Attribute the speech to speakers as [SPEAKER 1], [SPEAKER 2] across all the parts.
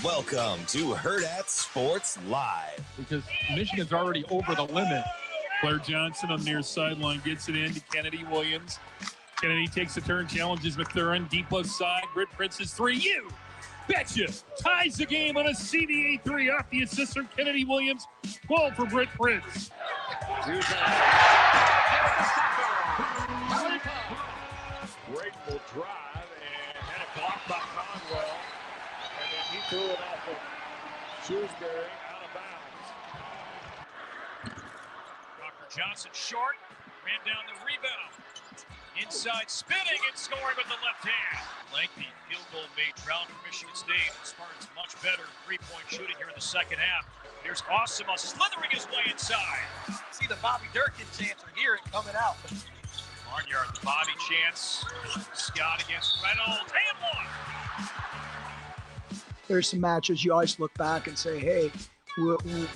[SPEAKER 1] Welcome to Hurrdat Sports Live.
[SPEAKER 2] Because Michigan's already over the limit. Claire Johnson on the near sideline gets it in to Kennedy Williams. Kennedy takes a turn, challenges McThurin. Deep left side, Britt Prince's three. You betcha! Ties the game on a CBA three off the assist from Kennedy Williams. 12 for Britt Prince.
[SPEAKER 3] Grateful drive and had it blocked by Conwell. And then he threw it off of Shrewsbury out of bounds.
[SPEAKER 4] Dr. Johnson short, ran down the rebound. Inside spinning and scoring with the left hand. Lengthy field goal made Trout for Michigan State. Spartans much better three-point shooting here in the second half. Here's Awesome slithering his way inside.
[SPEAKER 5] See the Bobby Durkin chance or hear it coming out.
[SPEAKER 4] Barnyard, the Bobby chance. Scott against Reynolds and one.
[SPEAKER 6] There's some matches you always look back and say, hey,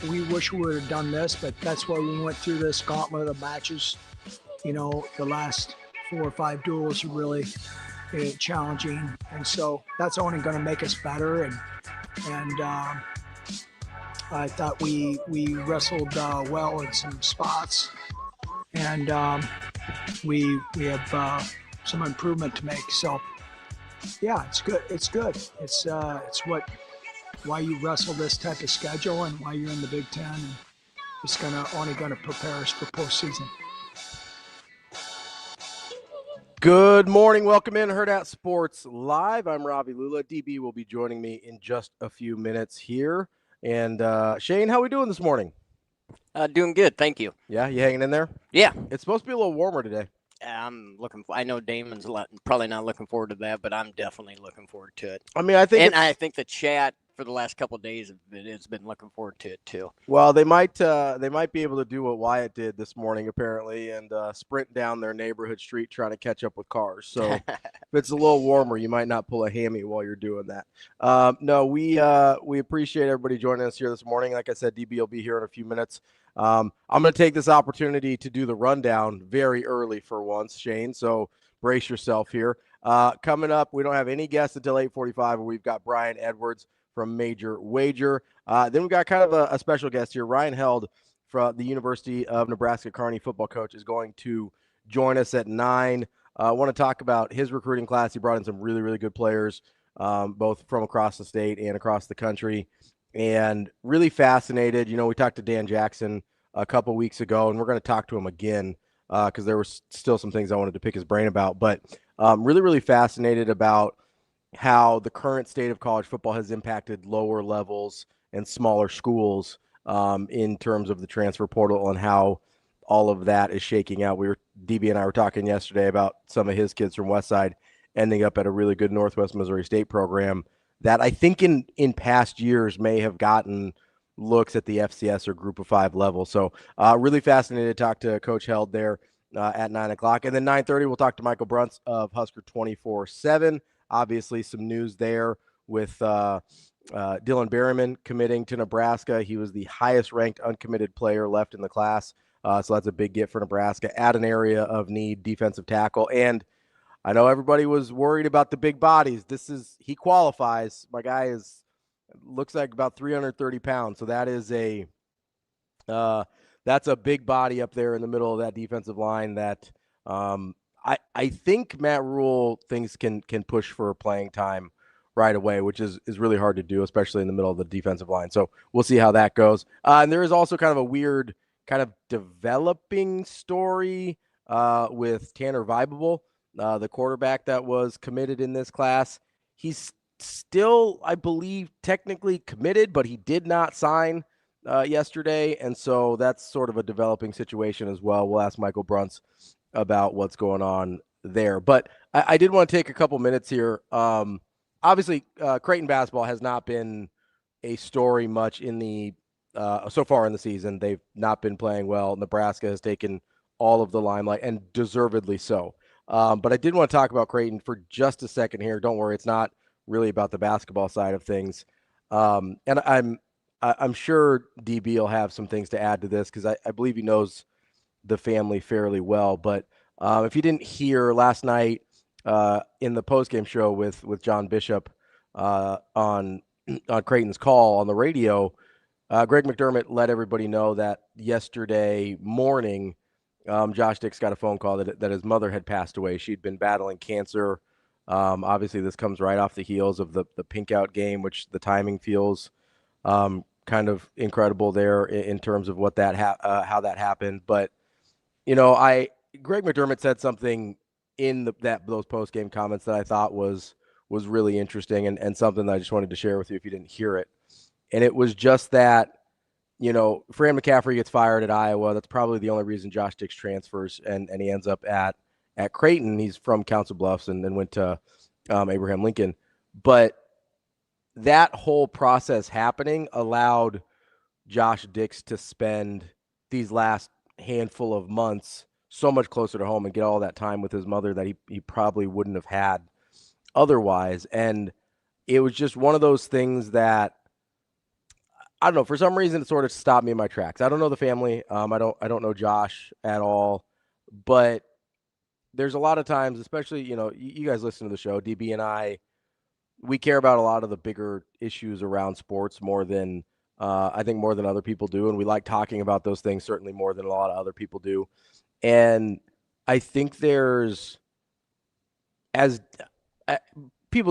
[SPEAKER 6] we wish we would have done this, but that's why we went through this gauntlet of matches. You know, the last 4 or 5 duels are really challenging, and so that's only going to make us better. And I thought we wrestled well in some spots, and we have some improvement to make. So yeah, it's good. It's good. It's why you wrestle this type of schedule and why you're in the Big Ten. And it's only gonna prepare us for postseason.
[SPEAKER 7] Good morning. Welcome in Hurrdat Sports Live. I'm Ravi Lulla. DB will be joining me in just a few minutes here. And Shane, how are we doing this morning?
[SPEAKER 8] Doing good, thank you.
[SPEAKER 7] Yeah, you hanging in there?
[SPEAKER 8] Yeah.
[SPEAKER 7] It's supposed to be a little warmer today.
[SPEAKER 8] I know Damon's probably not looking forward to that, but I'm definitely looking forward to it.
[SPEAKER 7] I mean, I think
[SPEAKER 8] the chat for the last couple of days has been looking forward to it too.
[SPEAKER 7] Well, they might be able to do what Wyatt did this morning apparently, and sprint down their neighborhood street trying to catch up with cars. So if it's a little warmer, you might not pull a hammy while you're doing that. No, we appreciate everybody joining us here this morning. Like I said, DB will be here in a few minutes. I'm going to take this opportunity to do the rundown very early for once, Shane. So brace yourself here. Coming up, we don't have any guests until 8:45, and we've got Brian Edwards from Major Wager. Then we've got kind of a special guest here. Ryan Held from the University of Nebraska Kearney football coach is going to join us at 9. I want to talk about his recruiting class. He brought in some really, really good players, both from across the state and across the country. And really fascinated. You know, we talked to Dan Jackson a couple weeks ago, and we're going to talk to him again because there were still some things I wanted to pick his brain about. But really, really fascinated about how the current state of college football has impacted lower levels and smaller schools in terms of the transfer portal and how all of that is shaking out. DB and I were talking yesterday about some of his kids from Westside ending up at a really good Northwest Missouri State program that I think in past years may have gotten looks at the FCS or Group of 5 level. So really fascinated to talk to Coach Held there at 9 o'clock. And then 9:30, we'll talk to Michael BRUNTZ of Husker 24/7. Obviously some news there with Dylan Berymon committing to Nebraska. He was the highest ranked uncommitted player left in the class. So that's a big get for Nebraska at an area of need, defensive tackle. And I know everybody was worried about the big bodies. He qualifies. My guy looks like about 330 pounds. So that is that's a big body up there in the middle of that defensive line that I think Matt Rule thinks can push for playing time right away, which is really hard to do, especially in the middle of the defensive line. So we'll see how that goes. And there is also kind of a weird kind of developing story with Tanner Vibable, the quarterback that was committed in this class. He's still, I believe, technically committed, but he did not sign yesterday. And so that's sort of a developing situation as well. We'll ask Michael BRUNTZ about what's going on there. But I did want to take a couple minutes here. Obviously, Creighton basketball has not been a story much in the so far in the season. They've not been playing well. Nebraska has taken all of the limelight, and deservedly so. But I did want to talk about Creighton for just a second here. Don't worry, it's not really about the basketball side of things. And I'm sure DB will have some things to add to this because I believe he knows the family fairly well. But if you didn't hear last night in the postgame show with John Bishop on on Creighton's call on the radio, Greg McDermott let everybody know that yesterday morning, Josh Dix got a phone call that his mother had passed away. She'd been battling cancer. Obviously, this comes right off the heels of the pink out game, which the timing feels kind of incredible there in terms of what that how that happened. But Greg McDermott said something in those post game comments that I thought was really interesting and something that I just wanted to share with you if you didn't hear it. And it was just that, Fran McCaffrey gets fired at Iowa. That's probably the only reason Josh Dix transfers, and he ends up at Creighton. He's from Council Bluffs and then went to Abraham Lincoln. But that whole process happening allowed Josh Dix to spend these last handful of months so much closer to home and get all that time with his mother that he probably wouldn't have had otherwise. And it was just one of those things that, I don't know, for some reason it sort of stopped me in my tracks. I don't know the family. I don't know Josh at all, but there's a lot of times, especially, you guys listen to the show, DB and I, we care about a lot of the bigger issues around sports more than I think more than other people do. And we like talking about those things certainly more than a lot of other people do. And I think people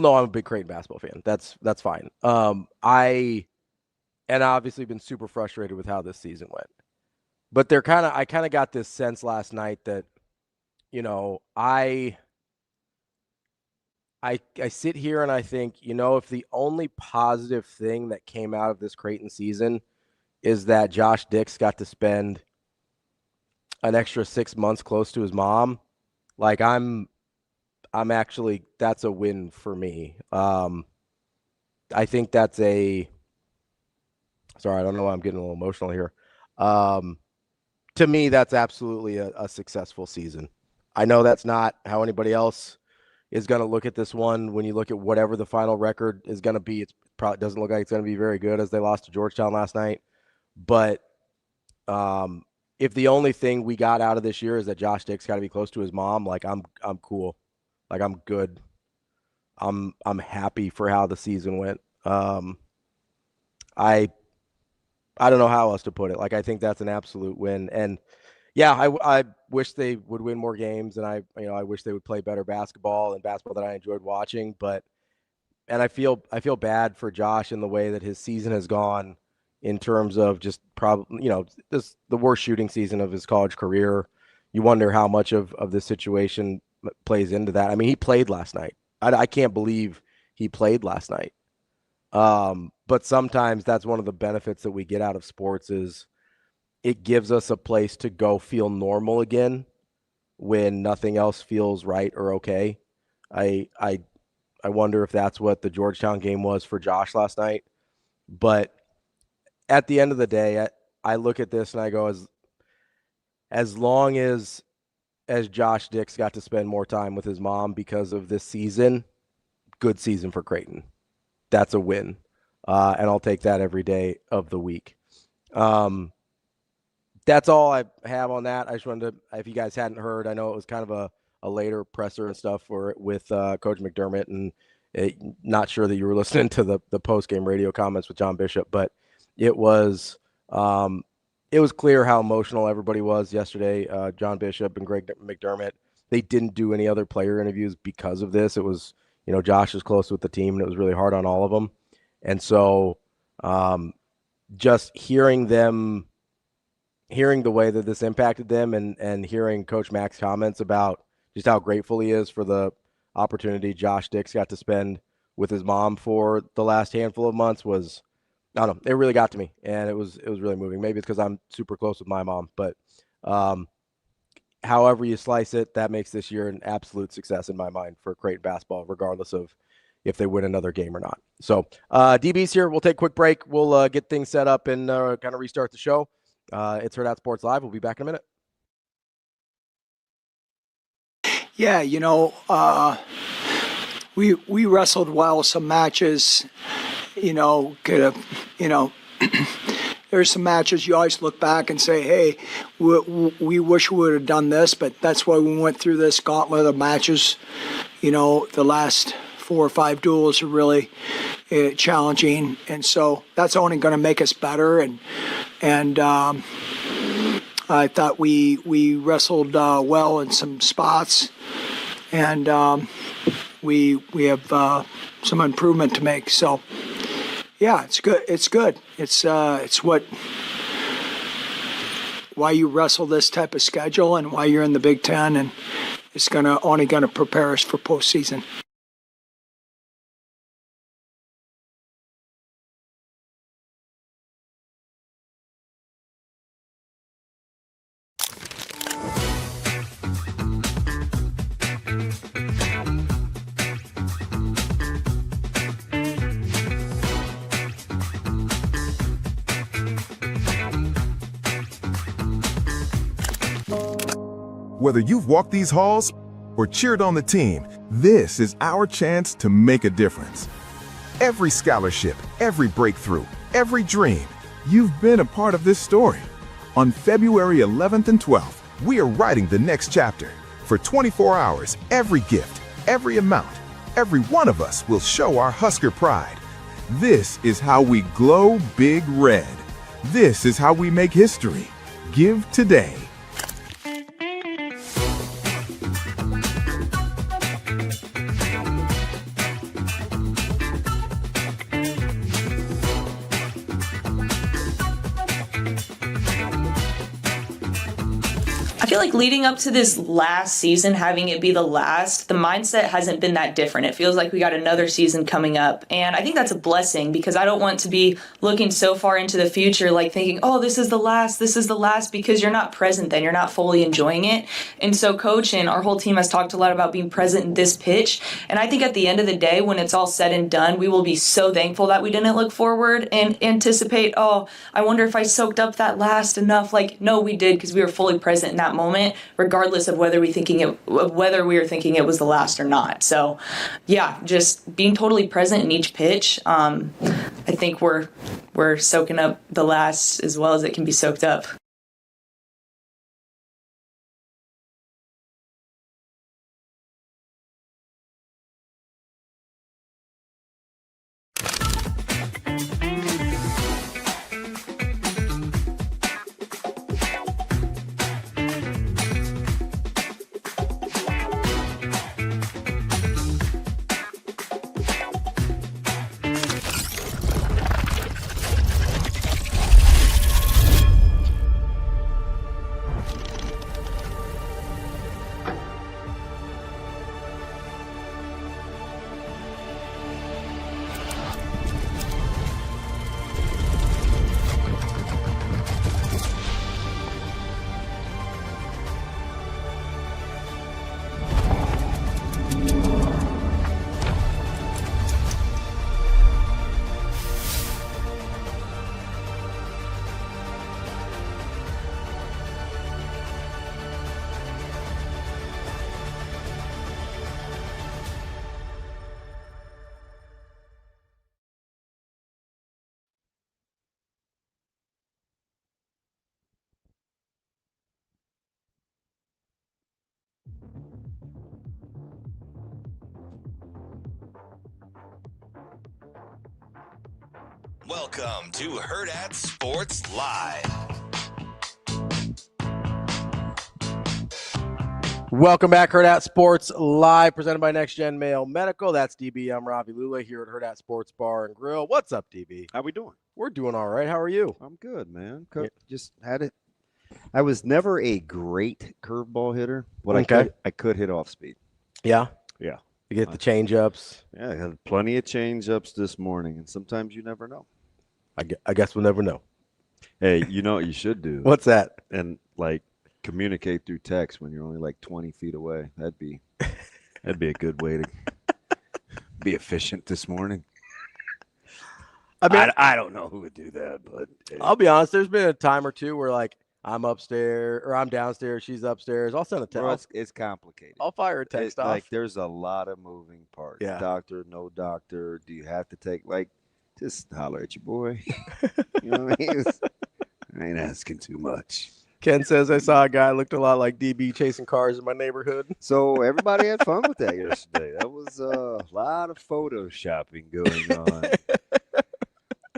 [SPEAKER 7] know I'm a big Creighton basketball fan. That's fine. And obviously been super frustrated with how this season went. But I kind of got this sense last night that, I sit here and I think, if the only positive thing that came out of this Creighton season is that Josh Dix got to spend an extra 6 months close to his mom, like I'm actually, that's a win for me. I think that's sorry, I don't know why I'm getting a little emotional here. To me, that's absolutely a successful season. I know that's not how anybody else is going to look at this one. When you look at whatever the final record is going to be, it probably doesn't look like it's going to be very good as they lost to Georgetown last night. But if the only thing we got out of this year is that Josh Dix got to be close to his mom, like I'm cool. Like I'm good. I'm happy for how the season went. I don't know how else to put it. Like, I think that's an absolute win. And yeah, I wish they would win more games, and I wish they would play better basketball and basketball that I enjoyed watching. And I feel bad for Josh in the way that his season has gone in terms of just probably, this the worst shooting season of his college career. You wonder how much of this situation plays into that. I mean, he played last night. I can't believe he played last night. But sometimes that's one of the benefits that we get out of sports is it gives us a place to go feel normal again when nothing else feels right or okay. I wonder if that's what the Georgetown game was for Josh last night. But at the end of the day, I look at this and I go, as long as Josh Dix got to spend more time with his mom because of this season, good season for Creighton. That's a win. And I'll take that every day of the week. That's all I have on that. I just wanted to, if you guys hadn't heard, I know it was kind of a later presser and stuff with Coach McDermott, and not sure that you were listening to the post-game radio comments with John Bishop, but it was clear how emotional everybody was yesterday. John Bishop and Greg McDermott, they didn't do any other player interviews because of this. It was, Josh is close with the team, and it was really hard on all of them. And so just hearing the way that this impacted them and hearing Coach Mack's comments about just how grateful he is for the opportunity Josh Dix got to spend with his mom for the last handful of months was, I don't know, it really got to me, and it was really moving. Maybe it's because I'm super close with my mom, but however you slice it, that makes this year an absolute success in my mind for Creighton basketball, regardless of if they win another game or not. So DB's here. We'll take a quick break. We'll get things set up and kind of restart the show. It's Hurrdat Sports Live. We'll be back in a minute.
[SPEAKER 6] Yeah, we wrestled well some matches. There's some matches you always look back and say, hey, we wish we would have done this, but that's why we went through this gauntlet of matches. The last 4 or 5 duels are really, challenging, and so that's only going to make us better. And I thought we wrestled well in some spots, and we have some improvement to make. So yeah, it's good. It's good. It's why you wrestle this type of schedule and why you're in the Big Ten, and it's only gonna prepare us for postseason.
[SPEAKER 9] Whether you've walked these halls or cheered on the team, this is our chance to make a difference. Every scholarship, every breakthrough, every dream, you've been a part of this story. On February 11th and 12th, we are writing the next chapter. For 24 hours, every gift, every amount, every one of us will show our Husker pride. This is how we glow big red. This is how we make history. Give today.
[SPEAKER 10] I feel like leading up to this last season, having it be the last, the mindset hasn't been that different. It feels like we got another season coming up. And I think that's a blessing because I don't want to be looking so far into the future, like thinking, oh, this is the last, because you're not present then. You're not fully enjoying it. And so Coach and our whole team has talked a lot about being present in this pitch. And I think at the end of the day, when it's all said and done, we will be so thankful that we didn't look forward and anticipate, oh, I wonder if I soaked up that last enough. Like, no, we did because we were fully present in that moment, regardless of whether we were thinking it was the last or not. So, yeah, just being totally present in each pitch. I think we're soaking up the last as well as it can be soaked up.
[SPEAKER 1] Welcome to Hurrdat Sports Live.
[SPEAKER 7] Welcome back, Hurrdat Sports Live, presented by Next Gen Mail Medical. That's DB. I'm Ravi Lulla here at Hurrdat Sports Bar and Grill. What's up, DB?
[SPEAKER 11] How we doing?
[SPEAKER 7] We're doing all right. How are you?
[SPEAKER 11] I'm good, man. Just had it. I was never a great curveball hitter, but I could hit off speed.
[SPEAKER 7] Yeah?
[SPEAKER 11] Yeah.
[SPEAKER 7] You get the change-ups.
[SPEAKER 11] Yeah, I had plenty of change-ups this morning, and sometimes you never know.
[SPEAKER 7] I guess we'll never know.
[SPEAKER 11] Hey, you know what you should do?
[SPEAKER 7] What's that?
[SPEAKER 11] And, communicate through text when you're only, 20 feet away. That'd be a good way to be efficient this morning. I mean, I don't know who would do that, but
[SPEAKER 7] I'll be honest. There's been a time or two where, I'm upstairs or I'm downstairs, she's upstairs. I'll send a text.
[SPEAKER 11] Well, it's complicated.
[SPEAKER 7] I'll fire a text off.
[SPEAKER 11] There's a lot of moving parts.
[SPEAKER 7] Yeah.
[SPEAKER 11] Doctor, no doctor. Do you have to take just holler at your boy? You know what I mean? I ain't asking too much.
[SPEAKER 7] Ken says I saw a guy looked a lot like DB chasing cars in my neighborhood.
[SPEAKER 11] So everybody had fun with that yesterday. That was was a lot of photoshopping going on.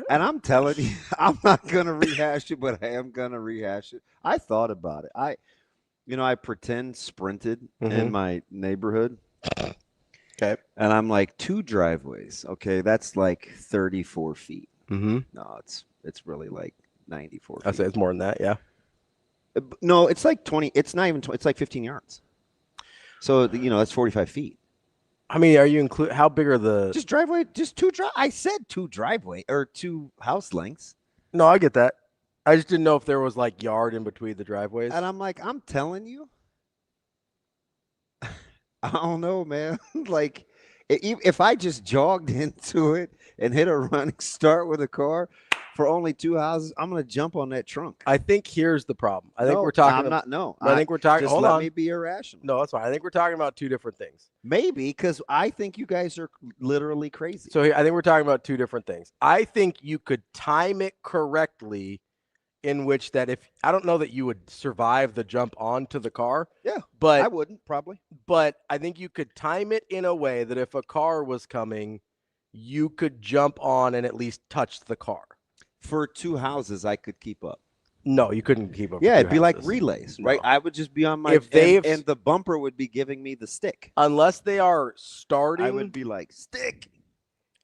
[SPEAKER 11] And I'm telling you, I'm not going to rehash it, but I am going to rehash it. I thought about it. I pretend sprinted in my neighborhood.
[SPEAKER 7] Okay.
[SPEAKER 11] And I'm like, 2 driveways. Okay, that's like 34 feet.
[SPEAKER 7] Mm-hmm.
[SPEAKER 11] No, it's really like 94 feet.
[SPEAKER 7] I'd say it's more than that, yeah.
[SPEAKER 11] No, it's like 20. It's not even 20. It's like 15 yards. So, that's 45 feet.
[SPEAKER 7] I mean, are you how big are the...
[SPEAKER 11] Just driveway, just 2 I said 2 driveway or 2 house lengths.
[SPEAKER 7] No, I get that. I just didn't know if there was like yard in between the driveways.
[SPEAKER 11] And I'm like, I'm telling you. I don't know, man. Like, if I just jogged into it and hit a running start with a car for only 2 houses, I'm going to jump on that trunk.
[SPEAKER 7] I think here's the problem. I think
[SPEAKER 11] No,
[SPEAKER 7] we're talking.
[SPEAKER 11] I'm not. No,
[SPEAKER 7] I think we're talking.
[SPEAKER 11] Just
[SPEAKER 7] Hold
[SPEAKER 11] let
[SPEAKER 7] on.
[SPEAKER 11] me be irrational.
[SPEAKER 7] No, that's fine. I think we're talking about 2 different things.
[SPEAKER 11] Maybe because I think you guys are literally crazy.
[SPEAKER 7] So I think we're talking about 2 different things. I think you could time it correctly, in which that if I don't know that you would survive the jump onto the car.
[SPEAKER 11] Yeah,
[SPEAKER 7] but
[SPEAKER 11] I wouldn't probably.
[SPEAKER 7] But I think you could time it in a way that if a car was coming, you could jump on and at least touch the car.
[SPEAKER 11] For 2 houses, I could keep up.
[SPEAKER 7] No, you couldn't keep up.
[SPEAKER 11] Yeah,
[SPEAKER 7] for 2
[SPEAKER 11] it'd be like
[SPEAKER 7] houses.
[SPEAKER 11] relays,
[SPEAKER 7] No.
[SPEAKER 11] right? I would just be on my and the bumper would be giving me the stick.
[SPEAKER 7] Unless they are starting.
[SPEAKER 11] I would be like, stick.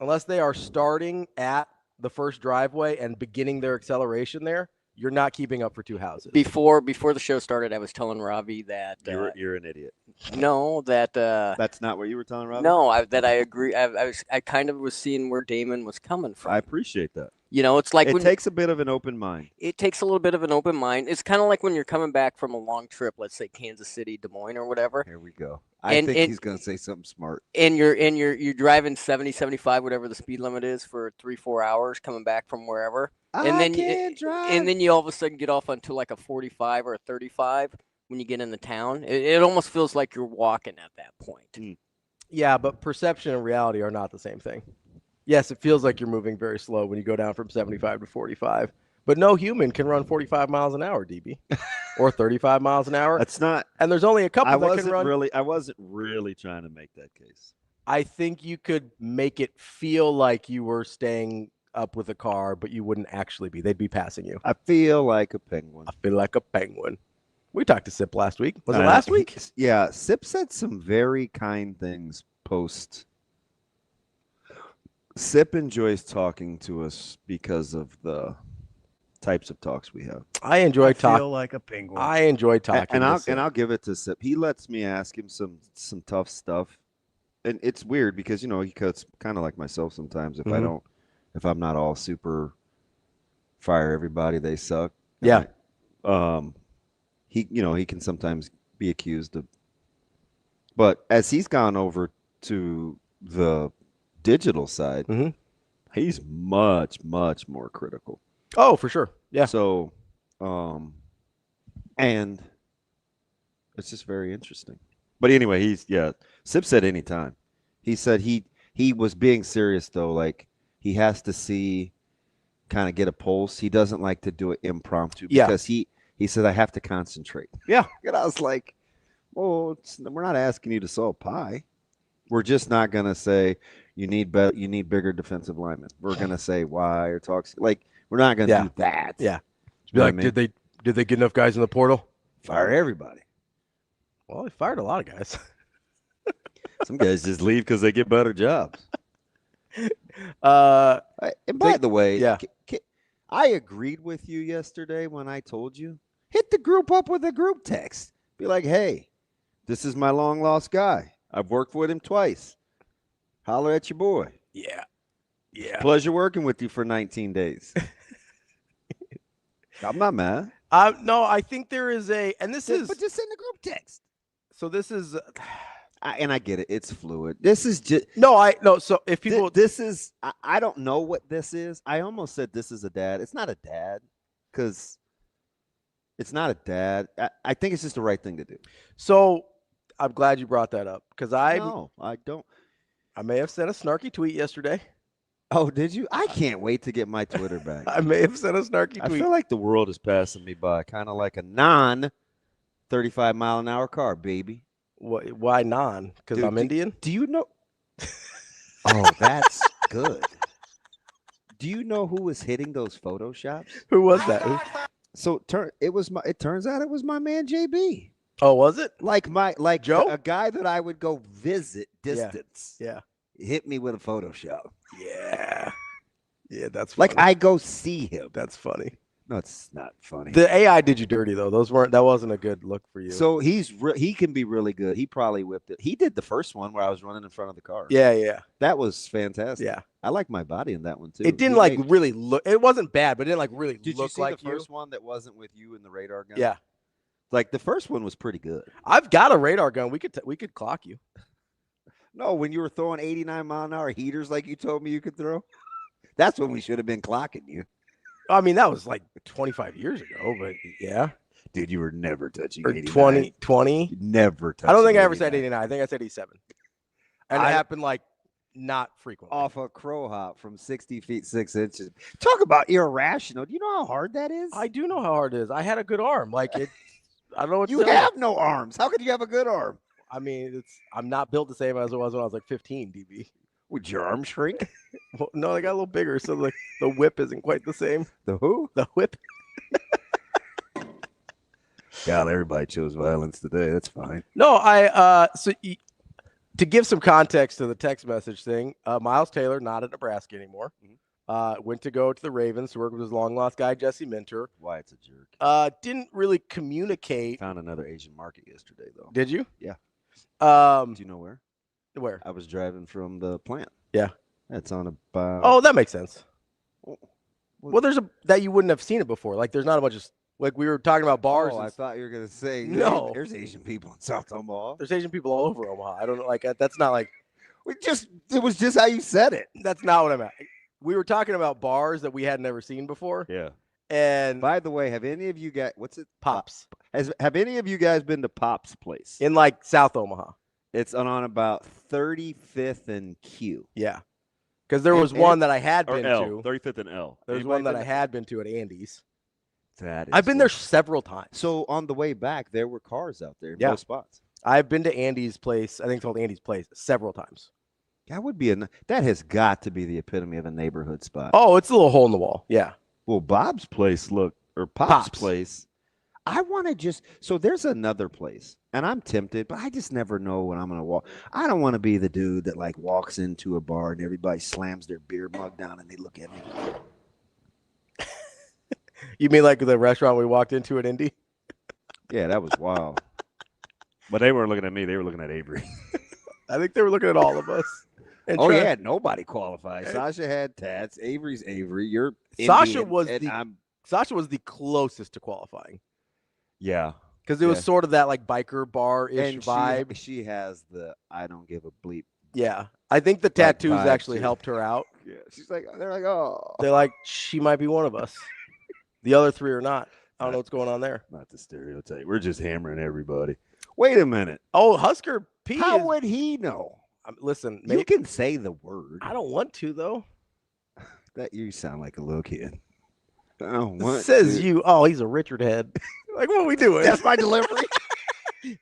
[SPEAKER 7] Unless they are starting at the first driveway and beginning their acceleration there, you're not keeping up for 2 houses.
[SPEAKER 8] Before the show started, I was telling Ravi that
[SPEAKER 11] You're an idiot.
[SPEAKER 8] No, that
[SPEAKER 11] that's not what you were telling Ravi.
[SPEAKER 8] No, I agree. I kind of was seeing where Damon was coming from.
[SPEAKER 11] I appreciate that.
[SPEAKER 8] It's like
[SPEAKER 11] it takes a bit of an open mind.
[SPEAKER 8] It takes a little bit of an open mind. It's kind of like when you're coming back from a long trip, let's say Kansas City, Des Moines, or whatever.
[SPEAKER 11] Here we go. I think he's going to say something smart.
[SPEAKER 8] And you're driving 70, 75, whatever the speed limit is for 3-4 hours coming back from wherever. And then you all of a sudden get off onto like a 45 or a 35 when you get into town. It almost feels like you're walking at that point.
[SPEAKER 7] Yeah, but perception and reality are not the same thing. Yes, it feels like you're moving very slow when you go down from 75 to 45. But no human can run 45 miles an hour, DB, or 35 miles an hour.
[SPEAKER 11] That's not.
[SPEAKER 7] And there's only a couple that can run.
[SPEAKER 11] I wasn't really trying to make that case.
[SPEAKER 7] I think you could make it feel like you were staying up with a car, but you wouldn't actually be. They'd be passing you.
[SPEAKER 11] I feel like a penguin.
[SPEAKER 7] I feel like a penguin. We talked to Sip last week. Was it last week?
[SPEAKER 11] Yeah, Sip said some very kind things post. Sip enjoys talking to us because of the types of talks we have.
[SPEAKER 7] I enjoy talking.
[SPEAKER 11] I feel like a penguin.
[SPEAKER 7] I enjoy talking.
[SPEAKER 11] And I'll give it to Sip. He lets me ask him some tough stuff. And it's weird because, he cuts kind of like myself sometimes. If I'm not all super fire everybody, they suck.
[SPEAKER 7] Yeah.
[SPEAKER 11] He can sometimes be accused of. But as he's gone over to the digital side, he's much, much more critical.
[SPEAKER 7] Oh, for sure. Yeah.
[SPEAKER 11] So, and it's just very interesting. But anyway, Sip said anytime. He said he was being serious though. Like he has to kind of get a pulse. He doesn't like to do it impromptu because he said, I have to concentrate.
[SPEAKER 7] Yeah.
[SPEAKER 11] And I was like, well, we're not asking you to solve pie. We're just not going to say you need bigger defensive linemen. We're going to say why or talk. Like, we're not going to do that.
[SPEAKER 7] Yeah. Be like, did they get enough guys in the portal?
[SPEAKER 11] Fire everybody.
[SPEAKER 7] Well, they fired a lot of guys.
[SPEAKER 11] Some guys just leave because they get better jobs. And by the way, I agreed with you yesterday when I told you, hit the group up with a group text. Be like, hey, this is my long lost guy. I've worked with him twice. Holler at your boy.
[SPEAKER 7] Yeah. Yeah.
[SPEAKER 11] Pleasure working with you for 19 days. I'm not mad.
[SPEAKER 7] No, I think there is but just
[SPEAKER 11] send the group text.
[SPEAKER 7] So this is,
[SPEAKER 11] and I get it. It's fluid. This is just
[SPEAKER 7] So if people,
[SPEAKER 11] this is, I don't know what this is. I almost said this is a dad. It's not a dad because it's not a dad. I think it's just the right thing to do.
[SPEAKER 7] So I'm glad you brought that up because I
[SPEAKER 11] don't.
[SPEAKER 7] I may have sent a snarky tweet yesterday.
[SPEAKER 11] Oh, did you? I can't wait to get my Twitter back.
[SPEAKER 7] I may have sent a snarky tweet.
[SPEAKER 11] I feel like the world is passing me by, kind of like a non-35-mile-an-hour car, baby.
[SPEAKER 7] Why non? Because I'm Indian?
[SPEAKER 11] Do you know? Oh, that's good. Do you know who was hitting those photoshops?
[SPEAKER 7] Who was that?
[SPEAKER 11] So it turns out it was my man JB.
[SPEAKER 7] Oh, was it?
[SPEAKER 11] Like
[SPEAKER 7] Joe?
[SPEAKER 11] A guy that I would go visit distance.
[SPEAKER 7] Yeah.
[SPEAKER 11] Hit me with a Photoshop.
[SPEAKER 7] Yeah. Yeah, that's funny.
[SPEAKER 11] Like I go see him.
[SPEAKER 7] That's funny.
[SPEAKER 11] No, it's not funny.
[SPEAKER 7] The AI did you dirty though. That wasn't a good look for you.
[SPEAKER 11] So he can be really good. He probably whipped it. He did the first one where I was running in front of the car.
[SPEAKER 7] Yeah.
[SPEAKER 11] That was fantastic.
[SPEAKER 7] Yeah.
[SPEAKER 11] I like my body in that one too.
[SPEAKER 7] It didn't really look. It wasn't bad, but it didn't really
[SPEAKER 11] Did
[SPEAKER 7] look
[SPEAKER 11] you see
[SPEAKER 7] like
[SPEAKER 11] the first one that wasn't with you in the radar gun?
[SPEAKER 7] Yeah.
[SPEAKER 11] Like the first one was pretty good.
[SPEAKER 7] I've got a radar gun. We could clock you.
[SPEAKER 11] No, when you were throwing 89-mile-an-hour heaters like you told me you could throw, that's when we should have been clocking you.
[SPEAKER 7] I mean, that was like 25 years ago, but yeah.
[SPEAKER 11] Dude, you were never touching
[SPEAKER 7] Or
[SPEAKER 11] 89.
[SPEAKER 7] 20.
[SPEAKER 11] Never touching
[SPEAKER 7] I don't think I ever
[SPEAKER 11] 89.
[SPEAKER 7] said 89. I think I said 87. And it happened like not frequently.
[SPEAKER 11] Off a crow hop from 60 feet 6 inches. Talk about irrational. Do you know how hard that is?
[SPEAKER 7] I do know how hard it is. I had a good arm. Like it. I don't know what
[SPEAKER 11] You have no arms. How could you have a good arm?
[SPEAKER 7] I mean, I'm not built the same as I was when I was like 15, DB.
[SPEAKER 11] Would your arm shrink?
[SPEAKER 7] Well, no, they got a little bigger, so like the whip isn't quite the same.
[SPEAKER 11] The who?
[SPEAKER 7] The whip.
[SPEAKER 11] God, everybody chose violence today. That's fine.
[SPEAKER 7] No, to give some context to the text message thing, Miles Taylor not at Nebraska anymore. Went to go to the Ravens to work with his long lost guy Jesse Minter.
[SPEAKER 11] Wyatt's a jerk.
[SPEAKER 7] Didn't really communicate.
[SPEAKER 11] Found another Asian market yesterday though.
[SPEAKER 7] Did you?
[SPEAKER 11] Yeah.
[SPEAKER 7] Do
[SPEAKER 11] you know where?
[SPEAKER 7] Where?
[SPEAKER 11] I was driving from the plant.
[SPEAKER 7] Yeah.
[SPEAKER 11] That's on about.
[SPEAKER 7] Oh, that makes sense. Well, there's that you wouldn't have seen it before. Like, there's not a bunch of like we were talking about bars.
[SPEAKER 11] Oh, I thought you were gonna say
[SPEAKER 7] no.
[SPEAKER 11] There's Asian people in South Omaha.
[SPEAKER 7] There's Asian people all over Omaha. I don't know. Like that's not like.
[SPEAKER 11] It was just how you said it.
[SPEAKER 7] That's not what I meant. We were talking about bars that we had never seen before.
[SPEAKER 11] Yeah.
[SPEAKER 7] And
[SPEAKER 11] by the way, have any of you guys? What's it?
[SPEAKER 7] Pops.
[SPEAKER 11] Have any of you guys been to Pops' place
[SPEAKER 7] in like South Omaha?
[SPEAKER 11] It's on about 35th and Q.
[SPEAKER 7] Yeah. Because there was one that I had been
[SPEAKER 12] L,
[SPEAKER 7] to.
[SPEAKER 12] 35th and L.
[SPEAKER 7] There's one that I had been to at Andy's.
[SPEAKER 11] That is
[SPEAKER 7] I've been there several times.
[SPEAKER 11] So on the way back, there were cars out there in
[SPEAKER 7] Yeah.
[SPEAKER 11] both spots.
[SPEAKER 7] I've been to Andy's place. I think it's called Andy's Place several times.
[SPEAKER 11] That would be that has got to be the epitome of a neighborhood spot.
[SPEAKER 7] Oh, it's a little hole in the wall. Yeah.
[SPEAKER 11] Well, Bob's place Pop's place. I want to just so there's another place, and I'm tempted, but I just never know when I'm gonna walk. I don't want to be the dude that like walks into a bar and everybody slams their beer mug down and they look at me.
[SPEAKER 7] You mean like the restaurant we walked into at Indy?
[SPEAKER 11] Yeah, that was wild.
[SPEAKER 12] But they weren't looking at me; they were looking at Avery.
[SPEAKER 7] I think they were looking at all of us. And
[SPEAKER 11] yeah, nobody qualified. Sasha had tats. Avery's Avery. You're
[SPEAKER 7] Sasha
[SPEAKER 11] Indian,
[SPEAKER 7] Sasha was the closest to qualifying.
[SPEAKER 11] Yeah,
[SPEAKER 7] because it was sort of that like biker bar-ish vibe.
[SPEAKER 11] She has the I don't give a bleep.
[SPEAKER 7] Yeah, I think the tattoos
[SPEAKER 11] vibe,
[SPEAKER 7] actually
[SPEAKER 11] too.
[SPEAKER 7] helped her out.
[SPEAKER 11] Yeah, they're like, oh,
[SPEAKER 7] They're like, she might be one of us. The other three are not. I don't know what's going on there.
[SPEAKER 12] Not the stereotype. We're just hammering everybody.
[SPEAKER 11] Wait a minute.
[SPEAKER 7] Oh, Husker P.
[SPEAKER 11] How would he know?
[SPEAKER 7] Listen,
[SPEAKER 11] you can say the word.
[SPEAKER 7] I don't want to though.
[SPEAKER 11] That you sound like a little kid. I don't want
[SPEAKER 7] Says
[SPEAKER 11] to.
[SPEAKER 7] you. Oh, he's a Richard head. Like, what are we doing?
[SPEAKER 11] That's my delivery.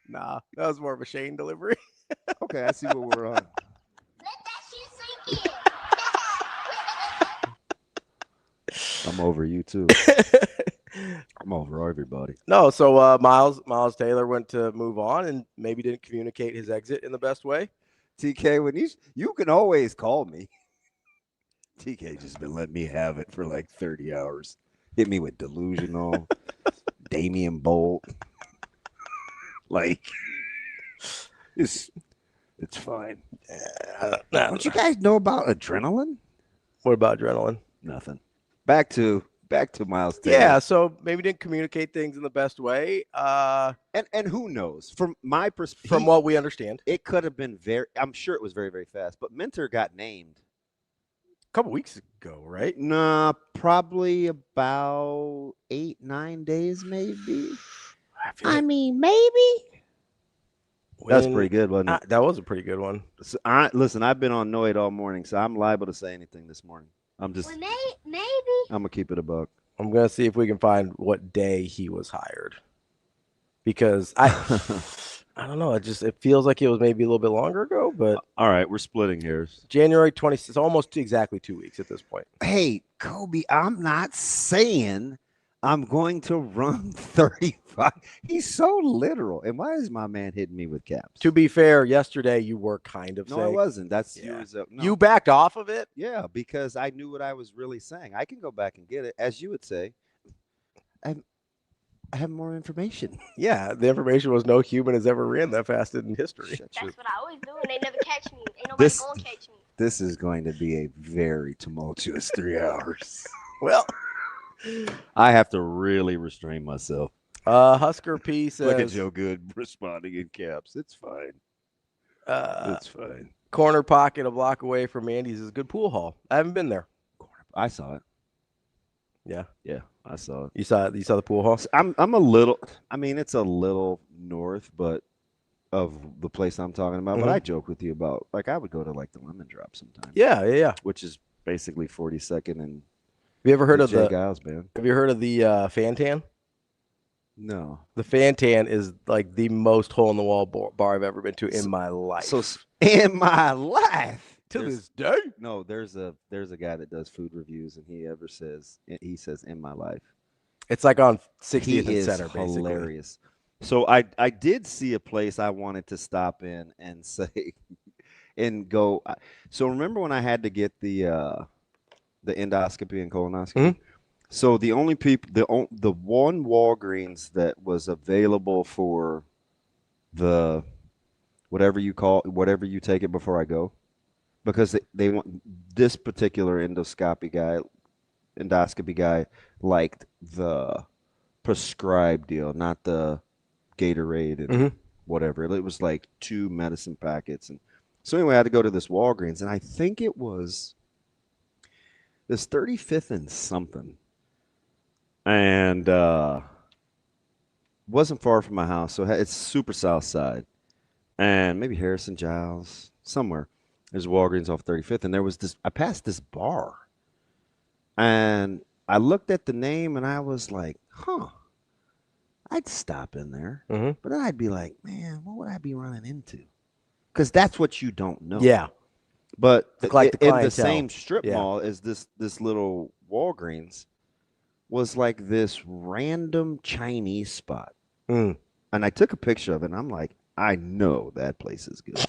[SPEAKER 7] Nah, that was more of a Shane delivery.
[SPEAKER 11] Okay, I see what we're on. I'm over you too. I'm over everybody.
[SPEAKER 7] No, so Miles Taylor went to move on and maybe didn't communicate his exit in the best way.
[SPEAKER 11] TK, when you can always call me. TK just been letting me have it for like 30 hours. Hit me with delusional, Damian Bolt. Like, it's fine. Don't you guys know about adrenaline?
[SPEAKER 7] What about adrenaline?
[SPEAKER 11] Nothing. Back to Miles Taylor.
[SPEAKER 7] Yeah, so maybe didn't communicate things in the best way.
[SPEAKER 11] And who knows? From my perspective,
[SPEAKER 7] from what we understand,
[SPEAKER 11] it could have been I'm sure it was very, very fast. But Minter got named
[SPEAKER 7] a couple weeks ago, right?
[SPEAKER 11] Nah, probably about 8-9 days, maybe. I mean, maybe. That's pretty good, wasn't it?
[SPEAKER 7] That was a pretty good one.
[SPEAKER 11] So listen, I've been on Noid all morning, so I'm liable to say anything this morning. I'm just
[SPEAKER 13] maybe.
[SPEAKER 11] I'm gonna keep it a buck.
[SPEAKER 7] I'm gonna see if we can find what day he was hired, because I don't know. It feels like it was maybe a little bit longer ago, but
[SPEAKER 12] all right, we're splitting hairs.
[SPEAKER 7] January 26th, it's almost exactly 2 weeks at this point.
[SPEAKER 11] Hey, Kobe, I'm not saying I'm going to run 35. He's so literal. And why is my man hitting me with caps?
[SPEAKER 7] To be fair, yesterday you were kind of
[SPEAKER 11] No,
[SPEAKER 7] saying.
[SPEAKER 11] I wasn't. That's
[SPEAKER 7] Yeah.
[SPEAKER 11] no.
[SPEAKER 7] You backed off of it?
[SPEAKER 11] Yeah, because I knew what I was really saying. I can go back and get it. As you would say, I have more information.
[SPEAKER 7] Yeah, the information was no human has ever ran that fast in history.
[SPEAKER 13] That's what I always do, and they never catch me. Ain't nobody gonna catch me.
[SPEAKER 11] This is going to be a very tumultuous 3 hours.
[SPEAKER 7] Well,
[SPEAKER 12] I have to really restrain myself.
[SPEAKER 7] Husker P says,
[SPEAKER 12] Look at Joe Good responding in caps. It's fine. It's fine.
[SPEAKER 7] Corner pocket a block away from Andy's is a good pool hall. I haven't been there.
[SPEAKER 11] I saw it.
[SPEAKER 7] Yeah.
[SPEAKER 11] Yeah, I saw it.
[SPEAKER 7] You saw the pool hall?
[SPEAKER 11] I'm a little, I mean, it's a little north, but of the place I'm talking about. But I joke with you about, like, I would go to, like, the Lemon Drop sometime.
[SPEAKER 7] Yeah.
[SPEAKER 11] Which is basically 42nd and
[SPEAKER 7] Have you ever heard of
[SPEAKER 11] Jay
[SPEAKER 7] the
[SPEAKER 11] Giles, man.
[SPEAKER 7] Have you heard of the Fantan?
[SPEAKER 11] No.
[SPEAKER 7] The Fantan is like the most hole in the wall bar I've ever been to in my life.
[SPEAKER 11] So in my life.
[SPEAKER 7] To this day?
[SPEAKER 11] No, there's a guy that does food reviews, and he says in my life.
[SPEAKER 7] It's like on 60th
[SPEAKER 11] He
[SPEAKER 7] and
[SPEAKER 11] is
[SPEAKER 7] Center, basically.
[SPEAKER 11] hilarious. So I did see a place I wanted to stop in and say and go. So remember when I had to get the endoscopy and colonoscopy? So the only people, the one Walgreens that was available for the whatever you take it before I go, because they want this particular endoscopy guy liked the prescribed deal, not the Gatorade and whatever. It was like 2 medicine packets, and so anyway, I had to go to this Walgreens, and I think it was this 35th and something. And wasn't far from my house, so it's super south side, and maybe Harrison Giles somewhere. There's Walgreens off 35th, and there was this. I passed this bar, and I looked at the name, and I was like, "Huh." I'd stop in there, but then I'd be like, "Man, what would I be running into?" Because that's what you don't know.
[SPEAKER 7] Yeah,
[SPEAKER 11] but
[SPEAKER 7] like
[SPEAKER 11] in the same strip mall as this little Walgreens was like this random Chinese spot. And I took a picture of it, and I'm like, I know that place is good.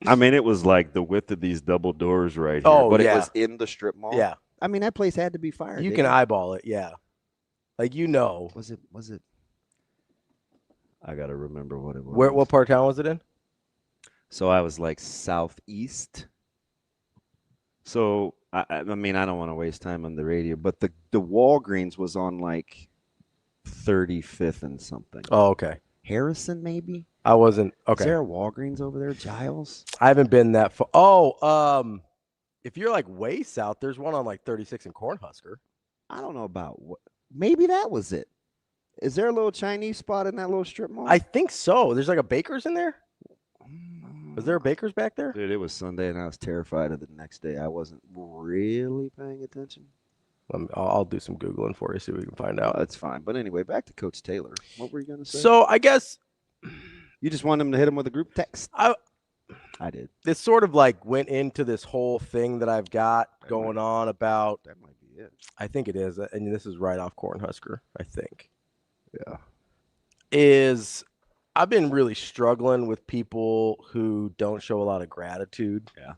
[SPEAKER 12] I mean, it was like the width of these double doors right here.
[SPEAKER 11] But it was in the strip mall.
[SPEAKER 7] Yeah.
[SPEAKER 11] I mean, that place had to be fired.
[SPEAKER 7] You can eyeball it, yeah. Like, you know.
[SPEAKER 11] Was it? I got to remember what it was.
[SPEAKER 7] What part of town was it in?
[SPEAKER 11] So I was like southeast. So, I mean, I don't want to waste time on the radio, but the Walgreens was on like 35th and something.
[SPEAKER 7] Oh, okay.
[SPEAKER 11] Harrison, maybe?
[SPEAKER 7] I wasn't. Okay.
[SPEAKER 11] Is there a Walgreens over there, Giles?
[SPEAKER 7] I haven't been that far. Oh, if you're like way south, there's one on like 36 and Cornhusker.
[SPEAKER 11] I don't know about what. Maybe that was it. Is there a little Chinese spot in that little strip mall?
[SPEAKER 7] I think so. There's like a Baker's in there. Was there a Baker's back there?
[SPEAKER 11] Dude, it was Sunday, and I was terrified of the next day. I wasn't really paying attention.
[SPEAKER 7] I'll do some Googling for you, see if we can find out.
[SPEAKER 11] That's fine. But anyway, back to Coach Taylor. What were you going to say?
[SPEAKER 7] So I guess
[SPEAKER 11] you just want him to hit him with a group text. I did.
[SPEAKER 7] This sort of like went into this whole thing that I've got going on about.
[SPEAKER 11] That might be it.
[SPEAKER 7] I think it is, and this is right off Cornhusker. I think.
[SPEAKER 11] Yeah.
[SPEAKER 7] I've been really struggling with people who don't show a lot of gratitude.
[SPEAKER 11] Yeah.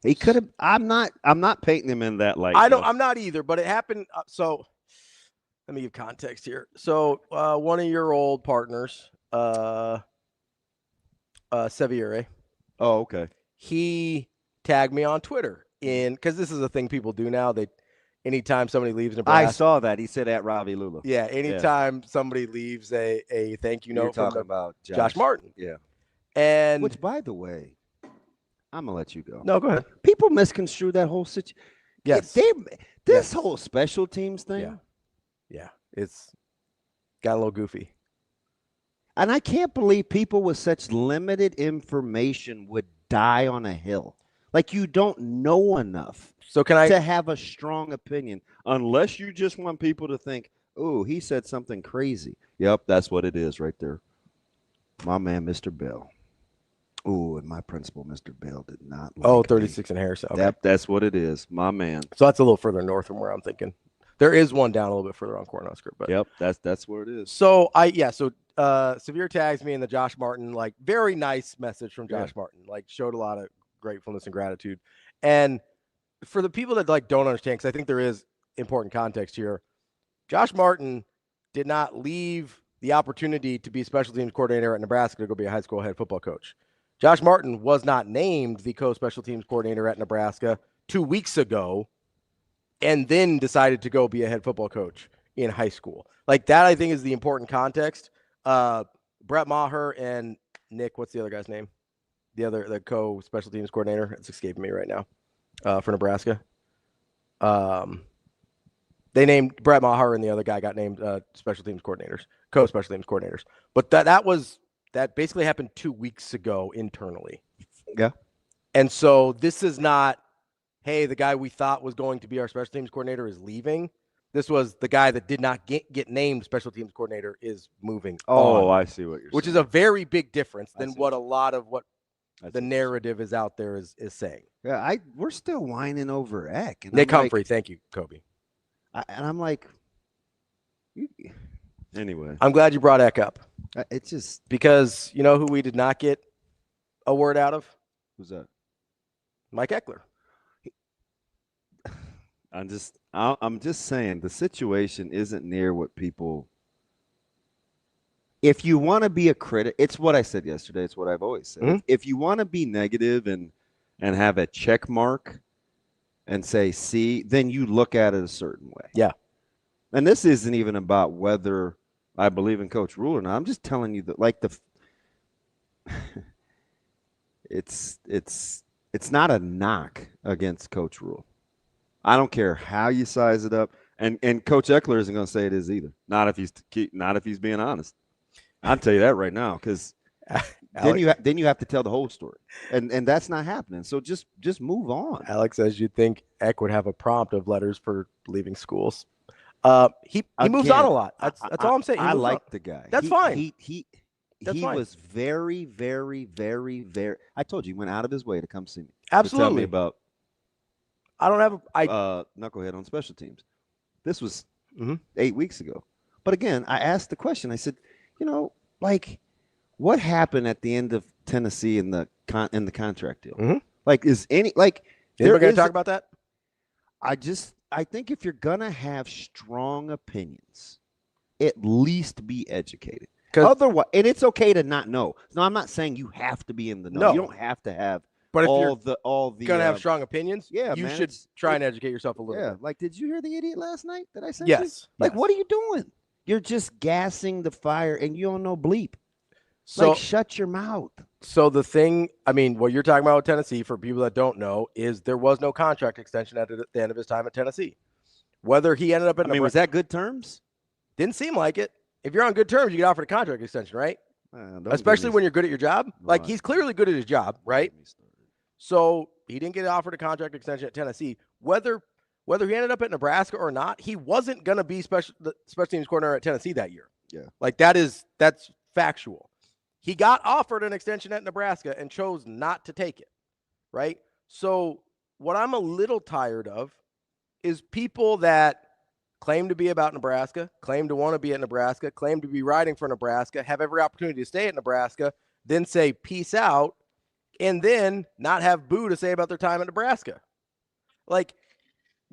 [SPEAKER 11] He could have. I'm not painting him in that light.
[SPEAKER 7] I'm not either, but it happened. So let me give context here. So one of your old partners, Seviere.
[SPEAKER 11] Oh, okay.
[SPEAKER 7] He tagged me on Twitter because this is a thing people do now. Anytime somebody leaves Nebraska.
[SPEAKER 11] I saw that. He said at Ravi Lulla.
[SPEAKER 7] Yeah, anytime somebody leaves a thank you note from
[SPEAKER 11] about
[SPEAKER 7] Josh Martin.
[SPEAKER 11] Yeah.
[SPEAKER 7] And
[SPEAKER 11] which, by the way, I'm gonna let you go.
[SPEAKER 7] No, go ahead.
[SPEAKER 11] People misconstrue that whole situation.
[SPEAKER 7] Yes.
[SPEAKER 11] This whole special teams thing.
[SPEAKER 7] Yeah. It's got a little goofy.
[SPEAKER 11] And I can't believe people with such limited information would die on a hill. Like, you don't know enough to have a strong opinion, unless you just want people to think, oh, he said something crazy. Yep, that's what it is right there. My man, Mr. Bell. Ooh, and my principal, Mr. Bell, did not like
[SPEAKER 7] 36 in Harrison. Okay.
[SPEAKER 11] That's what it is, my man.
[SPEAKER 7] So that's a little further north from where I'm thinking. There is one down a little bit further on Cornhusker, but
[SPEAKER 11] yep, that's where it is.
[SPEAKER 7] So Severe tags me in the Josh Martin, like very nice message from Josh Martin, like showed a lot of gratefulness and gratitude. And for the people that like don't understand, because I think there is important context here, Josh Martin did not leave the opportunity to be special teams coordinator at Nebraska to go be a high school head football coach. Josh Martin was not named the co-special teams coordinator at Nebraska 2 weeks ago and then decided to go be a head football coach in high school. Like that, I think, is the important context. Brett Maher and Nick, what's the other guy's name? The co-special teams coordinator. It's escaping me right now for Nebraska. They named Brett Maher and the other guy got named special teams coordinators, co-special teams coordinators. But that basically happened 2 weeks ago internally.
[SPEAKER 11] Yeah.
[SPEAKER 7] And so this is not, hey, the guy we thought was going to be our special teams coordinator is leaving. This was the guy that did not get named special teams coordinator is moving on.
[SPEAKER 11] I see what you're saying.
[SPEAKER 7] Which is a very big difference than what a lot of what the narrative is out there is saying.
[SPEAKER 11] Yeah, we're still whining over Eck.
[SPEAKER 7] Nick Humphrey, thank you, Kobe.
[SPEAKER 11] And I'm like, anyway.
[SPEAKER 7] I'm glad you brought Eck up.
[SPEAKER 11] It's just
[SPEAKER 7] because you know who we did not get a word out of?
[SPEAKER 11] Who's that?
[SPEAKER 7] Mike Ekeler.
[SPEAKER 11] I'm just saying the situation isn't near what people. If you want to be a critic, it's what I said yesterday. It's what I've always said.
[SPEAKER 7] Mm-hmm.
[SPEAKER 11] If you want to be negative and have a check mark and say see, then you look at it a certain way.
[SPEAKER 7] Yeah.
[SPEAKER 11] And this isn't even about whether I believe in Coach Rule or not. I'm just telling you that, like it's not a knock against Coach Rule. I don't care how you size it up, and Coach Ekeler isn't going to say it is either. Not if he's being honest. I'll tell you that right now, because then you have to tell the whole story, and that's not happening. So just move on.
[SPEAKER 7] Alex says you'd think Eck would have a prompt of letters for leaving schools. He moves on a lot. That's all I'm saying.
[SPEAKER 11] I like the guy.
[SPEAKER 7] That's fine.
[SPEAKER 11] He was very, very, very, very. I told you he went out of his way to come see me.
[SPEAKER 7] Absolutely.
[SPEAKER 11] To tell me about.
[SPEAKER 7] I don't have
[SPEAKER 11] knucklehead on special teams. This was 8 weeks ago. But again, I asked the question. I said, what happened at the end of Tennessee in the contract deal?
[SPEAKER 7] Mm-hmm.
[SPEAKER 11] Anybody
[SPEAKER 7] going to talk about that?
[SPEAKER 11] I think if you're gonna have strong opinions, at least be educated. Otherwise, and it's okay to not know. No, I'm not saying you have to be in the know.
[SPEAKER 7] No.
[SPEAKER 11] You don't have to have.
[SPEAKER 7] But if
[SPEAKER 11] you're
[SPEAKER 7] gonna have strong opinions,
[SPEAKER 11] you
[SPEAKER 7] should try and educate yourself a little bit.
[SPEAKER 11] Like, did you hear the idiot last night that I sent you?
[SPEAKER 7] Yes.
[SPEAKER 11] What are you doing? You're just gassing the fire, and you don't know bleep. So shut your mouth.
[SPEAKER 7] So the thing, what you're talking about with Tennessee, for people that don't know, is there was no contract extension at the end of his time at Tennessee. Whether he ended up at
[SPEAKER 11] was that good terms?
[SPEAKER 7] Didn't seem like it. If you're on good terms, you get offered a contract extension, right? Especially when you're good at your job. Like, he's clearly good at his job, right? So he didn't get offered a contract extension at Tennessee. Whether he ended up at Nebraska or not, he wasn't going to be special teams coordinator at Tennessee that year.
[SPEAKER 11] Yeah.
[SPEAKER 7] That's factual. He got offered an extension at Nebraska and chose not to take it, right? So what I'm a little tired of is people that claim to be about Nebraska, claim to want to be at Nebraska, claim to be riding for Nebraska, have every opportunity to stay at Nebraska, then say peace out, and then not have boo to say about their time at Nebraska.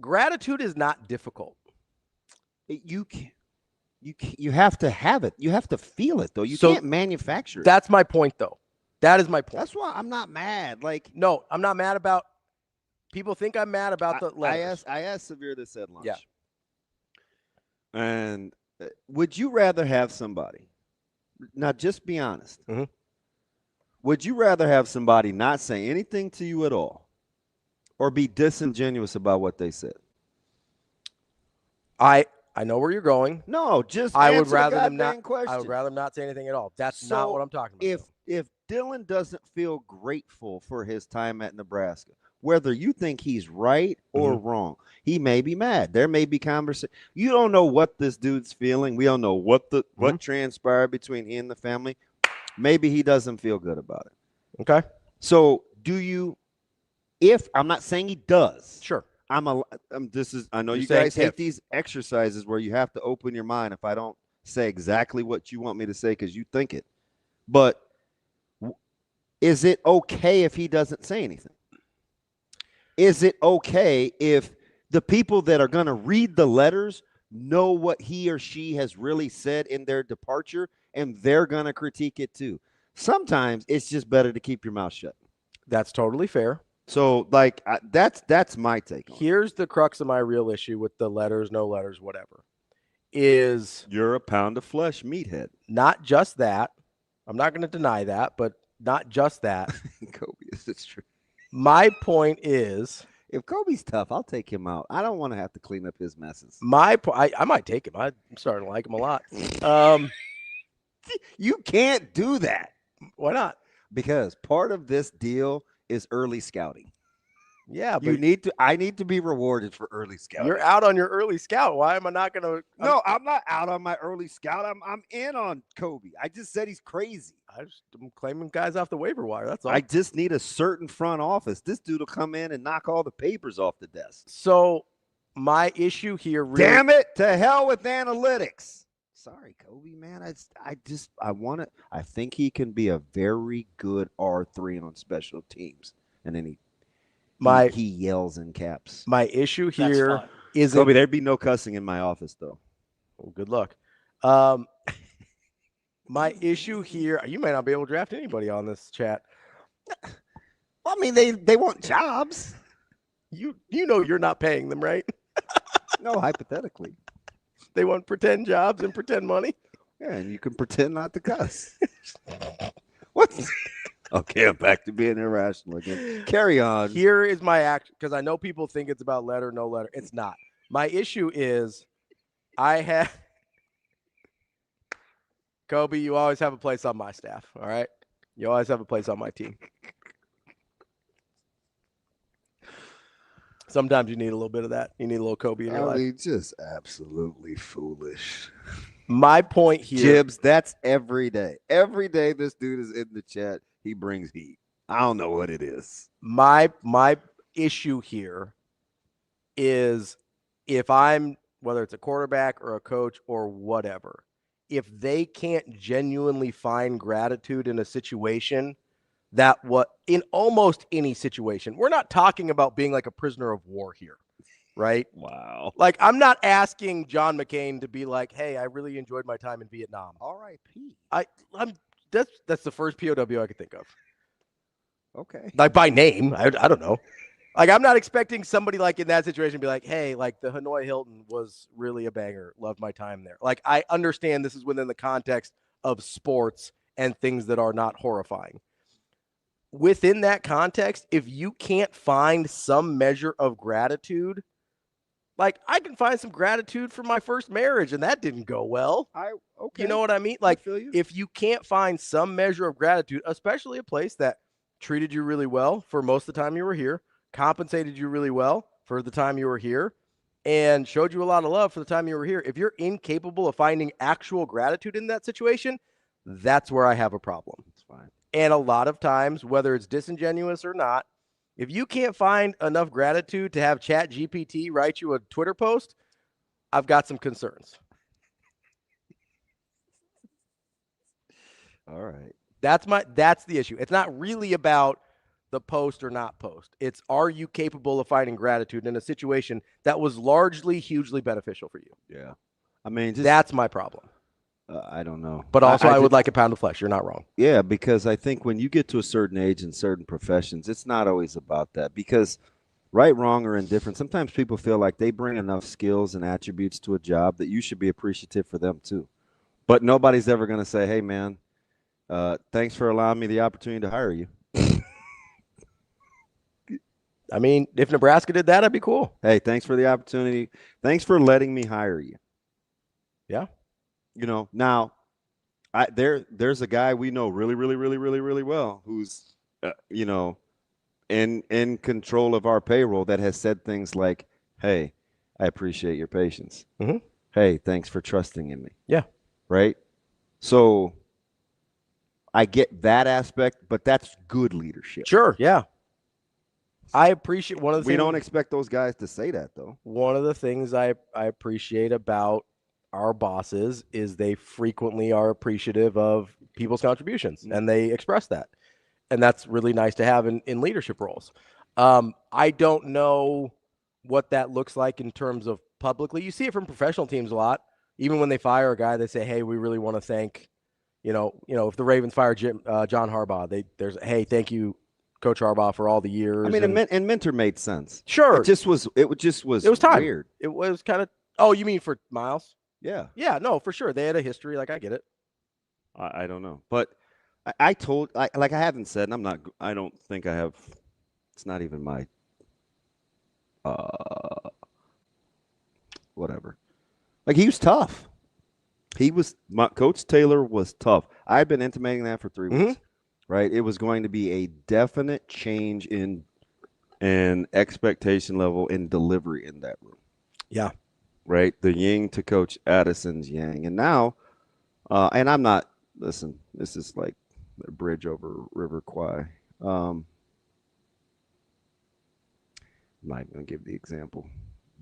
[SPEAKER 7] Gratitude is not difficult.
[SPEAKER 11] You have to have it. You have to feel it, though. You can't manufacture it.
[SPEAKER 7] That's my point, though. That is my point.
[SPEAKER 11] That's why I'm not mad.
[SPEAKER 7] No, I'm not mad about. People think I'm mad about the letters.
[SPEAKER 11] I asked Severe this at lunch.
[SPEAKER 7] Yeah.
[SPEAKER 11] And would you rather have somebody? Now, just be honest.
[SPEAKER 7] Mm-hmm.
[SPEAKER 11] Would you rather have somebody not say anything to you at all, or be disingenuous about what they said?
[SPEAKER 7] I know where you're going.
[SPEAKER 11] No, just
[SPEAKER 7] I
[SPEAKER 11] answer
[SPEAKER 7] would rather
[SPEAKER 11] the
[SPEAKER 7] them not.
[SPEAKER 11] goddamn question.
[SPEAKER 7] I would rather them not say anything at all. That's not what I'm talking about.
[SPEAKER 11] If Dylan doesn't feel grateful for his time at Nebraska, whether you think he's right or wrong, he may be mad. There may be conversation. You don't know what this dude's feeling. We don't know what transpired between he and the family. maybe he doesn't feel good about it.
[SPEAKER 7] Okay.
[SPEAKER 11] So if I'm not saying he does.
[SPEAKER 7] Sure.
[SPEAKER 11] I know you guys hate these exercises where you have to open your mind if I don't say exactly what you want me to say because you think it. But is it okay if he doesn't say anything? Is it okay if the people that are going to read the letters know what he or she has really said in their departure, and they're going to critique it too? Sometimes it's just better to keep your mouth shut.
[SPEAKER 7] That's totally fair.
[SPEAKER 11] So, that's my take on it.
[SPEAKER 7] Here's the crux of my real issue with the letters, no letters, whatever, is
[SPEAKER 11] you're a pound of flesh meathead.
[SPEAKER 7] Not just that. I'm not going to deny that, but not just that.
[SPEAKER 11] Kobe, it's true.
[SPEAKER 7] My point is,
[SPEAKER 11] if Kobe's tough, I'll take him out. I don't want to have to clean up his messes.
[SPEAKER 7] I might take him. I'm starting to like him a lot.
[SPEAKER 11] You can't do that.
[SPEAKER 7] Why not?
[SPEAKER 11] Because part of this deal is early scouting.
[SPEAKER 7] Yeah, but
[SPEAKER 11] I need to be rewarded for early scouting.
[SPEAKER 7] You're out on your early scout. Why am I not going to?
[SPEAKER 11] No, I'm not out on my early scout. I'm in on Kobe. I just said he's crazy.
[SPEAKER 7] I'm claiming guys off the waiver wire. That's all.
[SPEAKER 11] I just need a certain front office. This dude will come in and knock all the papers off the desk.
[SPEAKER 7] So my issue here.
[SPEAKER 11] Damn it! To hell with analytics. Sorry, Kobe, man. I think he can be a very good R3 on special teams. And then he yells in caps.
[SPEAKER 7] My issue here is
[SPEAKER 11] Kobe, there'd be no cussing in my office, though.
[SPEAKER 7] Well, good luck. My issue here, you may not be able to draft anybody on this chat.
[SPEAKER 11] I mean, they want jobs.
[SPEAKER 7] You know you're not paying them, right?
[SPEAKER 11] No, hypothetically.
[SPEAKER 7] They want pretend jobs and pretend money.
[SPEAKER 11] Yeah, and you can pretend not to cuss. What? Okay, I'm back to being irrational again. Carry on.
[SPEAKER 7] Here is my action, because I know people think it's about letter, no letter. It's not. My issue is Kobe, you always have a place on my staff, all right? You always have a place on my team. Sometimes you need a little bit of that. You need a little Kobe in your life.
[SPEAKER 11] I mean, just absolutely foolish.
[SPEAKER 7] My point here.
[SPEAKER 11] Gibbs, that's every day. Every day this dude is in the chat, he brings heat. I don't know what it is.
[SPEAKER 7] My issue here is if I'm, whether it's a quarterback or a coach or whatever, if they can't genuinely find gratitude in a situation in almost any situation, we're not talking about being like a prisoner of war here, right?
[SPEAKER 11] Wow.
[SPEAKER 7] Like, I'm not asking John McCain to be like, hey, I really enjoyed my time in Vietnam.
[SPEAKER 11] R.I.P.
[SPEAKER 7] That's the first POW I could think of.
[SPEAKER 11] Okay.
[SPEAKER 7] Like by name, I don't know. Like, I'm not expecting somebody like in that situation to be like, hey, like the Hanoi Hilton was really a banger. Loved my time there. Like, I understand this is within the context of sports and things that are not horrifying. Within that context, if you can't find some measure of gratitude, like I can find some gratitude for my first marriage and that didn't go well.
[SPEAKER 11] Okay.
[SPEAKER 7] You know what I mean? Like, if you can't find some measure of gratitude, especially a place that treated you really well for most of the time you were here, compensated you really well for the time you were here, and showed you a lot of love for the time you were here, if you're incapable of finding actual gratitude in that situation, that's where I have a problem.
[SPEAKER 11] It's fine.
[SPEAKER 7] And a lot of times, whether it's disingenuous or not, if you can't find enough gratitude to have ChatGPT write you a Twitter post, I've got some concerns.
[SPEAKER 11] All right.
[SPEAKER 7] That's the issue. It's not really about the post or not post. It's, are you capable of finding gratitude in a situation that was largely hugely beneficial for you?
[SPEAKER 11] Yeah. I mean,
[SPEAKER 7] that's my problem.
[SPEAKER 11] I don't know.
[SPEAKER 7] But also, I would like a pound of flesh. You're not wrong.
[SPEAKER 11] Yeah, because I think when you get to a certain age in certain professions, it's not always about that. Because right, wrong, or indifferent, sometimes people feel like they bring enough skills and attributes to a job that you should be appreciative for them too. But nobody's ever going to say, hey, man, thanks for allowing me the opportunity to hire you.
[SPEAKER 7] I mean, if Nebraska did that, I'd be cool.
[SPEAKER 11] Hey, thanks for the opportunity. Thanks for letting me hire you.
[SPEAKER 7] Yeah.
[SPEAKER 11] You know, now there's a guy we know really, really, really, really, really well who's, you know, in control of our payroll that has said things like, hey, I appreciate your patience.
[SPEAKER 7] Mm-hmm.
[SPEAKER 11] Hey, thanks for trusting in me.
[SPEAKER 7] Yeah.
[SPEAKER 11] Right. So I get that aspect, but that's good leadership.
[SPEAKER 7] Sure, yeah. I appreciate one of the
[SPEAKER 11] We
[SPEAKER 7] things.
[SPEAKER 11] don't expect those guys to say that, though.
[SPEAKER 7] One of the things I appreciate about our bosses is they frequently are appreciative of people's contributions, and they express that. And that's really nice to have in leadership roles. I don't know what that looks like in terms of publicly. You see it from professional teams a lot. Even when they fire a guy, they say, hey, we really want to thank, if the Ravens fire John Harbaugh, there's, hey, thank you, Coach Harbaugh, for all the years.
[SPEAKER 11] I mean, and Mentor made sense.
[SPEAKER 7] Sure.
[SPEAKER 11] It was
[SPEAKER 7] time.
[SPEAKER 11] Weird.
[SPEAKER 7] It was kind of, oh, you mean for Miles?
[SPEAKER 11] Yeah.
[SPEAKER 7] Yeah, no, for sure. They had a history. Like, I get it.
[SPEAKER 11] I don't know. But I haven't said, and I don't think I have, it's not even my, whatever. Like, he was tough. Coach Taylor was tough. I've been intimating that for 3 weeks, right? It was going to be a definite change in expectation level in delivery in that room.
[SPEAKER 7] Yeah.
[SPEAKER 11] Right? The yin to Coach Addison's yang. And now, and I'm not, listen, this is like a bridge over River Kwai. I'm not going to give the example.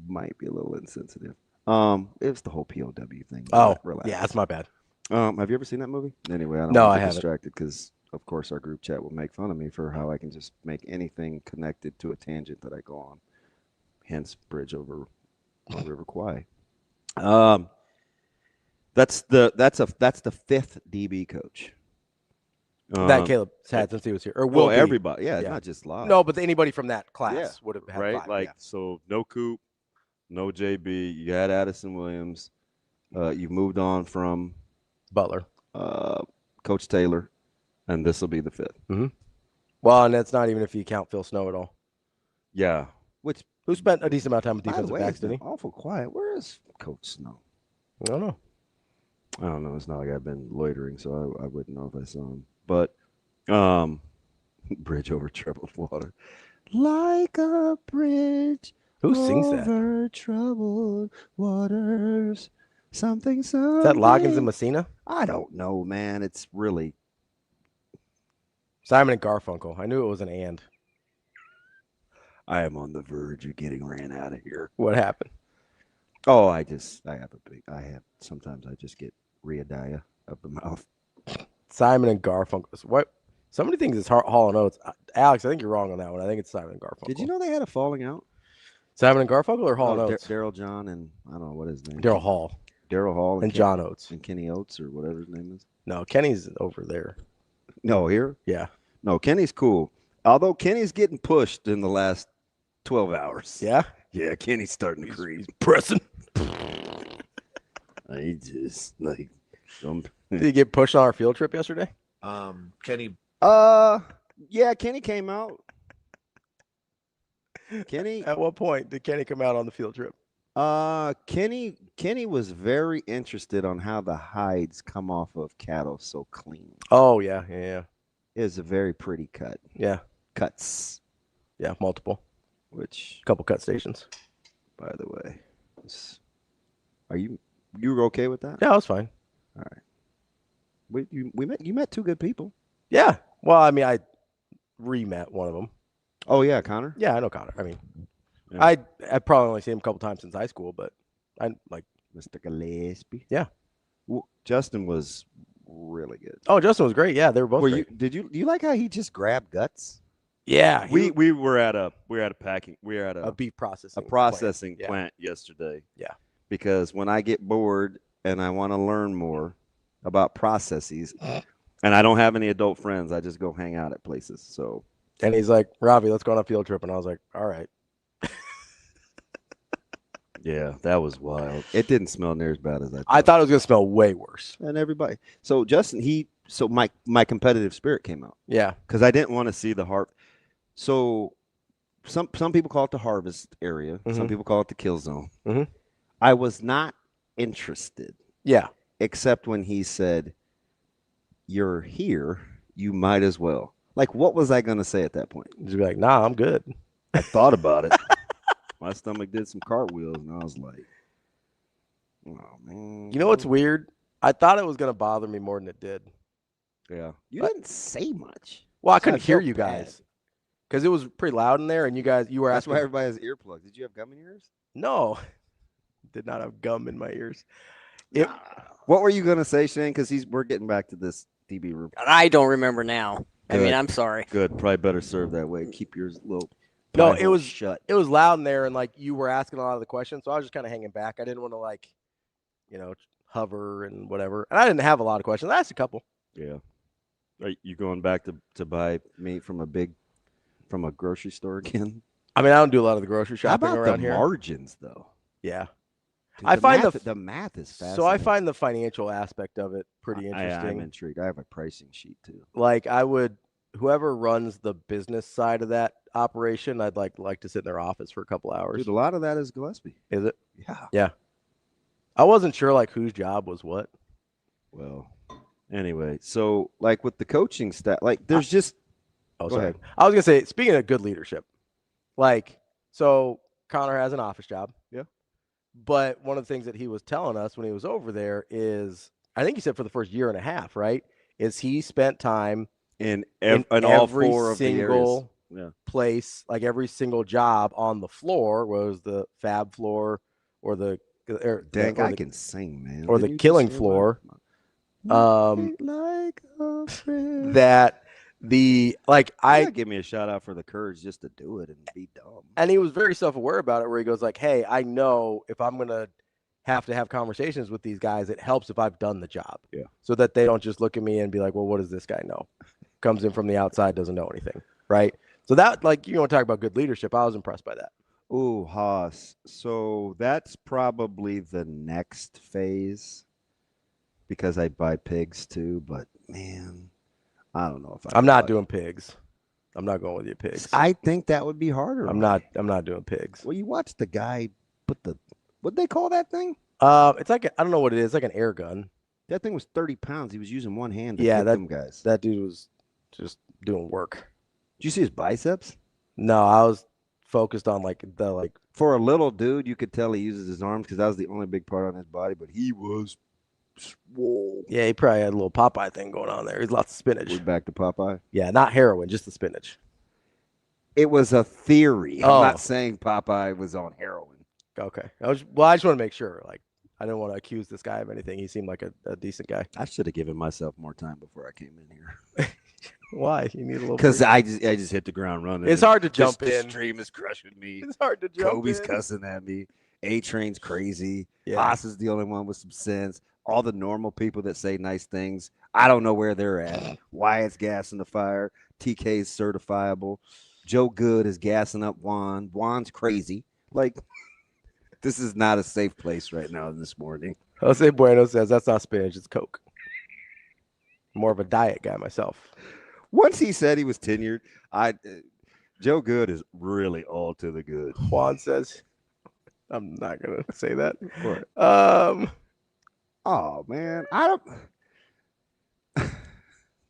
[SPEAKER 11] Might be a little insensitive. It was the whole POW thing.
[SPEAKER 7] Oh,
[SPEAKER 11] relax.
[SPEAKER 7] Yeah, that's my bad.
[SPEAKER 11] Have you ever seen that movie? Anyway, I don't
[SPEAKER 7] No,
[SPEAKER 11] want to
[SPEAKER 7] I
[SPEAKER 11] get
[SPEAKER 7] haven't.
[SPEAKER 11] distracted because, of course, our group chat will make fun of me for how I can just make anything connected to a tangent that I go on. Hence, bridge over River Kwai. That's the fifth DB coach
[SPEAKER 7] that Caleb's had since he was here, or will be.
[SPEAKER 11] Everybody, yeah, not just Love.
[SPEAKER 7] No, but anybody from that class would have had
[SPEAKER 11] right.
[SPEAKER 7] 5,
[SPEAKER 11] Like so, no Coop, no JB. You had Addison Williams. You've moved on from
[SPEAKER 7] Butler,
[SPEAKER 11] Coach Taylor, and this will be the 5th.
[SPEAKER 7] Mm-hmm. Well, and that's not even if you count Phil Snow at all.
[SPEAKER 11] Yeah,
[SPEAKER 7] who spent a decent amount of time with
[SPEAKER 11] by the
[SPEAKER 7] defensive
[SPEAKER 11] way,
[SPEAKER 7] backs,
[SPEAKER 11] it's
[SPEAKER 7] didn't he?
[SPEAKER 11] been awful quiet. Where is Coach Snow?
[SPEAKER 7] I don't know.
[SPEAKER 11] It's not like I've been loitering, so I wouldn't know if I saw him. But bridge over troubled water, like a bridge.
[SPEAKER 7] Who sings that?
[SPEAKER 11] Over troubled waters. Something.
[SPEAKER 7] Is that Loggins and Messina?
[SPEAKER 11] I don't know, man. It's really
[SPEAKER 7] Simon and Garfunkel. I knew it was an and.
[SPEAKER 11] I am on the verge of getting ran out of here.
[SPEAKER 7] What happened?
[SPEAKER 11] Oh, sometimes I just get rheodiah of the mouth.
[SPEAKER 7] Simon and Garfunkel. What? Somebody thinks it's Hall & Oates. Alex, I think you're wrong on that one. I think it's Simon and Garfunkel.
[SPEAKER 11] Did you know they had a falling out?
[SPEAKER 7] Simon and Garfunkel or Hall & Oates?
[SPEAKER 11] Daryl John and I don't know what his name.
[SPEAKER 7] Daryl Hall.
[SPEAKER 11] Daryl Hall
[SPEAKER 7] and John Oates.
[SPEAKER 11] And Kenny Oates or whatever his name is.
[SPEAKER 7] No, Kenny's over there.
[SPEAKER 11] No, here?
[SPEAKER 7] Yeah.
[SPEAKER 11] No, Kenny's cool. Although Kenny's getting pushed in the last 12 hours.
[SPEAKER 7] Yeah?
[SPEAKER 11] Yeah, Kenny's starting to crease.
[SPEAKER 7] Pressing.
[SPEAKER 11] I just like
[SPEAKER 7] Did he get pushed on our field trip yesterday?
[SPEAKER 14] Kenny.
[SPEAKER 11] Yeah, Kenny came out. Kenny.
[SPEAKER 7] At what point did Kenny come out on the field trip?
[SPEAKER 11] Kenny was very interested on how the hides come off of cattle so clean.
[SPEAKER 7] Oh yeah.
[SPEAKER 11] It's a very pretty cut.
[SPEAKER 7] Yeah.
[SPEAKER 11] Cuts.
[SPEAKER 7] Yeah, multiple.
[SPEAKER 11] Which
[SPEAKER 7] couple cut stations.
[SPEAKER 11] By the way, you were okay with that?
[SPEAKER 7] Yeah, I was fine.
[SPEAKER 11] All right. You met two good people.
[SPEAKER 7] Yeah. Well, I mean, I re-met one of them.
[SPEAKER 11] Oh yeah, Connor.
[SPEAKER 7] Yeah, I know Connor. I mean,
[SPEAKER 11] yeah.
[SPEAKER 7] I probably only seen him a couple times since high school, but I like
[SPEAKER 11] Mr. Gillespie.
[SPEAKER 7] Yeah.
[SPEAKER 11] Well, Justin was really good.
[SPEAKER 7] Oh, Justin was great. Yeah, they were both. Great.
[SPEAKER 11] Do you like how he just grabbed guts?
[SPEAKER 7] Yeah,
[SPEAKER 12] we were at a
[SPEAKER 7] beef
[SPEAKER 12] processing
[SPEAKER 7] plant,
[SPEAKER 12] plant yesterday.
[SPEAKER 7] Yeah,
[SPEAKER 11] because when I get bored and I want to learn more about processes, and I don't have any adult friends, I just go hang out at places. So,
[SPEAKER 7] and he's like, Ravi, let's go on a field trip, and I was like, all right.
[SPEAKER 11] Yeah, that was wild. It didn't smell near as bad as I thought.
[SPEAKER 7] I thought it was gonna smell way worse.
[SPEAKER 11] And everybody. So Justin, my competitive spirit came out.
[SPEAKER 7] Yeah,
[SPEAKER 11] because I didn't want to see the heart. So some people call it the harvest area.
[SPEAKER 7] Mm-hmm.
[SPEAKER 11] Some people call it the kill zone.
[SPEAKER 7] Mm-hmm.
[SPEAKER 11] I was not interested.
[SPEAKER 7] Yeah.
[SPEAKER 11] Except when he said, "You're here, you might as well." Like, what was I going to say at that point?
[SPEAKER 7] Just be like, "Nah, I'm good."
[SPEAKER 11] I thought about it. My stomach did some cartwheels, and I was like, "Oh man."
[SPEAKER 7] You know what's weird? I thought it was going to bother me more than it did.
[SPEAKER 11] Yeah. You didn't say much.
[SPEAKER 7] Well, I couldn't hear you guys because it was pretty loud in there, and you were
[SPEAKER 11] That's
[SPEAKER 7] asking.
[SPEAKER 11] why everybody has earplugs. Did you have gum in your ears?
[SPEAKER 7] No, did not have gum in my ears.
[SPEAKER 11] What were you gonna say, Shane? Because we're getting back to this DB room.
[SPEAKER 8] I don't remember now.
[SPEAKER 11] Good.
[SPEAKER 8] I mean, I'm sorry.
[SPEAKER 11] Good. Probably better serve that way. Keep yours little.
[SPEAKER 7] No, it was
[SPEAKER 11] shut.
[SPEAKER 7] It was loud in there, and like you were asking a lot of the questions, so I was just kind of hanging back. I didn't want to hover and whatever. And I didn't have a lot of questions. I asked a couple.
[SPEAKER 11] Yeah. Are you going back to buy meat from a grocery store again?
[SPEAKER 7] I mean, I don't do a lot of the grocery shopping around here.
[SPEAKER 11] How about the margins, though?
[SPEAKER 7] Yeah.
[SPEAKER 11] Dude,
[SPEAKER 7] I find
[SPEAKER 11] the math is fascinating.
[SPEAKER 7] So I find the financial aspect of it pretty interesting.
[SPEAKER 11] I'm intrigued. I have a pricing sheet, too.
[SPEAKER 7] Like, whoever runs the business side of that operation, I'd like to sit in their office for a couple hours.
[SPEAKER 11] Dude, a lot of that is Gillespie.
[SPEAKER 7] Is it?
[SPEAKER 11] Yeah.
[SPEAKER 7] Yeah. I wasn't sure, whose job was what.
[SPEAKER 11] Well, anyway, so, with the coaching staff, there's just –
[SPEAKER 7] Go ahead. I was going to say, speaking of good leadership, so Connor has an office job.
[SPEAKER 11] Yeah.
[SPEAKER 7] But one of the things that he was telling us when he was over there is, I think he said for the first year and a half, right, is he spent time
[SPEAKER 11] in
[SPEAKER 7] every
[SPEAKER 11] all four of the
[SPEAKER 7] single
[SPEAKER 11] areas.
[SPEAKER 7] place, every single job on the floor, was the fab floor or the
[SPEAKER 11] I can sing, man.
[SPEAKER 7] Or the killing floor. That
[SPEAKER 11] give me a shout out for the courage just to do it and be dumb.
[SPEAKER 7] And he was very self-aware about it, where he goes hey, I know if I'm going to have conversations with these guys, it helps if I've done the job.
[SPEAKER 11] Yeah.
[SPEAKER 7] So that they don't just look at me and be like, well, what does this guy know? Comes in from the outside, doesn't know anything. Right. So that, you want to talk about good leadership. I was impressed by that.
[SPEAKER 11] Ooh, Haas. So that's probably the next phase, because I buy pigs too, but man, I don't know if
[SPEAKER 7] I'm not doing pigs. I'm not going with you, pigs.
[SPEAKER 11] I think that would be harder.
[SPEAKER 7] I'm not doing pigs.
[SPEAKER 11] Well, you watch the guy put what they call that thing?
[SPEAKER 7] It's I don't know what it is, like an air gun.
[SPEAKER 11] That thing was 30 pounds. He was using one hand to hit them guys.
[SPEAKER 7] That dude was just doing work.
[SPEAKER 11] Did you see his biceps?
[SPEAKER 7] No, I was focused on
[SPEAKER 11] for a little dude, you could tell he uses his arms because that was the only big part on his body, but he was swole.
[SPEAKER 7] Yeah, he probably had a little Popeye thing going on there. He's lots of spinach.
[SPEAKER 11] We're back to Popeye?
[SPEAKER 7] Yeah, not heroin, just the spinach.
[SPEAKER 11] It was a theory. I'm not saying Popeye was on heroin.
[SPEAKER 7] Okay. I just want to make sure. I didn't want to accuse this guy of anything. He seemed like a decent guy.
[SPEAKER 11] I should have given myself more time before I came in here.
[SPEAKER 7] Why? You need a little.
[SPEAKER 11] Because I just hit the ground running.
[SPEAKER 7] It's hard to jump in.
[SPEAKER 11] The stream is crushing me.
[SPEAKER 7] It's hard to jump
[SPEAKER 11] Kobe's
[SPEAKER 7] in.
[SPEAKER 11] cussing at me. A-Train's crazy.
[SPEAKER 7] Yeah.
[SPEAKER 11] Haas is the only one with some sense. All the normal people that say nice things, I don't know where they're at. Wyatt's gassing the fire. TK's certifiable. Joe Good is gassing up Juan. Juan's crazy. This is not a safe place right now this morning.
[SPEAKER 7] Jose Bueno says that's not spinach, it's Coke. More of a diet guy myself.
[SPEAKER 11] Once he said he was tenured, Joe Good is really all to the good.
[SPEAKER 7] Juan says, I'm not gonna say that.
[SPEAKER 11] Oh man, I don't.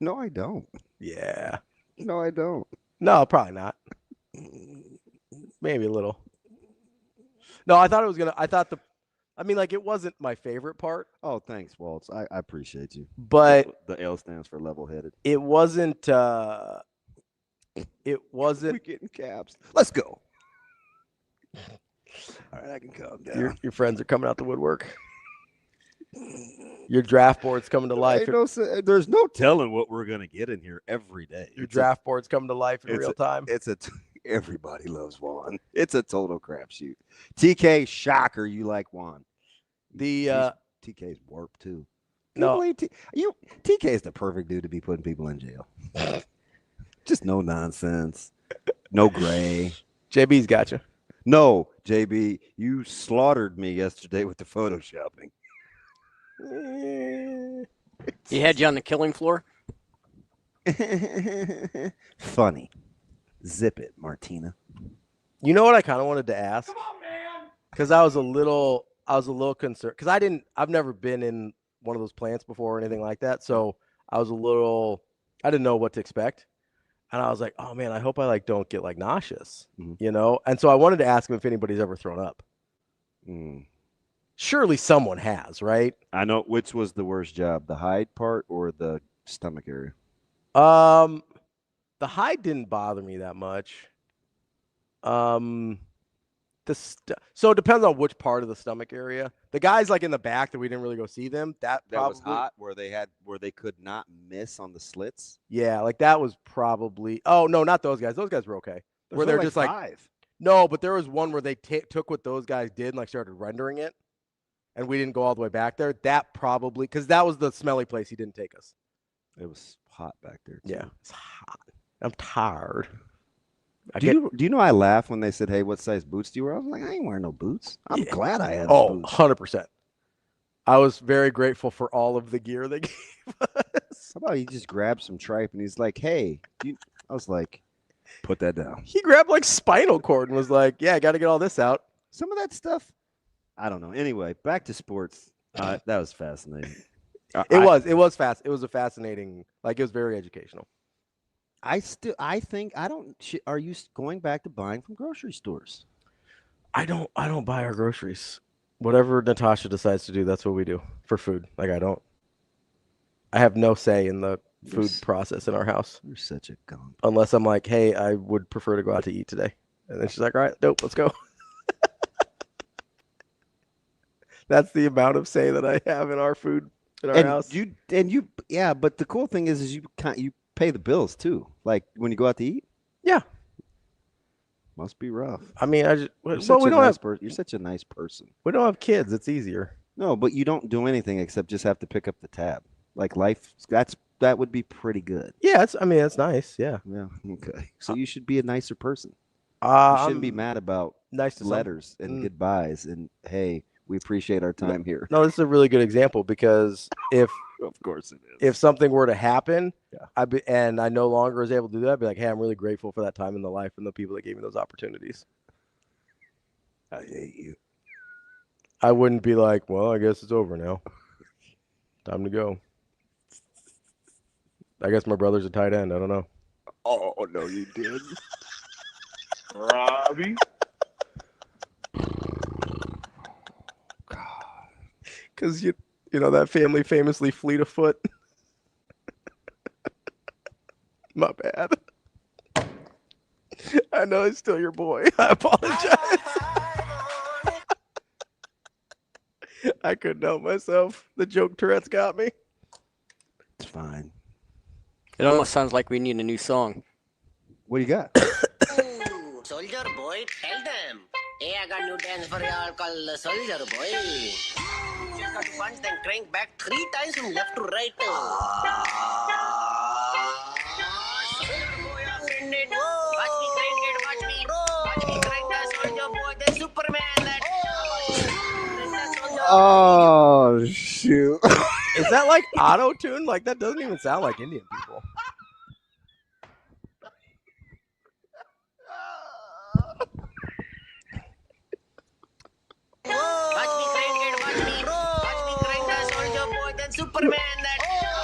[SPEAKER 11] No, I don't.
[SPEAKER 7] Yeah.
[SPEAKER 11] No, I don't.
[SPEAKER 7] No, probably not. Maybe a little. No, I thought it was gonna. It wasn't my favorite part.
[SPEAKER 11] Oh, thanks, Waltz. I appreciate you.
[SPEAKER 7] But
[SPEAKER 11] the L stands for level-headed.
[SPEAKER 7] It wasn't. It wasn't.
[SPEAKER 11] We're getting caps. Let's go. All right, I can calm down.
[SPEAKER 7] Your friends are coming out the woodwork. Your draft board's coming to life.
[SPEAKER 11] There's no telling what we're gonna get in here every day.
[SPEAKER 7] Your draft board's coming to life in real time.
[SPEAKER 11] Everybody loves Juan. It's a total crapshoot. TK, shocker, you like Juan.
[SPEAKER 7] TK's
[SPEAKER 11] warped too.
[SPEAKER 7] No,
[SPEAKER 11] TK is the perfect dude to be putting people in jail. Just no nonsense, no gray.
[SPEAKER 7] JB's got you.
[SPEAKER 11] No, JB, you slaughtered me yesterday with the photoshopping.
[SPEAKER 8] He had you on the killing floor?
[SPEAKER 11] Funny. Zip it, Martina.
[SPEAKER 7] You know what I kind of wanted to ask? Come on, man. Because I was a little concerned. Because I've never been in one of those plants before or anything like that. So I didn't know what to expect. And I was like, oh man, I hope I don't get nauseous, And so I wanted to ask him if anybody's ever thrown up. Surely someone has, right?
[SPEAKER 11] I know. Which was the worst job, the hide part or the stomach area?
[SPEAKER 7] The high didn't bother me that much. So it depends on which part of the stomach area. The guys like in the back that we didn't really go see them. That
[SPEAKER 11] was hot where they could not miss on the slits.
[SPEAKER 7] Yeah, like that was probably. Oh no, not those guys. Those guys were okay. Where they're just like
[SPEAKER 11] 5.
[SPEAKER 7] No, but there was one where they took what those guys did and like started rendering it, and we didn't go all the way back there. That probably because that was the smelly place he didn't take us.
[SPEAKER 11] It was hot back there too.
[SPEAKER 7] Yeah, it's hot. I'm tired.
[SPEAKER 11] Do you know I laughed when they said, "Hey, what size boots do you wear?" I was like, "I ain't wearing no boots." I'm glad I had boots.
[SPEAKER 7] 100%. I was very grateful for all of the gear they gave us.
[SPEAKER 11] How about you just grab some tripe and he's like, "Hey," I was like, "Put that down."
[SPEAKER 7] He grabbed like spinal cord and was like, "Yeah, I got to get all this out."
[SPEAKER 11] Some of that stuff, I don't know. Anyway, back to sports. That was fascinating.
[SPEAKER 7] It was fast. It was a fascinating. Like it was very educational.
[SPEAKER 11] I think are you going back to buying from grocery stores?
[SPEAKER 7] I don't buy our groceries. Whatever Natasha decides to do, that's what we do for food. Like I have no say in the food process in our house.
[SPEAKER 11] You're such a gunk.
[SPEAKER 7] Unless I'm like, hey, I would prefer to go out to eat today. And then she's like, all right, dope, let's go. That's the amount of say that I have in our food in our house.
[SPEAKER 11] Yeah, but the cool thing is you pay the bills too. Like when you go out to eat.
[SPEAKER 7] Yeah.
[SPEAKER 11] Must be rough.
[SPEAKER 7] I mean,
[SPEAKER 11] you're such a nice person.
[SPEAKER 7] We don't have kids. It's easier.
[SPEAKER 11] No, but you don't do anything except just have to pick up the tab. Like life, that would be pretty good.
[SPEAKER 7] Yeah, that's nice. Yeah.
[SPEAKER 11] Yeah. Okay. So you should be a nicer person. You shouldn't be mad about letters and goodbyes and hey, we appreciate our time here.
[SPEAKER 7] No, this is a really good example because if
[SPEAKER 11] of course it is.
[SPEAKER 7] If something were to happen, and I no longer was able to do that, I'd be like, hey, I'm really grateful for that time in the life and the people that gave me those opportunities.
[SPEAKER 11] I hate you.
[SPEAKER 7] I wouldn't be like, well, I guess it's over now. Time to go. I guess my brother's a tight end. I don't know.
[SPEAKER 11] Oh, no, you did.
[SPEAKER 3] Ravi.
[SPEAKER 7] Because you know that family famously fleet of foot. My bad. I know it's still your boy. I apologize. I couldn't help myself. The joke Tourette's got me.
[SPEAKER 11] It's fine.
[SPEAKER 8] It almost sounds like we need a new song.
[SPEAKER 11] What do you got?
[SPEAKER 14] Ooh, soldier boy, tell them. Hey, I got new dance for y'all called Soldier Boy. Just got to punch, then crank back 3 times from left to right. Soldier boy, I'm in it. Watch me crank it, watch me. Watch me crank that soldier boy, then Superman. That.
[SPEAKER 11] Oh, shoot.
[SPEAKER 7] Is that like auto-tune? Like, that doesn't even sound like Indian people.
[SPEAKER 14] Superman, that.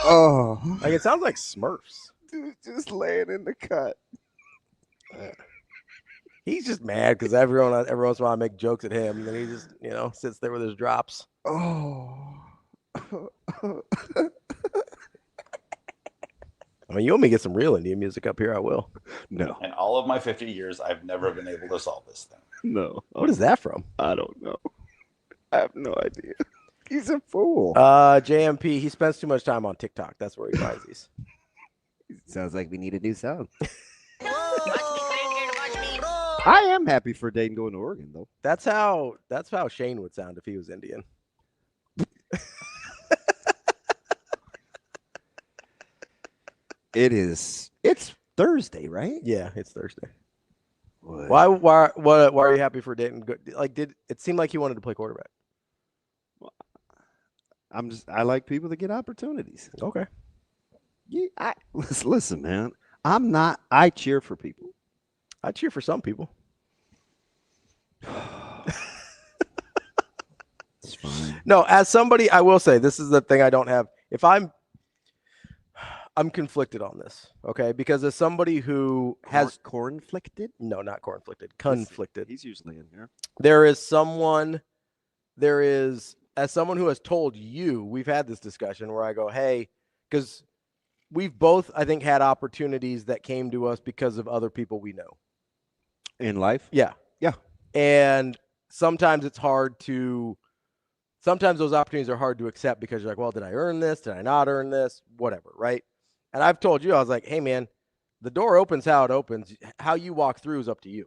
[SPEAKER 11] Oh,
[SPEAKER 7] like it sounds like Smurfs.
[SPEAKER 11] Dude, just laying in the cut.
[SPEAKER 7] He's just mad because every once in a while I make jokes at him, and then he just sits there with his drops.
[SPEAKER 11] Oh.
[SPEAKER 7] I mean, you want me to get some real Indian music up here? I will.
[SPEAKER 11] No.
[SPEAKER 15] In all of my 50 years, I've never been able to solve this thing.
[SPEAKER 11] No.
[SPEAKER 7] What is that from?
[SPEAKER 11] I don't know. I have no idea. He's a fool.
[SPEAKER 7] JMP, he spends too much time on TikTok. That's where he finds these.
[SPEAKER 11] Sounds like we need a new sound. I am happy for Dayton going to Oregon, though.
[SPEAKER 7] That's how Shane would sound if he was Indian.
[SPEAKER 11] It's Thursday, right?
[SPEAKER 7] Yeah, it's Thursday.
[SPEAKER 11] What?
[SPEAKER 7] Why are you happy for Dayton? Like, did it seem like he wanted to play quarterback?
[SPEAKER 11] I like people that get opportunities.
[SPEAKER 7] Okay.
[SPEAKER 11] Yeah, listen, man. I cheer for people.
[SPEAKER 7] I cheer for some people.
[SPEAKER 11] It's fine.
[SPEAKER 7] No, as somebody, I will say this is the thing I don't have. If I'm conflicted on this, okay? Because as somebody who has
[SPEAKER 11] conflicted?
[SPEAKER 7] No, not conflicted. Conflicted.
[SPEAKER 11] He's usually in here.
[SPEAKER 7] As someone who has told you, we've had this discussion where I go, hey, because we've both, I think, had opportunities that came to us because of other people we know.
[SPEAKER 11] In life?
[SPEAKER 7] Yeah.
[SPEAKER 11] Yeah.
[SPEAKER 7] And sometimes those opportunities are hard to accept because you're like, well, did I earn this? Did I not earn this? Whatever, right? And I've told you, I was like, hey, man, the door opens how it opens. How you walk through is up to you,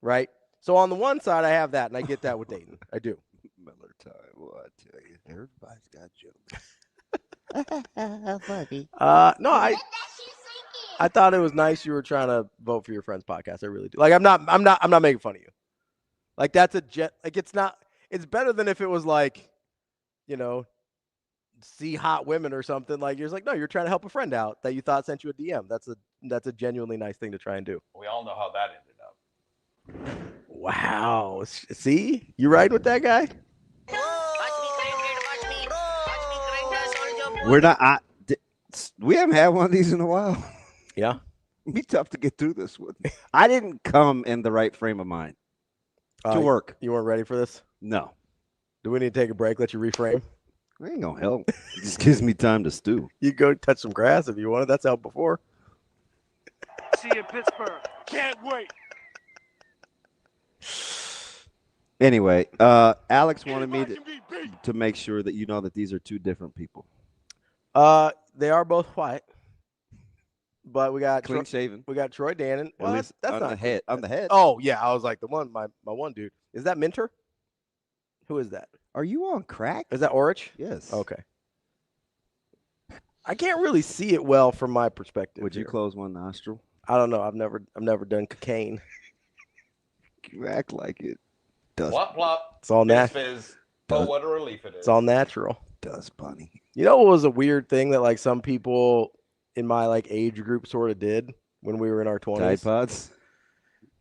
[SPEAKER 7] right? So on the one side, I have that, and I get that with Dayton. I do.
[SPEAKER 11] Miller time, well, I tell you, everybody's got jokes.
[SPEAKER 7] No, I thought it was nice you were trying to vote for your friend's podcast. I really do. Like, I'm not making fun of you. Like, that's it's better than if it was like, see hot women or something. Like, you're just like, no, you're trying to help a friend out that you thought sent you a DM. That's a genuinely nice thing to try and do.
[SPEAKER 15] We all know how that ended up.
[SPEAKER 7] Wow. See? You right with that guy?
[SPEAKER 11] We're not. We haven't had one of these in a while.
[SPEAKER 7] Yeah.
[SPEAKER 11] It'd be tough to get through this one. I didn't come in the right frame of mind to work.
[SPEAKER 7] You weren't ready for this?
[SPEAKER 11] No.
[SPEAKER 7] Do we need to take a break? Let you reframe?
[SPEAKER 11] It ain't gonna help. It just gives me time to stew.
[SPEAKER 7] You go touch some grass if you wanted. That's helped before.
[SPEAKER 3] See you in Pittsburgh. Can't wait.
[SPEAKER 11] Anyway, Alex wanted me to make sure that you know that these are two different people.
[SPEAKER 7] They are both white, but we got
[SPEAKER 11] clean shaven.
[SPEAKER 7] We got Troy Dannon. Well, that's
[SPEAKER 11] on
[SPEAKER 7] not
[SPEAKER 11] the head. On the head.
[SPEAKER 7] Oh yeah, I was like my one dude. Is that Minter? Who is that?
[SPEAKER 11] Are you on crack?
[SPEAKER 7] Is that Orich?
[SPEAKER 11] Yes.
[SPEAKER 7] Okay. I can't really see it well from my perspective.
[SPEAKER 11] Would you close one nostril?
[SPEAKER 7] I don't know. I've never done cocaine.
[SPEAKER 11] You act like it.
[SPEAKER 15] Plop, plop.
[SPEAKER 7] It's all natural.
[SPEAKER 15] Fizz. Oh, what a relief it is.
[SPEAKER 7] It's all natural.
[SPEAKER 11] Does bunny.
[SPEAKER 7] You know what was a weird thing that like some people in my like age group sort of did when we were in our 20s?
[SPEAKER 11] Tide Pods?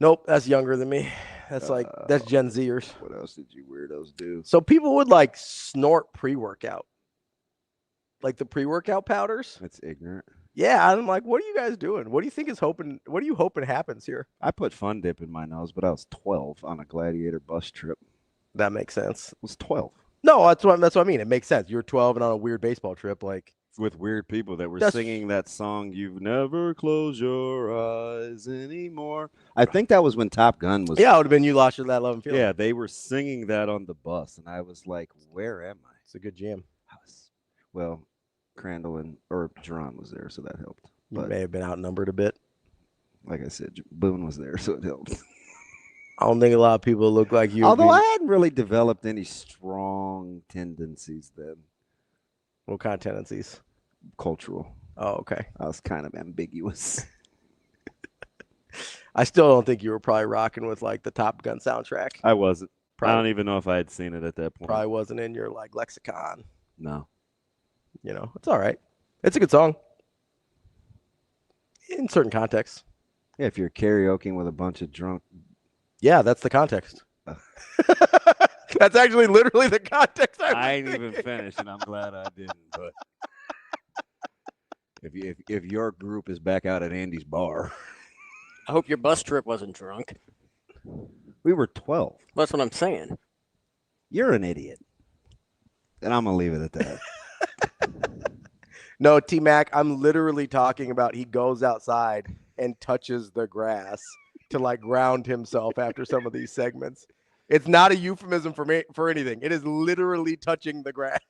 [SPEAKER 7] Nope, that's younger than me. That's that's Gen Zers.
[SPEAKER 11] What else did you weirdos do?
[SPEAKER 7] So people would like snort pre-workout. Like the pre-workout powders.
[SPEAKER 11] That's ignorant.
[SPEAKER 7] Yeah, I'm like, what are you guys doing? What do you think is hoping? What are you hoping happens here?
[SPEAKER 11] I put Fun Dip in my nose, but I was 12 on a Gladiator bus trip.
[SPEAKER 7] That makes sense.
[SPEAKER 11] I was 12.
[SPEAKER 7] No, that's what I mean. It makes sense. You were 12 and on a weird baseball trip, like
[SPEAKER 11] with weird people that were singing that song. You've never closed your eyes anymore. I think that was when Top Gun was.
[SPEAKER 7] Yeah, it would have been You Lost Your That Love and Feeling.
[SPEAKER 11] Yeah, they were singing that on the bus, and I was like, "Where am I?"
[SPEAKER 7] It's a good jam.
[SPEAKER 11] Well, Crandall or Jerron was there, so that helped.
[SPEAKER 7] You may have been outnumbered a bit.
[SPEAKER 11] Like I said, Boone was there, so it helped.
[SPEAKER 7] I don't think a lot of people look like you.
[SPEAKER 11] Although I hadn't really developed any strong tendencies then.
[SPEAKER 7] What kind of tendencies?
[SPEAKER 11] Cultural.
[SPEAKER 7] Oh, okay.
[SPEAKER 11] I was kind of ambiguous.
[SPEAKER 7] I still don't think you were probably rocking with like the Top Gun soundtrack.
[SPEAKER 11] I wasn't.
[SPEAKER 7] Probably,
[SPEAKER 11] I don't even know if I had seen it at that point.
[SPEAKER 7] Probably wasn't in your like lexicon.
[SPEAKER 11] No.
[SPEAKER 7] You know, it's all right. It's a good song. In certain contexts.
[SPEAKER 11] Yeah, if you're karaokeing with a bunch of drunk.
[SPEAKER 7] Yeah, that's the context. That's actually literally the context.
[SPEAKER 11] I ain't even finished, and I'm glad I didn't. But if your group is back out at Andy's bar,
[SPEAKER 8] I hope your bus trip wasn't drunk.
[SPEAKER 11] We were 12.
[SPEAKER 8] That's what I'm saying.
[SPEAKER 11] You're an idiot, and I'm gonna leave it at that.
[SPEAKER 7] No, T-Mac, I'm literally talking about he goes outside and touches the grass to like ground himself after some of these segments. It's not a euphemism for anything. It is literally touching the grass.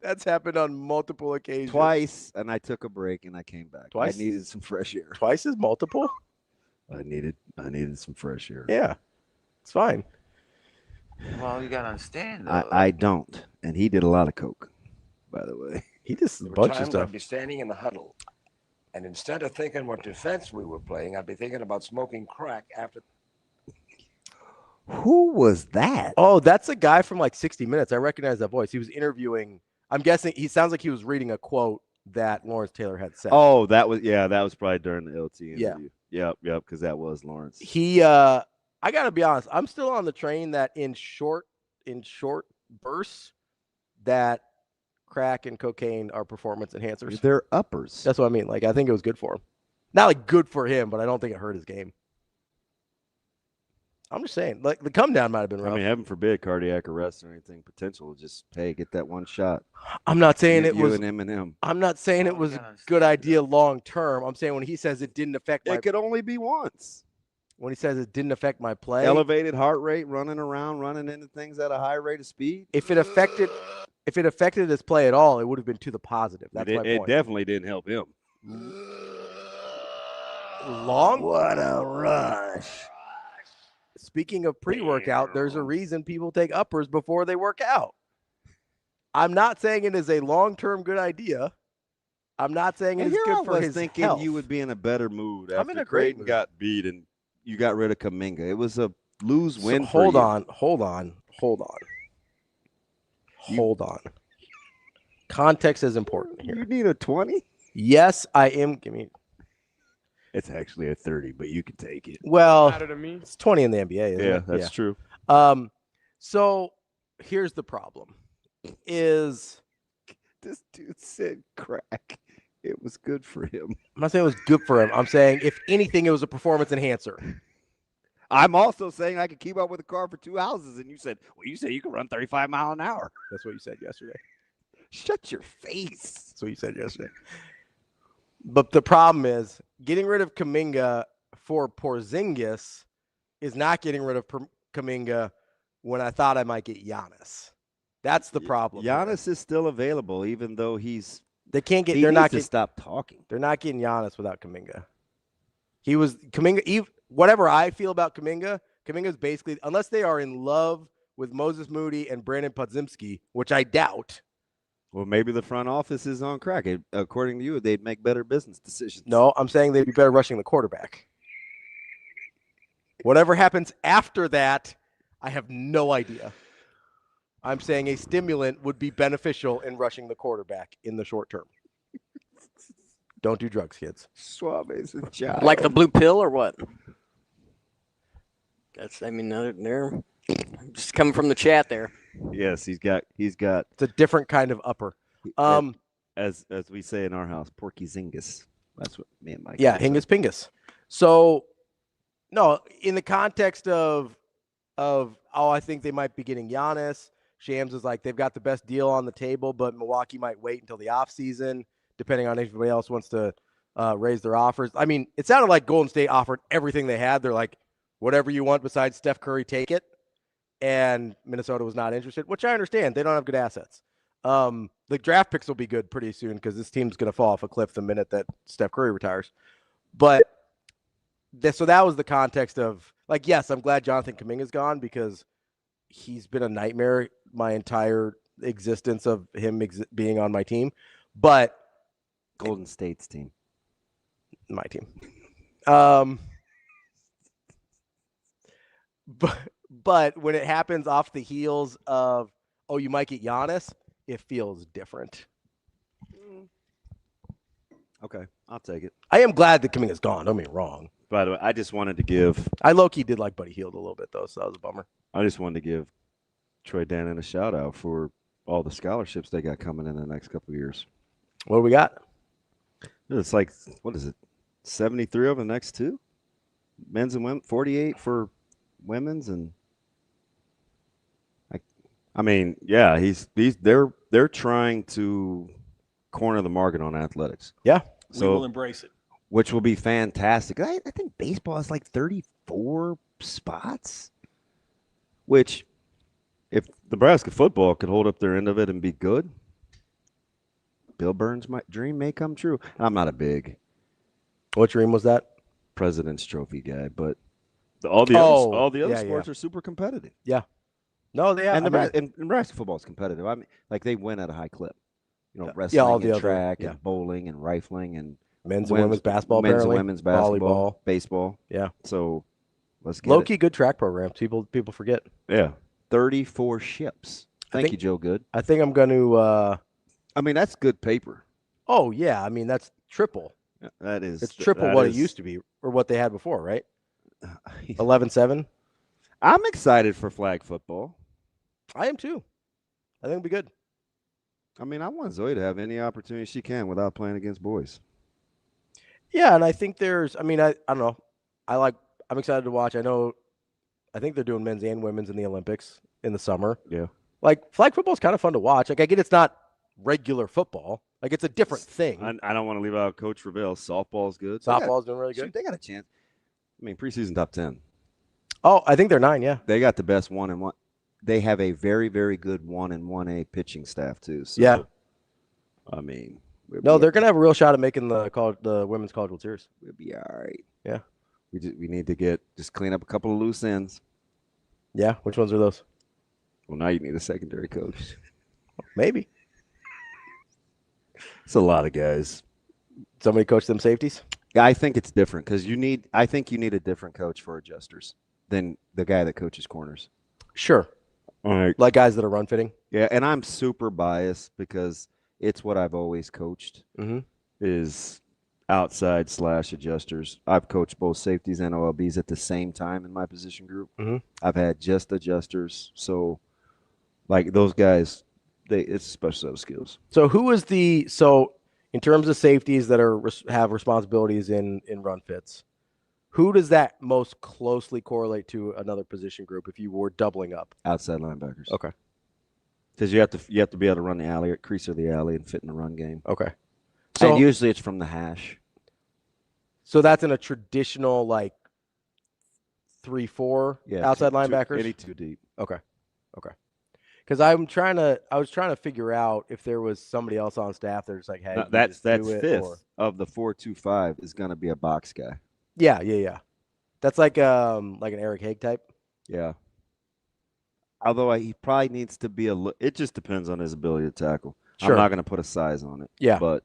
[SPEAKER 7] That's happened on multiple occasions.
[SPEAKER 11] Twice, and I took a break and I came back.
[SPEAKER 7] Twice?
[SPEAKER 11] I needed some fresh air.
[SPEAKER 7] Twice is multiple?
[SPEAKER 11] I needed some fresh air.
[SPEAKER 7] Yeah, it's fine.
[SPEAKER 16] Well, you gotta understand.
[SPEAKER 11] I don't, and he did a lot of coke, by the way.
[SPEAKER 7] He did a bunch of stuff.
[SPEAKER 16] I'd be standing in the huddle, and instead of thinking what defense we were playing, I'd be thinking about smoking crack after.
[SPEAKER 11] Who was that?
[SPEAKER 7] Oh, that's a guy from like 60 Minutes. I recognize that voice. He was interviewing. I'm guessing he sounds like he was reading a quote that Lawrence Taylor had said.
[SPEAKER 11] Oh, that was probably during the LT interview. Yep, because that was Lawrence.
[SPEAKER 7] I gotta be honest, I'm still on the train that in short bursts that crack and cocaine are performance enhancers.
[SPEAKER 11] They're uppers.
[SPEAKER 7] That's what I mean. Like, I think it was good for him. Not like good for him, but I don't think it hurt his game. I'm just saying, like the come down might have been rough.
[SPEAKER 11] I mean, heaven forbid cardiac arrest or anything potential. Just hey, get that one shot.
[SPEAKER 7] I'm not saying it was
[SPEAKER 11] an Eminem.
[SPEAKER 7] I'm not saying it was a good idea long term. I'm saying when he says it didn't affect
[SPEAKER 11] It could only be once.
[SPEAKER 7] When he says it didn't affect my play,
[SPEAKER 11] elevated heart rate, running around, running into things at a high rate of speed.
[SPEAKER 7] If it affected his play at all, it would have been to the positive. That's my point.
[SPEAKER 11] It definitely didn't help him.
[SPEAKER 7] What a rush. Speaking of pre-workout, there's a reason people take uppers before they work out. I'm not saying it is a long-term good idea. I'm not saying it's good for his
[SPEAKER 11] thinking
[SPEAKER 7] health.
[SPEAKER 11] You would be in a better mood
[SPEAKER 7] I'm
[SPEAKER 11] after
[SPEAKER 7] in a great
[SPEAKER 11] Creighton
[SPEAKER 7] mood.
[SPEAKER 11] got beat and you got rid of Kuminga. It was a lose-win for
[SPEAKER 7] Hold
[SPEAKER 11] you.
[SPEAKER 7] on. Context is important here.
[SPEAKER 11] You need a 20?
[SPEAKER 7] Yes, I am. Give me.
[SPEAKER 11] It's actually a 30, but you can take it.
[SPEAKER 7] Well,
[SPEAKER 2] Matter to me.
[SPEAKER 7] it's 20 in the NBA. Isn't
[SPEAKER 11] Yeah,
[SPEAKER 7] it?
[SPEAKER 11] that's true.
[SPEAKER 7] So here's the problem: is
[SPEAKER 11] this dude said crack. It was good for him.
[SPEAKER 7] I'm not saying it was good for him. I'm saying if anything, it was a performance enhancer.
[SPEAKER 11] I'm also saying I could keep up with a car for 2 houses, and you said, well, you say you can run 35 miles an hour.
[SPEAKER 7] That's what you said yesterday.
[SPEAKER 11] Shut your face.
[SPEAKER 7] That's what you said yesterday. But the problem is getting rid of Kuminga for Porzingis is not getting rid of Kuminga when I thought I might get Giannis. That's the problem.
[SPEAKER 11] Giannis is still available, even though
[SPEAKER 7] they can't get.
[SPEAKER 11] He
[SPEAKER 7] They're
[SPEAKER 11] needs
[SPEAKER 7] not
[SPEAKER 11] to stop talking.
[SPEAKER 7] They're not getting Giannis without Kuminga. Kuminga. Whatever I feel about Kuminga is basically, unless they are in love with Moses Moody and Brandon Podziemski, which I doubt.
[SPEAKER 11] Well, maybe the front office is on crack. According to you, they'd make better business decisions.
[SPEAKER 7] No, I'm saying they'd be better rushing the quarterback. Whatever happens after that, I have no idea. I'm saying a stimulant would be beneficial in rushing the quarterback in the short term. Don't do drugs, kids.
[SPEAKER 11] Suave's a child.
[SPEAKER 8] Like the blue pill or what? They're just coming from the chat there.
[SPEAKER 11] Yes, he's got.
[SPEAKER 7] It's a different kind of upper.
[SPEAKER 11] As we say in our house, Porky Zingus. That's what me and Mike.
[SPEAKER 7] Yeah, Hingus Pingus. So, no, in the context of I think they might be getting Giannis. Shams is like they've got the best deal on the table, but Milwaukee might wait until the offseason, depending on if anybody else wants to raise their offers. I mean, it sounded like Golden State offered everything they had. They're like, whatever you want besides Steph Curry, take it. And Minnesota was not interested, which I understand. They don't have good assets. The draft picks will be good pretty soon because this team's going to fall off a cliff the minute that Steph Curry retires. But so that was the context of, like, yes, I'm glad Jonathan Kuminga's gone because he's been a nightmare my entire existence of him being on my team. But
[SPEAKER 11] Golden State's team.
[SPEAKER 7] My team. But when it happens off the heels of, oh, you might get Giannis, it feels different.
[SPEAKER 11] Okay, I'll take it.
[SPEAKER 7] I am glad that Kuminga's gone. Don't get me wrong.
[SPEAKER 11] By the way, I just wanted to give.
[SPEAKER 7] I low-key did like Buddy Hield a little bit, though, so that was a bummer.
[SPEAKER 11] I just wanted to give Troy Dannon a shout-out for all the scholarships they got coming in the next couple of years.
[SPEAKER 7] What do we got?
[SPEAKER 11] It's like, what is it, 73 over the next two? Men's and women, 48 for women's, and I mean, yeah, they're trying to corner the market on athletics.
[SPEAKER 7] Yeah,
[SPEAKER 2] we will embrace it,
[SPEAKER 11] which will be fantastic. I think baseball has like 34 spots, which if Nebraska football could hold up their end of it and be good, Bill Burns' dream may come true. I'm not a big
[SPEAKER 7] what dream was that?
[SPEAKER 11] President's Trophy guy, but all the other sports are super competitive.
[SPEAKER 7] Yeah. No, they are.
[SPEAKER 11] And Nebraska football is competitive. I mean, like they win at a high clip. You know, wrestling,
[SPEAKER 7] all the
[SPEAKER 11] and
[SPEAKER 7] other,
[SPEAKER 11] track, and bowling, and rifling, and
[SPEAKER 7] men's and women's basketball,
[SPEAKER 11] men's and women's basketball,
[SPEAKER 7] volleyball,
[SPEAKER 11] baseball.
[SPEAKER 7] Yeah.
[SPEAKER 11] So let's get
[SPEAKER 7] low-key good track programs. People forget.
[SPEAKER 11] Yeah. 34 ships. Thank you, Joe Good.
[SPEAKER 7] I think I'm going to.
[SPEAKER 11] I mean, that's good paper.
[SPEAKER 7] Oh yeah, I mean that's triple.
[SPEAKER 11] That is.
[SPEAKER 7] It's triple what it used to be, or what they had before, right? 11-7.
[SPEAKER 11] I'm excited for flag football.
[SPEAKER 7] I am too. I think it'll be good.
[SPEAKER 11] I mean, I want Zoe to have any opportunity she can without playing against boys.
[SPEAKER 7] Yeah, and I think there's. I mean, I don't know. I'm excited to watch. I I think they're doing men's and women's in the Olympics in the summer.
[SPEAKER 11] Yeah.
[SPEAKER 7] Like, flag football is kind of fun to watch. Like, I get it's not regular football. Like, it's a different thing.
[SPEAKER 11] I don't want to leave out Coach Revelle. Softball's good.
[SPEAKER 7] Softball's doing really good.
[SPEAKER 11] They got a chance. I mean, preseason top 10.
[SPEAKER 7] Oh, I think they're 9, yeah.
[SPEAKER 11] They got the best 1-1. They have a very, very good 1 and 1A pitching staff, too. So,
[SPEAKER 7] yeah.
[SPEAKER 11] I mean.
[SPEAKER 7] No, they're going to have a real shot at making the Women's College World Series.
[SPEAKER 11] We'll be all right.
[SPEAKER 7] Yeah.
[SPEAKER 11] We need to just clean up a couple of loose ends.
[SPEAKER 7] Yeah, which ones are those?
[SPEAKER 11] Well, now you need a secondary coach.
[SPEAKER 7] Maybe.
[SPEAKER 11] It's a lot of guys.
[SPEAKER 7] Somebody coach them safeties?
[SPEAKER 11] Yeah, I think it's different because I think you need a different coach for adjusters than the guy that coaches corners.
[SPEAKER 7] Sure.
[SPEAKER 11] All right.
[SPEAKER 7] Like guys that are run fitting?
[SPEAKER 11] Yeah, and I'm super biased because it's what I've always coached is outside / adjusters. I've coached both safeties and OLBs at the same time in my position group. I've had just adjusters. So, like those guys, it's a special set of skills.
[SPEAKER 7] So who is in terms of safeties that have responsibilities in run fits, who does that most closely correlate to another position group if you were doubling up?
[SPEAKER 11] Outside linebackers.
[SPEAKER 7] Okay.
[SPEAKER 11] Because you have to be able to run the alley or crease of the alley and fit in the run game.
[SPEAKER 7] Okay.
[SPEAKER 11] So and usually it's from the hash.
[SPEAKER 7] So that's in a traditional like 3-4 outside linebackers.
[SPEAKER 11] Any 2 deep.
[SPEAKER 7] Okay. Because I was trying to figure out if there was somebody else on staff that's like, hey,
[SPEAKER 11] no, that's fifth of the 4-2-5 is going to be a box guy.
[SPEAKER 7] Yeah. That's like an Eric Haig type.
[SPEAKER 11] Yeah. Although he probably needs to be it just depends on his ability to tackle. Sure. I'm not going to put a size on it.
[SPEAKER 7] Yeah.
[SPEAKER 11] But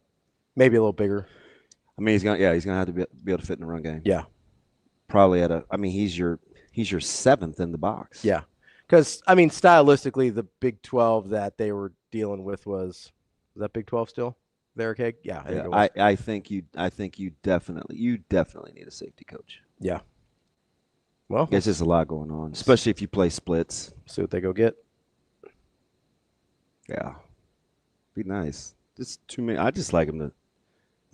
[SPEAKER 7] maybe a little bigger.
[SPEAKER 11] I mean, he's going to have to be able to fit in the run game.
[SPEAKER 7] Yeah.
[SPEAKER 11] Probably he's your 7th in the box.
[SPEAKER 7] Yeah. Because, I mean, stylistically, the Big 12 that they were dealing with was that Big 12 still? Eric Haig? Yeah.
[SPEAKER 11] I think you definitely need a safety coach.
[SPEAKER 7] Yeah. Well,
[SPEAKER 11] there's just a lot going on, especially if you play splits.
[SPEAKER 7] See what they go get.
[SPEAKER 11] Yeah. Be nice. Just too many. I just like them to.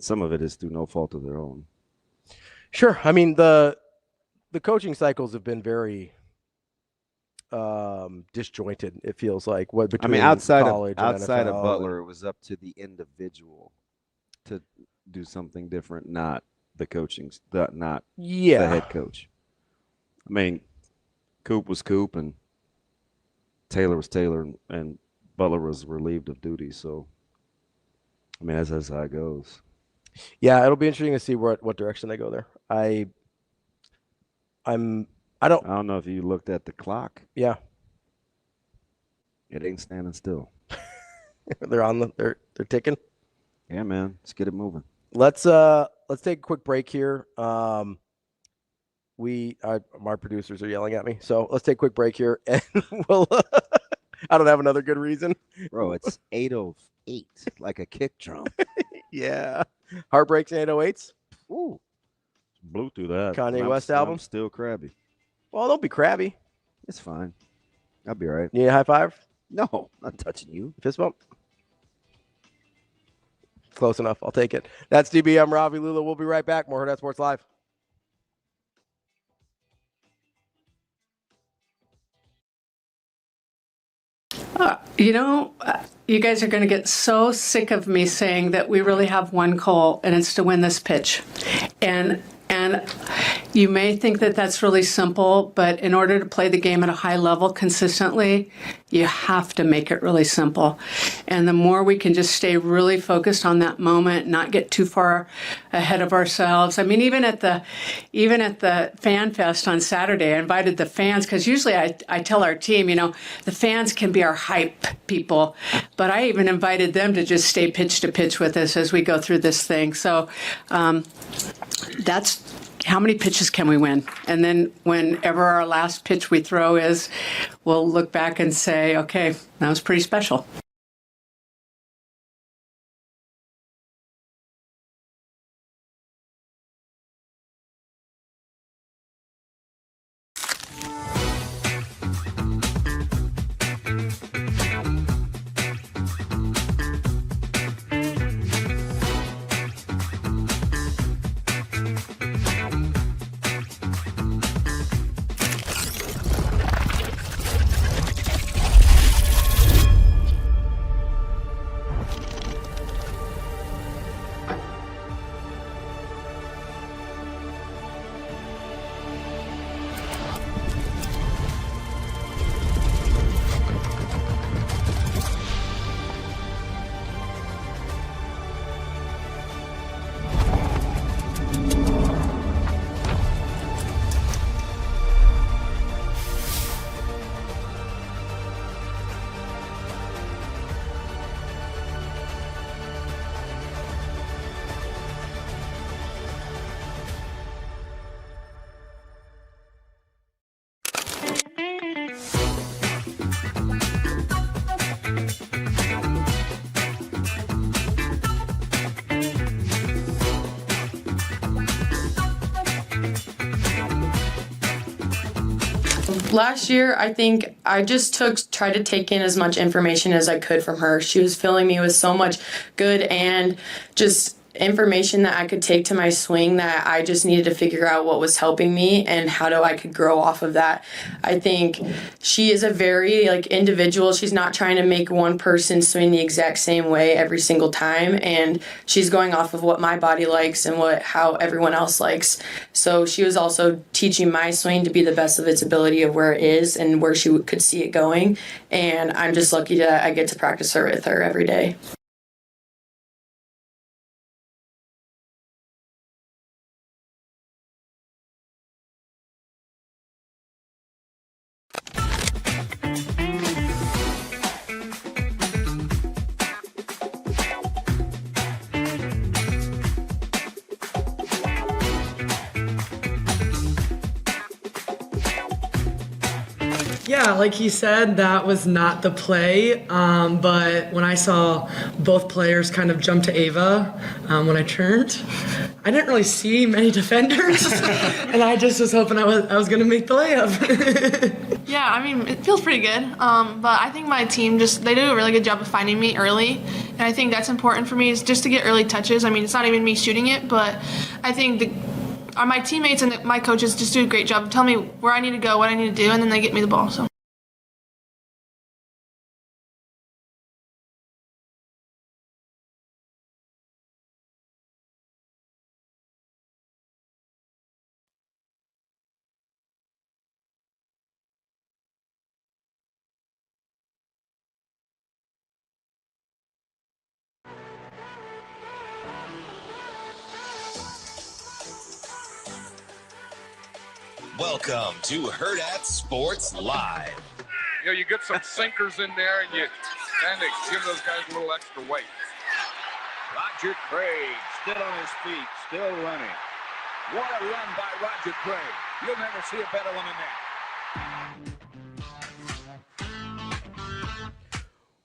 [SPEAKER 11] Some of it is through no fault of their own.
[SPEAKER 7] Sure. I mean, the coaching cycles have been very disjointed, it feels like.
[SPEAKER 11] Outside of
[SPEAKER 7] NFL
[SPEAKER 11] Butler, it was up to the individual to do something different, not the coaching, not the head coach. I mean, Coop was Coop and Taylor was Taylor and Butler was relieved of duty. So, I mean, that's how it goes.
[SPEAKER 7] Yeah, it'll be interesting to see what direction they go there. I don't
[SPEAKER 11] know if you looked at the clock.
[SPEAKER 7] Yeah.
[SPEAKER 11] It ain't standing still.
[SPEAKER 7] They're ticking.
[SPEAKER 11] Yeah, man. Let's get it moving.
[SPEAKER 7] Let's take a quick break here. My producers are yelling at me, so let's take a quick break here, and we'll. I don't have another good reason,
[SPEAKER 11] bro. It's 8:08, like a kick drum.
[SPEAKER 7] Yeah, Heartbreak's 808s.
[SPEAKER 11] Ooh, blew through that
[SPEAKER 7] Kanye West album.
[SPEAKER 11] I'm still crabby.
[SPEAKER 7] Well, don't be crabby.
[SPEAKER 11] It's fine. I'll be all right.
[SPEAKER 7] You need a high five?
[SPEAKER 11] No, not touching you.
[SPEAKER 7] Fist bump. Close enough. I'll take it. That's DB. I'm Ravi Lulla. We'll be right back. More Hurrdat Sports Live.
[SPEAKER 17] You guys are going to get so sick of me saying that we really have one goal, and it's to win this pitch. And you may think that that's really simple, but in order to play the game at a high level consistently, you have to make it really simple. And the more we can just stay really focused on that moment, not get too far ahead of ourselves. I mean, even at the Fan Fest on Saturday, I invited the fans, because usually I tell our team, the fans can be our hype people, but I even invited them to just stay pitch to pitch with us as we go through this thing. So that's how many pitches can we win? And then whenever our last pitch we throw is, we'll look back and say, okay, that was pretty special.
[SPEAKER 10] Last year, I think I just tried to take in as much information as I could from her. She was filling me with so much good and just information that I could take to my swing that I just needed to figure out what was helping me and how I could grow off of that. I think she is a very individual. She's not trying to make one person swing the exact same way every single time, and she's going off of what my body likes and how everyone else likes. So she was also teaching my swing to be the best of its ability of where it is and where she could see it going. And I'm just lucky that I get to practice with her every day.
[SPEAKER 18] Yeah, like he said, that was not the play. But when I saw both players kind of jump to Ava when I turned, I didn't really see many defenders, and I just was hoping I was going to make the layup.
[SPEAKER 19] Yeah, I mean, it feels pretty good. But I think my team they do a really good job of finding me early, and I think that's important for me is just to get early touches. I mean, it's not even me shooting it, but I think my teammates and my coaches just do a great job of telling me where I need to go, what I need to do, and then they get me the ball. So.
[SPEAKER 1] Welcome to Hurrdat Sports Live.
[SPEAKER 3] You know, you get some sinkers in there and you kind of give those guys a little extra weight. Roger Craig still on his feet, still running. What a run by Roger Craig. You'll never see a better one than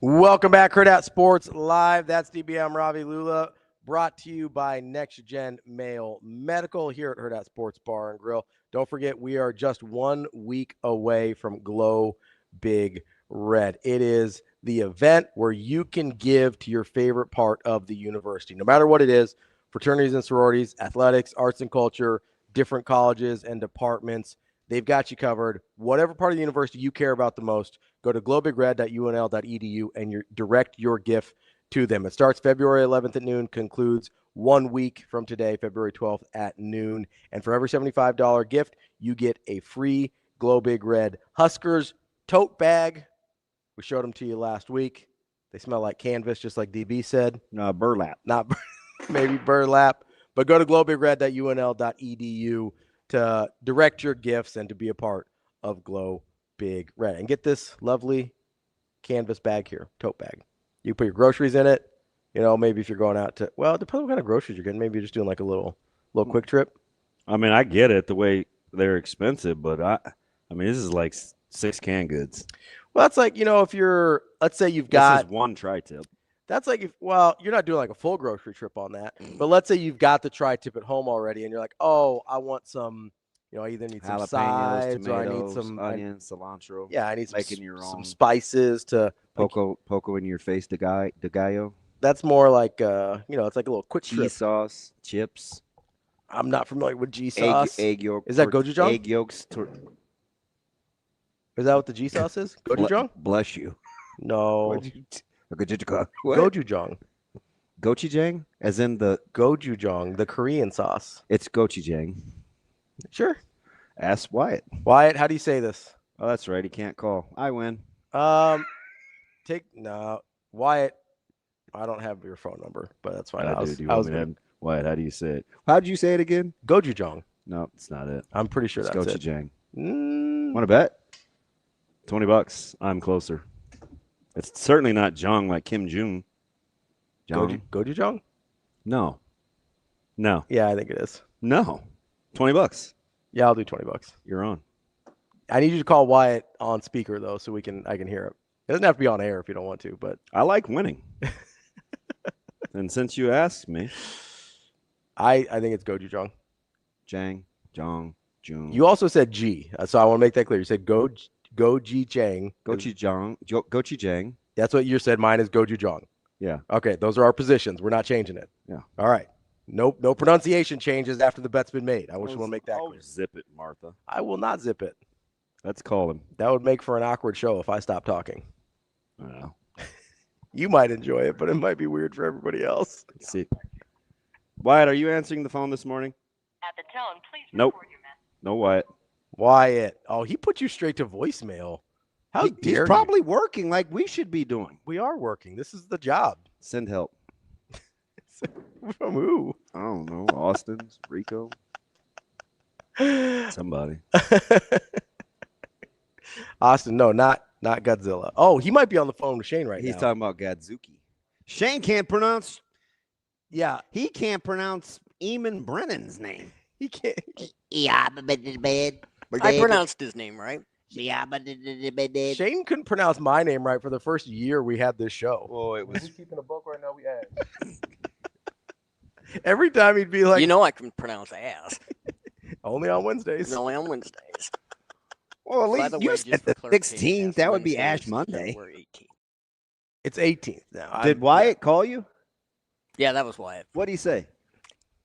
[SPEAKER 3] that.
[SPEAKER 7] Welcome back, Hurrdat Sports Live. That's DB. I'm Ravi Lulla, brought to you by Next Gen Male Medical here at Hurrdat Sports Bar and Grill. Don't forget, we are just 1 week away from Glow Big Red. It is the event where you can give to your favorite part of the university, no matter what it is, fraternities and sororities, athletics, arts and culture, different colleges and departments. They've got you covered. Whatever part of the university you care about the most, go to glowbigred.unl.edu and direct your gift to them. It starts February 11th at noon, concludes 1 week from today, February 12th at noon. And for every $75 gift, you get a free Glow Big Red Huskers tote bag. We showed them to you last week. They smell like canvas, just like DB said.
[SPEAKER 11] No, burlap.
[SPEAKER 7] Not maybe burlap. But go to glowbigred.unl.edu to direct your gifts and to be a part of Glow Big Red. And get this lovely canvas bag here, tote bag. You put your groceries in it. You know, maybe if you're going out to, well, it depends what kind of groceries you're getting. Maybe you're just doing like a little quick trip.
[SPEAKER 11] I mean, I get it the way they're expensive, but I mean, this is like 6 canned goods.
[SPEAKER 7] Well, that's like, you know, if you're, let's say you've got.
[SPEAKER 11] This is one tri-tip.
[SPEAKER 7] That's like, you're not doing like a full grocery trip on that. But let's say you've got the tri-tip at home already and you're like, oh, I want some, you know, I either need some
[SPEAKER 11] jalapenos,
[SPEAKER 7] sides
[SPEAKER 11] tomatoes,
[SPEAKER 7] or I need some
[SPEAKER 11] onions, cilantro.
[SPEAKER 7] Yeah, I need
[SPEAKER 11] some
[SPEAKER 7] spices to.
[SPEAKER 11] Poco in your face, de gallo.
[SPEAKER 7] That's more like, you know, it's like a little quick
[SPEAKER 11] G
[SPEAKER 7] trip.
[SPEAKER 11] sauce, chips.
[SPEAKER 7] I'm not familiar with G sauce.
[SPEAKER 11] Egg yolk.
[SPEAKER 7] Is that gochujang?
[SPEAKER 11] Egg yolks.
[SPEAKER 7] Is that what the G sauce is? Gochujang?
[SPEAKER 11] Bless you.
[SPEAKER 7] No.
[SPEAKER 11] Gochujang. Gochujang? As in the
[SPEAKER 7] gochujang, the Korean sauce.
[SPEAKER 11] It's gochujang.
[SPEAKER 7] Sure.
[SPEAKER 11] Ask Wyatt.
[SPEAKER 7] Wyatt, how do you say this?
[SPEAKER 11] Oh, that's right. He can't call. I win.
[SPEAKER 7] Wyatt. I don't have your phone number, but that's fine.
[SPEAKER 11] Wyatt, how do you say it? How did you say it again?
[SPEAKER 7] Gochujang.
[SPEAKER 11] No, it's not it.
[SPEAKER 7] I'm pretty sure that's
[SPEAKER 11] gochujang.
[SPEAKER 7] it.
[SPEAKER 11] Want to bet? $20. I'm closer. It's certainly not Jong like Kim Jong.
[SPEAKER 7] Gochujang?
[SPEAKER 11] No.
[SPEAKER 7] Yeah, I think it is.
[SPEAKER 11] No. $20.
[SPEAKER 7] Yeah, I'll do $20.
[SPEAKER 11] You're on.
[SPEAKER 7] I need you to call Wyatt on speaker though, so I can hear it. It doesn't have to be on air if you don't want to, but
[SPEAKER 11] I like winning. And since you asked me,
[SPEAKER 7] I think it's gochujang.
[SPEAKER 11] Jong.
[SPEAKER 7] You also said G, so I want to make that clear. You said Go Ji Chang.
[SPEAKER 11] Gochujang.
[SPEAKER 7] That's what you said. Mine is Gochujang.
[SPEAKER 11] Yeah.
[SPEAKER 7] Okay, those are our positions. We're not changing it.
[SPEAKER 11] Yeah.
[SPEAKER 7] All right. No pronunciation changes after the bet's been made. I wish we'll make that clear.
[SPEAKER 11] Zip it, Martha.
[SPEAKER 7] I will not zip it.
[SPEAKER 11] Let's call him.
[SPEAKER 7] That would make for an awkward show if I stopped talking.
[SPEAKER 11] Well.
[SPEAKER 7] You might enjoy it, but it might be weird for everybody else.
[SPEAKER 11] Let's see. Wyatt, are you answering the phone this morning?
[SPEAKER 20] At the tone, please
[SPEAKER 11] nope.
[SPEAKER 20] record your message.
[SPEAKER 11] No, Wyatt.
[SPEAKER 7] Wyatt. Oh, he put you straight to voicemail. How dare
[SPEAKER 11] He's probably working like we should be doing.
[SPEAKER 7] We are working. This is the job.
[SPEAKER 11] Send help.
[SPEAKER 7] From who?
[SPEAKER 11] I don't know. Austin's, Rico. Somebody.
[SPEAKER 7] Austin, no, not Godzilla. Oh, he might be on the phone with Shane right now.
[SPEAKER 11] He's talking about Gadzuki. Shane can't pronounce.
[SPEAKER 7] Yeah.
[SPEAKER 11] He can't pronounce Eamon Brennan's name.
[SPEAKER 7] He can't.
[SPEAKER 8] Yeah, I pronounced his name right.
[SPEAKER 7] Shane couldn't pronounce my name right for the first year we had this show.
[SPEAKER 11] Oh, it was
[SPEAKER 7] keeping a book right now. We ask. Every time he'd be like,
[SPEAKER 8] you know, I can pronounce ass.
[SPEAKER 7] Only on Wednesdays.
[SPEAKER 8] Only on Wednesdays.
[SPEAKER 11] Well, at least you said the 16th. That would be Ash Monday.
[SPEAKER 7] It's 18th now.
[SPEAKER 11] Did Wyatt call you?
[SPEAKER 8] Yeah, that was Wyatt.
[SPEAKER 11] What'd he say?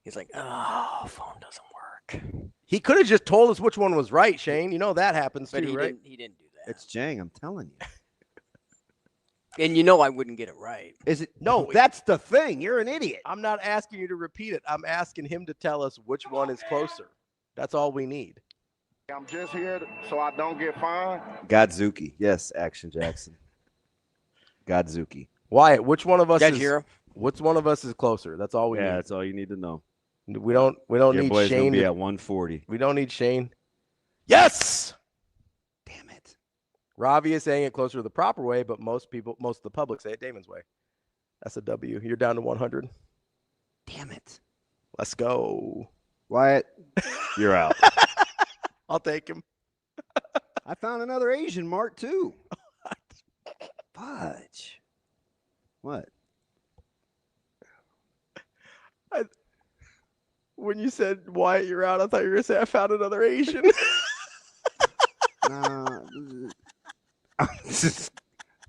[SPEAKER 8] He's like, oh, phone doesn't work.
[SPEAKER 7] He could have just told us which one was right, Shane. You know that happens
[SPEAKER 8] but
[SPEAKER 7] too, right?
[SPEAKER 8] He didn't do that.
[SPEAKER 11] It's Jang, I'm telling you.
[SPEAKER 8] And you know I wouldn't get it right.
[SPEAKER 11] Is it? No, that's the thing. You're an idiot.
[SPEAKER 7] I'm not asking you to repeat it. I'm asking him to tell us which one is closer. That's all we need.
[SPEAKER 21] I'm just here so I don't get fined.
[SPEAKER 11] Godzuki. Yes, Action Jackson. Godzuki.
[SPEAKER 7] Wyatt, which one of us is closer? That's all we need.
[SPEAKER 11] Yeah, that's all you need to know.
[SPEAKER 7] We don't
[SPEAKER 11] Your
[SPEAKER 7] need
[SPEAKER 11] boy's
[SPEAKER 7] Shane
[SPEAKER 11] gonna be
[SPEAKER 7] to-
[SPEAKER 11] at 140.
[SPEAKER 7] We don't need Shane. Yes!
[SPEAKER 11] Damn it.
[SPEAKER 7] Ravi is saying it closer to the proper way, but most of the public say it Damon's way. That's a W. You're down to 100.
[SPEAKER 11] Damn it.
[SPEAKER 7] Let's go.
[SPEAKER 11] Wyatt, you're out.
[SPEAKER 7] I'll take him.
[SPEAKER 11] I found another Asian mark too. Fudge. What?
[SPEAKER 7] When you said Wyatt, you're out, I thought you were going to say I found another Asian.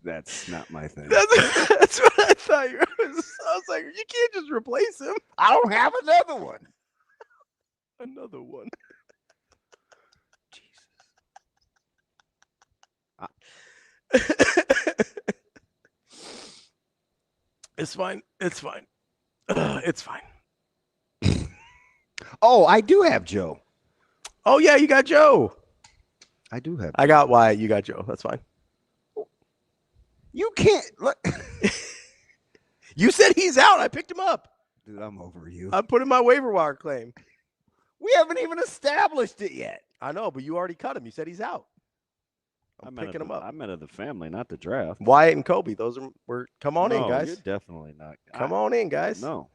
[SPEAKER 11] That's not my thing.
[SPEAKER 7] That's what I thought you were. I was like, you can't just replace him.
[SPEAKER 11] I don't have another one.
[SPEAKER 7] Another one. It's fine. It's fine. It's fine.
[SPEAKER 11] Oh, I do have Joe.
[SPEAKER 7] Oh, yeah, you got Joe.
[SPEAKER 11] I do have.
[SPEAKER 7] I got Wyatt. You got Joe. That's fine.
[SPEAKER 11] You can't look.
[SPEAKER 7] You said he's out. I picked him up.
[SPEAKER 11] Dude, I'm over you.
[SPEAKER 7] I'm putting my waiver wire claim.
[SPEAKER 11] We haven't even established it yet.
[SPEAKER 7] I know, but you already cut him. You said he's out. I'm picking him up.
[SPEAKER 11] I meant of the family, not the draft.
[SPEAKER 7] Wyatt and Kobe. Those are. Come on in,
[SPEAKER 11] No,
[SPEAKER 7] guys.
[SPEAKER 11] You're definitely not.
[SPEAKER 7] Come on in, guys.
[SPEAKER 11] No.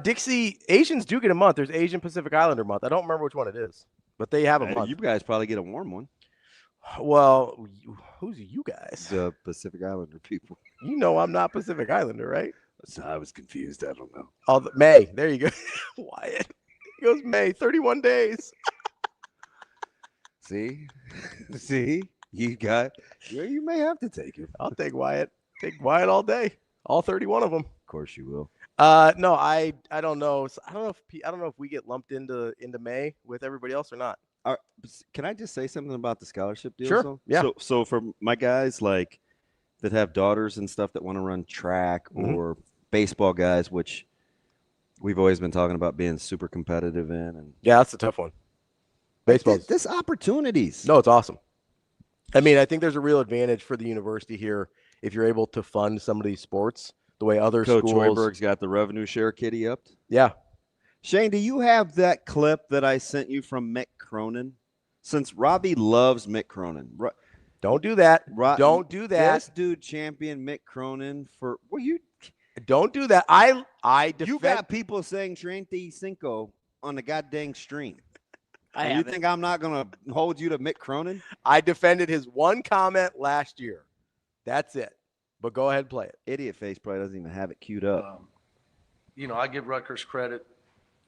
[SPEAKER 7] Dixie, Asians do get a month. There's Asian Pacific Islander month. I don't remember which one it is, but they have a month.
[SPEAKER 11] You guys probably get a warm one.
[SPEAKER 7] Well, who's you guys?
[SPEAKER 11] The Pacific Islander people.
[SPEAKER 7] You know I'm not Pacific Islander, right?
[SPEAKER 11] So I was confused. I don't know.
[SPEAKER 7] Oh, May. There you go. Wyatt. He goes May. 31 days.
[SPEAKER 11] See? You may have to take him.
[SPEAKER 7] I'll take Wyatt. Take Wyatt all day. All 31 of them.
[SPEAKER 11] Of course you will.
[SPEAKER 7] No, I don't know. I don't know if we get lumped into May with everybody else or not.
[SPEAKER 11] Can I just say something about the scholarship deal?
[SPEAKER 7] Sure. Yeah.
[SPEAKER 11] So for my guys like that have daughters and stuff that want to run track or baseball guys, which we've always been talking about being super competitive in, and
[SPEAKER 7] yeah, that's a tough one. Baseball.
[SPEAKER 11] This opportunities.
[SPEAKER 7] No, it's awesome. I mean, I think there's a real advantage for the university here if you're able to fund some of these sports the way other
[SPEAKER 11] Coach
[SPEAKER 7] schools.
[SPEAKER 11] Hoiberg's got the revenue share kitty up.
[SPEAKER 7] Yeah.
[SPEAKER 11] Shane, do you have that clip that I sent you from Mick Cronin? Since Ravi loves Mick Cronin.
[SPEAKER 7] Don't do that. Don't do that.
[SPEAKER 11] This dude champion Mick Cronin for
[SPEAKER 7] don't do that. I defend.
[SPEAKER 11] You got people saying 35 on the goddamn stream. You think I'm not going to hold you to Mick Cronin?
[SPEAKER 7] I defended his one comment last year. That's it. But go ahead and play it.
[SPEAKER 11] Idiot face probably doesn't even have it queued up.
[SPEAKER 22] I give Rutgers credit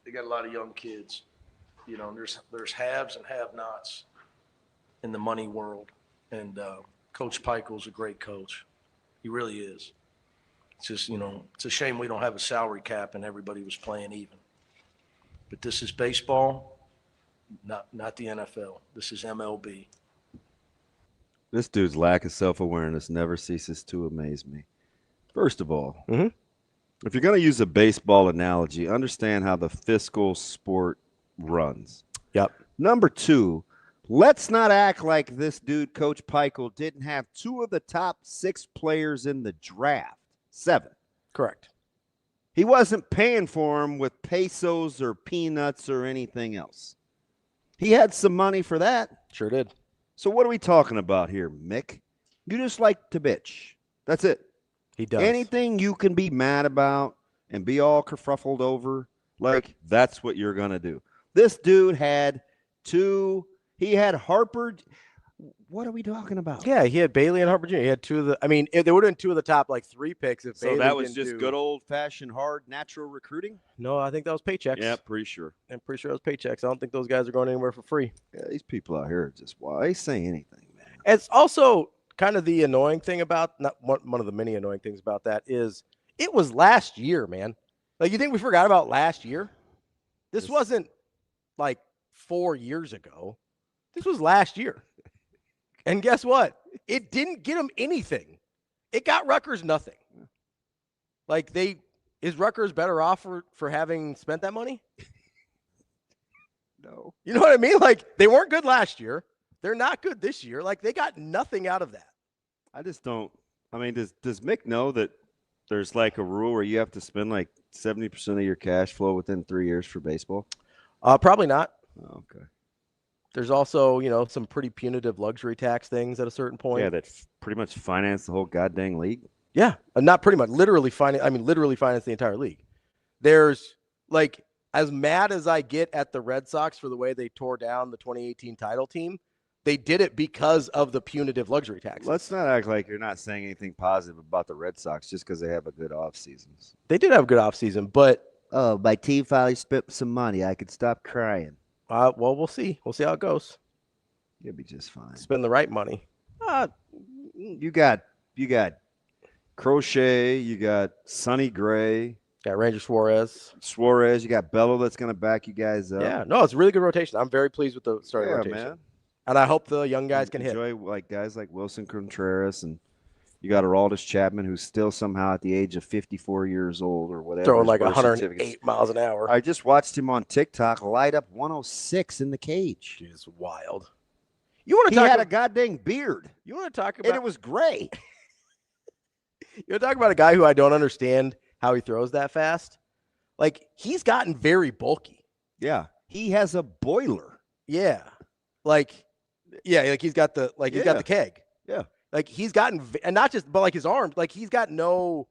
[SPEAKER 20] they got a lot of young kids. You know, there's haves and have-nots in the money world. And Coach Pikel's a great coach. He really is. It's just, you know, it's a shame we don't have a salary cap and everybody was playing even. But this is baseball, not the NFL. This is MLB.
[SPEAKER 11] This dude's lack of self-awareness never ceases to amaze me. First of all, if you're going to use a baseball analogy, understand how the fiscal sport runs.
[SPEAKER 7] Yep.
[SPEAKER 11] Number two, let's not act like this dude, Coach Pikel, didn't have 2 of the top 6 players in the draft. 7.
[SPEAKER 7] Correct.
[SPEAKER 11] He wasn't paying for them with pesos or peanuts or anything else. He had some money for that.
[SPEAKER 7] Sure did.
[SPEAKER 11] So what are we talking about here, Mick? You just like to bitch. That's it.
[SPEAKER 7] He does.
[SPEAKER 11] Anything you can be mad about and be all kerfuffled over, like, that's what you're going to do. This dude had 2. He had Harper. What are we talking about?
[SPEAKER 7] Yeah, he had Bailey and Harper Jr. He had 2 of the. I mean, there would have been 2 of the top 3 picks if
[SPEAKER 11] So
[SPEAKER 7] Bailey
[SPEAKER 11] that was
[SPEAKER 7] didn't
[SPEAKER 11] just good old-fashioned, hard, natural recruiting?
[SPEAKER 7] No, I think that was paychecks.
[SPEAKER 11] Yeah, pretty sure.
[SPEAKER 7] I'm pretty sure it was paychecks. I don't think those guys are going anywhere for free.
[SPEAKER 11] Yeah, these people out here are just, why say anything, man?
[SPEAKER 7] It's also kind of the annoying thing about, not one of the many annoying things about that is it was last year, man. Like, you think we forgot about last year? This wasn't like 4 years ago. This was last year. And guess what? It didn't get them anything. It got Rutgers nothing. Like, is Rutgers better off for having spent that money?
[SPEAKER 11] No.
[SPEAKER 7] You know what I mean? Like, they weren't good last year. They're not good this year. Like, they got nothing out of that.
[SPEAKER 11] I just don't. I mean, does Mick know that there's like a rule where you have to spend like 70% of your cash flow within 3 years for baseball?
[SPEAKER 7] Probably not.
[SPEAKER 11] Oh, okay.
[SPEAKER 7] There's also, you know, some pretty punitive luxury tax things at a certain point.
[SPEAKER 11] Yeah, that pretty much financed the whole goddamn league.
[SPEAKER 7] Yeah, not pretty much. Literally finance the entire league. There's, like, as mad as I get at the Red Sox for the way they tore down the 2018 title team, they did it because of the punitive luxury taxes.
[SPEAKER 11] Let's not act like you're not saying anything positive about the Red Sox just because they have a good offseason.
[SPEAKER 7] They did have a good offseason, but
[SPEAKER 11] oh, my team finally spent some money. I could stop crying.
[SPEAKER 7] Well, we'll see. We'll see how it goes.
[SPEAKER 11] You'll be just fine.
[SPEAKER 7] Spend the right money.
[SPEAKER 11] You got Crochet. You got Sonny Gray.
[SPEAKER 7] Got Ranger Suarez.
[SPEAKER 11] You got Bello that's going to back you guys up.
[SPEAKER 7] Yeah, no, it's a really good rotation. I'm very pleased with the starting rotation.
[SPEAKER 11] Man.
[SPEAKER 7] And I hope the young guys can
[SPEAKER 11] enjoy like guys like Wilson Contreras, and you got Aroldis Chapman, who's still somehow at the age of 54 years old or whatever.
[SPEAKER 7] Throwing like 108 miles an hour.
[SPEAKER 11] I just watched him on TikTok light up 106 in the cage.
[SPEAKER 7] It's wild. You want to talk?
[SPEAKER 11] He had a goddamn beard.
[SPEAKER 7] You want to talk about?
[SPEAKER 11] And it was gray.
[SPEAKER 7] You want to talk about a guy who I don't understand how he throws that fast? Like, he's gotten very bulky.
[SPEAKER 11] Yeah, he has a boiler.
[SPEAKER 7] Yeah, like he's got the he's got the keg.
[SPEAKER 11] Yeah.
[SPEAKER 7] Like, he's gotten, and not just, but like his arms, like he's got no,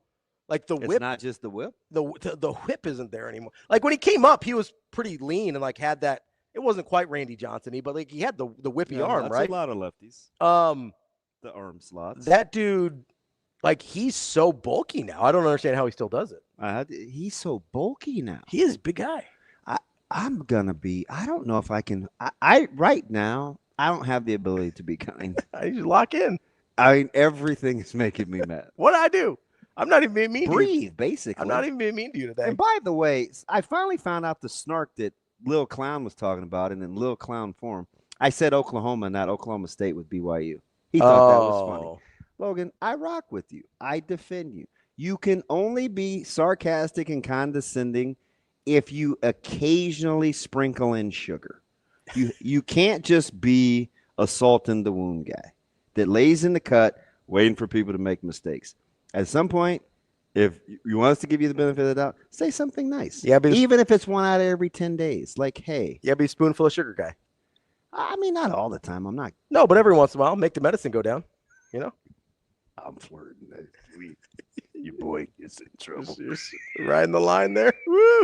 [SPEAKER 7] like the whip.
[SPEAKER 11] It's not just the whip.
[SPEAKER 7] The whip isn't there anymore. Like, when he came up, he was pretty lean and like had that. It wasn't quite Randy Johnson-y, but like he had the whippy arm,
[SPEAKER 11] that's
[SPEAKER 7] right?
[SPEAKER 11] A lot of lefties. The arm slots.
[SPEAKER 7] That dude, like, he's so bulky now. I don't understand how he still does it.
[SPEAKER 11] He's so bulky now.
[SPEAKER 7] He is a big guy.
[SPEAKER 11] I'm gonna be. I don't know if I can. I right now I don't have the ability to be kind.
[SPEAKER 7] I just lock in.
[SPEAKER 11] I mean, everything is making me mad.
[SPEAKER 7] What do I do? I'm not even being mean to you.
[SPEAKER 11] Breathe, basically.
[SPEAKER 7] I'm not even being mean to you today.
[SPEAKER 11] And by the way, I finally found out the snark that Lil Clown was talking about, and in Lil Clown form, I said Oklahoma, not Oklahoma State with BYU. He thought that was funny. Logan, I rock with you. I defend you. You can only be sarcastic and condescending if you occasionally sprinkle in sugar. You can't just be a salt in the wound guy that lays in the cut waiting for people to make mistakes. At some point, if you want us to give you the benefit of the doubt, say something nice.
[SPEAKER 7] Yeah,
[SPEAKER 11] even if it's 1 out of every 10 days. Like, hey.
[SPEAKER 7] Yeah, be a spoonful of sugar guy.
[SPEAKER 11] I mean, not all the time. I'm not.
[SPEAKER 7] No, but every once in a while, make the medicine go down. You know?
[SPEAKER 12] I'm flirting. Your boy is in trouble.
[SPEAKER 7] Riding the line there. Woo!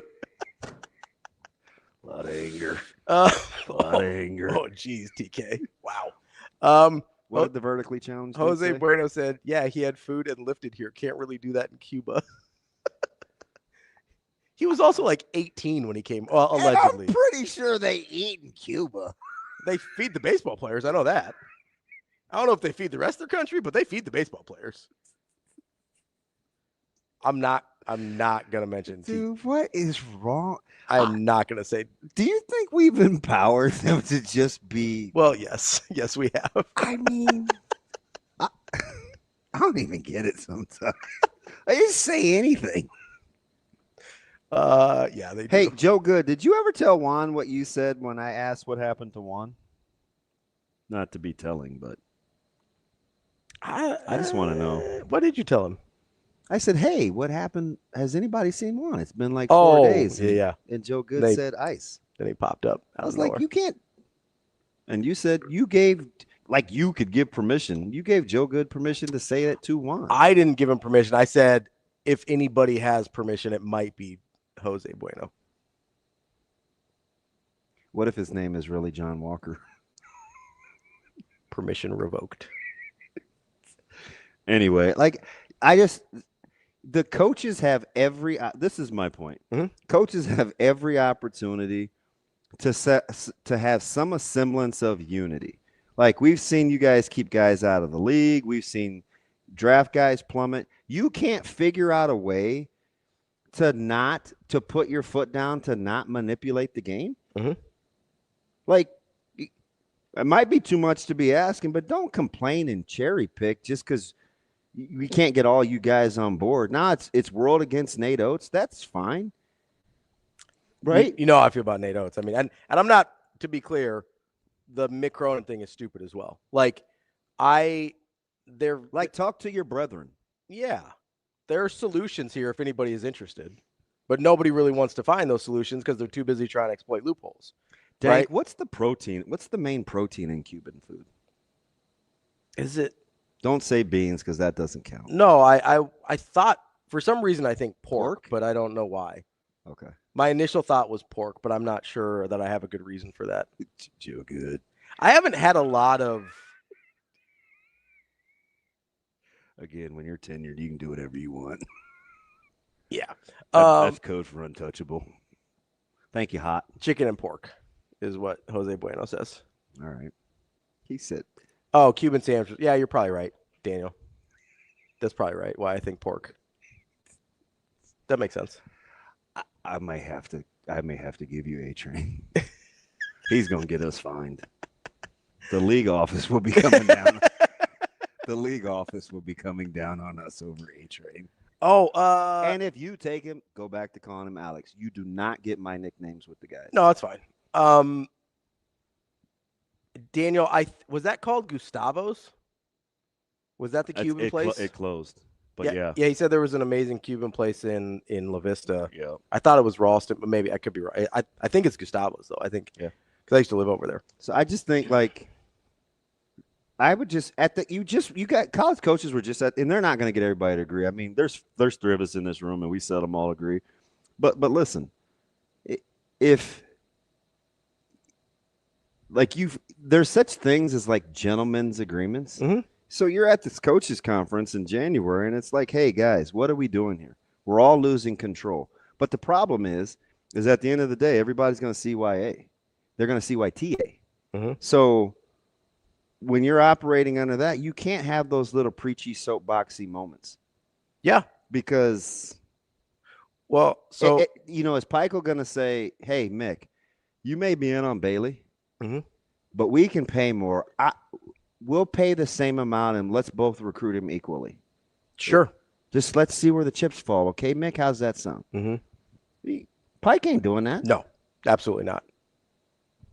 [SPEAKER 12] A lot of anger.
[SPEAKER 7] A
[SPEAKER 12] lot of anger.
[SPEAKER 7] Oh, geez, TK. Wow.
[SPEAKER 11] What did the vertically challenged
[SPEAKER 7] Jose
[SPEAKER 11] say?
[SPEAKER 7] Bueno said, yeah, he had food and lifted here. Can't really do that in Cuba. He was also like 18 when he came. Well, allegedly.
[SPEAKER 11] And I'm pretty sure they eat in Cuba.
[SPEAKER 7] They feed the baseball players. I know that. I don't know if they feed the rest of the country, but they feed the baseball players. I'm not gonna mention.
[SPEAKER 11] Dude, what is wrong?
[SPEAKER 7] I'm not gonna say.
[SPEAKER 11] Do you think we've empowered them to just be?
[SPEAKER 7] Well, yes, we have.
[SPEAKER 11] I mean, I don't even get it sometimes. I didn't say anything.
[SPEAKER 7] Yeah, they do.
[SPEAKER 11] Hey, Joe Good, did you ever tell Juan what you said when I asked what happened to Juan? Not to be telling, but I just want to know.
[SPEAKER 7] What did you tell him?
[SPEAKER 11] I said, hey, what happened? Has anybody seen Juan? It's been like 4 days.
[SPEAKER 7] Yeah.
[SPEAKER 11] And Joe Good said ice.
[SPEAKER 7] Then he popped up.
[SPEAKER 11] I was like, you can't. And you said you gave, like you could give permission. You gave Joe Good permission to say that to Juan.
[SPEAKER 7] I didn't give him permission. I said, if anybody has permission, it might be Jose Bueno.
[SPEAKER 11] What if his name is really John Walker?
[SPEAKER 7] Permission revoked.
[SPEAKER 11] Anyway, the coaches have every, this is my point.
[SPEAKER 7] Mm-hmm.
[SPEAKER 11] Coaches have every opportunity to have some semblance of unity. Like we've seen you guys keep guys out of the league. We've seen draft guys plummet. You can't figure out a way to put your foot down, to not manipulate the game.
[SPEAKER 7] Mm-hmm.
[SPEAKER 11] Like, it might be too much to be asking, but don't complain and cherry pick just because we can't get all you guys on board. Now it's World against Nate Oates. That's fine. Right?
[SPEAKER 7] You know how I feel about Nate Oates. I mean, and I'm not, to be clear, the Mick Cronin thing is stupid as well.
[SPEAKER 11] Talk to your brethren.
[SPEAKER 7] Yeah. There are solutions here if anybody is interested. But nobody really wants to find those solutions because they're too busy trying to exploit loopholes.
[SPEAKER 11] Dang,
[SPEAKER 7] right?
[SPEAKER 11] What's the protein? What's the main protein in Cuban food?
[SPEAKER 7] Is it?
[SPEAKER 11] Don't say beans because that doesn't count.
[SPEAKER 7] No, I thought, for some reason, I think pork, but I don't know why.
[SPEAKER 11] Okay.
[SPEAKER 7] My initial thought was pork, but I'm not sure that I have a good reason for that.
[SPEAKER 11] Joe Good.
[SPEAKER 7] I haven't had a lot of.
[SPEAKER 11] Again, when you're tenured, you can do whatever you want.
[SPEAKER 7] Yeah.
[SPEAKER 11] That's code for untouchable. Thank you, Hot.
[SPEAKER 7] Chicken and pork is what Jose Bueno says.
[SPEAKER 11] All right. He said.
[SPEAKER 7] Oh, Cuban sandwiches. Yeah, you're probably right, Daniel. That's probably right. Why I think pork. That makes sense.
[SPEAKER 11] I may have to give you A-Train. He's gonna get us fined. The league office will be coming down. The league office will be coming down on us over A-Train.
[SPEAKER 7] Oh,
[SPEAKER 11] and if you take him, go back to calling him Alex. You do not get my nicknames with the guys.
[SPEAKER 7] No, that's fine. Daniel, was that called Gustavo's? Was that the Cuban place?
[SPEAKER 11] It closed. But yeah.
[SPEAKER 7] Yeah, he said there was an amazing Cuban place in La Vista.
[SPEAKER 11] Yeah.
[SPEAKER 7] I thought it was Ralston, but maybe I could be right. I think it's Gustavo's though. I think because I used to live over there.
[SPEAKER 11] So I just think I would just you got college coaches were just and they're not going to get everybody to agree. I mean, there's three of us in this room and we said them all agree. But listen, if there's such things as gentlemen's agreements.
[SPEAKER 7] Mm-hmm.
[SPEAKER 11] So you're at this coaches conference in January and it's like, hey guys, what are we doing here? We're all losing control. But the problem is at the end of the day, everybody's going to CYA. They're going to CYTA.
[SPEAKER 7] Mm-hmm.
[SPEAKER 11] So when you're operating under that, you can't have those little preachy soapboxy moments.
[SPEAKER 7] Yeah.
[SPEAKER 11] Because, is Pico going to say, hey, Mick, you may be in on Bailey, but we can pay more. We'll pay the same amount and let's both recruit him equally.
[SPEAKER 7] Sure.
[SPEAKER 11] Just let's see where the chips fall. Okay, Mick, how's that sound?
[SPEAKER 7] Mm-hmm.
[SPEAKER 11] Pike ain't doing that.
[SPEAKER 7] No, absolutely not.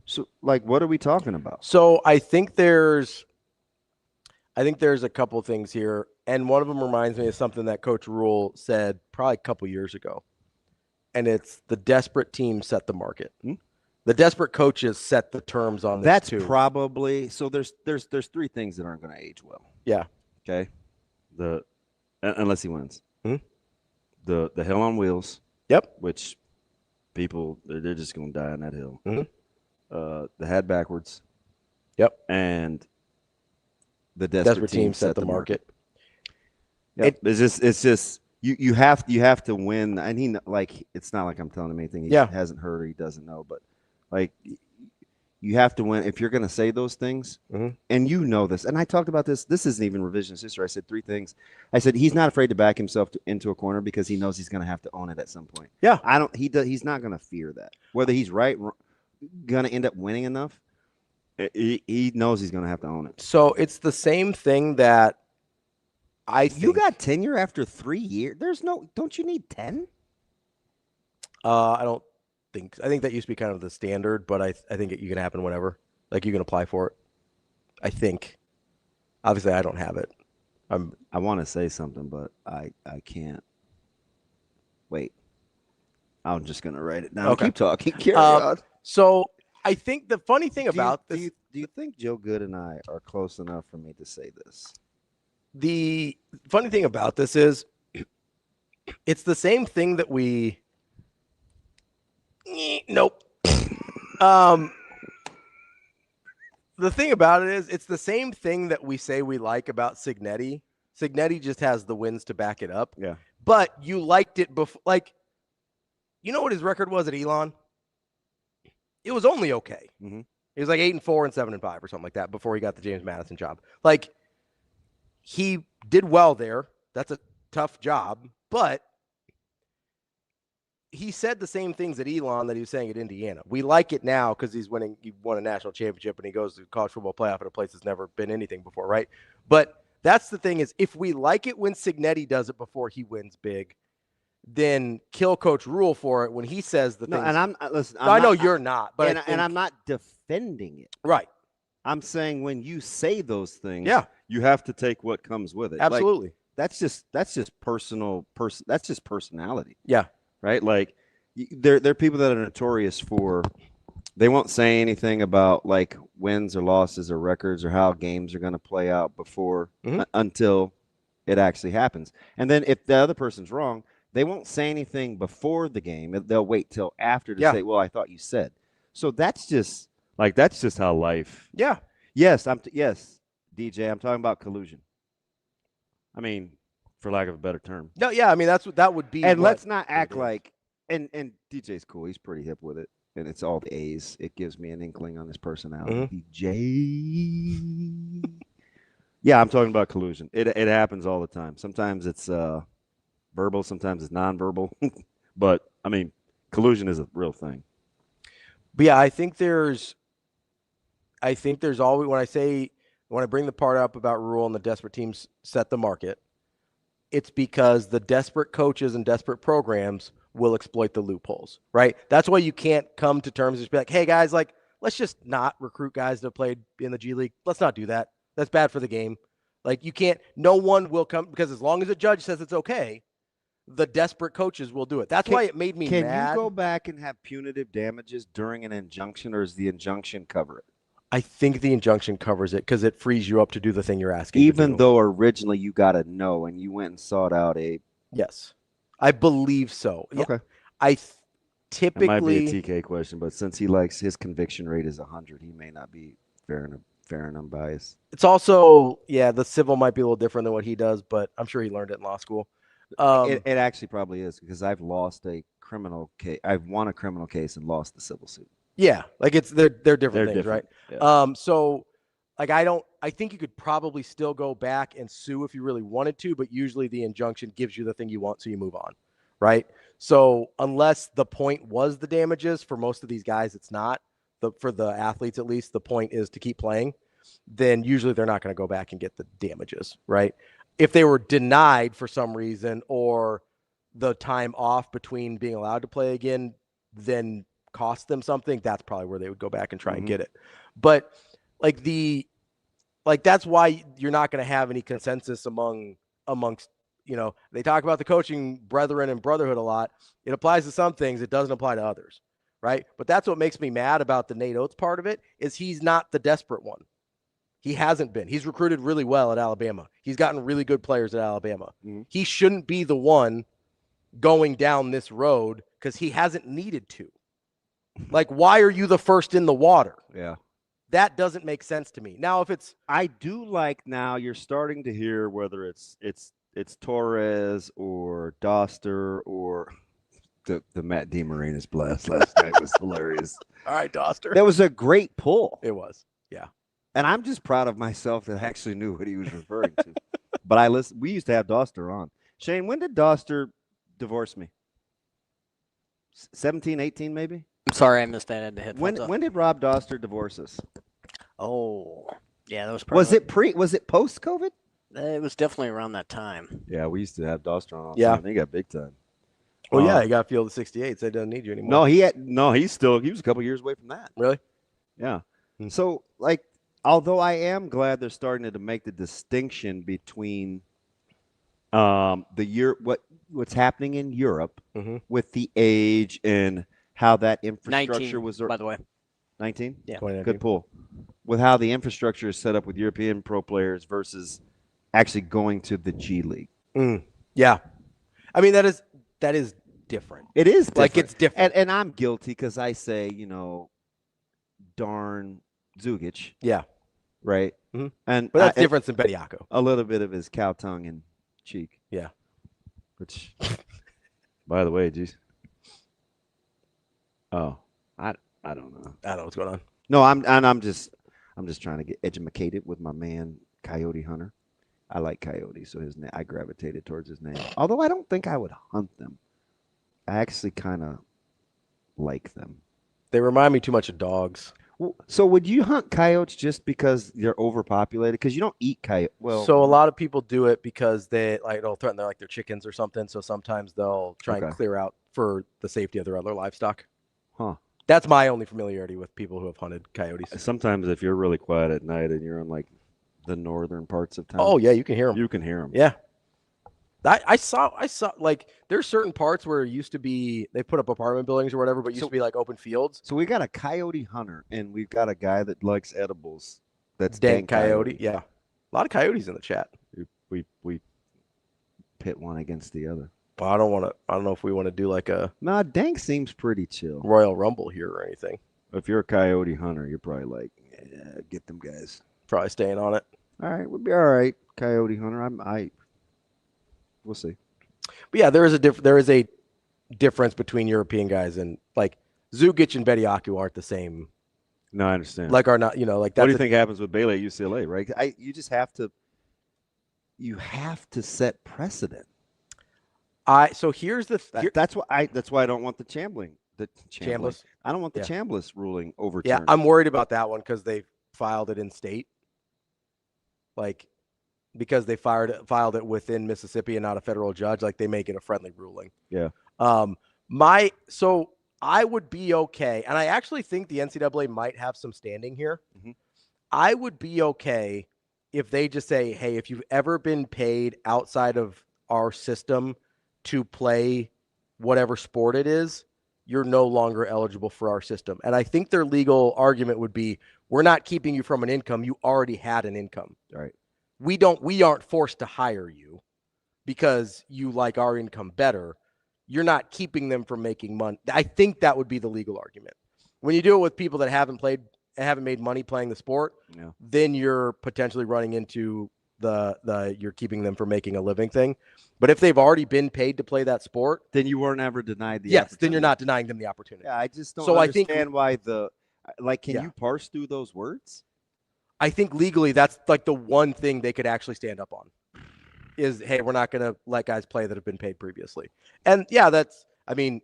[SPEAKER 11] So, what are we talking about?
[SPEAKER 7] So I think there's a couple things here, and one of them reminds me of something that Coach Rule said probably a couple years ago, and it's the desperate teams set the market. The desperate coaches set the terms on this.
[SPEAKER 11] That's
[SPEAKER 7] too.
[SPEAKER 11] Probably so. There's three things that aren't going to age well.
[SPEAKER 7] Yeah.
[SPEAKER 11] Okay. Unless he wins. The Hell on Wheels.
[SPEAKER 7] Yep.
[SPEAKER 11] Which people they're just going to die on that hill.
[SPEAKER 7] Mm-hmm.
[SPEAKER 11] The Hat Backwards.
[SPEAKER 7] Yep.
[SPEAKER 11] And the desperate team set the market. Yep. It's just You have to win. And it's not like I'm telling him anything he hasn't heard or he doesn't know, but like you have to win if you're going to say those things.
[SPEAKER 7] Mm-hmm.
[SPEAKER 11] And you know this. And I talked about this. This isn't even revisionist history. I said 3 things. I said he's not afraid to back himself into a corner because he knows he's going to have to own it at some point.
[SPEAKER 7] Yeah.
[SPEAKER 11] He's not going to fear that. Whether he's right, going to end up winning enough, he knows he's going to have to own it.
[SPEAKER 7] So it's the same thing that I think.
[SPEAKER 11] You got tenure after 3 years. Don't you need 10?
[SPEAKER 7] I don't think. I think that used to be kind of the standard, but I think you can happen whenever. Like you can apply for it. I think. Obviously, I don't have it.
[SPEAKER 11] I want to say something, but I can't. Wait. I'm just going to write it down.
[SPEAKER 7] Okay.
[SPEAKER 11] Keep talking. Carry on.
[SPEAKER 7] So I think the funny thing about this.
[SPEAKER 11] Do you think Joe Good and I are close enough for me to say this?
[SPEAKER 7] The funny thing about this is it's the same thing that we. Nope. The thing about it is it's the same thing that we say we like about Cignetti. Cignetti just has the wins to back it up.
[SPEAKER 11] Yeah.
[SPEAKER 7] But you liked it before. Like, you know what his record was at Elon? It was only okay.
[SPEAKER 11] Mm-hmm.
[SPEAKER 7] It was like 8-4 and 7-5 or something like that before he got the James Madison job. Like, he did well there. That's a tough job, but he said the same things at Elon that he was saying at Indiana. We like it now because he's winning. He won a national championship and he goes to college football playoff at a place that's never been anything before, right? But that's the thing is, if we like it when Cignetti does it before he wins big, then kill Coach Rule for it when he says the things.
[SPEAKER 11] And
[SPEAKER 7] I know you're not, but
[SPEAKER 11] and I'm not defending it.
[SPEAKER 7] Right.
[SPEAKER 11] I'm saying when you say those things,
[SPEAKER 7] yeah,
[SPEAKER 11] you have to take what comes with it.
[SPEAKER 7] Absolutely.
[SPEAKER 11] Like, that's just that's just personality.
[SPEAKER 7] Yeah.
[SPEAKER 11] Right. Like there are people that are notorious for, they won't say anything about like wins or losses or records or how games are going to play out before until it actually happens. And then if the other person's wrong, they won't say anything before the game. They'll wait till after to say, well, I thought you said. So that's just how life.
[SPEAKER 7] Yeah.
[SPEAKER 11] Yes, yes, DJ, I'm talking about collusion. I mean, for lack of a better term.
[SPEAKER 7] No, yeah, I mean that would be.
[SPEAKER 11] And let's not act like and DJ's cool. He's pretty hip with it. And it's all the A's. It gives me an inkling on his personality. DJ. Yeah, I'm talking about collusion. It happens all the time. Sometimes it's verbal, sometimes it's nonverbal. But I mean, collusion is a real thing.
[SPEAKER 7] But yeah, I think there's always, when I bring the part up about Rule and the desperate teams set the market, it's because the desperate coaches and desperate programs will exploit the loopholes, right? That's why you can't come to terms and just be like, hey guys, like, let's just not recruit guys that played in the G League. Let's not do that. That's bad for the game. Like, you can't, no one will come, because as long as a judge says it's okay, the desperate coaches will do it. That's why it made me mad.
[SPEAKER 11] Can you go back and have punitive damages during an injunction, or does the injunction cover it?
[SPEAKER 7] I think the injunction covers it because it frees you up to do the thing you're asking.
[SPEAKER 11] Even though originally you got to know and you went and sought out a.
[SPEAKER 7] Yes, I believe so.
[SPEAKER 11] Okay.
[SPEAKER 7] I typically.
[SPEAKER 11] It might be a TK question, but since he likes his conviction rate is 100, he may not be fair and unbiased.
[SPEAKER 7] It's also, the civil might be a little different than what he does, but I'm sure he learned it in law school.
[SPEAKER 11] It actually probably is, because I've lost a criminal case. I've won a criminal case and lost the civil suit.
[SPEAKER 7] Yeah, like they're different things,
[SPEAKER 11] different.
[SPEAKER 7] right?
[SPEAKER 11] Yeah.
[SPEAKER 7] So like I think you could probably still go back and sue if you really wanted to, but usually the injunction gives you the thing you want, so you move on, right? So unless the point was the damages, for most of these guys it's not. For the athletes at least, the point is to keep playing, then usually they're not going to go back and get the damages, right? If they were denied for some reason, or the time off between being allowed to play again then cost them something, that's probably where they would go back and try and get it. But that's why you're not going to have any consensus amongst, they talk about the coaching brethren and brotherhood a lot. It applies to some things. It doesn't apply to others, right? But that's what makes me mad about the Nate Oates part of it, is he's not the desperate one. He hasn't been. He's recruited really well at Alabama. He's gotten really good players at Alabama. He shouldn't be the one going down this road because he hasn't needed to. Like, why are you the first in the water?
[SPEAKER 11] Yeah.
[SPEAKER 7] That doesn't make sense to me. Now, if it's...
[SPEAKER 11] I do like now you're starting to hear whether it's it's Torres or Doster or the Matt DeMarinis blast last night was hilarious.
[SPEAKER 7] All right, Doster.
[SPEAKER 11] That was a great pull.
[SPEAKER 7] It was, yeah.
[SPEAKER 11] And I'm just proud of myself that I actually knew what he was referring to. But we used to have Doster on. Shane, when did Doster divorce me? 17, 18 maybe?
[SPEAKER 8] I'm sorry I missed that. I had the headphones off.
[SPEAKER 11] When did Rob Doster divorce us?
[SPEAKER 8] Oh, yeah, that was probably.
[SPEAKER 11] Was it post COVID?
[SPEAKER 8] It was definitely around that time.
[SPEAKER 11] Yeah, we used to have Doster on.
[SPEAKER 7] Yeah.
[SPEAKER 11] He got big time.
[SPEAKER 7] Well, yeah, he got Field of 68, so he doesn't need you anymore.
[SPEAKER 11] No, he was a couple years away from that.
[SPEAKER 7] Really?
[SPEAKER 11] Yeah. So, like, although I am glad they're starting to make the distinction between what's happening in Europe with the age and how that infrastructure
[SPEAKER 8] 19,
[SPEAKER 11] was.
[SPEAKER 8] By the way.
[SPEAKER 11] 19?
[SPEAKER 8] Yeah.
[SPEAKER 11] Good pull. With how the infrastructure is set up with European pro players versus actually going to the G League.
[SPEAKER 7] Yeah. I mean, that is different.
[SPEAKER 11] It is different.
[SPEAKER 7] Like, it's different.
[SPEAKER 11] And I'm guilty because I say, darn Zugic.
[SPEAKER 7] Yeah.
[SPEAKER 11] Right?
[SPEAKER 7] But that's different than Bediako.
[SPEAKER 11] A little bit of his cow tongue and cheek.
[SPEAKER 7] Yeah.
[SPEAKER 11] Which, by the way, geez. Oh, I don't know.
[SPEAKER 7] I don't know what's going on.
[SPEAKER 11] No, I'm just trying to get educated with my man Coyote Hunter. I like coyotes, so I gravitated towards his name. Although I don't think I would hunt them. I actually kind of like them.
[SPEAKER 7] They remind me too much of dogs.
[SPEAKER 11] So would you hunt coyotes just because they're overpopulated? Because you don't eat coyote. Well,
[SPEAKER 7] so a lot of people do it because they'll threaten their chickens or something. So sometimes they'll try and clear out for the safety of their other livestock.
[SPEAKER 11] Huh.
[SPEAKER 7] That's my only familiarity with people who have hunted coyotes.
[SPEAKER 11] Sometimes if you're really quiet at night and you're in like the northern parts of town.
[SPEAKER 7] Oh yeah, you can hear them.
[SPEAKER 11] You can hear them.
[SPEAKER 7] Yeah. I saw like there's certain parts where it used to be they put up apartment buildings or whatever, but used to be like open fields.
[SPEAKER 11] So we got a coyote hunter and we've got a guy that likes edibles. That's
[SPEAKER 7] Dank Coyote. Yeah. A lot of coyotes in the chat.
[SPEAKER 11] We pit one against the other.
[SPEAKER 7] Well, I don't know if we want to do like a
[SPEAKER 11] Dank seems pretty chill.
[SPEAKER 7] Royal Rumble here or anything.
[SPEAKER 11] If you're a coyote hunter, you're probably like, yeah, get them guys.
[SPEAKER 7] Probably staying on it.
[SPEAKER 11] All right, we'll be all right, coyote hunter. We'll see.
[SPEAKER 7] But yeah, there is a difference between European guys and like Zugic and Bediako aren't the same.
[SPEAKER 11] No, I understand.
[SPEAKER 7] Like are not, like that.
[SPEAKER 11] What do you think happens with Bailey at UCLA, right? You just have to set precedent.
[SPEAKER 7] So here's the
[SPEAKER 11] that's why I don't want the Chambliss. I don't want the
[SPEAKER 7] Yeah.
[SPEAKER 11] Chambliss ruling overturned.
[SPEAKER 7] Yeah, I'm worried about that one because they filed it in state. Like because they filed it within Mississippi and not a federal judge, like they make it a friendly ruling.
[SPEAKER 11] Yeah.
[SPEAKER 7] So I would be okay, and I actually think the NCAA might have some standing here. I would be okay if they just say, hey, if you've ever been paid outside of our system to play whatever sport it is, you're no longer eligible for our system. And I think their legal argument would be, we're not keeping you from an income. You already had an income.
[SPEAKER 11] Right.
[SPEAKER 7] We aren't forced to hire you because you like our income better. You're not keeping them from making money. I think that would be the legal argument. When you do it with people that haven't made money playing the sport, then you're potentially running into the you're keeping them from making a living thing. But if they've already been paid to play that sport,
[SPEAKER 11] then you weren't ever denied the
[SPEAKER 7] opportunity. Then you're not denying them the opportunity.
[SPEAKER 11] Yeah, I just don't understand why can you parse through those words?
[SPEAKER 7] I think legally that's like the one thing they could actually stand up on is, hey, we're not going to let guys play that have been paid previously. And yeah,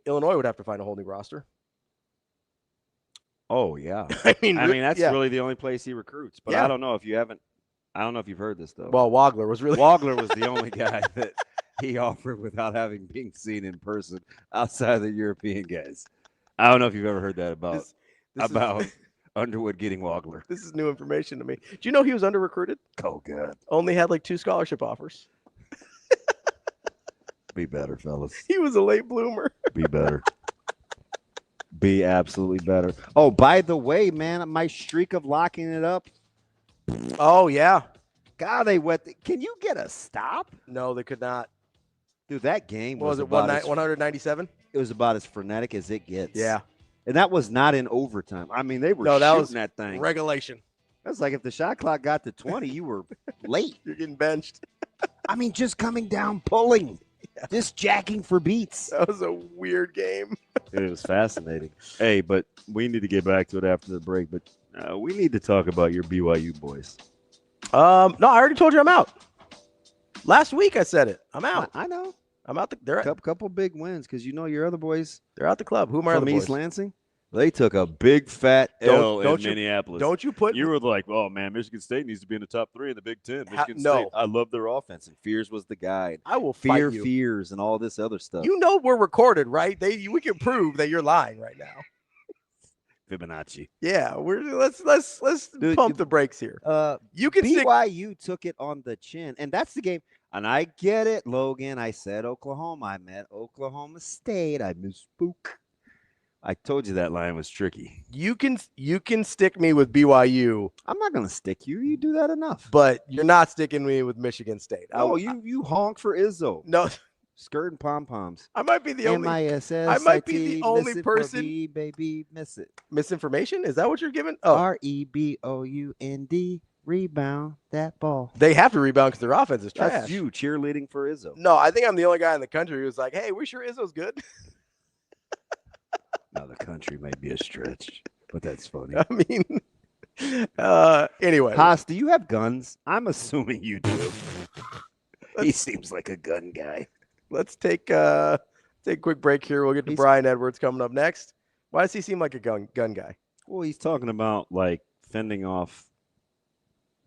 [SPEAKER 7] Illinois would have to find a whole new roster.
[SPEAKER 11] Oh yeah.
[SPEAKER 7] I mean
[SPEAKER 11] that's really the only place he recruits. But I don't know if you've heard this though.
[SPEAKER 7] Well, Wagler was
[SPEAKER 11] the only guy that he offered without being seen in person outside of the European guys. I don't know if you've ever heard that about Underwood getting Wagler.
[SPEAKER 7] This is new information to me. Do you know he was under recruited?
[SPEAKER 11] Oh God.
[SPEAKER 7] Only had like 2 scholarship offers.
[SPEAKER 11] Be better, fellas.
[SPEAKER 7] He was a late bloomer.
[SPEAKER 11] Be better. Be absolutely better. Oh, by the way, man, my streak of locking it up.
[SPEAKER 7] Oh yeah.
[SPEAKER 11] God, they went. Can you get a stop?
[SPEAKER 7] No, they could not.
[SPEAKER 11] Dude, that game
[SPEAKER 7] was it 197?
[SPEAKER 11] It was about as frenetic as it gets.
[SPEAKER 7] Yeah.
[SPEAKER 11] And that was not in overtime. I mean, they were shooting that thing.
[SPEAKER 7] Regulation.
[SPEAKER 11] That's like if the shot clock got to 20, you were late.
[SPEAKER 7] You're getting benched.
[SPEAKER 11] I mean, just coming down, pulling, just jacking for beats.
[SPEAKER 7] That was a weird game.
[SPEAKER 12] It was fascinating. Hey, but we need to get back to it after the break. But we need to talk about your BYU boys.
[SPEAKER 7] No, I already told you I'm out. Last week I said it. I'm out.
[SPEAKER 11] I know.
[SPEAKER 7] I'm out. They're
[SPEAKER 11] couple big wins because you know your other boys.
[SPEAKER 7] They're out the club. Who am I?
[SPEAKER 11] From East Lansing. They took a big fat L in
[SPEAKER 12] Minneapolis.
[SPEAKER 7] Don't you put?
[SPEAKER 12] You were like, oh man, Michigan State needs to be in the top 3 in the Big Ten. Michigan
[SPEAKER 7] no.
[SPEAKER 12] State. I love their offense, and
[SPEAKER 11] Fears was the guide.
[SPEAKER 7] I will fight you.
[SPEAKER 11] Fears, and all this other stuff.
[SPEAKER 7] You know we're recorded, right? We can prove that you're lying right now.
[SPEAKER 12] Fibonacci.
[SPEAKER 7] Yeah, let's pump the brakes here. You can
[SPEAKER 11] BYU took it on the chin, and that's the game. And I get it, Logan. I said Oklahoma. I meant Oklahoma State. I misspoke.
[SPEAKER 12] I told you that line was tricky.
[SPEAKER 7] You can stick me with BYU.
[SPEAKER 11] I'm not going to stick you. You do that enough.
[SPEAKER 7] But you're not sticking me with Michigan State.
[SPEAKER 11] Oh, you honk for Izzo.
[SPEAKER 7] No.
[SPEAKER 11] Skirt and pom-poms.
[SPEAKER 7] I might be the only person.
[SPEAKER 11] Baby, miss it.
[SPEAKER 7] Misinformation? Is that what you're giving? Oh.
[SPEAKER 11] REBOUND. Rebound that ball.
[SPEAKER 7] They have to rebound because their offense is trash.
[SPEAKER 11] That's you cheerleading for Izzo.
[SPEAKER 7] No, I think I'm the only guy in the country who's like, hey, we sure Izzo's good.
[SPEAKER 12] Now the country may be a stretch, but that's funny.
[SPEAKER 7] I mean, anyway.
[SPEAKER 11] Haas, do you have guns? I'm assuming you do. He seems like a gun guy.
[SPEAKER 7] Let's take a quick break here. We'll get to Brian Edwards coming up next. Why does he seem like a gun guy?
[SPEAKER 12] Well, he's talking about like fending off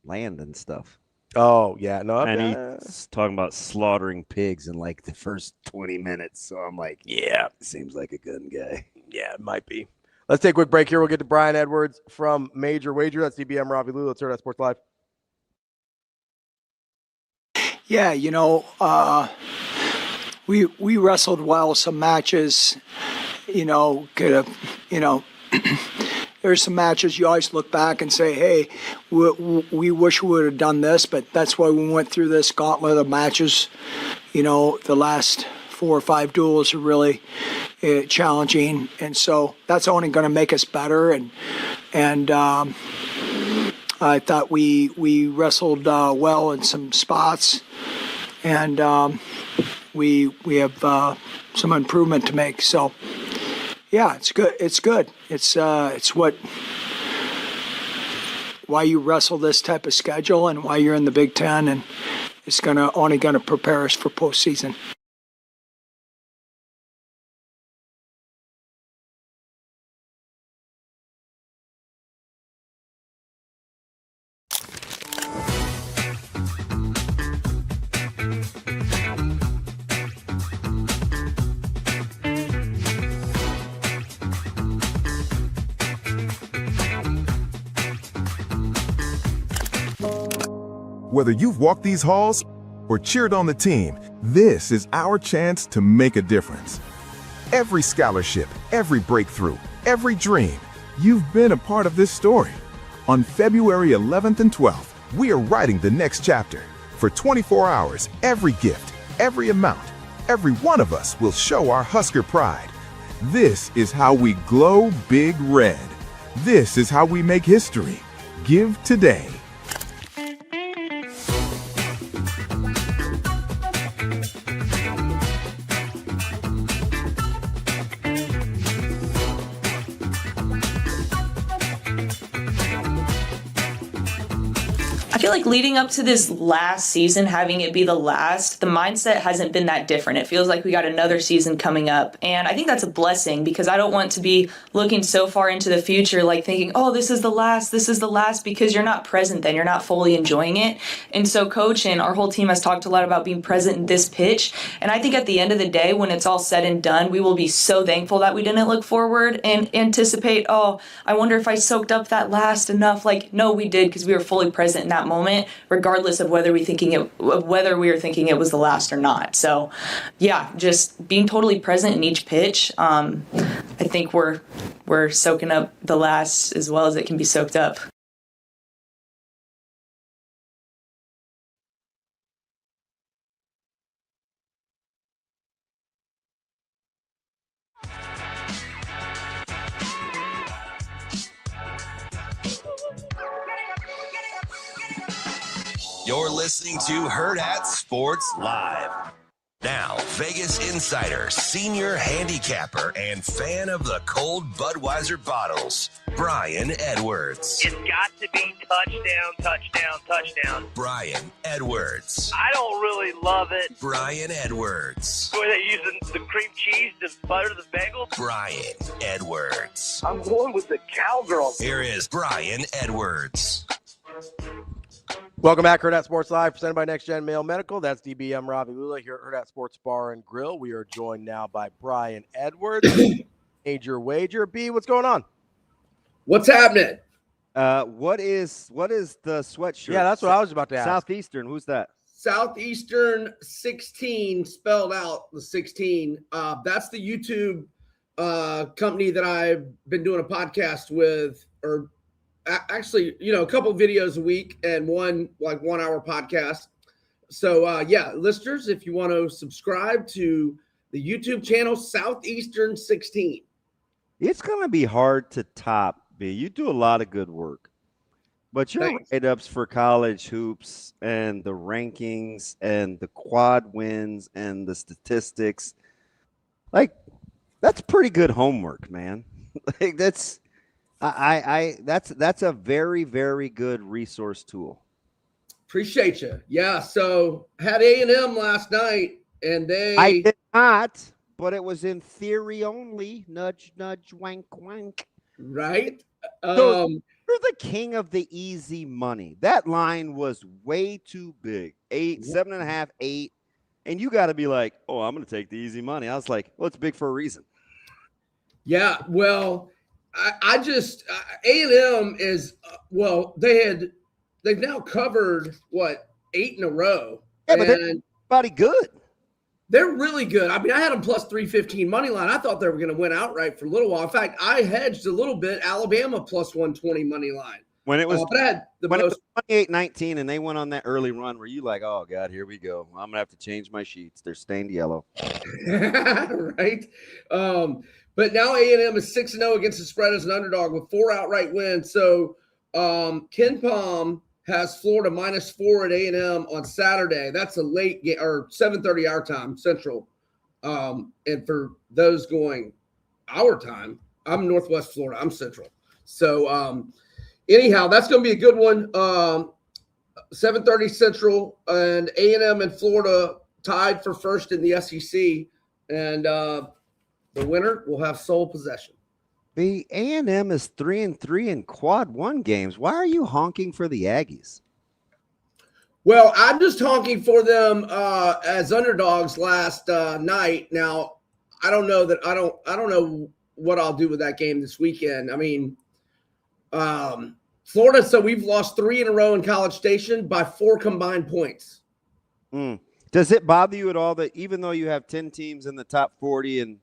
[SPEAKER 11] land and stuff.
[SPEAKER 7] Oh, yeah. No,
[SPEAKER 12] and he's talking about slaughtering pigs in like the first 20 minutes. So I'm like, yeah, seems like a gun guy.
[SPEAKER 7] Yeah, it might be. Let's take a quick break here. We'll get to Brian Edwards from Major Wager. That's DBM Ravi Lulla. Let's hear that Sports Live.
[SPEAKER 6] Yeah, we wrestled well some matches. There's some matches you always look back and say, hey, we wish we would have done this, but that's why we went through this gauntlet of matches. The last 4 or 5 duels are really challenging, and so that's only going to make us better. And I thought we wrestled well in some spots, and we have some improvement to make. So. Yeah, it's good. It's good. It's why you wrestle this type of schedule and why you're in the Big Ten, and it's only gonna prepare us for postseason.
[SPEAKER 9] Whether you've walked these halls or cheered on the team, this is our chance to make a difference. Every scholarship, every breakthrough, every dream, you've been a part of this story. On February 11th and 12th, we are writing the next chapter. For 24 hours, every gift, every amount, every one of us will show our Husker pride. This is how we glow big red. This is how we make history. Give today.
[SPEAKER 10] I feel like leading up to this last season, having it be the last, the mindset hasn't been that different. It feels like we got another season coming up. And I think that's a blessing because I don't want to be looking so far into the future, like thinking, oh, this is the last, because you're not present then. You're not fully enjoying it. And so Coach and our whole team has talked a lot about being present in this pitch. And I think at the end of the day, when it's all said and done, we will be so thankful that we didn't look forward and anticipate, oh, I wonder if I soaked up that last enough. Like, no, we did because we were fully present in that moment, regardless of whether we were thinking it was the last or not. So, yeah, just being totally present in each pitch. I think we're soaking up the last as well as it can be soaked up.
[SPEAKER 1] You're listening to Hurrdat Sports Live. Now, Vegas insider, senior handicapper, and fan of the cold Budweiser bottles, Brian Edwards.
[SPEAKER 5] It's got to be touchdown, touchdown, touchdown.
[SPEAKER 1] Brian Edwards.
[SPEAKER 5] I don't really love it.
[SPEAKER 1] Brian Edwards.
[SPEAKER 5] Were they using the cream cheese to butter the bagel?
[SPEAKER 1] Brian Edwards.
[SPEAKER 5] I'm going with the cowgirl.
[SPEAKER 1] Here is Brian Edwards.
[SPEAKER 7] Welcome back, Hurrdat Sports Live, presented by Next Gen Male Medical. That's DBM Ravi Lulla here at Hurrdat Sports Bar and Grill. We are joined now by Brian Edwards, Major Wager. B, what's going on?
[SPEAKER 22] What's happening?
[SPEAKER 11] What is the sweatshirt?
[SPEAKER 7] Yeah, that's what I was about to ask.
[SPEAKER 11] Southeastern, who's that?
[SPEAKER 22] Southeastern 16, spelled out the 16. That's the YouTube company that I've been doing a podcast with, or actually, a couple videos a week and one 1 hour podcast. So listeners, if you want to subscribe to the YouTube channel, Southeastern 16.
[SPEAKER 11] It's going to be hard to top, B. You do a lot of good work. But your write-ups for college hoops and the rankings and the quad wins and the statistics, that's pretty good homework, man. That's a very, very good resource tool.
[SPEAKER 22] Appreciate you. Yeah, so had A&M last night, and
[SPEAKER 11] I did not, but it was in theory only. Nudge, nudge, wank, wank.
[SPEAKER 22] Right?
[SPEAKER 11] So you're the king of the easy money. That line was way too big. 7.5, 8. And you got to be like, oh, I'm going to take the easy money. I was like, well, it's big for a reason.
[SPEAKER 22] Yeah, well, I just A&M is they've now covered 8 in a row.
[SPEAKER 11] Yeah, but they're pretty good.
[SPEAKER 22] They're really good. I mean, I had them plus 315 money line. I thought they were going to win outright for a little while. In fact, I hedged a little bit. Alabama plus 120 money line.
[SPEAKER 11] When it was
[SPEAKER 22] but I had
[SPEAKER 11] it was 28-19 and they went on that early run, were you like, oh God, here we go. I'm gonna have to change my sheets. They're stained yellow.
[SPEAKER 22] Right. But now A&M is 6-0 against the spread as an underdog with 4 outright wins. So Ken Palm has Florida -4 at A&M on Saturday. That's a late game, or 7:30 our time, Central. And for those going our time, I'm Northwest Florida. I'm Central. So anyhow, that's going to be a good one. 7:30 Central, and A&M and Florida tied for first in the SEC. And the winner will have sole possession.
[SPEAKER 11] The A&M is 3-3 in quad one games. Why are you honking for the Aggies?
[SPEAKER 22] Well, I'm just honking for them as underdogs last night. Now, I don't know that I don't know what I'll do with that game this weekend. I mean, Florida. So we've lost 3 in a row in College Station by 4 combined points.
[SPEAKER 11] Does it bother you at all that even though you have 10 teams in the top 40 and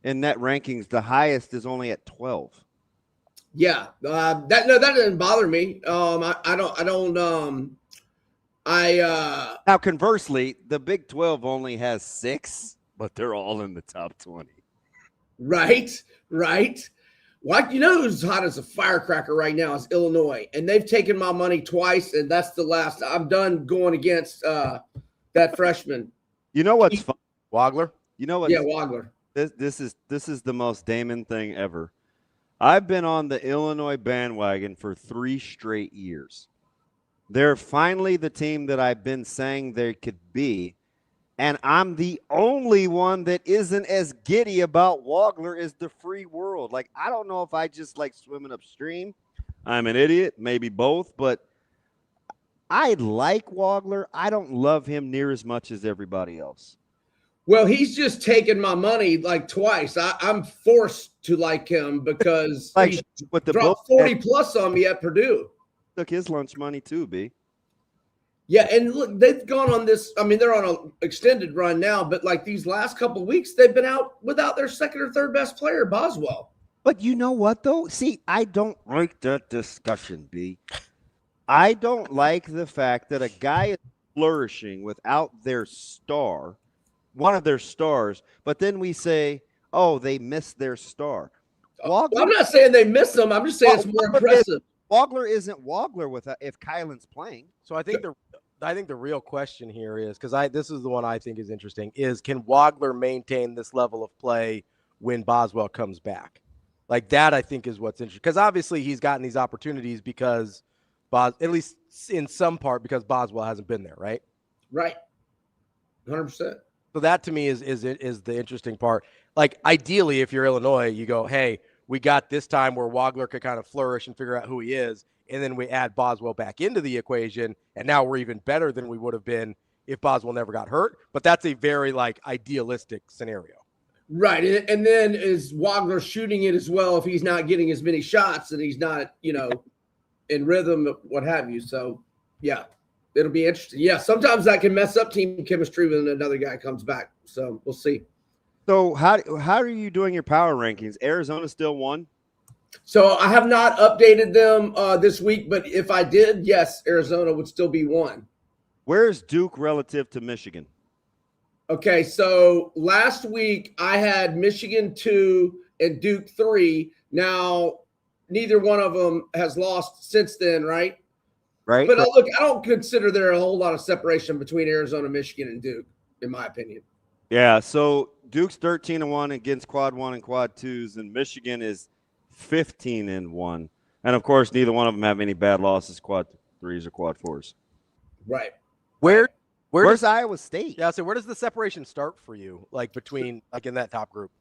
[SPEAKER 11] in net rankings, the highest is only at 12?
[SPEAKER 22] Yeah, that doesn't bother me.
[SPEAKER 11] Now conversely, the Big 12 only has 6, but they're all in the top 20.
[SPEAKER 22] Right. Well, who's hot as a firecracker right now is Illinois, and they've taken my money twice, and that's the last. I'm done going against that freshman.
[SPEAKER 11] You know what's fun?
[SPEAKER 7] Wagler?
[SPEAKER 11] You know what?
[SPEAKER 22] Yeah, Wagler.
[SPEAKER 11] This is the most Damon thing ever. I've been on the Illinois bandwagon for 3 straight years. They're finally the team that I've been saying they could be, and I'm the only one that isn't as giddy about Wagler as the free world. Like, I don't know if I just like swimming upstream. I'm an idiot, maybe both, but I like Wagler. I don't love him near as much as everybody else.
[SPEAKER 22] Well, he's just taken my money like twice. I'm forced to like him because he dropped 40 plus on me at Purdue.
[SPEAKER 11] Took his lunch money too, B.
[SPEAKER 22] Yeah, and look, they've gone on this. I mean, they're on an extended run now, but like these last couple of weeks, they've been out without their second or third best player, Boswell.
[SPEAKER 11] But you know what, though? See, I don't like that discussion, B. I don't like the fact that a guy is flourishing without their star, one of their stars, but then we say, oh, they missed their star.
[SPEAKER 22] Well, I'm not saying they miss them. I'm just saying it's more impressive.
[SPEAKER 11] Wagler isn't Wagler if Kylan's playing.
[SPEAKER 7] So I think I think the real question here is, because this is the one I think is interesting, is can Wagler maintain this level of play when Boswell comes back? Like that, I think, is what's interesting. Because obviously he's gotten these opportunities because at least in some part, because Boswell hasn't been there, right?
[SPEAKER 22] Right. 100%.
[SPEAKER 7] So that to me is the interesting part. Like ideally, if you're Illinois, you go, hey, we got this time where Wagler could kind of flourish and figure out who he is, and then we add Boswell back into the equation, and now we're even better than we would have been if Boswell never got hurt. But that's a very idealistic scenario.
[SPEAKER 22] Right. And then is Wagler shooting it as well if he's not getting as many shots and he's not, in rhythm, what have you. So, yeah, it'll be interesting. Yeah, sometimes that can mess up team chemistry when another guy comes back. So we'll see.
[SPEAKER 11] So how are you doing your power rankings? Arizona still won?
[SPEAKER 22] So I have not updated them this week, but if I did, yes, Arizona would still be 1.
[SPEAKER 11] Where's Duke relative to Michigan?
[SPEAKER 22] Okay, so last week I had Michigan 2 and Duke 3. Now, neither one of them has lost since then, right?
[SPEAKER 11] Right.
[SPEAKER 22] But look, I don't consider there a whole lot of separation between Arizona, Michigan, and Duke, in my opinion.
[SPEAKER 11] Yeah, so Duke's 13-1 against quad 1 and quad 2s, and Michigan is 15-1. And, of course, neither one of them have any bad losses, quad 3s or quad 4s.
[SPEAKER 22] Right.
[SPEAKER 11] Where's Iowa State?
[SPEAKER 7] Yeah, so where does the separation start for you, between in that top group?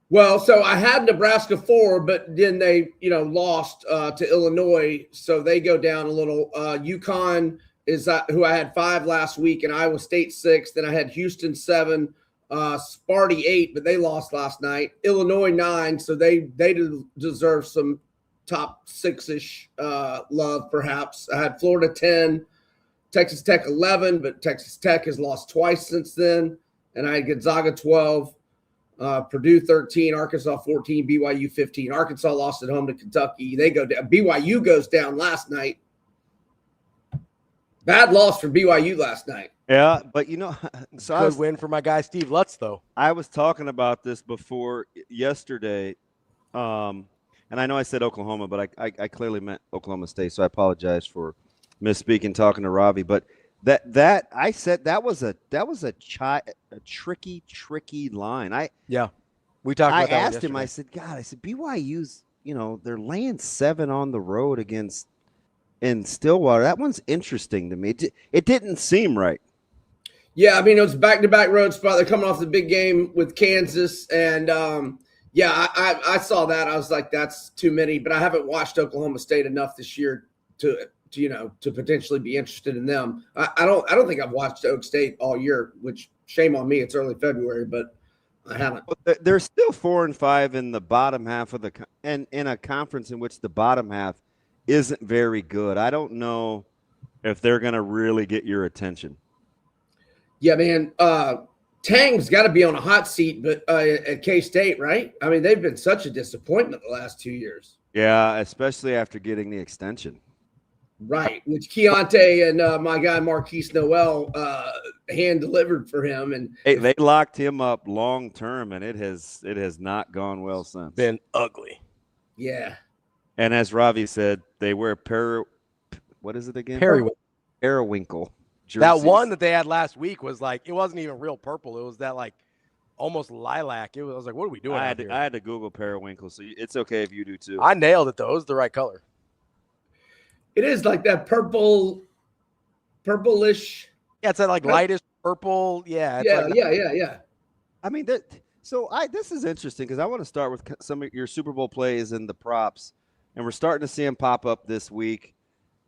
[SPEAKER 22] Well, so I had Nebraska 4, but then they, lost to Illinois, so they go down a little. UConn is who I had 5 last week, and Iowa State 6. Then I had Houston 7, Sparty 8, but they lost last night. Illinois 9, so they deserve some top 6-ish love, perhaps. I had Florida 10. Texas Tech 11, but Texas Tech has lost twice since then. And I had Gonzaga 12, Purdue 13, Arkansas 14, BYU 15. Arkansas lost at home to Kentucky. They go down. BYU goes down last night. Bad loss for BYU last night.
[SPEAKER 11] Yeah, but so
[SPEAKER 7] good win for my guy Steve Lutz, though.
[SPEAKER 11] I was talking about this before yesterday, and I know I said Oklahoma, but I clearly meant Oklahoma State, so I apologize for misspeaking talking to Ravi, but that I said that was a tricky line.
[SPEAKER 7] We talked about that.
[SPEAKER 11] I asked him, I said, BYU's, they're laying 7 on the road against in Stillwater. That one's interesting to me. It didn't seem right.
[SPEAKER 22] Yeah, I mean, it was back-to-back road spot. They're coming off the big game with Kansas, and I saw that. I was like, that's too many, but I haven't watched Oklahoma State enough this year to potentially be interested in them. I don't think I've watched Oak State all year, which shame on me. It's early February, but I haven't.
[SPEAKER 11] They're still 4 and 5 in the bottom half of and in a conference in which the bottom half isn't very good. I don't know if they're going to really get your attention.
[SPEAKER 22] Yeah, man. Tang's got to be on a hot seat, but at K-State, right? I mean, they've been such a disappointment the last 2 years.
[SPEAKER 11] Yeah, especially after getting the extension.
[SPEAKER 22] Right, which Keontae and my guy Marquise Noel hand delivered for him, and
[SPEAKER 11] they locked him up long term, and it has not gone well since.
[SPEAKER 7] Been ugly.
[SPEAKER 22] Yeah.
[SPEAKER 11] And as Ravi said, they wear what is it again? Periwinkle. Jerseys.
[SPEAKER 7] That one that they had last week was it wasn't even real purple. It was that almost lilac. I was like, what are we doing?
[SPEAKER 11] I had to Google periwinkle, so it's okay if you do too.
[SPEAKER 7] I nailed it though. It was the right color.
[SPEAKER 22] It is like that purplish.
[SPEAKER 7] Yeah, it's that lightish purple. Yeah.
[SPEAKER 22] Yeah.
[SPEAKER 11] I mean, this is interesting because I want to start with some of your Super Bowl plays and the props, and we're starting to see them pop up this week,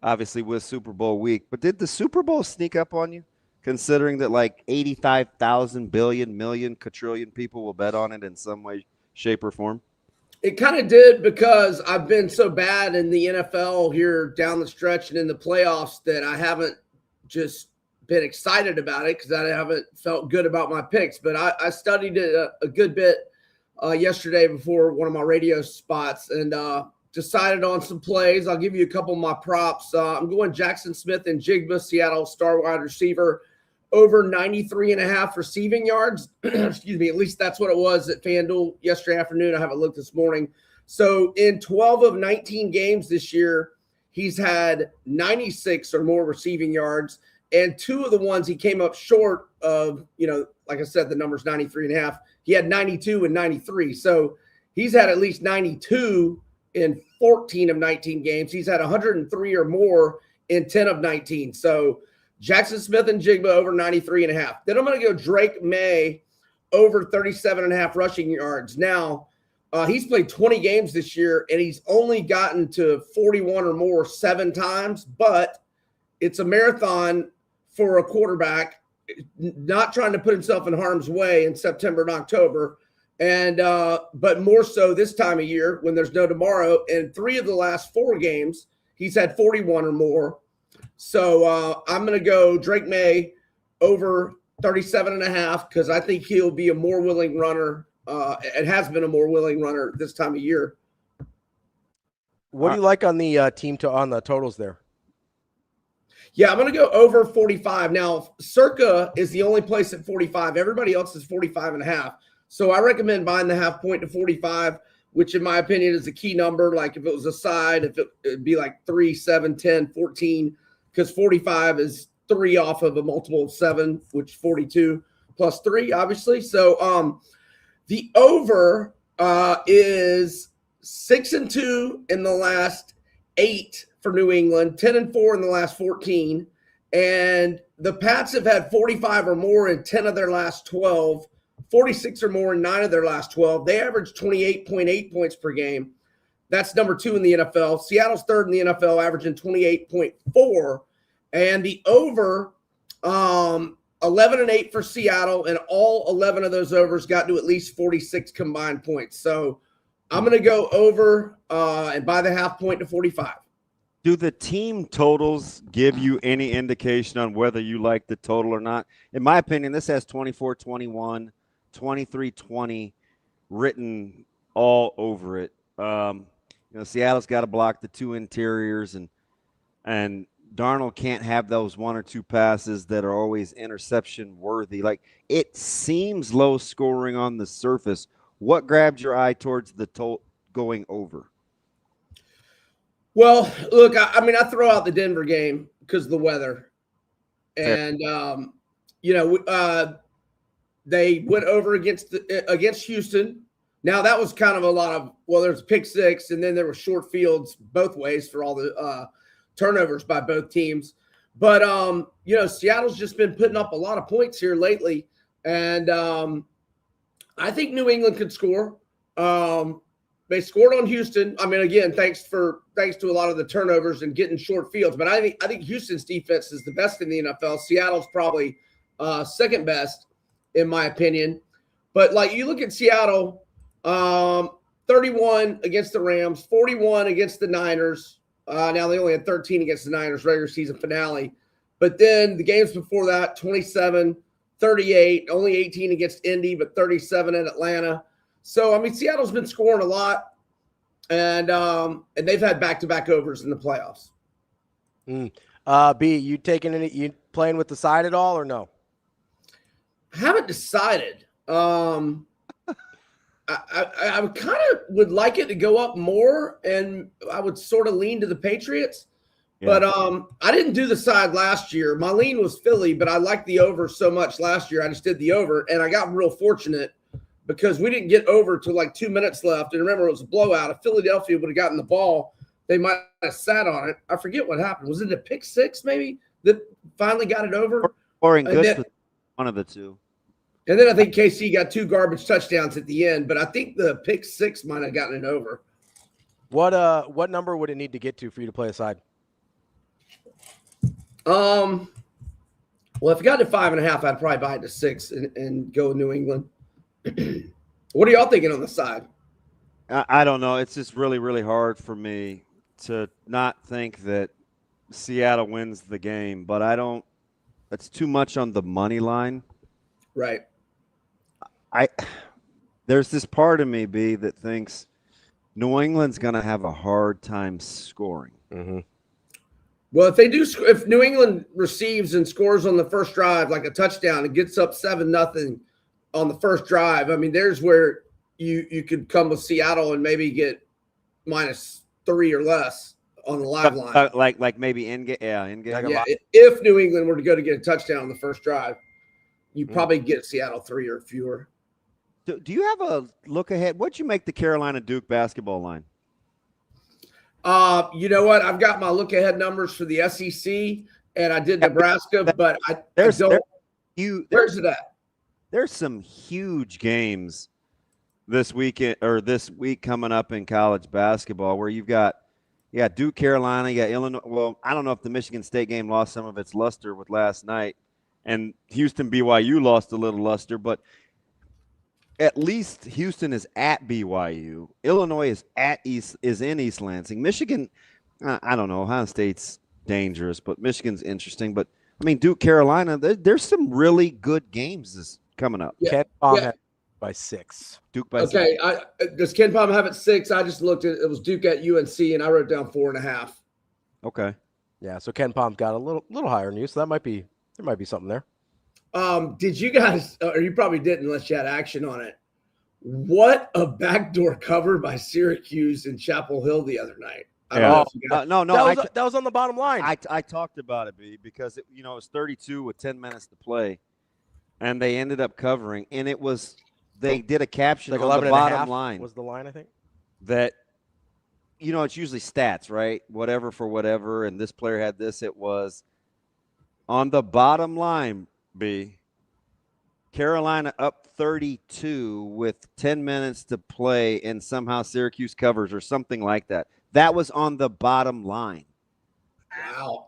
[SPEAKER 11] obviously with Super Bowl week. But did the Super Bowl sneak up on you, considering that 85,000 million quadrillion people will bet on it in some way, shape, or form?
[SPEAKER 22] It kind of did because I've been so bad in the NFL here down the stretch and in the playoffs that I haven't just been excited about it because I haven't felt good about my picks. But I studied it a good bit yesterday before one of my radio spots and decided on some plays. I'll give you a couple of my props. I'm going Jackson Smith and Jigba, Seattle star wide receiver, over 93.5 receiving yards. Excuse me. At least that's what it was at FanDuel yesterday afternoon. I haven't looked this morning. So in 12 of 19 games this year, he's had 96 or more receiving yards. And 2 of the ones he came up short of, like I said, the number's 93.5. He had 92 and 93. So he's had at least 92 in 14 of 19 games. He's had 103 or more in 10 of 19. So Jackson Smith and Jigba over 93.5. Then I'm going to go Drake May over 37.5 rushing yards. Now, he's played 20 games this year, and he's only gotten to 41 or more 7 times, but it's a marathon for a quarterback, not trying to put himself in harm's way in September and October, and but more so this time of year when there's no tomorrow. And 3 of the last 4 games, he's had 41 or more. So I'm going to go Drake May over 37.5 because I think he'll be a more willing runner. It has been a more willing runner this time of year.
[SPEAKER 7] What do you like on the on the totals there?
[SPEAKER 22] Yeah, I'm going to go over 45. Now, Circa is the only place at 45. Everybody else is 45.5. So I recommend buying the half point to 45, which in my opinion is a key number. Like if it was a side, it'd be like 3, 7, 10, 14, because 45 is 3 off of a multiple of 7, which 42 plus 3, obviously. So the over is 6-2 in the last 8 for New England, 10-4 in the last 14. And the Pats have had 45 or more in 10 of their last 12, 46 or more in 9 of their last 12. They average 28.8 points per game. That's number 2 in the NFL. Seattle's 3rd in the NFL, averaging 28.4. And the over, 11-8 for Seattle, and all 11 of those overs got to at least 46 combined points. So I'm going to go over and buy the half point to 45.
[SPEAKER 11] Do the team totals give you any indication on whether you like the total or not? In my opinion, this has 24-21, 23-20 written all over it. Seattle's got to block the 2 interiors, and Darnold can't have those 1 or 2 passes that are always interception worthy. Like, it seems low scoring on the surface. What grabbed your eye towards the going over?
[SPEAKER 22] Well, look, I throw out the Denver game because of the weather. And, they went over against Houston. Now, that was kind of a lot of, there's pick 6, and then there were short fields both ways for all the turnovers by both teams. But, Seattle's just been putting up a lot of points here lately. And I think New England could score. They scored on Houston. Again, thanks to a lot of the turnovers and getting short fields. But I think Houston's defense is the best in the NFL. Seattle's probably second best, in my opinion. But like you look at Seattle, 31 against the Rams, 41 against the Niners. Now they only had 13 against the Niners regular season finale. But then the games before that, 27, 38, only 18 against Indy, but 37 in Atlanta. So, Seattle's been scoring a lot, and they've had back-to-back overs in the playoffs.
[SPEAKER 7] B, you playing with the side at all or no?
[SPEAKER 22] I haven't decided. I kind of would like it to go up more, and I would sort of lean to the Patriots. Yeah. But I didn't do the side last year. My lean was Philly, but I liked the over so much last year. I just did the over, and I got real fortunate because we didn't get over till like 2 minutes left. And remember, it was a blowout. If Philadelphia would have gotten the ball, they might have sat on it. I forget what happened. Was it a pick 6 maybe that finally got it over?
[SPEAKER 11] Or in good, one of the 2.
[SPEAKER 22] And then I think KC got 2 garbage touchdowns at the end, but I think the pick 6 might have gotten it over.
[SPEAKER 7] What number would it need to get to for you to play a side?
[SPEAKER 22] Well, if it got to 5.5, I'd probably buy it to 6 and go New England. What are y'all thinking on the side?
[SPEAKER 11] I don't know. It's just really, really hard for me to not think that Seattle wins the game, but I don't. It's too much on the money line.
[SPEAKER 22] Right.
[SPEAKER 11] There's this part of me, B, that thinks New England's going to have a hard time scoring.
[SPEAKER 7] Mm-hmm.
[SPEAKER 22] Well, if New England receives and scores on the first drive, like a touchdown, and gets up 7-0 on the first drive, there's where you could come with Seattle and maybe get -3 or less on the live line.
[SPEAKER 11] Like maybe in game. Yeah, in game.
[SPEAKER 22] Yeah, if New England were to go to get a touchdown on the first drive, you probably get Seattle 3 or fewer.
[SPEAKER 11] Do you have a look ahead? What'd you make the Carolina Duke basketball line?
[SPEAKER 22] You know what? I've got my look ahead numbers for the SEC, and I did Nebraska, but where's it at?
[SPEAKER 11] There's some huge games this weekend or this week coming up in college basketball where you've got Duke, Carolina, you got Illinois. Well, I don't know if the Michigan State game lost some of its luster with last night, and Houston BYU lost a little luster, but at least Houston is at BYU. Illinois is in East Lansing. Michigan, I don't know. Ohio State's dangerous, but Michigan's interesting. But I mean, Duke, Carolina, there's some really good games coming up.
[SPEAKER 22] Yeah.
[SPEAKER 7] By 6.
[SPEAKER 11] Duke by 6.
[SPEAKER 22] Okay, does Ken Palm have it 6? I just looked at it was Duke at UNC, and I wrote down 4.5.
[SPEAKER 11] Okay.
[SPEAKER 7] Yeah, so Ken Palm's got a little higher than you, so there might be something there.
[SPEAKER 22] Did you guys, or you probably didn't unless you had action on it? What a backdoor cover by Syracuse in Chapel Hill the other night.
[SPEAKER 7] That was on the bottom line.
[SPEAKER 11] I talked about it, B, because it was 32 with 10 minutes to play, and they ended up covering, and it was they did a caption
[SPEAKER 7] like
[SPEAKER 11] on the bottom line.
[SPEAKER 7] Was the line, I think?
[SPEAKER 11] That it's usually stats, right? Whatever for whatever, and this player had this. It was on the bottom line, B. Carolina up 32 with 10 minutes to play, and somehow Syracuse covers or something like that. That was on the bottom line.
[SPEAKER 22] Wow.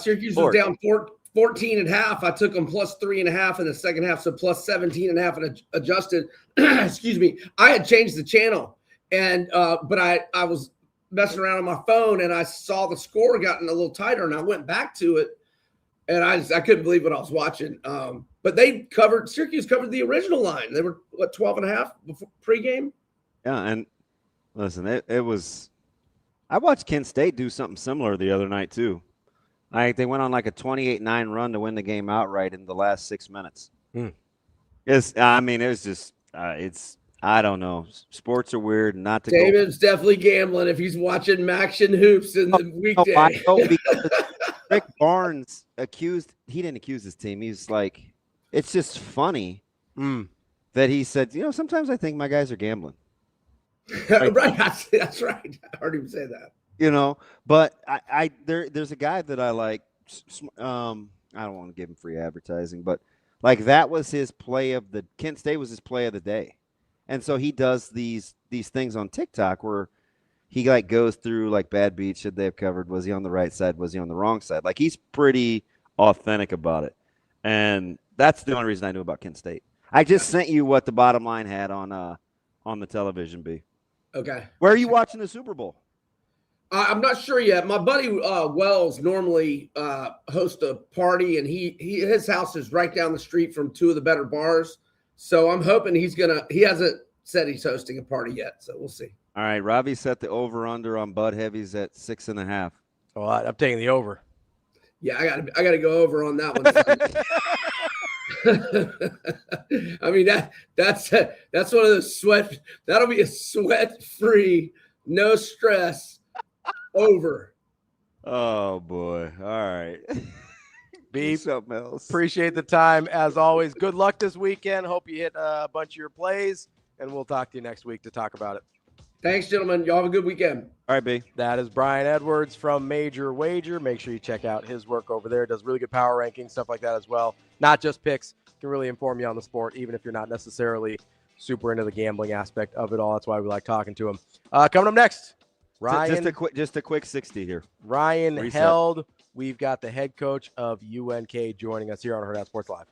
[SPEAKER 22] Syracuse was down 14.5. I took them plus 3.5 in the second half, so plus 17.5 and adjusted. Excuse me. I had changed the channel, and but I was messing around on my phone, and I saw the score gotten a little tighter, and I went back to it, and I couldn't believe what I was watching. But Syracuse covered the original line. They were 12.5 before pregame.
[SPEAKER 11] Yeah, and listen, it was. I watched Kent State do something similar the other night too. They went on like a 28-9 run to win the game outright in the last 6 minutes. It was just I don't know. Sports are weird.
[SPEAKER 22] David's definitely gambling if he's watching Maction Hoops in the weekday.
[SPEAKER 11] I know because Rick Barnes he didn't accuse his team. He's like, it's just funny that he said, sometimes I think my guys are gambling.
[SPEAKER 22] Right. That's right. I heard him say that.
[SPEAKER 11] But there's a guy that I like. I don't want to give him free advertising, but like that was his play of the Kent State was his play of the day, and so he does these things on TikTok where he like goes through like bad beats. Should they have covered? Was he on the right side? Was he on the wrong side? Like he's pretty authentic about it, and that's the only reason I knew about Kent State. I just sent you what the bottom line had on the television. B.
[SPEAKER 22] Okay.
[SPEAKER 11] Where are you watching the Super Bowl?
[SPEAKER 22] I'm not sure yet. My buddy Wells normally hosts a party, and his house is right down the street from two of the better bars. So I'm hoping he hasn't said he's hosting a party yet. So we'll see.
[SPEAKER 11] All right. Ravi set the over/under on Bud Heavies at 6.5.
[SPEAKER 7] Oh, I'm taking the over.
[SPEAKER 22] Yeah, I got to go over on that one. I mean that's one of those that'll be a sweat-free, no stress over.
[SPEAKER 11] Oh boy. All right.
[SPEAKER 7] Be
[SPEAKER 11] something else.
[SPEAKER 7] Appreciate the time as always. Good luck this weekend. Hope you hit a bunch of your plays, and we'll talk to you next week to talk about it.
[SPEAKER 22] Thanks, gentlemen. Y'all have a good weekend.
[SPEAKER 11] All right, B.
[SPEAKER 7] That is Brian Edwards from Major Wager. Make sure you check out his work over there. Does really good power rankings, stuff like that as well. Not just picks. Can really inform you on the sport, even if you're not necessarily super into the gambling aspect of it all. That's why we like talking to him. Coming up next, Ryan.
[SPEAKER 11] Just a quick 60 here.
[SPEAKER 7] Ryan Held. We've got the head coach of UNK joining us here on Hurrdat Sports Live.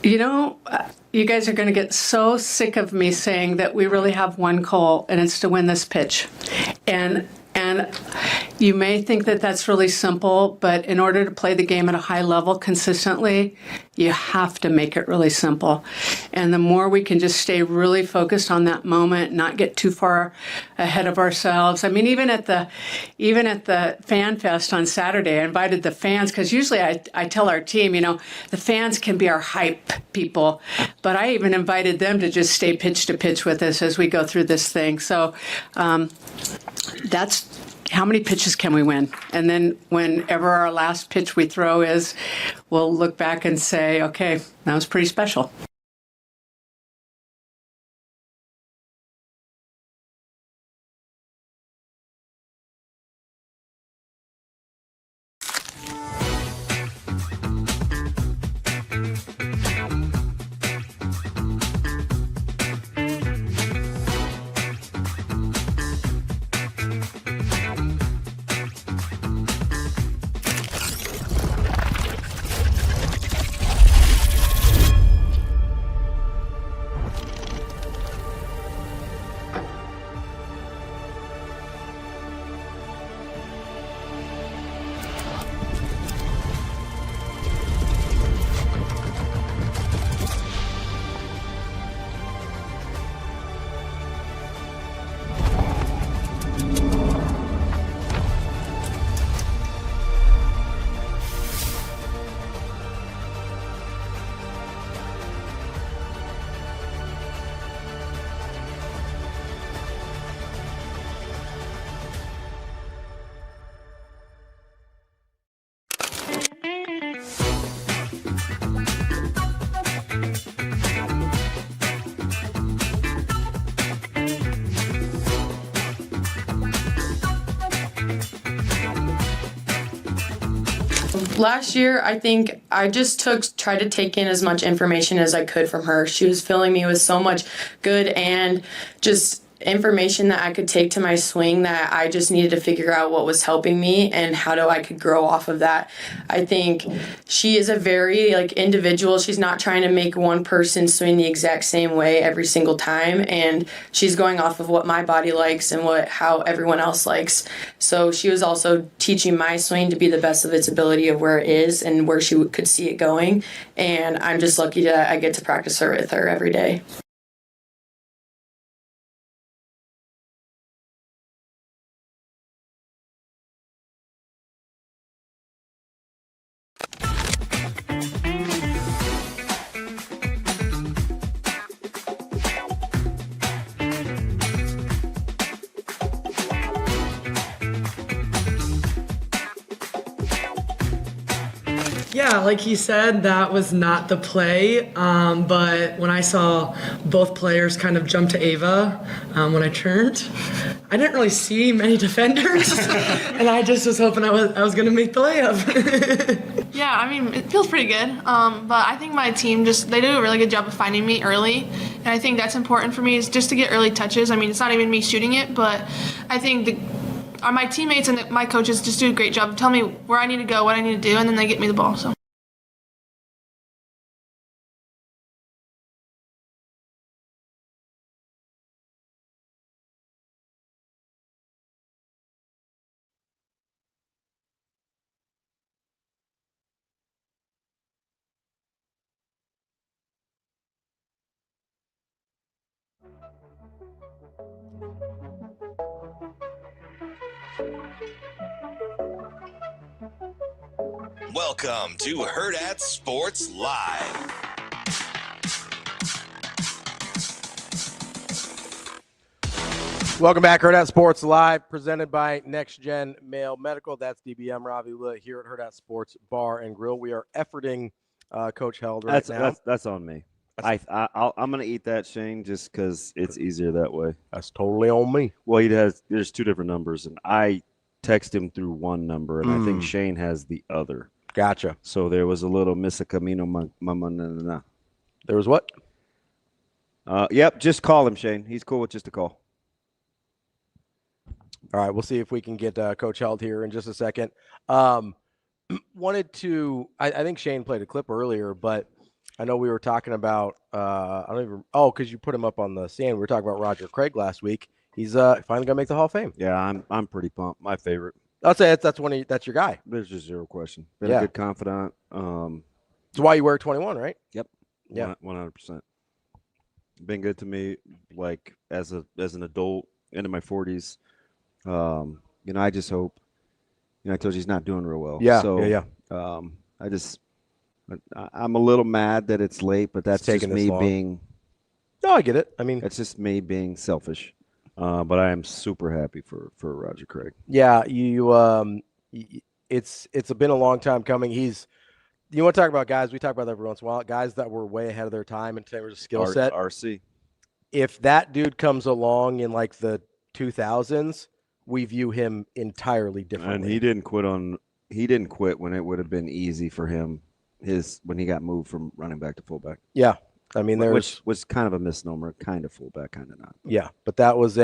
[SPEAKER 17] You guys are going to get so sick of me saying that we really have one goal, and it's to win this pitch. And You may think that that's really simple, but in order to play the game at a high level consistently, you have to make it really simple. And the more we can just stay really focused on that moment, not get too far ahead of ourselves. I mean, even at the Fan Fest on Saturday, I invited the fans, because usually I tell our team, the fans can be our hype people, but I even invited them to just stay pitch to pitch with us as we go through this thing. So that's how many pitches can we win? And then whenever our last pitch we throw is, we'll look back and say, okay, that was pretty special.
[SPEAKER 10] Last year, I think I just tried to take in as much information as I could from her. She was filling me with so much good and just information that I could take to my swing that I just needed to figure out what was helping me and how I could grow off of that. I think she is a very individual. She's not trying to make one person swing the exact same way every single time, and she's going off of what my body likes and how everyone else likes. So she was also teaching my swing to be the best of its ability of where it is and where she could see it going. And I'm just lucky that I get to practice with her every day.
[SPEAKER 18] Yeah, like he said, that was not the play. But when I saw both players kind of jump to Ava when I turned, I didn't really see many defenders, and I just was hoping I was going to make the layup.
[SPEAKER 19] Yeah, I mean, it feels pretty good. But I think my team they do a really good job of finding me early, and I think that's important for me is just to get early touches. I mean, it's not even me shooting it, but I think my teammates and my coaches just do a great job of telling me where I need to go, what I need to do, and then they get me the ball. So.
[SPEAKER 1] Welcome to Hurrdat Sports Live.
[SPEAKER 7] Welcome back, Hurrdat Sports Live, presented by Next Gen Male Medical. That's DBM Ravi Lulla here at Hurrdat Sports Bar and Grill. We are efforting Coach Held right now.
[SPEAKER 11] That's on me. I'm going to eat that, Shane, just because it's easier that way.
[SPEAKER 7] That's totally on me.
[SPEAKER 11] Well, there's two different numbers, and I text him through one number, and I think Shane has the other.
[SPEAKER 7] Gotcha.
[SPEAKER 11] So there was a little miscamino.
[SPEAKER 7] There was what?
[SPEAKER 11] Yep, just call him, Shane. He's cool with just a call.
[SPEAKER 7] All right, we'll see if we can get Coach Held here in just a second. Wanted to – I think Shane played a clip earlier, but I know we were talking about because you put him up on the stand. We were talking about Roger Craig last week. He's finally going to make the Hall of Fame.
[SPEAKER 11] Yeah, I'm pretty pumped. My favorite.
[SPEAKER 7] I'll say that's your guy.
[SPEAKER 11] There's just zero question. Been
[SPEAKER 7] Yeah.
[SPEAKER 11] a good confidant.
[SPEAKER 7] It's why you wear 21, right?
[SPEAKER 11] Yep.
[SPEAKER 7] Yeah.
[SPEAKER 11] 100%. Been good to me, like as an adult into my 40s. I just hope. I told you he's not doing real well.
[SPEAKER 7] Yeah.
[SPEAKER 11] So,
[SPEAKER 7] yeah.
[SPEAKER 11] I'm a little mad that it's late, but that's just
[SPEAKER 7] taking this
[SPEAKER 11] me
[SPEAKER 7] long.
[SPEAKER 11] being.
[SPEAKER 7] No, I get it. I mean,
[SPEAKER 11] it's just me being selfish. But I am super happy for Roger Craig.
[SPEAKER 7] Yeah, it's been a long time coming. You want to talk about guys? We talk about that every once in a while. Guys that were way ahead of their time in terms of skill set.
[SPEAKER 11] RC.
[SPEAKER 7] If that dude comes along in like the 2000s, we view him entirely differently.
[SPEAKER 11] And he didn't quit when it would have been easy for him. When he got moved from running back to fullback.
[SPEAKER 7] Yeah, I mean
[SPEAKER 11] which was kind of a misnomer, kind of fullback, kind of not.
[SPEAKER 7] Yeah, but that was that's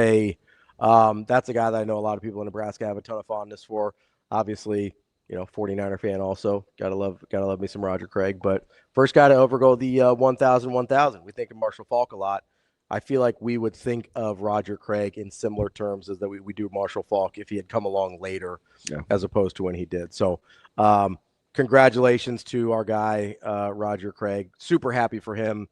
[SPEAKER 7] a guy that I know a lot of people in Nebraska have a ton of fondness for. Obviously, 49er fan also. Gotta love me some Roger Craig. But first guy to overgo the 1,000. We think of Marshall Faulk a lot. I feel like we would think of Roger Craig in similar terms as that we do Marshall Faulk if he had come along later, as opposed to when he did. So, congratulations to our guy, Roger Craig. Super happy for him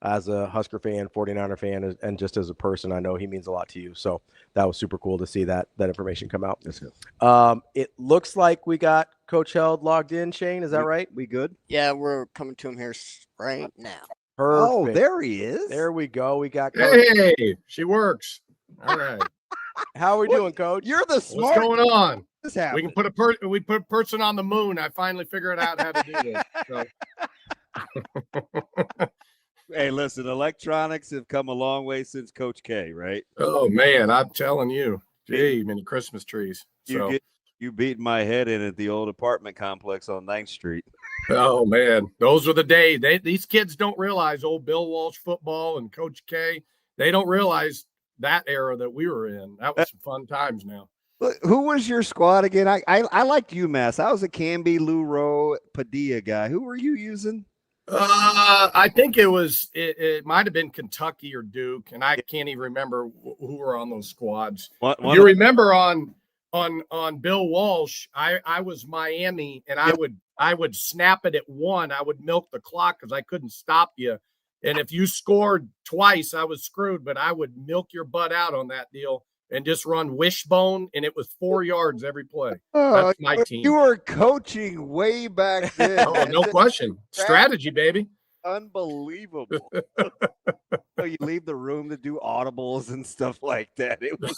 [SPEAKER 7] as a Husker fan, 49er fan, and just as a person. I know he means a lot to you. So that was super cool to see that information come out.
[SPEAKER 11] That's good.
[SPEAKER 7] It looks like we got Coach Held logged in, Shane. Is that right?
[SPEAKER 11] We good?
[SPEAKER 8] Yeah, we're coming to him here right now.
[SPEAKER 7] Perfect.
[SPEAKER 11] Oh, there he is.
[SPEAKER 7] There we go. We got Coach.
[SPEAKER 4] Hey, she works. All right.
[SPEAKER 7] How are we doing, Coach?
[SPEAKER 11] You're the
[SPEAKER 4] What's
[SPEAKER 11] smart.
[SPEAKER 4] going on?
[SPEAKER 11] This
[SPEAKER 4] We can put a person on the moon. I finally figured out how to do this. So.
[SPEAKER 11] Hey, listen, electronics have come a long way since Coach K, right?
[SPEAKER 4] Oh man, I'm telling you, gee, many Christmas trees.
[SPEAKER 11] You beat my head in at the old apartment complex on 9th Street.
[SPEAKER 4] Oh man, those were the days. These kids don't realize old Bill Walsh football and Coach K. They don't realize that era that we were in. That was some fun times. Now,
[SPEAKER 11] who was your squad again? I liked UMass. I was a Canby, Lou Rowe, Padilla guy. Who were you using?
[SPEAKER 4] I think it might have been Kentucky or Duke, and I can't even remember who were on those squads. You remember on Bill Walsh, I was Miami, and I would snap it at 1. I would milk the clock because I couldn't stop you. And if you scored twice, I was screwed, but I would milk your butt out on that deal and just run wishbone, and it was 4 yards every play. That's my team.
[SPEAKER 11] You were coaching way back then.
[SPEAKER 4] Oh, no question. Strategy, baby.
[SPEAKER 11] Unbelievable. So you leave the room to do audibles and stuff like that. It was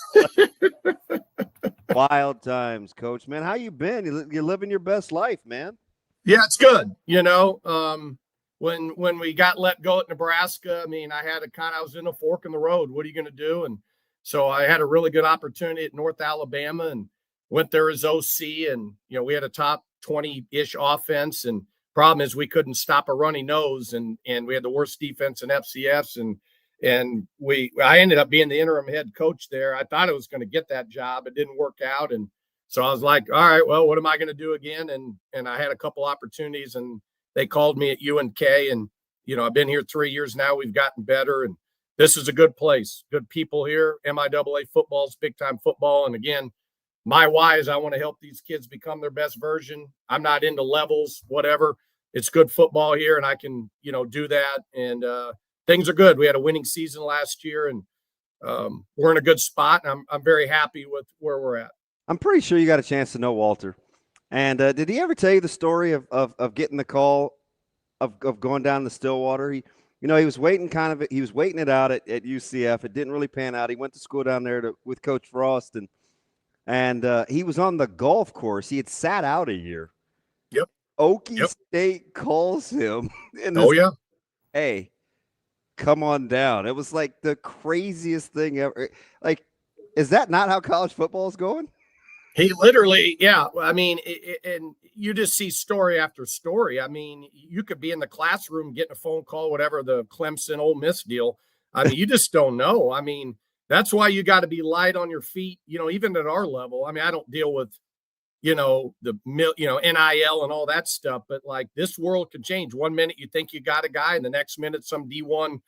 [SPEAKER 11] wild times, Coach. Man, how you been? You're living your best life, man.
[SPEAKER 4] Yeah, it's good. When we got let go at Nebraska, I mean, I was in a fork in the road. What are you going to do? And so I had a really good opportunity at North Alabama and went there as OC. And, we had a top 20-ish offense. And problem is we couldn't stop a runny nose. And we had the worst defense in FCS. And I ended up being the interim head coach there. I thought I was going to get that job. It didn't work out. And so I was like, all right, well, what am I going to do again? And I had a couple opportunities and they called me at UNK. And, I've been here 3 years now. We've gotten better. And this is a good place, good people here. MIAA football is big time football. And again, my why is I want to help these kids become their best version. I'm not into levels, whatever. It's good football here and I can, do that. And things are good. We had a winning season last year and we're in a good spot. And I'm very happy with where we're at.
[SPEAKER 11] I'm pretty sure you got a chance to know Walter. And did he ever tell you the story of getting the call of going down the Stillwater? He was waiting he was waiting it out at UCF. It didn't really pan out. He went to school down there with Coach Frost and he was on the golf course. He had sat out a year.
[SPEAKER 4] Yep.
[SPEAKER 11] Okie State calls him. Hey, come on down. It was like the craziest thing ever. Like, is that not how college football is going?
[SPEAKER 4] He literally, yeah. I mean, and you just see story after story. I mean, you could be in the classroom getting a phone call, whatever, the Clemson Ole Miss deal. I mean, you just don't know. I mean, that's why you got to be light on your feet, even at our level. I mean, I don't deal with, the NIL and all that stuff, but like this world could change. 1 minute you think you got a guy and the next minute some D1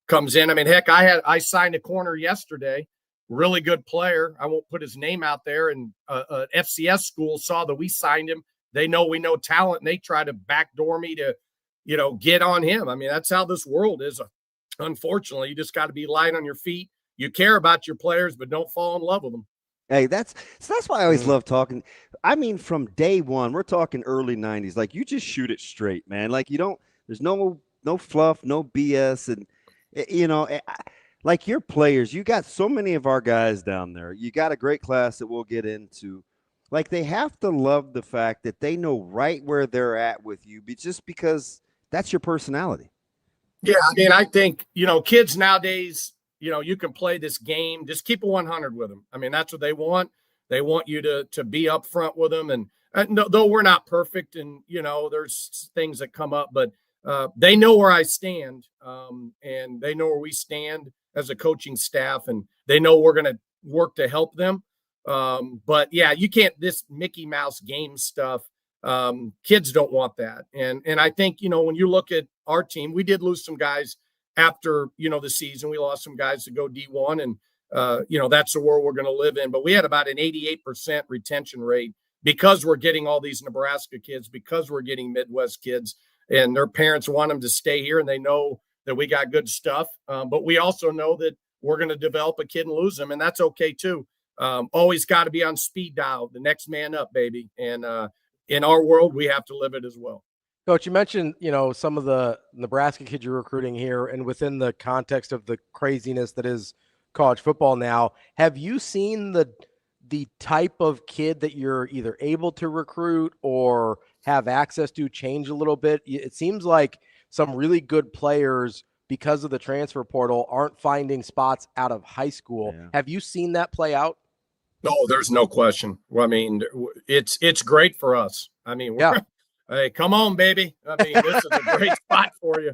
[SPEAKER 4] comes in. I mean, heck, I signed a corner yesterday really good player. I won't put his name out there. And FCS school saw that we signed him. They know we know talent, and they try to backdoor me to, get on him. I mean, that's how this world is. Unfortunately, you just got to be light on your feet. You care about your players, but don't fall in love with them.
[SPEAKER 12] Hey, that's why I always love talking. I mean, from day one, we're talking early 90s. Like, you just shoot it straight, man. Like, there's no fluff, no BS. And, like your players, you got so many of our guys down there. You got a great class that we'll get into. Like, they have to love the fact that they know right where they're at with you, just because that's your personality.
[SPEAKER 4] Yeah, I mean, I think, kids nowadays, you can play this game. Just keep it 100 with them. I mean, that's what they want. They want you to be upfront with them. And though we're not perfect and, there's things that come up, but they know where I stand, and they know where we stand as a coaching staff, and they know we're going to work to help them. But yeah, you can't, this Mickey Mouse game stuff. Kids don't want that. And I think, when you look at our team, we did lose some guys after, the season. We lost some guys to go D1, and, that's the world we're going to live in. But we had about an 88% retention rate because we're getting all these Nebraska kids, because we're getting Midwest kids, and their parents want them to stay here, and they know that we got good stuff. But we also know that we're going to develop a kid and lose them, and that's okay too. Always got to be on speed dial, the next man up, baby. And in our world, we have to live it as well.
[SPEAKER 7] Coach, you mentioned, some of the Nebraska kids you're recruiting here, and within the context of the craziness that is college football now, have you seen the type of kid that you're either able to recruit or have access to change a little bit? It seems like some really good players, because of the transfer portal, aren't finding spots out of high school. Yeah. Have you seen that play out?
[SPEAKER 4] No, there's no question. I mean, it's great for us. I mean, hey, come on, baby. I mean, this is a great spot for you.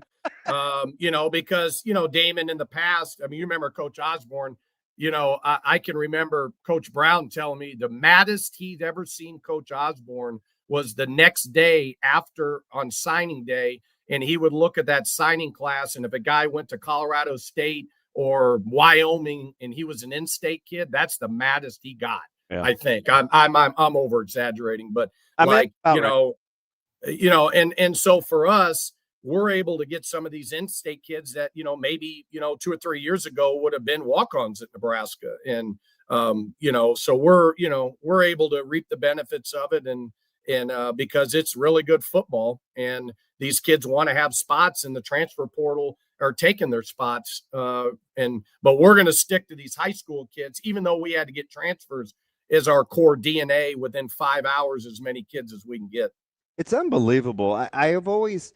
[SPEAKER 4] Because, Damon in the past, I mean, you remember Coach Osborne, I can remember Coach Brown telling me the maddest he'd ever seen Coach Osborne was the next day after on signing day. And he would look at that signing class. And if a guy went to Colorado State or Wyoming and he was an in-state kid, that's the maddest he got. Yeah. I think I'm over exaggerating, but and so for us, we're able to get some of these in-state kids that, maybe, 2 or 3 years ago would have been walk-ons at Nebraska. And, so we're able to reap the benefits of it. And because it's really good football, and these kids want to have spots, in the transfer portal are taking their spots. But we're going to stick to these high school kids, even though we had to get transfers as our core DNA within 5 hours, as many kids as we can get.
[SPEAKER 12] It's unbelievable. I have always,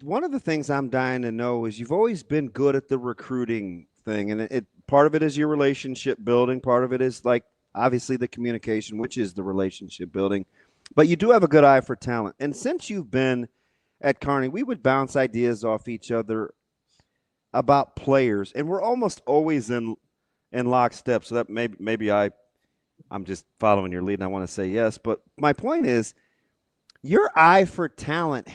[SPEAKER 12] one of the things I'm dying to know is you've always been good at the recruiting thing. And part of it is your relationship building. Part of it is like, obviously, the communication, which is the relationship building. But you do have a good eye for talent. And since you've been at Kearney, we would bounce ideas off each other about players. And we're almost always in lockstep. So that maybe I'm just following your lead and I want to say yes. But my point is, your eye for talent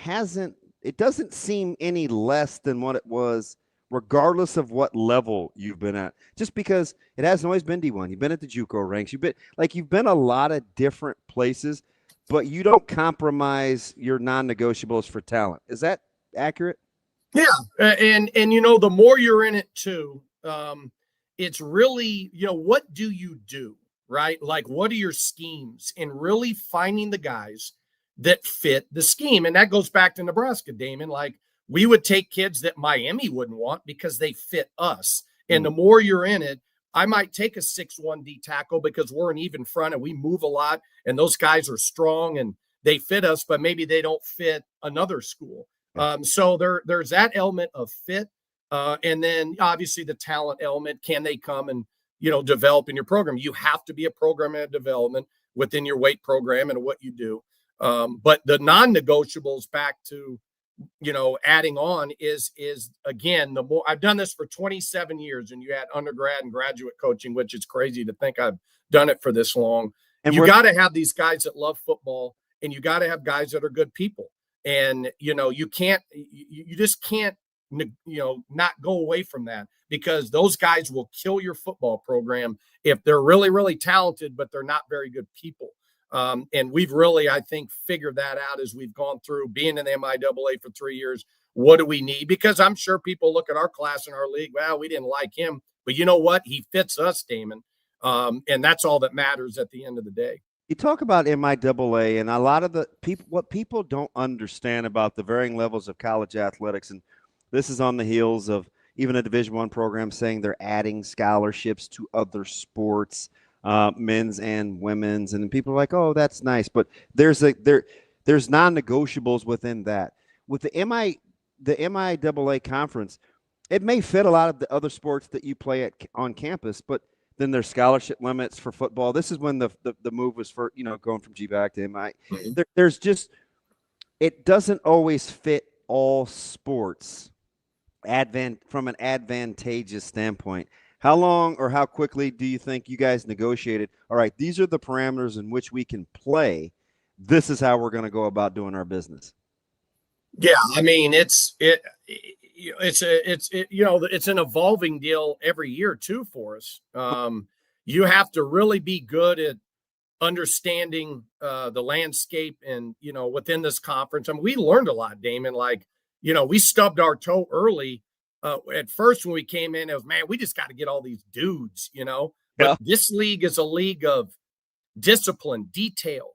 [SPEAKER 12] doesn't seem any less than what it was, regardless of what level you've been at. Just because it hasn't always been D1. You've been at the JUCO ranks. You've been a lot of different places, but you don't compromise your non-negotiables for talent. Is that accurate?
[SPEAKER 4] Yeah. And the more you're in it too, it's really, what do you do, right? Like, what are your schemes, and really finding the guys that fit the scheme. And that goes back to Nebraska, Damon. Like, we would take kids that Miami wouldn't want because they fit us. And the more you're in it, I might take a 6'1" D tackle because we're an even front and we move a lot, and those guys are strong and they fit us, but maybe they don't fit another school. So there's that element of fit. And then obviously the talent element. Can they come and, develop in your program? You have to be a program and development within your weight program and what you do. But the non-negotiables, back to, adding on is again, the more I've done this for 27 years, and you had undergrad and graduate coaching, which is crazy to think I've done it for this long. And you got to have these guys that love football, and you got to have guys that are good people. And, you just can't not go away from that, because those guys will kill your football program if they're really, really talented, but they're not very good people. And we've really, I think, figured that out as we've gone through being in the MIAA for 3 years. What do we need? Because I'm sure people look at our class in our league. Well, we didn't like him, but you know what? He fits us, Damon. And that's all that matters at the end of the day.
[SPEAKER 12] You talk about MIAA, and a lot of the people, what people don't understand about the varying levels of college athletics, and this is on the heels of even a Division I program saying they're adding scholarships to other sports, men's and women's, and people are like, "Oh, that's nice," but there's non-negotiables within that. With the MIAA conference, it may fit a lot of the other sports that you play on campus, but then there's scholarship limits for football. This is when the move was for, going from GBAC to MI. There's just, it doesn't always fit all sports from an advantageous standpoint. How long or how quickly do you think you guys negotiated? All right, these are the parameters in which we can play. This is how we're going to go about doing our business.
[SPEAKER 4] Yeah, I mean, it's an evolving deal every year too for us. You have to really be good at understanding the landscape and, within this conference. I mean, we learned a lot, Damon. Like, we stubbed our toe early. At first when we came in, it was, man, we just got to get all these dudes, But this league is a league of discipline, detail.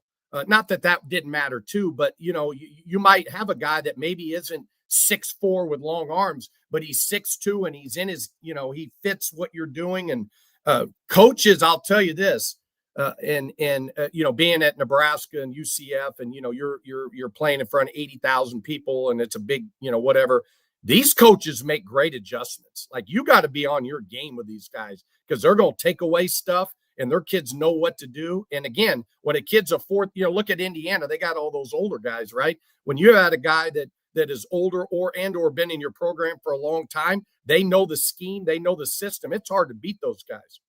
[SPEAKER 4] Not that didn't matter too, but you might have a guy that maybe isn't 6'4" with long arms, but he's 6'2" and he's in his, he fits what you're doing. And coaches, I'll tell you this, being at Nebraska and UCF, and you're playing in front of 80,000 people, and it's a big, whatever. These coaches make great adjustments. Like, you got to be on your game with these guys, because they're going to take away stuff, and their kids know what to do. And again, when a kid's a fourth, look at Indiana, they got all those older guys, right? When you had a guy that is older or been in your program for a long time, they know the scheme, they know the system. It's hard to beat those guys.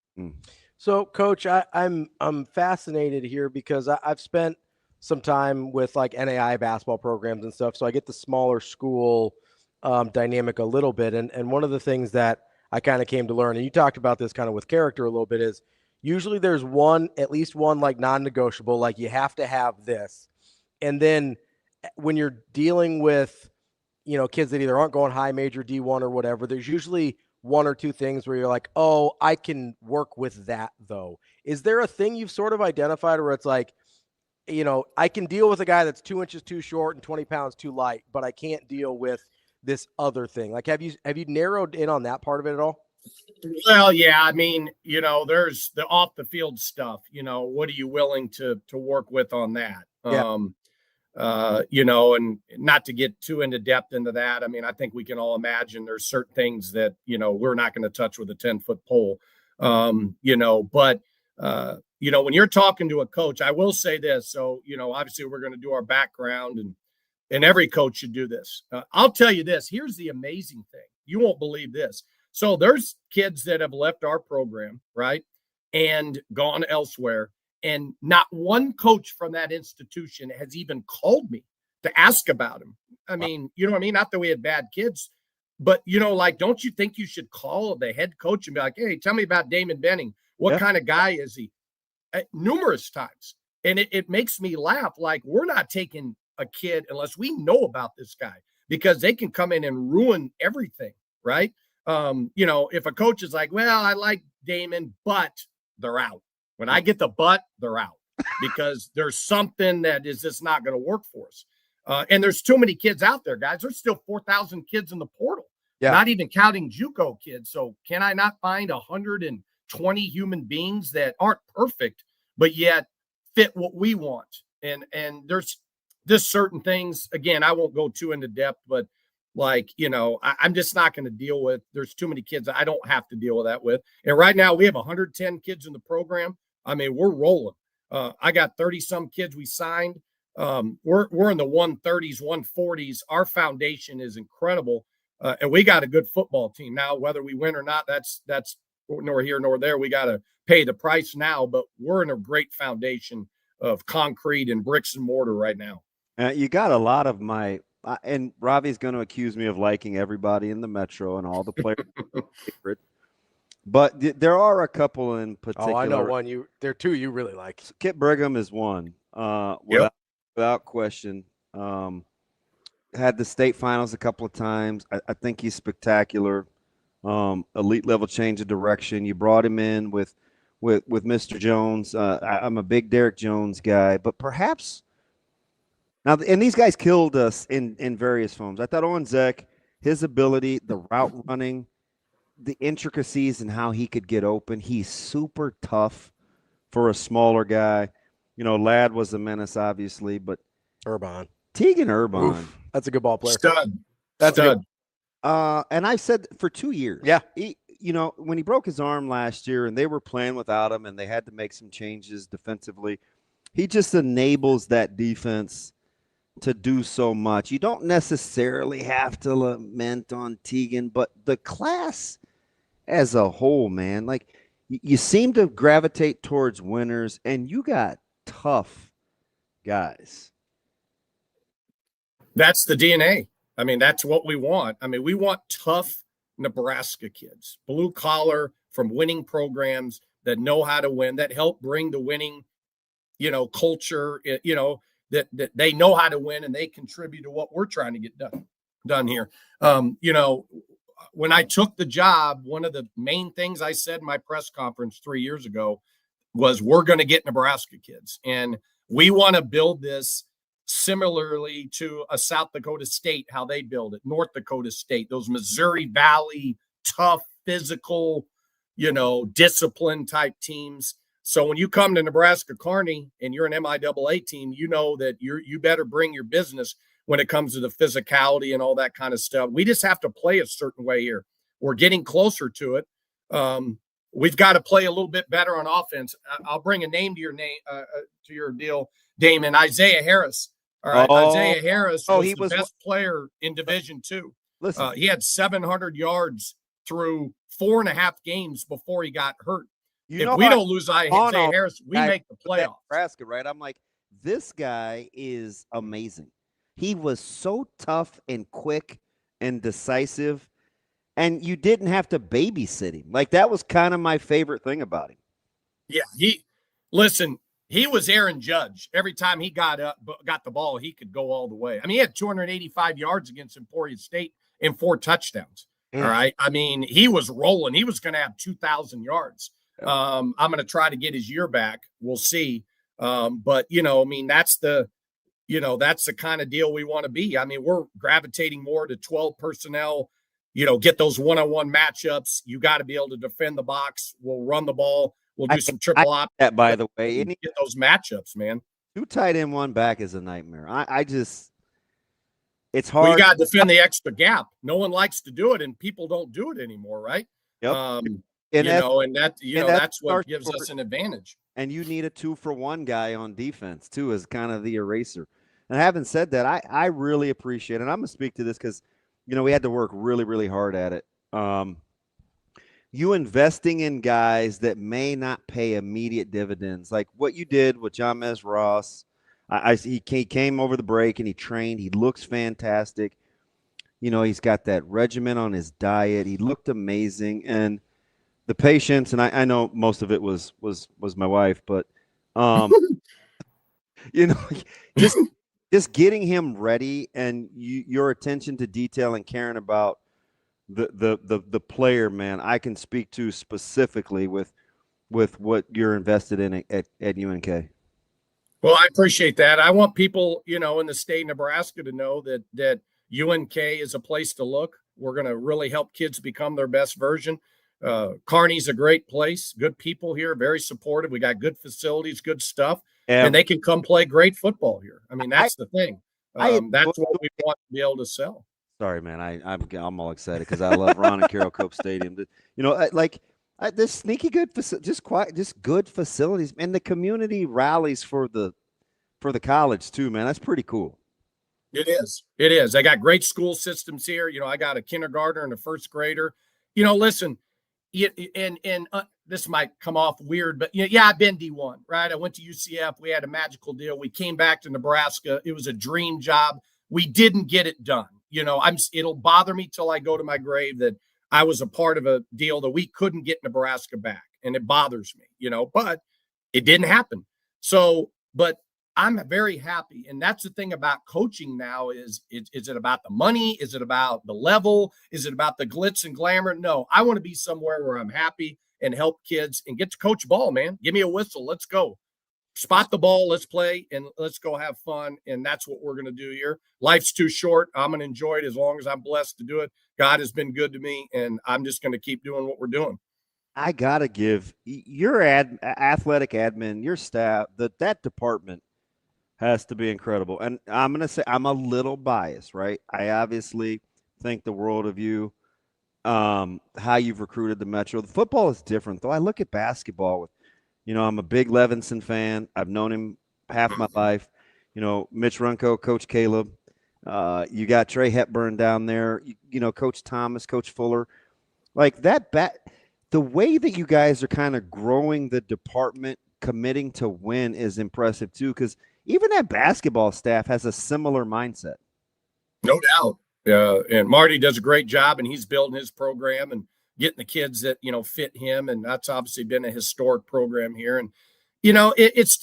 [SPEAKER 7] So, Coach, I'm fascinated here because I've spent some time with like NAI basketball programs and stuff, so I get the smaller school dynamic a little bit. And one of the things that I kind of came to learn, and you talked about this kind of with character a little bit, is usually there's at least one like non-negotiable, like you have to have this. And then when you're dealing with, kids that either aren't going high major D1 or whatever, there's usually one or two things where you're like, oh, I can work with that though. Is there a thing you've sort of identified where it's like, I can deal with a guy that's 2 inches too short and 20 pounds too light, but I can't deal with this other thing? Like, have you narrowed in on that part of it at all?
[SPEAKER 4] Well, yeah, I mean, there's the off the field stuff, what are you willing to work with on that?
[SPEAKER 7] Yeah.
[SPEAKER 4] And not to get too into depth into that. I mean, I think we can all imagine there's certain things that, we're not going to touch with a 10-foot pole. When you're talking to a coach, I will say this. So, obviously we're going to do our background, and every coach should do this. I'll tell you this. Here's the amazing thing. You won't believe this. So there's kids that have left our program, right, and gone elsewhere, and not one coach from that institution has even called me to ask about him. I mean, you know what I mean? Not that we had bad kids, but, don't you think you should call the head coach and be like, hey, tell me about Damon Benning. What kind of guy is he? Numerous times. And it makes me laugh. Like, we're not taking a kid unless we know about this guy, because they can come in and ruin everything, right? If a coach is like, well, I like Damon, but they're out. When I get the but, they're out, because there's something that is just not going to work for us. And there's too many kids out there, guys. There's still 4,000 kids in the portal, not even counting JUCO kids. So can I not find 120 human beings that aren't perfect, but yet fit what we want? And there's just certain things, again, I won't go too into depth, but I'm just not going to deal with, there's too many kids I don't have to deal with that with. And right now we have 110 kids in the program. I mean, we're rolling. I got 30 some kids we signed. We're in the 130s, 140s. Our foundation is incredible. And we got a good football team. Now, whether we win or not, that's nor here nor there. We got to pay the price now, but we're in a great foundation of concrete and bricks and mortar right now.
[SPEAKER 12] You got a lot of my and Ravi's going to accuse me of liking everybody in the Metro and all the players. favorite. But there are a couple in particular.
[SPEAKER 7] Oh, I know one. There are two you really like.
[SPEAKER 12] Kip Brigham is one, without question. Had the state finals a couple of times. I think he's spectacular. Elite level change of direction. You brought him in with Mr. Jones. I'm a big Derek Jones guy, but perhaps now, and these guys killed us in various forms. I thought Owen Zek, his ability, the route running, the intricacies and how he could get open. He's super tough for a smaller guy. Ladd was a menace, obviously, but Tegan Urban.
[SPEAKER 7] Oof, that's a good ball player.
[SPEAKER 4] Stud.
[SPEAKER 7] That's
[SPEAKER 4] Stud.
[SPEAKER 12] And I've said for 2 years.
[SPEAKER 7] Yeah.
[SPEAKER 12] When he broke his arm last year and they were playing without him and they had to make some changes defensively, he just enables that defense to do so much. You don't necessarily have to lament on Tegan, but the class as a whole, man, like you seem to gravitate towards winners, and you got tough guys.
[SPEAKER 4] That's the DNA. I mean, that's what we want. I mean, we want tough Nebraska kids, blue collar from winning programs that know how to win, that help bring the winning, culture, that they know how to win and they contribute to what we're trying to get done here. When I took the job, one of the main things I said in my press conference 3 years ago was we're going to get Nebraska kids. And we want to build this similarly to a South Dakota State, how they build it, North Dakota State, those Missouri Valley, tough, physical, discipline type teams. So when you come to Nebraska Kearney and you're an MIAA team, you know that you better bring your business when it comes to the physicality and all that kind of stuff. We just have to play a certain way here. We're getting closer to it. We've got to play a little bit better on offense. I'll bring a name to your deal, Damon. Isaiah Harris. All right, Isaiah Harris was the best player in Division II.
[SPEAKER 12] Listen,
[SPEAKER 4] he had 700 yards through 4.5 games before he got hurt. If we don't lose Isaiah Harris, we make the playoffs.
[SPEAKER 12] Nebraska, right? I'm like, this guy is amazing. He was so tough and quick and decisive, and you didn't have to babysit him. Like, that was kind of my favorite thing about him.
[SPEAKER 4] Yeah, he was Aaron Judge. Every time he got the ball, he could go all the way. I mean, he had 285 yards against Emporia State and 4 touchdowns. All right. I mean, he was rolling. He was going to have 2,000 yards. I'm going to try to get his year back. We'll see. But that's the kind of deal we want to be. I mean, we're gravitating more to 12 personnel, get those one-on-one matchups. You got to be able to defend the box. We'll run the ball. We'll do some triple op.
[SPEAKER 12] That, by the way,
[SPEAKER 4] get those matchups, man.
[SPEAKER 12] 2 tight end, 1 back is a nightmare. It's hard.
[SPEAKER 4] Well, you got to defend the extra gap. No one likes to do it, and people don't do it anymore, right?
[SPEAKER 12] Yep.
[SPEAKER 4] That's what gives us an advantage.
[SPEAKER 12] And you need a 2-for-1 guy on defense too, as kind of the eraser. And having said that, I really appreciate it. And I'm gonna speak to this because we had to work really, really hard at it. You investing in guys that may not pay immediate dividends, like what you did with Jamez Ross. He came over the break and he trained. He looks fantastic. He's got that regimen on his diet. He looked amazing. And the patience, and I know most of it was my wife, but just getting him ready and your attention to detail and caring about the player, man, I can speak to specifically with what you're invested in at UNK.
[SPEAKER 4] Well, I appreciate that. I want people, in the state of Nebraska to know that UNK is a place to look. We're going to really help kids become their best version. Kearney's a great place. Good people here, very supportive. We got good facilities, good stuff, and they can come play great football here. I mean, that's the thing. That's what we want to be able to sell.
[SPEAKER 12] Sorry, man. I'm all excited because I love Ron and Carroll Cope Stadium. This sneaky good, just good facilities, and the community rallies for the college too, man. That's pretty cool.
[SPEAKER 4] It is. I got great school systems here. I got a kindergartner and a first grader. Listen, and this might come off weird, but I've been D1, right? I went to UCF. We had a magical deal. We came back to Nebraska. It was a dream job. we didn't get it done. It'll bother me till I go to my grave that I was a part of a deal that we couldn't get Nebraska back. And it bothers me, but it didn't happen. So, but I'm very happy. And that's the thing about coaching now is it about the money? Is it about the level? Is it about the glitz and glamour? No, I want to be somewhere where I'm happy and help kids and get to coach ball, man. Give me a whistle. Let's go. Spot the ball. Let's play and let's go have fun. And that's what we're going to do here. Life's too short. I'm going to enjoy it as long as I'm blessed to do it. God has been good to me, and I'm just going to keep doing what we're doing.
[SPEAKER 12] I got to give your athletic admin, your staff, that department has to be incredible. And I'm going to say I'm a little biased, right? I obviously think the world of you, how you've recruited the Metro. The football is different, though. I look at basketball with, I'm a big Levinson fan. I've known him half my life. Mitch Runco, Coach Caleb. You got Trey Hepburn down there. Coach Thomas, Coach Fuller. Like the way that you guys are kind of growing the department, committing to win is impressive, too, because even that basketball staff has a similar mindset.
[SPEAKER 4] No doubt. And Marty does a great job, and he's building his program and getting the kids that, fit him. And that's obviously been a historic program here. And, it's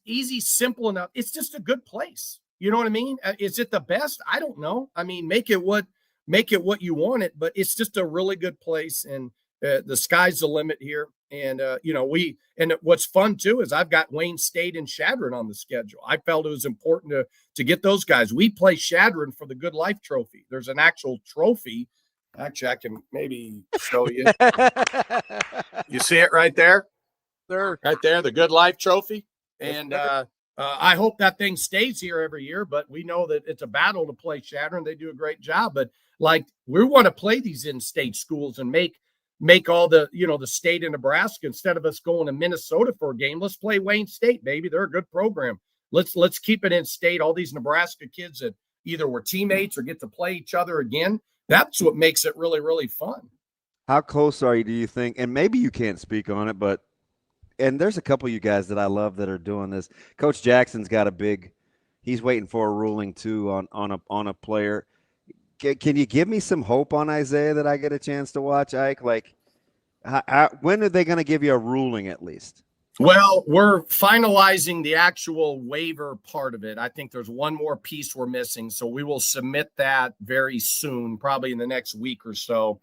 [SPEAKER 4] easy, simple enough. It's just a good place. You know what I mean? Is it the best? I don't know. I mean, make it what you want it, but it's just a really good place. And the sky's the limit here. And, and what's fun too, is I've got Wayne State and Shadron on the schedule. I felt it was important to get those guys. We play Shadron for the Good Life Trophy. There's an actual trophy. Actually, I can maybe show you. You see it right there? There. Right there, the Good Life Trophy. And I hope that thing stays here every year, but we know that it's a battle to play Shadron. They do a great job, but we want to play these in-state schools and make all the, the state of Nebraska, instead of us going to Minnesota for a game. Let's play Wayne State, baby. They're a good program. Let's keep it in state. All these Nebraska kids that either were teammates or get to play each other again. That's what makes it really, really fun.
[SPEAKER 12] How close are you, do you think? And maybe you can't speak on it, but and there's a couple of you guys that I love that are doing this. Coach Jackson's got he's waiting for a ruling too on a player. Can you give me some hope on Isaiah that I get a chance to watch, Ike? Like, when are they going to give you a ruling at least?
[SPEAKER 4] Well, we're finalizing the actual waiver part of it. I think there's one more piece we're missing, so we will submit that very soon, probably in the next week or so.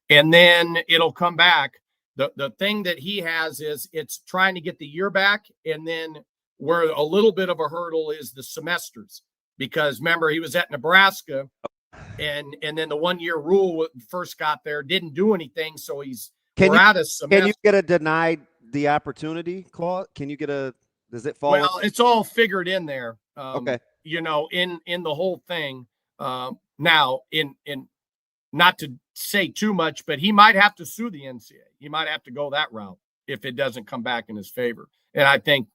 [SPEAKER 4] And then it'll come back. The thing that he has is it's trying to get the year back, and then where a little bit of a hurdle is the semesters. Because remember, he was at Nebraska, and then the 1 year rule first got there, didn't do anything, so we're out of semester.
[SPEAKER 12] Can you get a denied the opportunity clause? Can you get does it fall?
[SPEAKER 4] Well, it's all figured in there.
[SPEAKER 12] Okay.
[SPEAKER 4] In the whole thing. Now in not to say too much, but he might have to sue the NCAA. He might have to go that route if it doesn't come back in his favor. And I think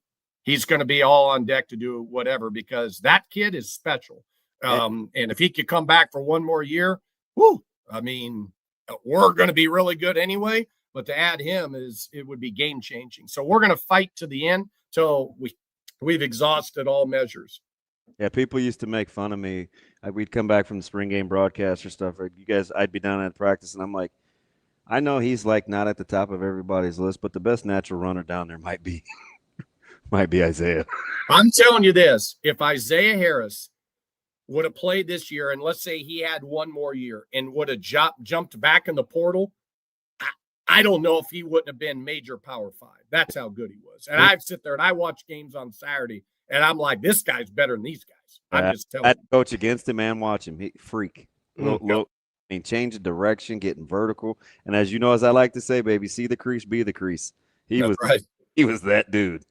[SPEAKER 4] he's going to be all on deck to do whatever, because that kid is special. And if he could come back for one more year, I mean, we're going to be really good anyway. But to add him it would be game changing. So we're going to fight to the end till we've exhausted all measures.
[SPEAKER 12] Yeah, people used to make fun of me. We'd come back from the spring game broadcast or stuff. Or you guys, I'd be down at practice, and I'm like, I know he's not at the top of everybody's list, but the best natural runner down there might be Isaiah.
[SPEAKER 4] I'm telling you this: if Isaiah Harris would have played this year, and let's say he had one more year and would have jumped back in the portal, I don't know if he wouldn't have been major Power 5. That's how good he was. And I sit there and I watch games on Saturday, and I'm like, this guy's better than these guys. I'm just telling you.
[SPEAKER 12] Coach against him and watch him. He freak. Change of direction, getting vertical. And as you know, as I like to say, baby, see the crease, be the crease. He was that dude.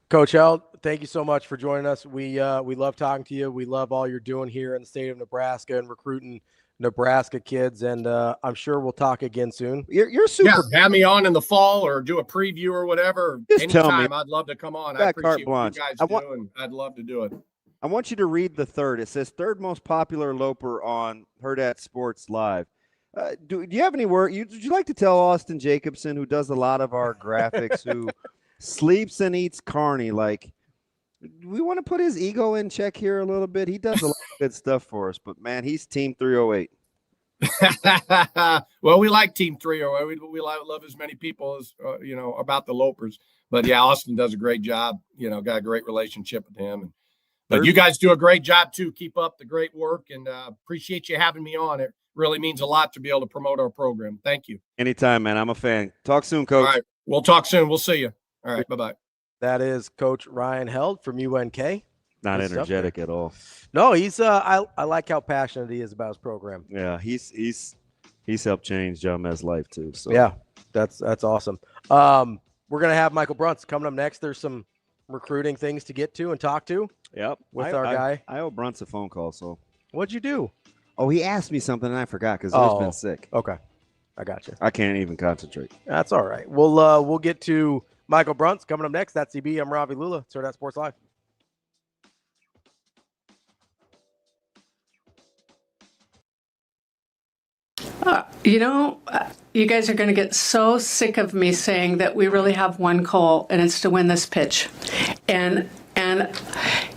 [SPEAKER 7] Coach Held, thank you so much for joining us. We love talking to you. We love all you're doing here in the state of Nebraska and recruiting Nebraska kids, and I'm sure we'll talk again soon.
[SPEAKER 12] You're super.
[SPEAKER 4] Yeah, have me on in the fall or do a preview or whatever.
[SPEAKER 12] Just tell me.
[SPEAKER 4] I'd love to come on. I appreciate what you guys do, and I'd love to do it.
[SPEAKER 12] I want you to read the third. It says third most popular Loper on Hurrdat Sports Live. Do you have any word? Would you like to tell Austin Jacobson, who does a lot of our graphics, who sleeps and eats Kearney, like we want to put his ego in check here a little bit. He does a lot of good stuff for us, but man, he's Team 308.
[SPEAKER 4] Well, we like Team 308. We love as many people as about the Lopers. But yeah, Austin does a great job. Got a great relationship with him. But you guys do a great job too. Keep up the great work, and appreciate you having me on. It really means a lot to be able to promote our program. Thank you.
[SPEAKER 12] Anytime, man. I'm a fan. Talk soon, Coach.
[SPEAKER 4] All right, we'll talk soon. We'll see you. All right, bye-bye.
[SPEAKER 7] That is Coach Ryan Held from UNK.
[SPEAKER 12] Not energetic at all.
[SPEAKER 7] No, he's I like how passionate he is about his program.
[SPEAKER 12] Yeah, he's helped change John Mez's life too. So
[SPEAKER 7] yeah, that's awesome. We're gonna have Michael BRUNTZ coming up next. There's some recruiting things to get to and talk to.
[SPEAKER 12] Yep,
[SPEAKER 7] with our guy.
[SPEAKER 12] I owe BRUNTZ a phone call. So
[SPEAKER 7] what'd you do?
[SPEAKER 12] Oh, he asked me something and I forgot because he's been sick.
[SPEAKER 7] Okay, I got you.
[SPEAKER 12] I can't even concentrate.
[SPEAKER 7] That's all right. We'll get to Michael BRUNTZ coming up next. That's CB. I'm Ravi Lulla. It's Hurrdat Sports Live.
[SPEAKER 17] You guys are going to get so sick of me saying that we really have one goal, and it's to win this pitch. And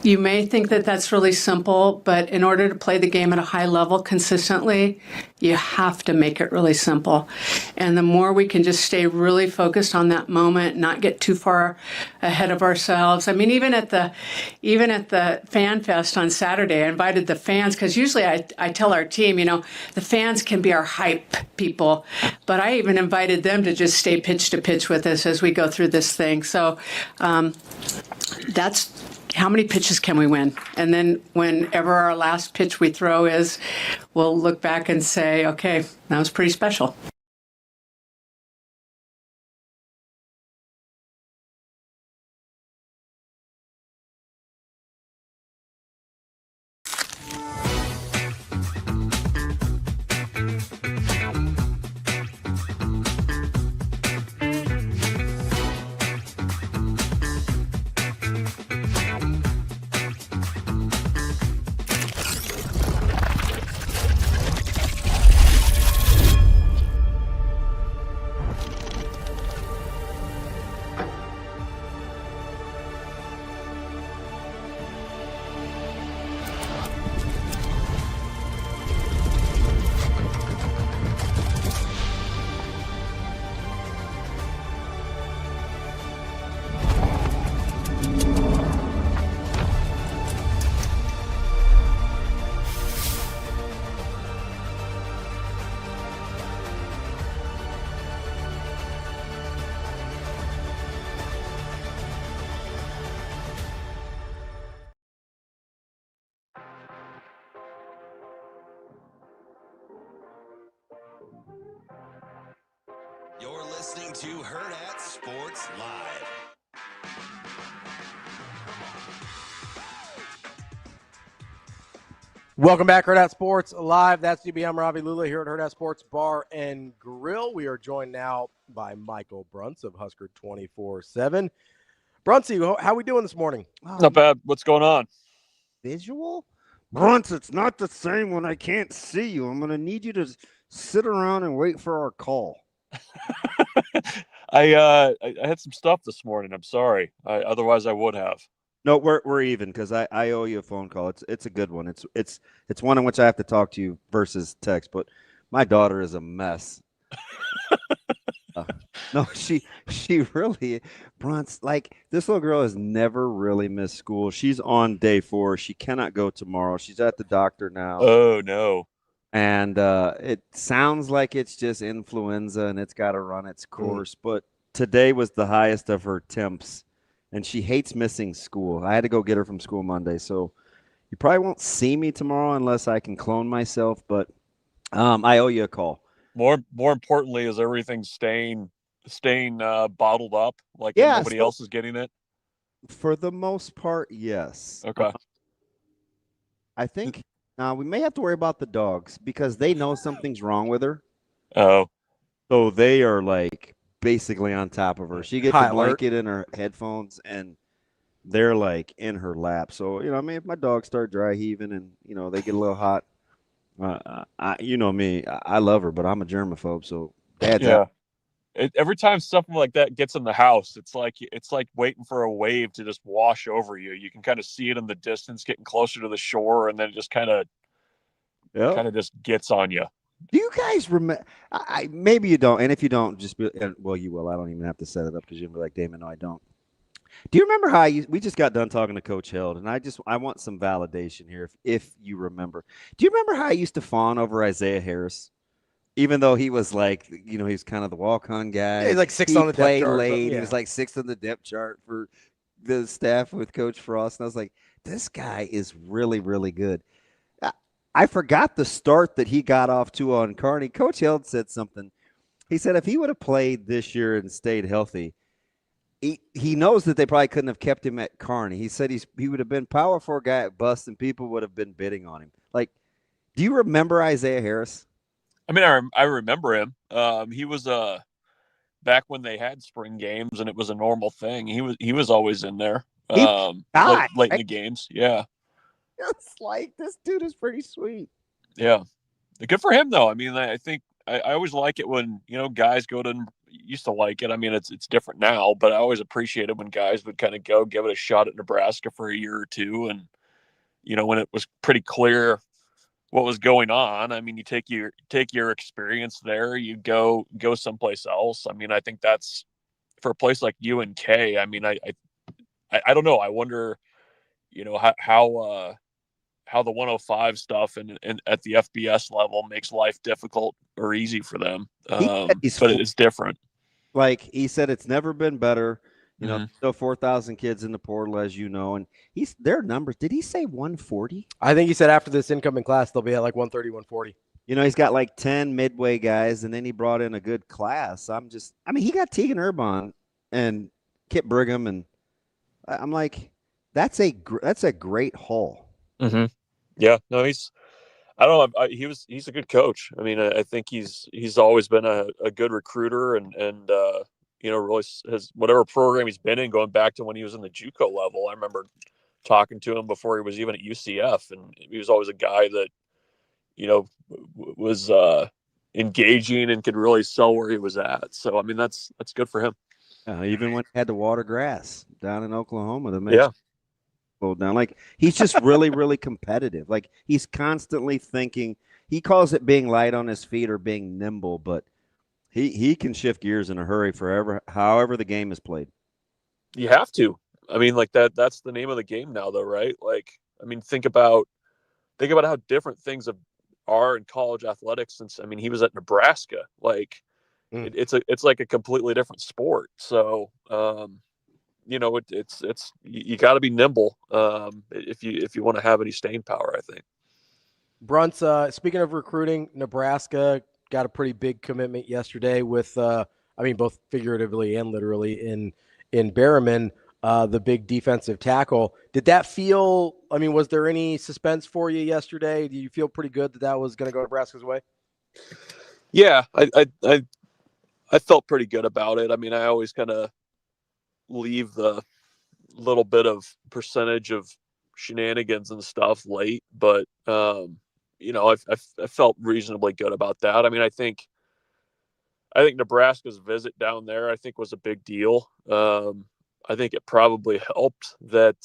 [SPEAKER 17] you may think that that's really simple, but in order to play the game at a high level consistently, you have to make it really simple. And the more we can just stay really focused on that moment, not get too far ahead of ourselves. I mean, even at the Fan Fest on Saturday, I invited the fans, because usually I tell our team, the fans can be our hype people, but I even invited them to just stay pitch to pitch with us as we go through this thing. So that's how many pitches can we win? And then whenever our last pitch we throw is, we'll look back and say, okay, that was pretty special.
[SPEAKER 1] You're listening to Hurrdat Sports Live.
[SPEAKER 7] Welcome back, Hurrdat Sports Live. That's DB. I'm Ravi Lulla here at Hurrdat Sports Bar and Grill. We are joined now by Michael BRUNTZ of Husker 24/7. BRUNTZ, how are we doing this morning?
[SPEAKER 13] Not bad. What's going on?
[SPEAKER 12] Visual? BRUNTZ, it's not the same when I can't see you. I'm going to need you to sit around and wait for our call.
[SPEAKER 13] I had some stuff this morning. I'm sorry. Otherwise I would have.
[SPEAKER 12] No, we're even because I owe you a phone call. It's a good one. It's one in which I have to talk to you versus text. But my daughter is a mess. No, she really, BRUNTZ, like this little girl has never really missed school. She's on day 4. She cannot go tomorrow. She's at the doctor now.
[SPEAKER 13] Oh no.
[SPEAKER 12] And it sounds like it's just influenza and it's got to run its course. But today was the highest of her temps, and she hates missing school. I had to go get her from school Monday. So you probably won't see me tomorrow unless I can clone myself. But I owe you a call.
[SPEAKER 13] More importantly, is everything staying bottled up? Like nobody else is getting it?
[SPEAKER 12] For the most part, yes.
[SPEAKER 13] Okay.
[SPEAKER 12] I think now we may have to worry about the dogs because they know something's wrong with her.
[SPEAKER 13] Oh.
[SPEAKER 12] So they are like basically on top of her. She gets a blanket in her headphones and they're like in her lap. So, if my dogs start dry heaving and, they get a little hot, you know me, I love her, but I'm a germaphobe. So dad's out.
[SPEAKER 13] every time something like that gets in the house, it's like waiting for a wave to just wash over you. You can kind of see it in the distance, getting closer to the shore, and then it just kind of just gets on you.
[SPEAKER 12] Do you guys remember? Maybe you don't, and if you don't, just be, well, you will. I don't even have to set it up because you'll be like, Damon, no, I don't. Do you remember how we just got done talking to Coach Held, and I want some validation here, if you remember. Do you remember how I used to fawn over Isaiah Harris? Even though he was like, you know, he's kind of the walk-on guy.
[SPEAKER 7] Yeah, he's like sixth on the depth chart.
[SPEAKER 12] Late.
[SPEAKER 7] Yeah.
[SPEAKER 12] He was like sixth on the depth chart for the staff with Coach Frost. And I was like, this guy is really, really good. I forgot the start that he got off to on Kearney. Coach Held said something. He said if he would have played this year and stayed healthy, he knows that they probably couldn't have kept him at Kearney. He said he would have been power 4 guy at Bust, and people would have been bidding on him. Like, do you remember Isaiah Harris?
[SPEAKER 13] I mean, I remember him. He was back when they had spring games and it was a normal thing. He was always in there late in the games. Yeah.
[SPEAKER 12] It's like, this dude is pretty sweet.
[SPEAKER 13] Yeah. Good for him, though. I mean, I think I always like it when, you know, guys go to – used to like it. I mean, it's different now, but I always appreciate it when guys would kind of go give it a shot at Nebraska for a year or two. And, you know, when it was pretty clear what was going on, I mean, you take your experience there, you go someplace else. I mean, I think that's for a place like UNK. I mean, I don't know. I wonder, you know, how the 105 stuff and at the FBS level makes life difficult or easy for them. But it's different.
[SPEAKER 12] Like he said, it's never been better. You know, still 4,000 kids in the portal, as you know, and their numbers. Did he say 140?
[SPEAKER 7] I think he said after this incoming class, they'll be at like 130, 140.
[SPEAKER 12] You know, he's got like 10 midway guys, and then he brought in a good class. I mean, he got Tegan Urbon and Kip Brigham, and I'm like, that's a great haul.
[SPEAKER 13] Mm-hmm. Yeah, no, he's a good coach. I mean, I think he's always been a good recruiter and you know, really has whatever program he's been in going back to when he was in the JUCO level. I remember talking to him before he was even at UCF, and he was always a guy that, you know, was engaging and could really sell where he was at. So, I mean, that's good for him.
[SPEAKER 12] Even when he had to water grass down in Oklahoma to make down. Like, he's just really, really competitive. Like, he's constantly thinking. He calls it being light on his feet or being nimble, but he can shift gears in a hurry however the game is played.
[SPEAKER 13] You have to. I mean, like that's the name of the game now, though, right? Like, I mean, think about how different things are in college athletics since, I mean, he was at Nebraska. Like, it's like a completely different sport. So, you know, it's you got to be nimble if you want to have any staying power, I think.
[SPEAKER 7] BRUNTZ, speaking of recruiting, Nebraska got a pretty big commitment yesterday with, I mean, both figuratively and literally in Berymon, the big defensive tackle. Did that feel, I mean, was there any suspense for you yesterday? Do you feel pretty good that was going to go Nebraska's way?
[SPEAKER 13] Yeah, I felt pretty good about it. I mean, I always kind of leave the little bit of percentage of shenanigans and stuff late, but you know, I felt reasonably good about that. I mean, I think Nebraska's visit down there, I think, was a big deal. I think it probably helped that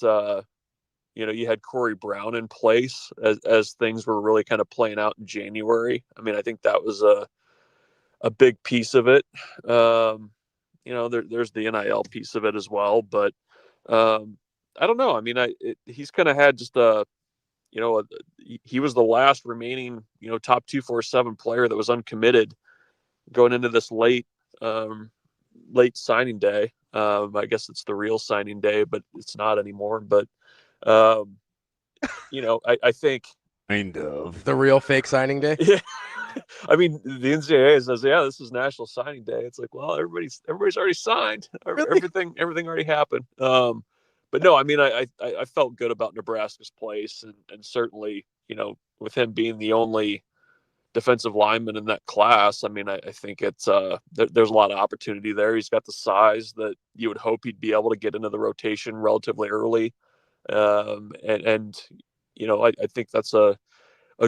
[SPEAKER 13] you know, you had Corey Brown in place as things were really kind of playing out in January. I mean, I think that was a big piece of it. You know, there's the NIL piece of it as well, but I don't know. I mean, he's kind of had just you know, he was the last remaining, you know, top 247 player that was uncommitted going into this late signing day. I guess it's the real signing day, but it's not anymore. But you know, I think
[SPEAKER 12] kind of
[SPEAKER 7] the real fake signing day.
[SPEAKER 13] Yeah. I mean, the NCAA says, yeah, this is National Signing Day. It's like, well, everybody's already signed. Really? Everything already happened. But no, I mean, I felt good about Nebraska's place, and certainly, you know, with him being the only defensive lineman in that class, I mean, I think it's there's a lot of opportunity there. He's got the size that you would hope he'd be able to get into the rotation relatively early, and you know, I think that's a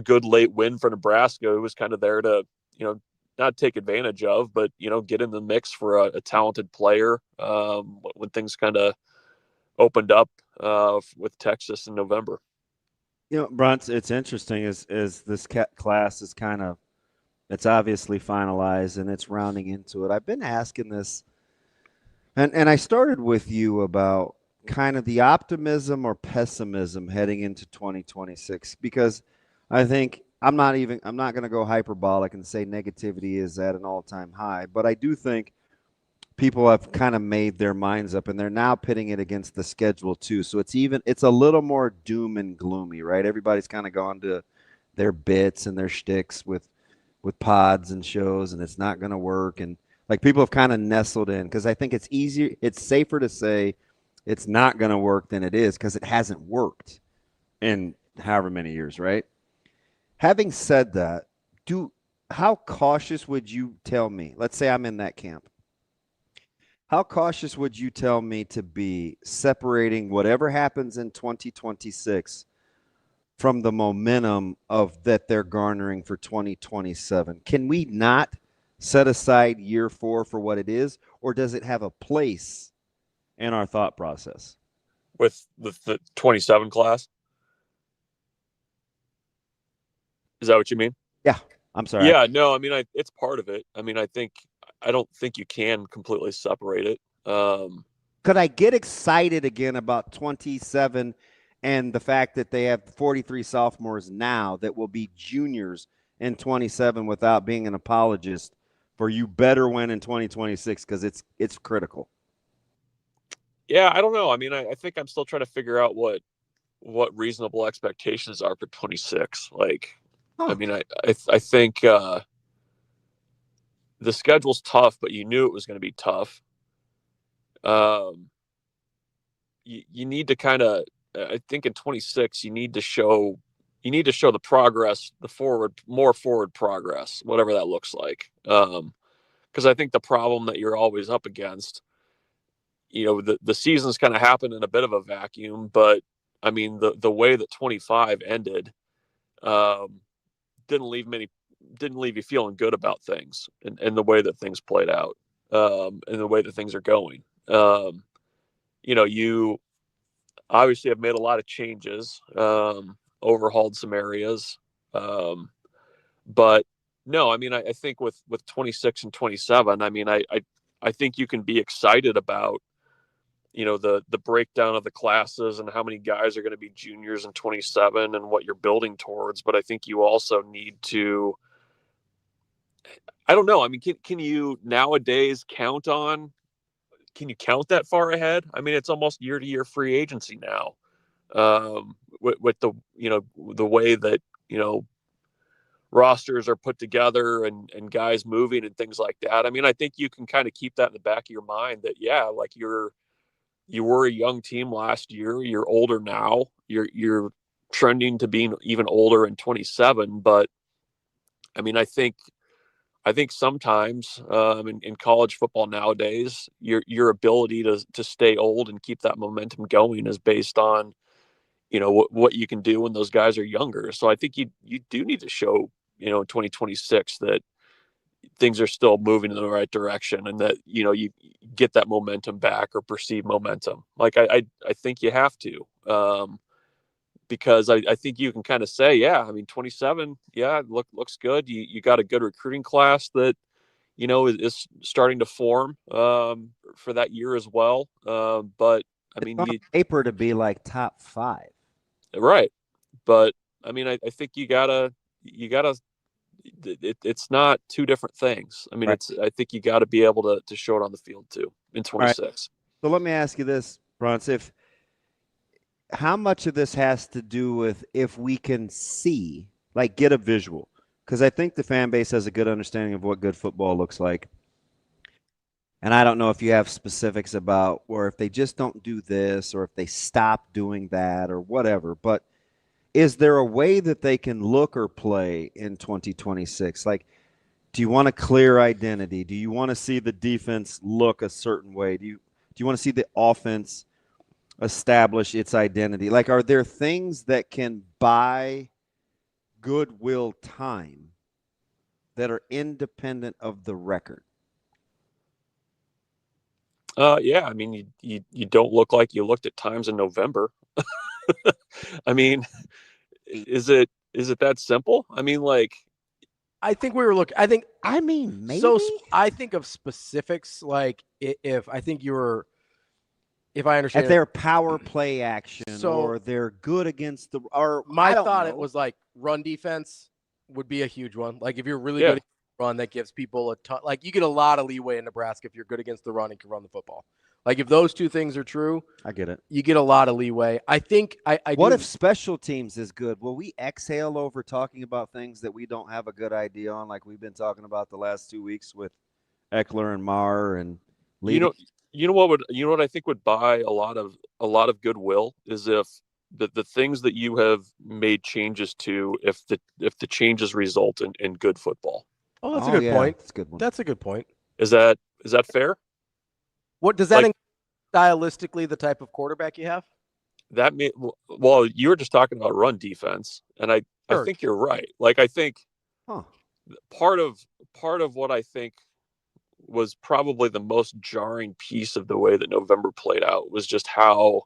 [SPEAKER 13] good late win for Nebraska, who was kind of there to, you know, not take advantage of, but, get in the mix for a talented player when things kind of opened up with Texas in November.
[SPEAKER 12] BRUNTZ, it's interesting is this class is it's obviously finalized and it's rounding into it. I've been asking this, and I started with you about kind of the optimism or pessimism heading into 2026, because I think I'm not going to go hyperbolic and say negativity is at an all-time high, but I do think people have kind of made their minds up and they're now pitting it against the schedule too. So it's a little more doom and gloomy, right? Everybody's kind of gone to their bits and their shticks with pods and shows, and it's not going to work. And like people have kind of nestled in, because I think it's safer to say it's not going to work than it is, because it hasn't worked in however many years, right? Having said that, how cautious would you tell me? Let's say I'm in that camp. How cautious would you tell me to be separating whatever happens in 2026 from the momentum of that they're garnering for 2027? Can we not set aside year 4 for what it is, or does it have a place in our thought process?
[SPEAKER 13] With the 27 class? Is that what you mean?
[SPEAKER 12] Yeah. I'm sorry.
[SPEAKER 13] Yeah, no, I mean, it's part of it. I mean, I don't think you can completely separate it.
[SPEAKER 12] Could I get excited again about 27 and the fact that they have 43 sophomores now that will be juniors in 27 without being an apologist for you better win in 2026, because it's critical?
[SPEAKER 13] Yeah, I don't know. I mean, I think I'm still trying to figure out what reasonable expectations are for 26. Like, I mean, I think the schedule's tough, but you knew it was going to be tough. You need to kind of, I think in 26, you need to show the progress, more forward progress, whatever that looks like. Because I think the problem that you're always up against, the season's kind of happened in a bit of a vacuum, but I mean, the way that 25 ended, didn't leave you feeling good about things and the way that things played out, and the way that things are going. You obviously have made a lot of changes, overhauled some areas. But no, I mean, I think with 26 and 27, I mean, I think you can be excited about, the breakdown of the classes and how many guys are going to be juniors in 27 and what you're building towards. But I think you also need to, I don't know. I mean, can you nowadays count that far ahead? I mean, it's almost year to year free agency now. With the, the way that, rosters are put together and guys moving and things like that. I mean, I think you can kind of keep that in the back of your mind that, yeah, like you were a young team last year. You're older now. You're trending to being even older in 27. But I mean, I think sometimes in college football nowadays, your ability to stay old and keep that momentum going is based on, what you can do when those guys are younger. So I think you do need to show, in 2026 that things are still moving in the right direction and that, you get that momentum back or perceived momentum. Like I think you have to, because I think you can kind of say, yeah, I mean, 27, yeah, looks good. You got a good recruiting class that, is starting to form, for that year as well. But I mean,
[SPEAKER 12] it's on paper to be like top 5.
[SPEAKER 13] Right. But I mean, I think you gotta, it's not two different things. I mean,
[SPEAKER 12] right.
[SPEAKER 13] I think you got to be able to show it on the field too in 26.
[SPEAKER 12] Right. So let me ask you this, BRUNTZ, how much of this has to do with if we can see, like get a visual? Because I think the fan base has a good understanding of what good football looks like. And I don't know if you have specifics about, or if they just don't do this, or if they stop doing that, or whatever. But is there a way that they can look or play in 2026? Like, do you want a clear identity? Do you want to see the defense look a certain way? Do you want to see the offense establish its identity? Like, are there things that can buy goodwill time that are independent of the record?
[SPEAKER 13] Yeah, I mean, you don't look like you looked at times in November. I mean, is it that simple? I mean, like,
[SPEAKER 7] I think we were looking. I think.
[SPEAKER 12] I mean, maybe.
[SPEAKER 7] So I think of specifics. Like if I think you were, if I understand,
[SPEAKER 12] if they're power play action,
[SPEAKER 7] So-
[SPEAKER 12] or they're good against the, or
[SPEAKER 7] my
[SPEAKER 12] I don't
[SPEAKER 7] thought
[SPEAKER 12] know.
[SPEAKER 7] it was like run defense would be a huge one. Like if you're really
[SPEAKER 13] Yeah.
[SPEAKER 7] good at run, that gives people a ton. Like you get a lot of leeway in Nebraska if you're good against the run and can run the football. Like if those two things are true,
[SPEAKER 12] I get it.
[SPEAKER 7] you get a lot of leeway. I think I
[SPEAKER 12] What
[SPEAKER 7] do,
[SPEAKER 12] if special teams is good? Will we exhale over talking about things that we don't have a good idea on, like we've been talking about the last 2 weeks with Ekeler and Maher and
[SPEAKER 13] you know what I think would buy a lot of goodwill is if the things that you have made changes to, if the changes result in good football.
[SPEAKER 7] Oh, that's a good point.
[SPEAKER 12] That's a good one.
[SPEAKER 7] That's a good point.
[SPEAKER 13] Is that fair?
[SPEAKER 7] What does that
[SPEAKER 13] Like-
[SPEAKER 7] stylistically the type of quarterback you have?
[SPEAKER 13] That mean, well, you were just talking about run defense, and I
[SPEAKER 7] Sure.
[SPEAKER 13] think you're right. Like I think
[SPEAKER 12] Huh.
[SPEAKER 13] part of what I think was probably the most jarring piece of the way that November played out was just how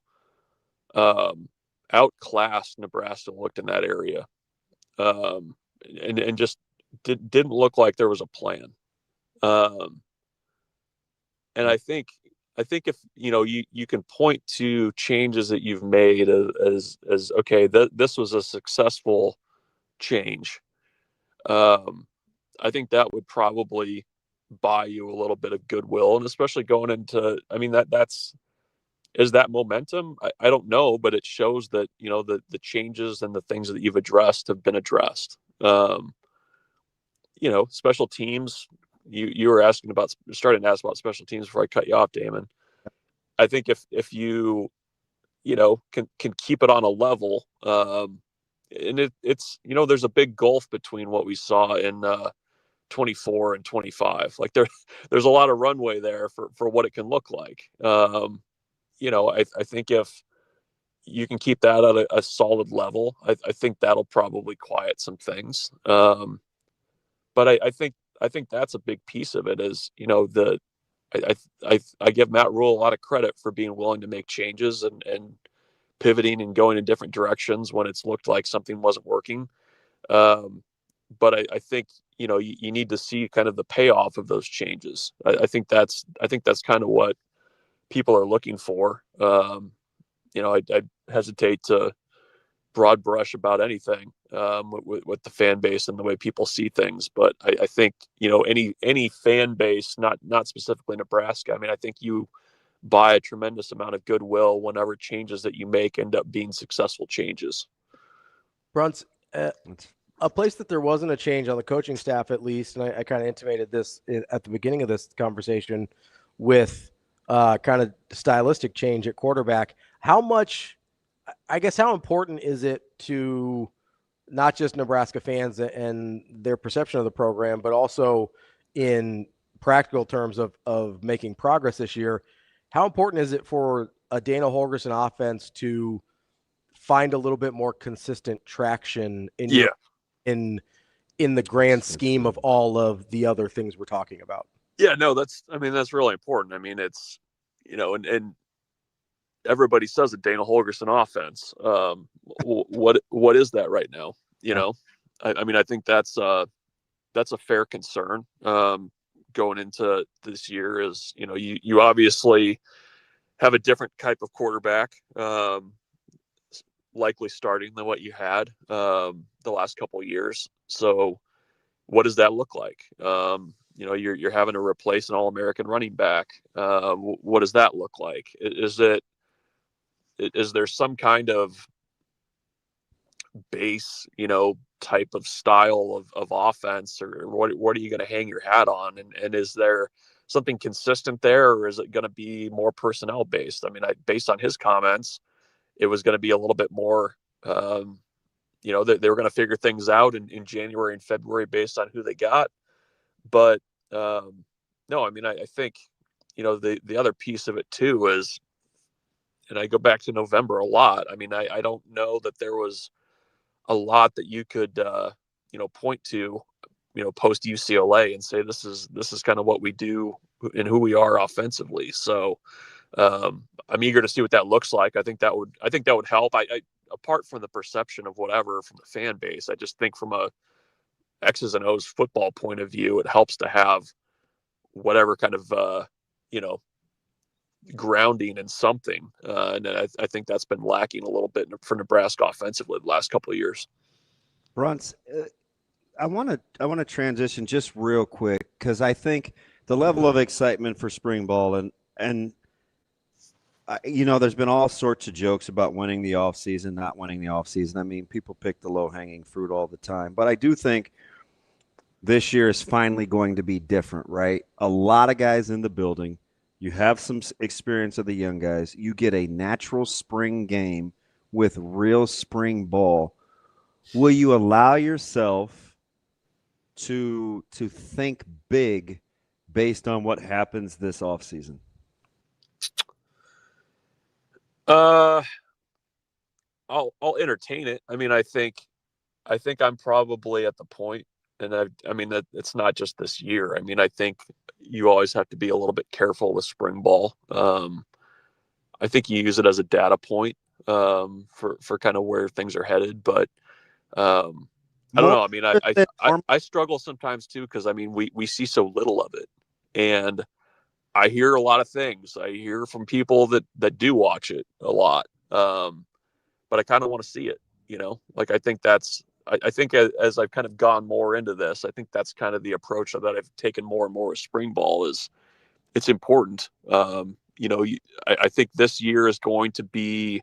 [SPEAKER 13] outclassed Nebraska looked in that area, and just didn't look like there was a plan. And I think if you can point to changes that you've made as okay, this was a successful change. I think that would probably buy you a little bit of goodwill, and especially going into, I mean, is that momentum? I don't know, but it shows that the changes and the things that you've addressed have been addressed. Special teams. You were starting to ask about special teams before I cut you off, Damon. I think if you can keep it on a level, and it's there's a big gulf between what we saw in 24 and 25. Like there's a lot of runway there for what it can look like. I think if you can keep that at a solid level, I think that'll probably quiet some things. But I think that's a big piece of it is, I give Matt Rule a lot of credit for being willing to make changes and pivoting and going in different directions when it's looked like something wasn't working. But I think, you need to see kind of the payoff of those changes. I think that's kind of what people are looking for. I hesitate to broad brush about anything with the fan base and the way people see things, but I think any fan base, not specifically Nebraska. I mean, I think you buy a tremendous amount of goodwill whenever changes that you make end up being successful changes.
[SPEAKER 7] BRUNTZ, a place that there wasn't a change on the coaching staff, at least, and I kind of intimated this at the beginning of this conversation with kind of stylistic change at quarterback. How important is it to not just Nebraska fans and their perception of the program, but also in practical terms of making progress this year? How important is it for a Dana Holgorsen offense to find a little bit more consistent traction in the grand scheme of all of the other things we're talking about?
[SPEAKER 13] Yeah, no, that's really important. I mean, it's, and everybody says a Dana Holgorsen offense. What is that right now? I think that's a fair concern going into this year. Is you obviously have a different type of quarterback, likely starting than what you had the last couple of years. So, what does that look like? You're having to replace an All-American running back. What does that look like? Is there some kind of base, type of style of offense, or what are you going to hang your hat on? And is there something consistent there, or is it going to be more personnel based? I mean, based on his comments, it was going to be a little bit more, they were going to figure things out in January and February based on who they got. But no, I mean, I think, the other piece of it too is, and I go back to November a lot. I mean, I don't know that there was a lot that you could, point to, post UCLA and say this is kind of what we do and who we are offensively. So I'm eager to see what that looks like. I think that would help. I apart from the perception of whatever from the fan base, I just think from a X's and O's football point of view, it helps to have whatever kind of grounding in something. And I think that's been lacking a little bit for Nebraska offensively the last couple of years.
[SPEAKER 12] BRUNTZ, I want to transition just real quick because I think the level of excitement for spring ball and there's been all sorts of jokes about winning the offseason, not winning the offseason. I mean, people pick the low-hanging fruit all the time. But I do think this year is finally going to be different, right? A lot of guys in the building. You have some experience of the young guys. You get a natural spring game with real spring ball. Will you allow yourself to think big based on what happens this offseason?
[SPEAKER 13] I'll entertain it. I mean, I think I'm probably at the point, and that it's not just this year. I mean, I think you always have to be a little bit careful with spring ball. I think you use it as a data point for kind of where things are headed, but I don't know. I mean, I struggle sometimes too because I mean we see so little of it, and I hear a lot of things. I hear from people that do watch it a lot. But I kind of want to see it, like, I think as I've kind of gone more into this, I think that's kind of the approach that I've taken more and more with spring ball is it's important. I think this year is going to be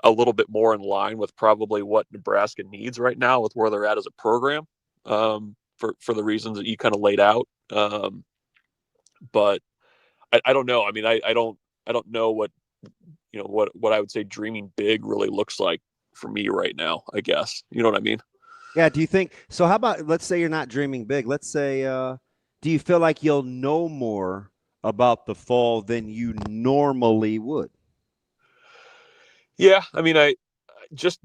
[SPEAKER 13] a little bit more in line with probably what Nebraska needs right now with where they're at as a program, for the reasons that you kind of laid out. But I don't know. I mean, I don't know what I would say dreaming big really looks like for me right now, I guess. You know what I mean?
[SPEAKER 12] Yeah. Do you think so? How about, let's say you're not dreaming big. Let's say, do you feel like you'll know more about the fall than you normally would?
[SPEAKER 13] Yeah. I mean, I just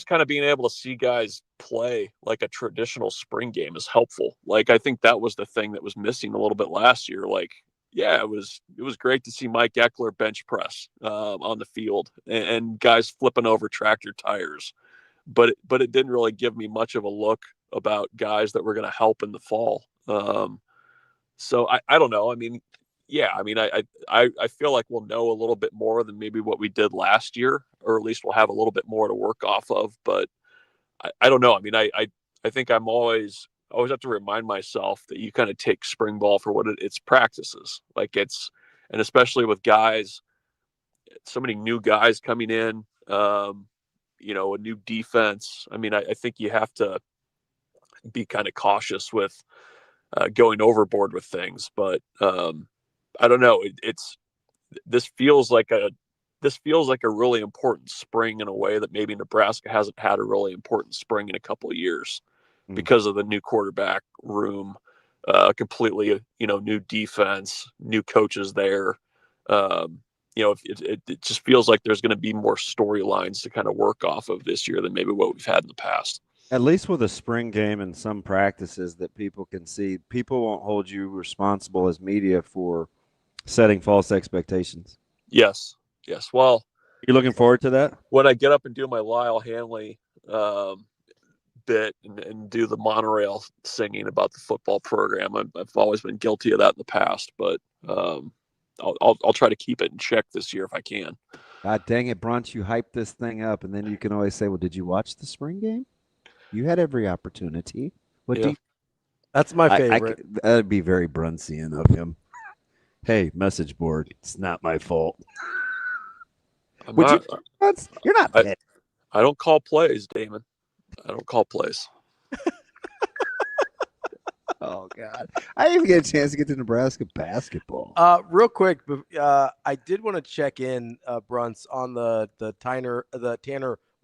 [SPEAKER 13] kind of being able to see guys play like a traditional spring game is helpful. Like, I think that was the thing that was missing a little bit last year. Like, yeah, it was great to see Mike Ekeler bench press on the field and guys flipping over tractor tires, but it didn't really give me much of a look about guys that were going to help in the fall. So I don't know. I mean, yeah, I mean, I feel like we'll know a little bit more than maybe what we did last year, or at least we'll have a little bit more to work off of. But I don't know. I mean, I think I'm always have to remind myself that you kind of take spring ball for what it's practices. Like, and especially with guys, so many new guys coming in, a new defense. I mean, I think you have to be kind of cautious with going overboard with things, but I don't know. This feels like a really important spring in a way that maybe Nebraska hasn't had a really important spring in a couple of years because of the new quarterback room, completely, new defense, new coaches there. It just feels like there's going to be more storylines to kind of work off of this year than maybe what we've had in the past.
[SPEAKER 12] At least with a spring game and some practices that people can see, people won't hold you responsible as media for setting false expectations.
[SPEAKER 13] Yes. Well,
[SPEAKER 12] you're looking forward to that?
[SPEAKER 13] When I get up and do my Lyle Hanley bit and do the monorail singing about the football program, I've always been guilty of that in the past, but I'll try to keep it in check this year if I can.
[SPEAKER 12] God dang it, BRUNTZ, you hype this thing up, and then you can always say, well, did you watch the spring game? You had every opportunity.
[SPEAKER 7] That's my favorite.
[SPEAKER 12] That'd be very BRUNTZian of him. Hey, message board, it's not my fault. You're not.
[SPEAKER 13] I don't call plays, Damon. I don't call plays.
[SPEAKER 12] Oh, God. I didn't even get a chance to get to Nebraska basketball.
[SPEAKER 7] Real quick, I did want to check in, BRUNTZ, on the Tanner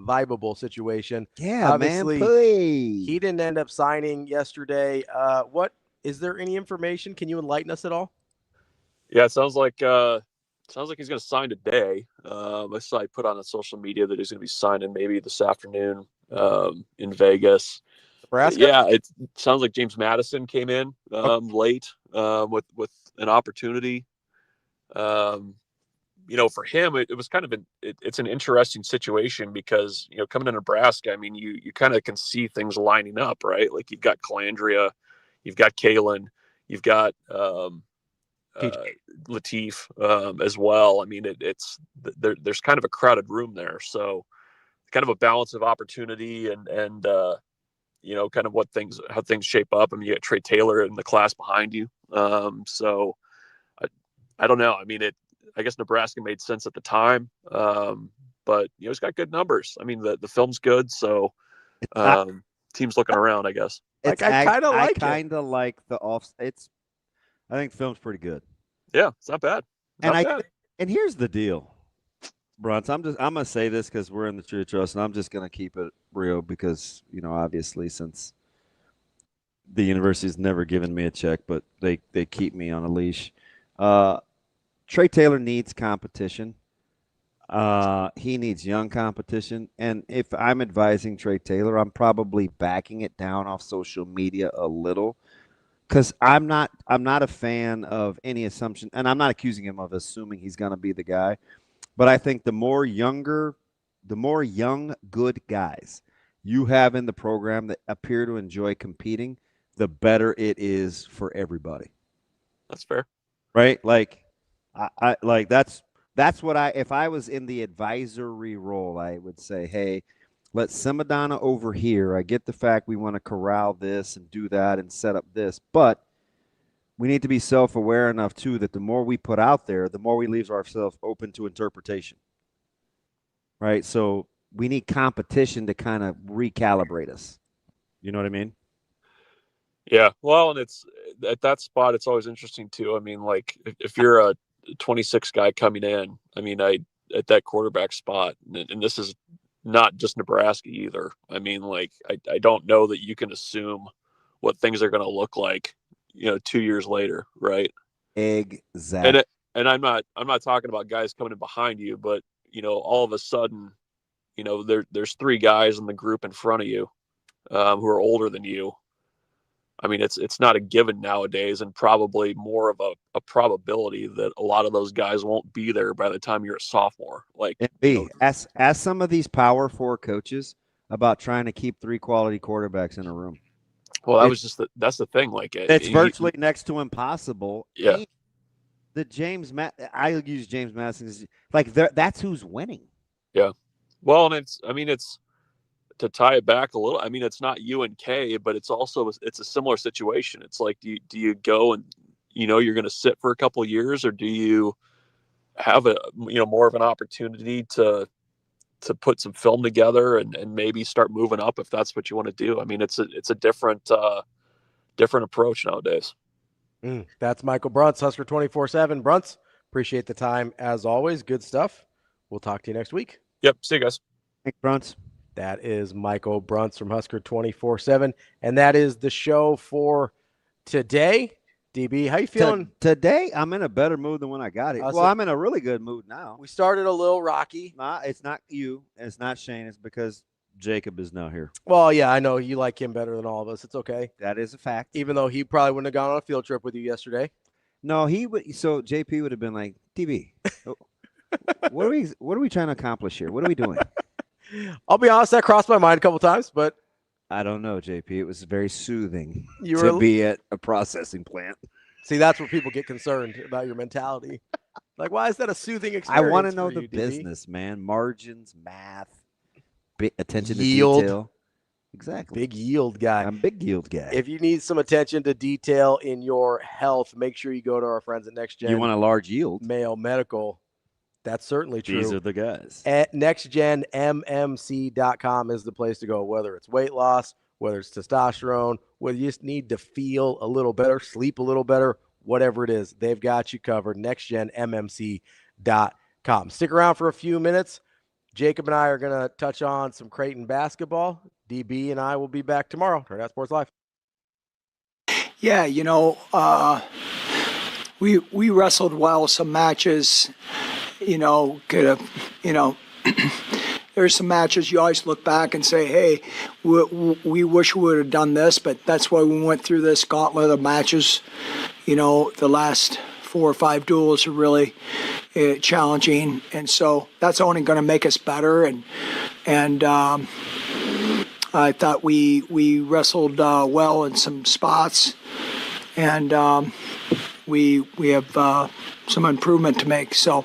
[SPEAKER 7] Vibable situation.
[SPEAKER 12] Yeah,
[SPEAKER 7] obviously,
[SPEAKER 12] man, please.
[SPEAKER 7] He didn't end up signing yesterday. What is there any information? Can you enlighten us at all?
[SPEAKER 13] Yeah, it sounds like he's going to sign today. I saw he put on social media that he's going to be signing maybe this afternoon in Vegas.
[SPEAKER 14] Nebraska?
[SPEAKER 13] Yeah, it sounds like James Madison came in late with an opportunity. For him, it was kind of it's an interesting situation because, coming to Nebraska, I mean, you kind of can see things lining up, right? Like you've got Calandria, you've got Kalen, you've got Latif as well. I mean, there's kind of a crowded room there. So kind of a balance of opportunity and kind of how things shape up. I mean, you got Trey Taylor in the class behind you. So I don't know. I mean, I guess Nebraska made sense at the time, but it's got good numbers. I mean, the film's good, so team's looking around, I guess.
[SPEAKER 14] I kind of like it.
[SPEAKER 12] I kind of like the off. I think the film's pretty good.
[SPEAKER 13] Yeah, it's not bad.
[SPEAKER 12] And here's the deal, BRUNTZ. I'm gonna say this because we're in the True Trust, and I'm just gonna keep it real because obviously since the university's never given me a check, but they keep me on a leash. Trey Taylor needs competition. He needs young competition. And if I'm advising Trey Taylor, I'm probably backing it down off social media a little because I'm not a fan of any assumption. And I'm not accusing him of assuming he's going to be the guy. But I think the more young, good guys you have in the program that appear to enjoy competing, the better it is for everybody.
[SPEAKER 13] That's fair.
[SPEAKER 12] Right? Like, I like that's what if I was in the advisory role, I would say, hey, let's Simadonna over here. I get the fact we want to corral this and do that and set up this, but we need to be self-aware enough too that the more we put out there, the more we leave ourselves open to interpretation. Right? So we need competition to kind of recalibrate us. You know what I mean?
[SPEAKER 13] Yeah. Well, and it's at that spot, it's always interesting too. I mean, like if you're a 26 guy coming in, I mean, at that quarterback spot, and this is not just Nebraska either. I mean, like, I don't know that you can assume what things are going to look like, 2 years later. Right.
[SPEAKER 12] Exactly.
[SPEAKER 13] And I'm not talking about guys coming in behind you, but, all of a sudden, there's three guys in the group in front of you, who are older than you. I mean, it's not a given nowadays, and probably more of a probability that a lot of those guys won't be there by the time you're a sophomore. Like,
[SPEAKER 12] ask some of these Power 4 coaches about trying to keep 3 quality quarterbacks in a room.
[SPEAKER 13] Well, that's the thing. Like,
[SPEAKER 12] it's virtually next to impossible.
[SPEAKER 13] Yeah.
[SPEAKER 12] I use James Madison. Like, that's who's winning.
[SPEAKER 13] Yeah. Well, and it's to tie it back a little. I mean, it's not UNK, but it's a similar situation. It's like, do you go and, you're going to sit for a couple of years, or do you have more of an opportunity to put some film together and maybe start moving up if that's what you want to do? I mean, it's a different approach nowadays.
[SPEAKER 14] That's Michael BRUNTZ, Husker 24/7. BRUNTZ, appreciate the time as always. Good stuff. We'll talk to you next week.
[SPEAKER 13] Yep. See you guys.
[SPEAKER 12] Thanks, BRUNTZ.
[SPEAKER 14] That is Michael BRUNTZ from Husker 24/7. And that is the show for today. DB, how you feeling?
[SPEAKER 12] Today, I'm in a better mood than when I got it. I'm in a really good mood now.
[SPEAKER 14] We started a little rocky.
[SPEAKER 12] It's not you. It's not Shane. It's because Jacob is now here.
[SPEAKER 14] Well, yeah, I know you like him better than all of us. It's okay.
[SPEAKER 12] That is a fact.
[SPEAKER 14] Even though he probably wouldn't have gone on a field trip with you yesterday.
[SPEAKER 12] No, he would. So JP would have been like, DB, what are we trying to accomplish here? What are we doing?
[SPEAKER 14] I'll be honest, that crossed my mind a couple times, but
[SPEAKER 12] I don't know, JP. It was very soothing to be at a processing plant.
[SPEAKER 14] See, that's where people get concerned about your mentality. Like, why is that a soothing experience?
[SPEAKER 12] I want to know the
[SPEAKER 14] DB?
[SPEAKER 12] business, man. Margins, math, attention
[SPEAKER 14] yield.
[SPEAKER 12] to detail. Exactly.
[SPEAKER 14] Big yield guy.
[SPEAKER 12] I'm a big yield guy.
[SPEAKER 14] If you need some attention to detail in your health, make sure you go to our friends at Next Gen.
[SPEAKER 12] You want a large yield?
[SPEAKER 14] Mayo Medical. That's certainly true.
[SPEAKER 12] These are the guys.
[SPEAKER 14] At nextgenmmc.com is the place to go, whether it's weight loss, whether it's testosterone, whether you just need to feel a little better, sleep a little better, whatever it is, they've got you covered. nextgenmmc.com. Stick around for a few minutes. Jacob and I are going to touch on some Creighton basketball. DB and I will be back tomorrow. Hurrdat Sports Live.
[SPEAKER 6] Yeah, we wrestled well some matches. Could have, there's some matches you always look back and say, hey, we wish we would have done this, but that's why we went through this gauntlet of matches. The last 4 or 5 duels are really challenging, and so that's only going to make us better. And I thought we wrestled well in some spots, and we have some improvement to make. So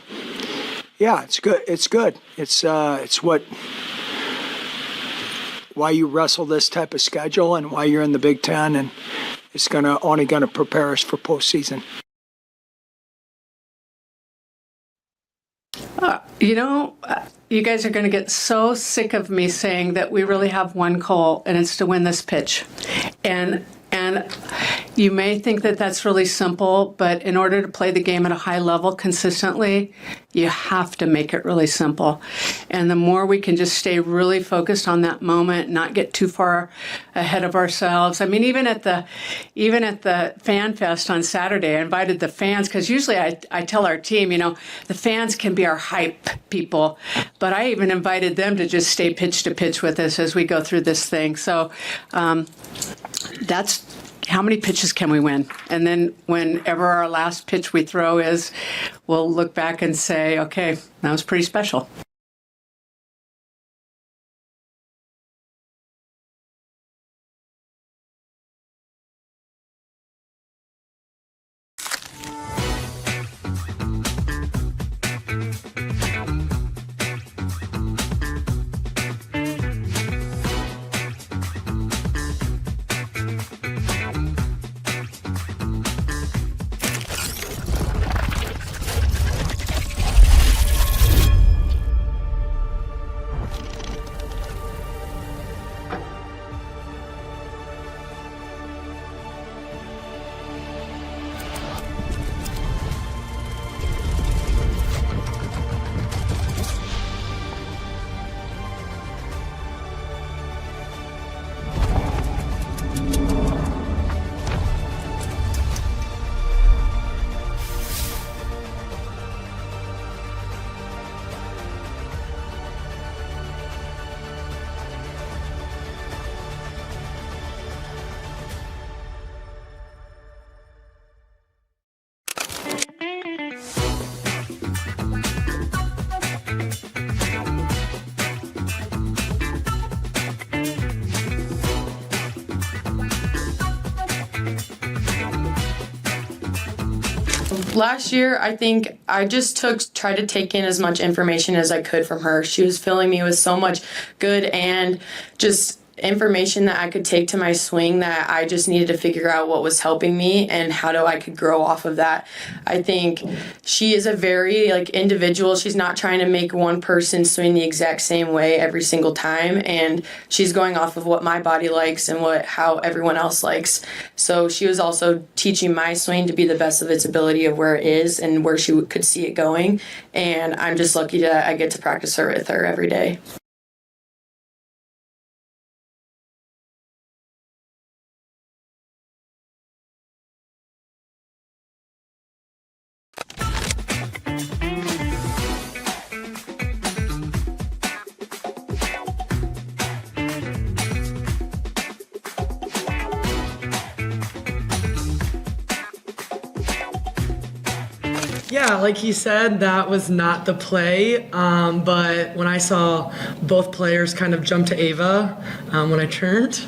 [SPEAKER 6] yeah, it's good. It's good. It's why you wrestle this type of schedule and why you're in the Big Ten, and it's only gonna prepare us for postseason.
[SPEAKER 17] You guys are going to get so sick of me saying that we really have one goal, and it's to win this pitch. And you may think that that's really simple, but in order to play the game at a high level consistently, you have to make it really simple. And the more we can just stay really focused on that moment, not get too far ahead of ourselves. I mean, even at the Fan Fest on Saturday, I invited the fans, because usually I tell our team, the fans can be our hype people, but I even invited them to just stay pitch to pitch with us as we go through this thing. So that's how many pitches can we win? And then whenever our last pitch we throw is, we'll look back and say, okay, that was pretty special.
[SPEAKER 10] Last year, I think I just tried to take in as much information as I could from her. She was filling me with so much good and just information that I could take to my swing that I just needed to figure out what was helping me and how I could grow off of that. I think she is a very individual. She's not trying to make one person swing the exact same way every single time, and she's going off of what my body likes and how everyone else likes. So she was also teaching my swing to be the best of its ability of where it is and where she could see it going. And I'm just lucky that I get to practice with her every day.
[SPEAKER 18] Yeah, like he said, that was not the play. But when I saw both players kind of jump to Ava when I turned,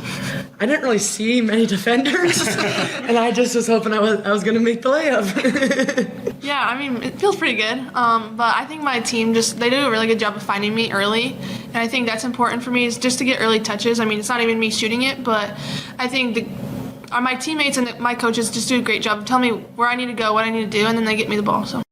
[SPEAKER 18] I didn't really see many defenders, and I just was hoping I was going to make the layup.
[SPEAKER 19] Yeah, I mean, it feels pretty good. But I think my team they do a really good job of finding me early. And I think that's important for me is just to get early touches. I mean, it's not even me shooting it, but I think my teammates and my coaches just do a great job of telling me where I need to go, what I need to do, and then they get me the ball. So.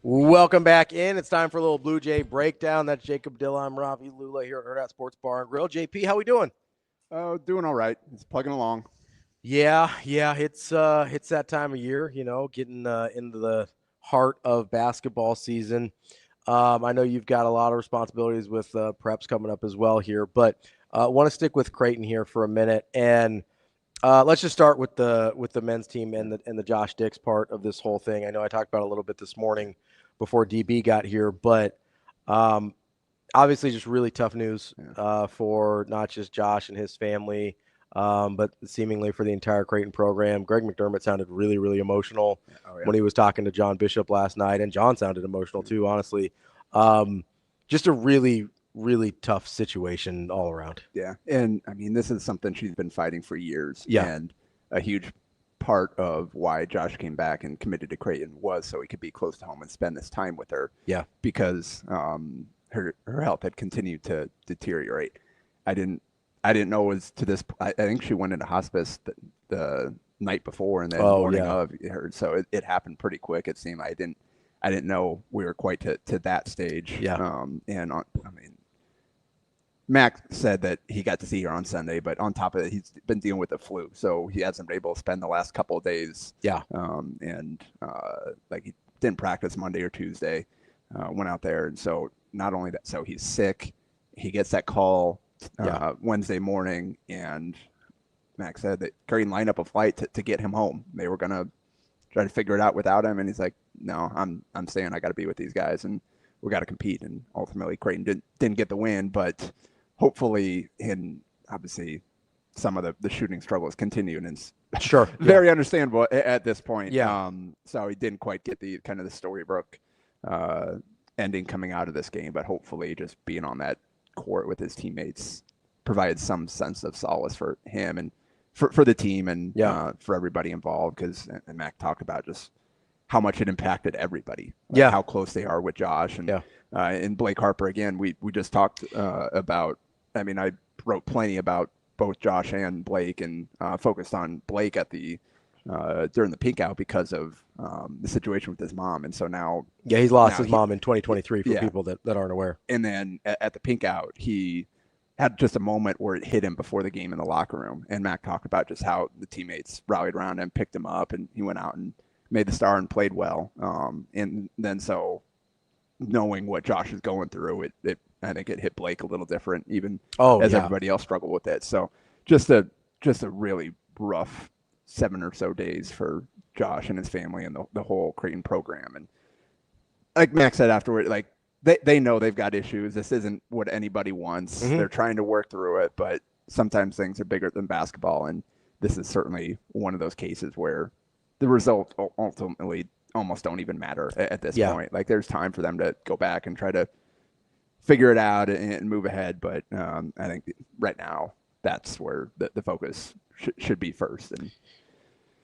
[SPEAKER 14] Welcome back in. It's time for a little Bluejay Breakdown. That's Jacob Padilla. I'm Ravi Lulla here at Hurrdat Sports Bar and Grill. JP, how we doing?
[SPEAKER 15] Oh, doing all right. It's plugging along.
[SPEAKER 14] Yeah. It's that time of year, getting into the heart of basketball season. I know you've got a lot of responsibilities with preps coming up as well here, but want to stick with Creighton here for a minute, and let's just start with the men's team and the Josh Dix part of this whole thing. I know I talked about it a little bit this morning before DB got here, but obviously just really tough news for not just Josh and his family, but seemingly for the entire Creighton program. Greg McDermott sounded really, really emotional when he was talking to John Bishop last night, and John sounded emotional too, honestly. Just a really, really tough situation all around.
[SPEAKER 15] Yeah. And I mean, this is something she's been fighting for years.
[SPEAKER 14] Yeah.
[SPEAKER 15] And a huge part of why Josh came back and committed to Creighton was so he could be close to home and spend this time with her.
[SPEAKER 14] Yeah.
[SPEAKER 15] Because her health had continued to deteriorate. I didn't know it was to this. I think she went into hospice the night before and then morning of her. So it happened pretty quick. It seemed I didn't know we were quite to that stage.
[SPEAKER 14] Yeah.
[SPEAKER 15] Mac said that he got to see her on Sunday, but on top of it, he's been dealing with the flu, so he hasn't been able to spend the last couple of days.
[SPEAKER 14] Yeah.
[SPEAKER 15] Like he didn't practice Monday or Tuesday, went out there, and so not only that, so he's sick. He gets that call Wednesday morning, and Mac said that Creighton lined up a flight to get him home. They were gonna try to figure it out without him, and he's like, "No, I'm staying. I got to be with these guys, and we got to compete." And ultimately, Creighton didn't get the win, but hopefully, and obviously, some of the shooting struggles continued, and it's very understandable at this point.
[SPEAKER 14] Yeah.
[SPEAKER 15] So he didn't quite get the kind of the Storybrooke ending coming out of this game, but hopefully, just being on that court with his teammates provided some sense of solace for him and for the team and for everybody involved. Because Mac talked about just how much it impacted everybody. Like how close they are with Josh and Blake Harper. Again, we just talked about. I mean, I wrote plenty about both Josh and Blake, and focused on Blake at the during the peak out because of the situation with his mom. And so now,
[SPEAKER 14] he's lost his mom in 2023 for people that aren't aware.
[SPEAKER 15] And then at the pink out, he had just a moment where it hit him before the game in the locker room. And Mac talked about just how the teammates rallied around him, picked him up, and he went out and made the star and played well. And then so knowing what Josh is going through, I think it hit Blake a little different, even as everybody else struggled with it. So just a really rough 7 or so days for Josh and his family and the whole Creighton program. And like Max said afterward, like they know they've got issues. This isn't what anybody wants.
[SPEAKER 14] Mm-hmm.
[SPEAKER 15] They're trying to work through it, but sometimes things are bigger than basketball. And this is certainly one of those cases where the result ultimately almost don't even matter at this point. Like there's time for them to go back and try to figure it out and move ahead. But I think right now that's where the focus should be first. And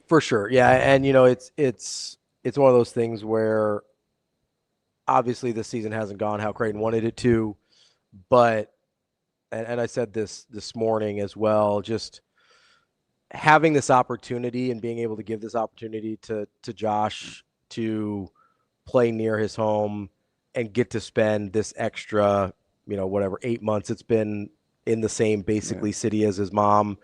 [SPEAKER 14] for sure. Yeah. And it's one of those things where obviously this season hasn't gone how Creighton wanted it to, but, and I said this morning as well, just having this opportunity and being able to give this opportunity to Josh to play near his home and get to spend this extra, 8 months it's been in the same basically city as his mom.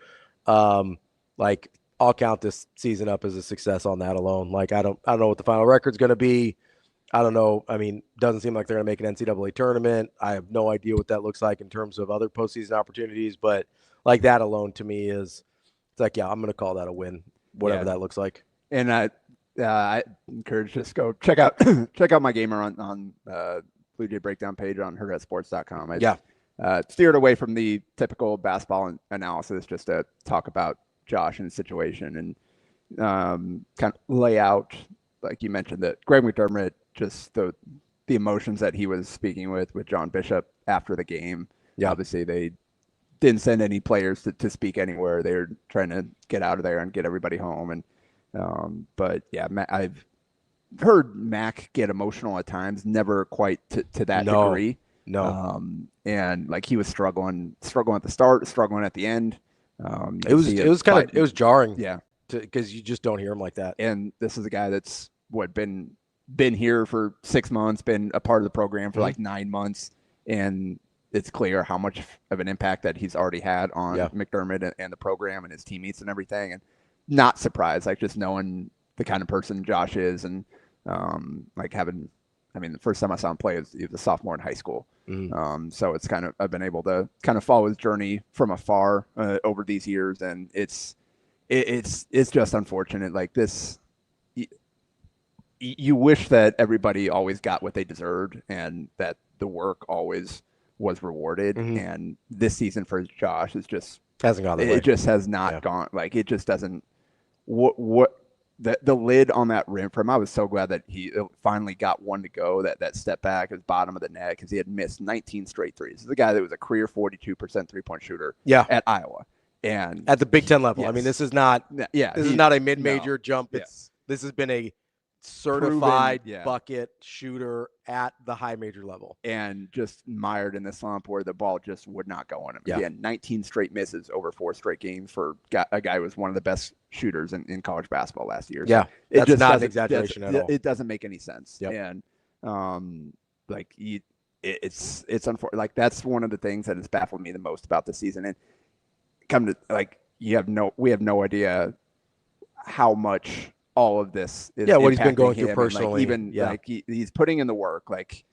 [SPEAKER 14] Like I'll count this season up as a success on that alone. Like I don't know what the final record's going to be. I don't know. I mean, doesn't seem like they're going to make an NCAA tournament. I have no idea what that looks like in terms of other postseason opportunities, but like that alone to me it's like, I'm going to call that a win, whatever that looks like.
[SPEAKER 15] And I encourage just go check out my gamer on Bluejay Breakdown page on hurrdatsports.com. I steered away from the typical basketball analysis just to talk about Josh and his situation and kind of lay out, like you mentioned, that Greg McDermott, just the emotions that he was speaking with John Bishop after the game. Yeah. Obviously, they didn't send any players to speak anywhere. They were trying to get out of there and get everybody home. And but I've heard Mac get emotional at times, never quite to that degree.
[SPEAKER 14] No.
[SPEAKER 15] And like he was struggling at the start, struggling at the end.
[SPEAKER 14] It was jarring.
[SPEAKER 15] Yeah.
[SPEAKER 14] Because you just don't hear him like that.
[SPEAKER 15] And this is a guy that's been been here for 6 months, been a part of the program for like 9 months, and it's clear how much of an impact that he's already had on McDermott and the program and his teammates and everything. And not surprised, like just knowing the kind of person Josh is, and like having, I mean, the first time I saw him play he was a sophomore in high school. So it's kind of, I've been able to kind of follow his journey from afar over these years, and it's just unfortunate. Like this, you wish that everybody always got what they deserved and that the work always was rewarded. And this season for Josh is just
[SPEAKER 14] hasn't gone that way.
[SPEAKER 15] It just has not gone, like it just doesn't, the lid on that rim for him. I was so glad that he finally got one to go, that step back, his bottom of the net, because he had missed 19 straight threes. This is a guy that was a career 42% 3-point shooter at Iowa. And
[SPEAKER 14] at the Big Ten level. I mean, this is not
[SPEAKER 15] this
[SPEAKER 14] is not a mid-major jump. This has been a certified bucket shooter at the high major level,
[SPEAKER 15] and just mired in the slump where the ball just would not go on him. Again, 19 straight misses over 4 straight games for a guy who was one of the best shooters in college basketball last year.
[SPEAKER 14] So
[SPEAKER 15] it just
[SPEAKER 14] not an exaggeration at all.
[SPEAKER 15] It doesn't make any sense. And like it's unfortunate. Like that's one of the things that has baffled me the most about the season. And come to like we have no idea how much all of this is
[SPEAKER 14] what he's been going through
[SPEAKER 15] him.
[SPEAKER 14] personally.
[SPEAKER 15] And like he's putting in the work. Like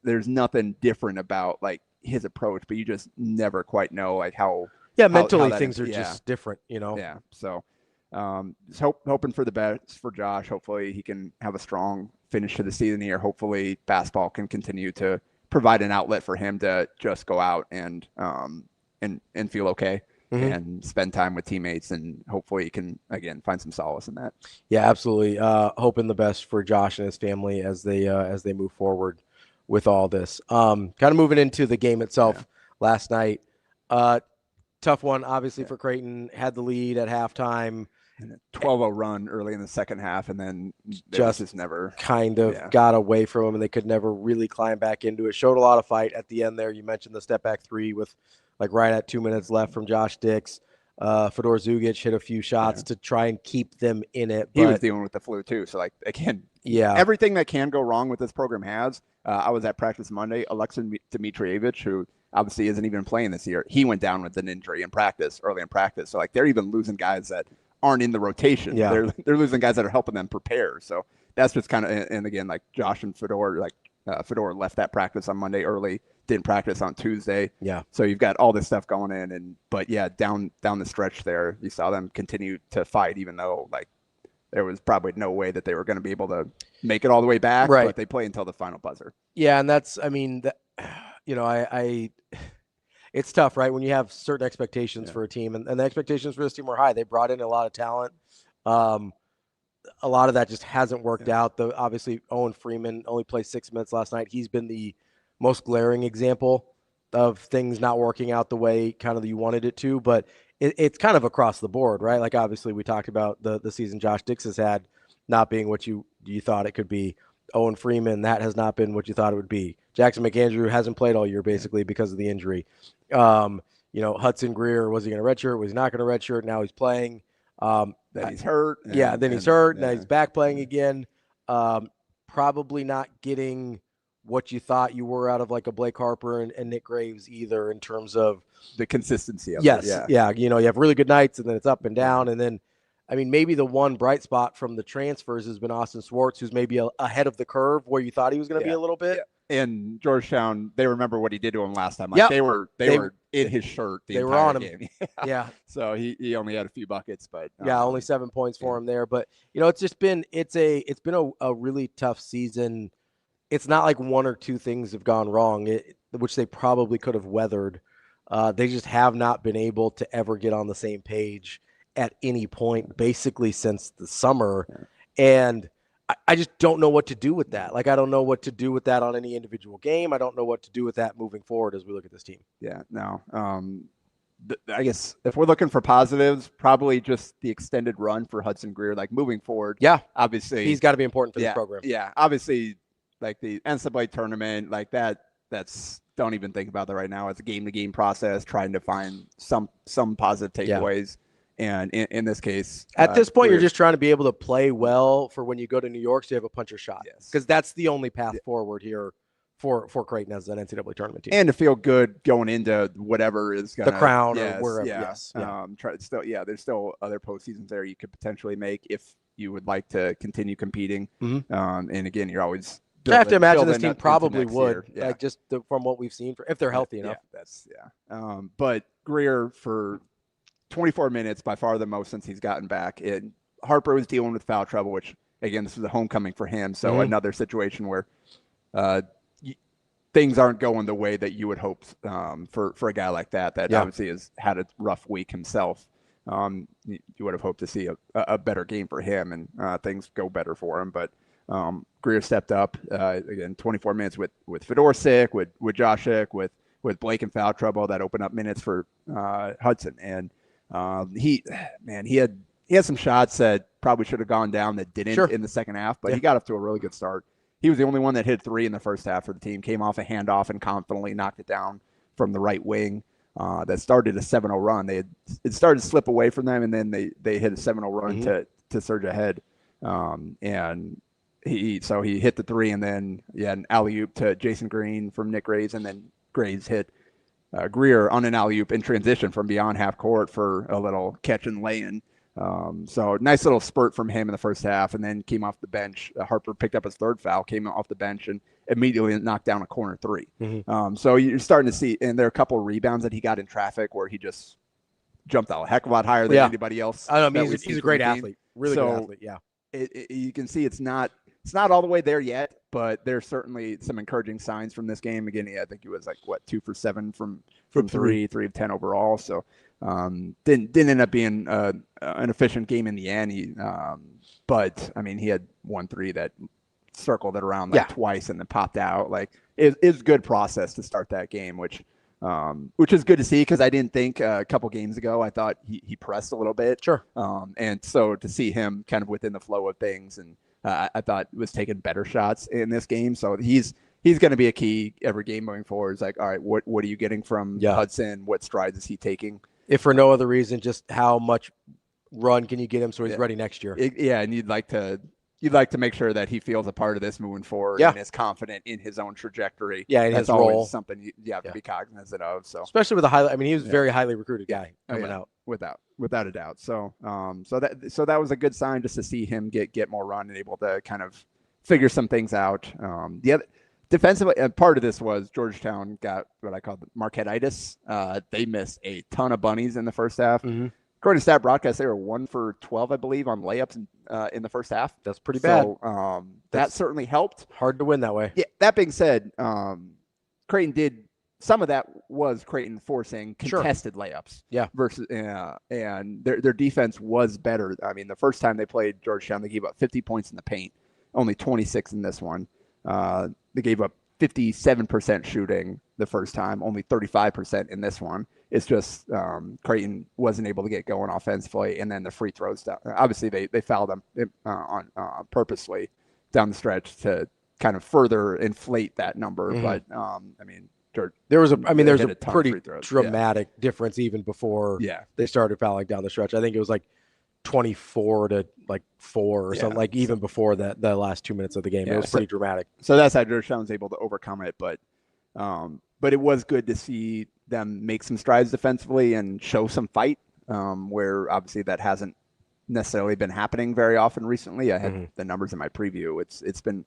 [SPEAKER 15] there's nothing different about like his approach, but you just never quite know like how
[SPEAKER 14] mentally
[SPEAKER 15] how
[SPEAKER 14] things are just different, you know.
[SPEAKER 15] So just hoping for the best for Josh. Hopefully he can have a strong finish to the season here. Hopefully basketball can continue to provide an outlet for him to just go out and feel okay. And spend time with teammates, and hopefully he can again find some solace in that.
[SPEAKER 14] Yeah, absolutely. Hoping the best for Josh and his family as they move forward with all this. Kind of moving into the game itself last night. Tough one, obviously, for Creighton. Had the lead at halftime.
[SPEAKER 15] And a 12-0 run early in the second half, and then just never
[SPEAKER 14] kind of got away from them, and they could never really climb back into it. Showed a lot of fight at the end there. You mentioned the step back three with like right at 2 minutes left from Josh Dix. Fedor Zugic hit a few shots to try and keep them in it.
[SPEAKER 15] He was dealing with the flu too. So like again, everything that can go wrong with this program has. I was at practice Monday. Alexei Dmitrievich, who obviously isn't even playing this year, he went down with an injury early in practice. So like they're even losing guys that aren't in the rotation. They're losing guys that are helping them prepare. So that's just kind of, and again, like Josh and Fedor, like Fedor left that practice on Monday early, didn't practice on Tuesday. So you've got all this stuff going in, but down the stretch there, you saw them continue to fight, even though like there was probably no way that they were going to be able to make it all the way back. But they play until the final buzzer.
[SPEAKER 14] Yeah. And that's, I mean, it's tough, right? When you have certain expectations for a team, and the expectations for this team were high. They brought in a lot of talent. A lot of that just hasn't worked out. Obviously, Owen Freeman only played 6 minutes last night. He's been the most glaring example of things not working out the way kind of you wanted it to. But it's kind of across the board, right? Like obviously, we talked about the season Josh Dix has had not being what you thought it could be. Owen Freeman, that has not been what you thought it would be. Jackson McAndrew hasn't played all year basically because of the injury. Hudson Greer, was he going to redshirt? Was he not going to redshirt? Now he's playing.
[SPEAKER 15] Then he's hurt.
[SPEAKER 14] Then he's hurt. Now he's back playing again. Probably not getting what you thought you were out of like a Blake Harper and Nick Graves either in terms of
[SPEAKER 15] the consistency of
[SPEAKER 14] it.
[SPEAKER 15] Yeah.
[SPEAKER 14] You have really good nights and then it's up and down. And then, I mean, maybe the one bright spot from the transfers has been Austin Swartz, who's maybe ahead of the curve where you thought he was going to be a little bit.
[SPEAKER 15] In Georgetown, they remember what he did to him last time. Like they were in his shirt the entire
[SPEAKER 14] were on him.
[SPEAKER 15] Game. So he only had a few buckets, but
[SPEAKER 14] only 7 points for him there. But it's just been it's been a really tough season. It's not like one or two things have gone wrong, which they probably could have weathered. They just have not been able to ever get on the same page at any point, basically since the summer. And I just don't know what to do with that. Like, I don't know what to do with that on any individual game. I don't know what to do with that moving forward as we look at this team.
[SPEAKER 15] I guess if we're looking for positives, probably just the extended run for Hudson Greer, like moving forward. Obviously
[SPEAKER 14] he's got to be important for this program.
[SPEAKER 15] Obviously, like the NCAA tournament, like that's don't even think about that right now. It's a game-to-game process, trying to find some positive takeaways. And in this case,
[SPEAKER 14] at this point, you're just trying to be able to play well for when you go to New York, so you have a puncher shot. Because that's the only path forward here for Creighton as an NCAA tournament team.
[SPEAKER 15] And to feel good going into whatever is going to
[SPEAKER 14] the Crown or wherever. Yes.
[SPEAKER 15] There's still other postseasons there you could potentially make if you would like to continue competing. And again, you're always.
[SPEAKER 14] I have to imagine this team probably would, from what we've seen, if they're healthy enough.
[SPEAKER 15] But Greer for 24 minutes, by far the most since he's gotten back. Harper was dealing with foul trouble, which again, this was a homecoming for him. So another situation where things aren't going the way that you would hope for a guy like that obviously has had a rough week himself. You would have hoped to see a better game for him and things go better for him. But Greer stepped up again, 24 minutes with Fedor sick, with Josh Dix, with Blake in foul trouble that opened up minutes for Hudson. And he had some shots that probably should have gone down that didn't in the second half, but he got off to a really good start. He was the only one that hit 3 in the first half for the team, came off a handoff and confidently knocked it down from the right wing. That started a 7-0 run. It started to slip away from them, and then they hit a 7-0 run to surge ahead. And he hit the 3, and then an alley-oop to Jason Green from Nick Graves, and then Graves hit Greer on an alley-oop in transition from beyond half court for a little catch and lay-in. So nice little spurt from him in the first half, and then came off the bench. Harper picked up his 3rd foul, came off the bench, and immediately knocked down a corner 3. So you're starting to see, and there are a couple of rebounds that he got in traffic where he just jumped out a heck of a lot higher than anybody else.
[SPEAKER 14] I know, he's a great athlete, really good athlete. Yeah,
[SPEAKER 15] you can see it's not all the way there yet, but there's certainly some encouraging signs from this game. Again, I think he was 2 for 7 from 3 of 10 overall. So didn't end up being an efficient game in the end. But I mean, he had 1 3 that circled it around twice and then popped out. It's good process to start that game, which is good to see, because I didn't think a couple games ago, I thought he pressed a little bit. And so to see him kind of within the flow of things, and I thought was taking better shots in this game. So he's going to be a key every game moving forward. It's all right, what are you getting from Hudson? What strides is he taking?
[SPEAKER 14] If for no other reason, just how much run can you get him so he's ready next year?
[SPEAKER 15] And you'd like to make sure that he feels a part of this moving forward and is confident in his own trajectory.
[SPEAKER 14] In
[SPEAKER 15] That's
[SPEAKER 14] his role.
[SPEAKER 15] Something you have to be cognizant of. So
[SPEAKER 14] especially with he was a very highly recruited guy coming out.
[SPEAKER 15] Without a doubt. So that was a good sign, just to see him get more run and able to kind of figure some things out. The other defensively, part of this was Georgetown got what I call Marquette-itis. They missed a ton of bunnies in the first half. According to Stat Broadcast, they were 1 for 12, I believe, on layups in the first half.
[SPEAKER 14] That's pretty bad.
[SPEAKER 15] So that certainly helped.
[SPEAKER 14] Hard to win that way.
[SPEAKER 15] Yeah. That being said, Creighton did. Some of that was Creighton forcing contested layups. Versus and their defense was better. I mean, the first time they played Georgetown, they gave up 50 points in the paint, only 26 in this one. They gave up 57% shooting the first time, only 35% in this one. It's just Creighton wasn't able to get going offensively, and then the free throws down. Obviously, they fouled them on purposely down the stretch to kind of further inflate that number. But I mean,
[SPEAKER 14] there's a pretty dramatic difference even before they started fouling down the stretch. I think it was 24 to 4 or something, even before that, the last 2 minutes of the game. It was pretty dramatic.
[SPEAKER 15] So that's how Georgetown was able to overcome it. But it was good to see them make some strides defensively and show some fight, where obviously that hasn't necessarily been happening very often recently. I had the numbers in my preview. It's been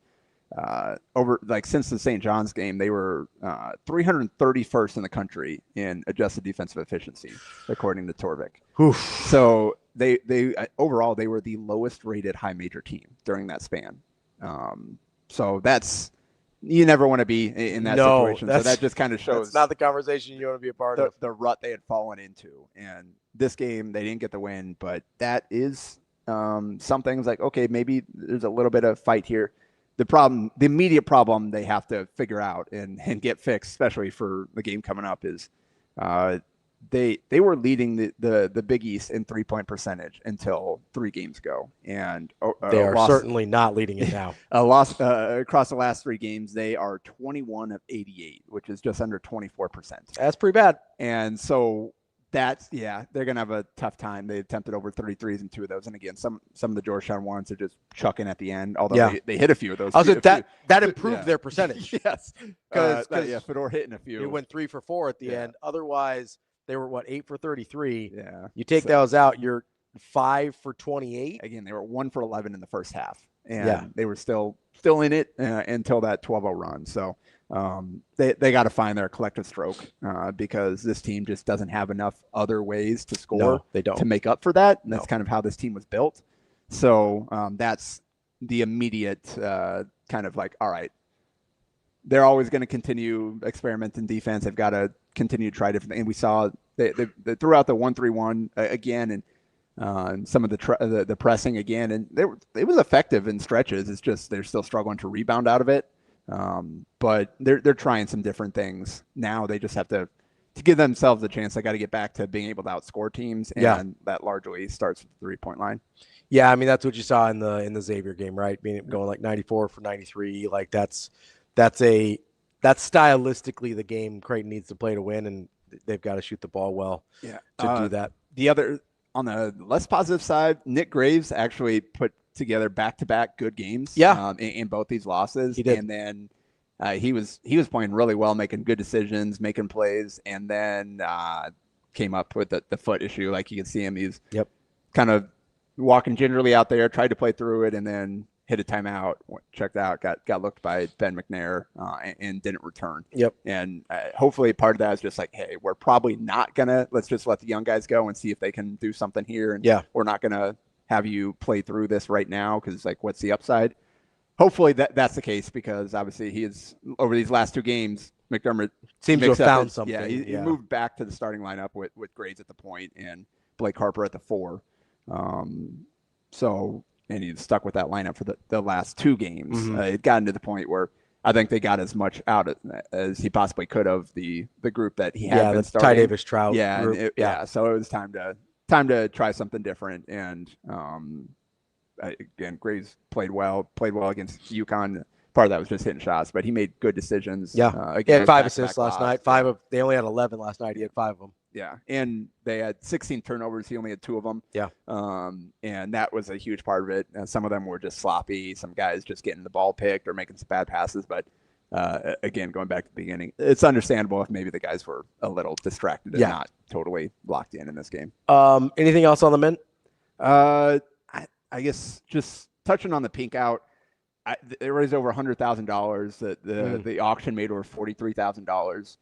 [SPEAKER 15] over since the St. John's game, they were 331st in the country in adjusted defensive efficiency, according to Torvik. So they overall they were the lowest rated high major team during that span. So that's, you never want to be in that situation. So that just kind of shows
[SPEAKER 14] it's not the conversation you want to be a part of.
[SPEAKER 15] The rut they had fallen into. And this game they didn't get the win, but that is something okay, maybe there's a little bit of fight here. The immediate problem they have to figure out and get fixed, especially for the game coming up, is they were leading the Big East in 3-point percentage until 3 games ago, and
[SPEAKER 14] they are certainly not leading it now.
[SPEAKER 15] A loss across the last 3 games, they are 21 of 88, which is just under 24%.
[SPEAKER 14] That's pretty bad.
[SPEAKER 15] And so they're gonna have a tough time. They attempted over 33s in 2 of those, and again, some of the Georgetown ones are just chucking at the end. Although they hit a few of those.
[SPEAKER 14] That improved their percentage.
[SPEAKER 15] Yes,
[SPEAKER 14] because
[SPEAKER 15] Fedor hitting a few.
[SPEAKER 14] He went 3 for 4 at the end. Otherwise, they were 8 for 33.
[SPEAKER 15] Yeah,
[SPEAKER 14] you take those out, you're 5 for 28.
[SPEAKER 15] Again, they were 1 for 11 in the first half, and they were still in it until that 12-0 run. So. They got to find their collective stroke because this team just doesn't have enough other ways to score.
[SPEAKER 14] No, they don't.
[SPEAKER 15] To make up for that. And that's kind of how this team was built. So that's the immediate kind of like, all right, they're always going to continue experimenting defense. They've got to continue to try different things. And we saw they threw out the 1-3-1 again, and some of the pressing again, and it was effective in stretches. It's just they're still struggling to rebound out of it. But they're trying some different things now. They just have to give themselves a chance. They got to get back to being able to outscore teams, and that largely starts with the 3-point line.
[SPEAKER 14] Yeah, I mean that's what you saw in the Xavier game, right? Going like 94 for 93. Like that's stylistically the game Creighton needs to play to win, and they've got to shoot the ball well to do that.
[SPEAKER 15] The other on the less positive side, Nick Graves actually put together back-to-back good games in both these losses.
[SPEAKER 14] He did.
[SPEAKER 15] And then he was playing really well, making good decisions, making plays, and then came up with the foot issue. Like you can see him, he's kind of walking gingerly out there, tried to play through it, and then hit a timeout, checked out, got looked by Ben McNair, and didn't return. And hopefully part of that is just like, hey, we're probably not let's just let the young guys go and see if they can do something here. And we're not gonna have you play through this right now because like what's the upside? Hopefully that's the case because obviously he is over these last 2 games. McDermott
[SPEAKER 14] seems to have found something.
[SPEAKER 15] Yeah, he moved back to the starting lineup with Graves at the point and Blake Harper at the 4. And he's stuck with that lineup for the last 2 games. It got into the point where I think they got as much out as he possibly could of the group that he had been starting.
[SPEAKER 14] Ty Davis Trout.
[SPEAKER 15] Group. So it was time to try something different. And again, Graves played well against UConn. Part of that was just hitting shots, but he made good decisions.
[SPEAKER 14] He had 5 assists last night. They only had 11 last night. He had 5 of them.
[SPEAKER 15] Yeah, and they had 16 turnovers. He only had 2 of them. And that was a huge part of it. And some of them were just sloppy. Some guys just getting the ball picked or making some bad passes. But again, going back to the beginning, it's understandable if maybe the guys were a little distracted and not totally locked in this game.
[SPEAKER 14] Anything else on the men?
[SPEAKER 15] I guess just touching on the pink out, they raised over $100,000. The auction made over $43,000.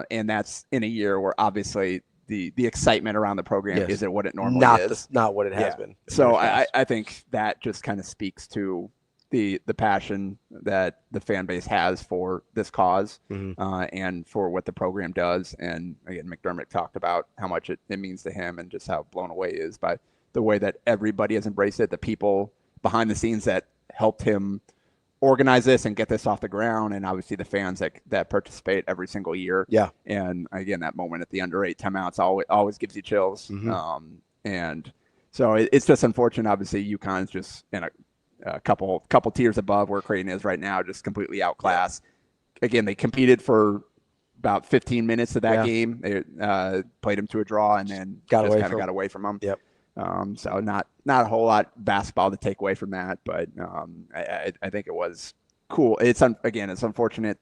[SPEAKER 15] And that's in a year where obviously the excitement around the program isn't what it normally is.
[SPEAKER 14] Not what it has been.
[SPEAKER 15] So I think that just kind of speaks to the passion that the fan base has for this cause and for what the program does. And again, McDermott talked about how much it means to him and just how blown away he is by the way that everybody has embraced it, the people behind the scenes that helped him organize this and get this off the ground, and obviously the fans that participate every single year. And again, that moment at the under 8 timeouts always gives you chills. And so it's just unfortunate. Obviously, UConn's just in a couple tiers above where Creighton is right now, just completely outclassed. Again, they competed for about 15 minutes of that game. They played them to a draw and then got away from them. So not a whole lot basketball to take away from that, but I think it was cool. It's unfortunate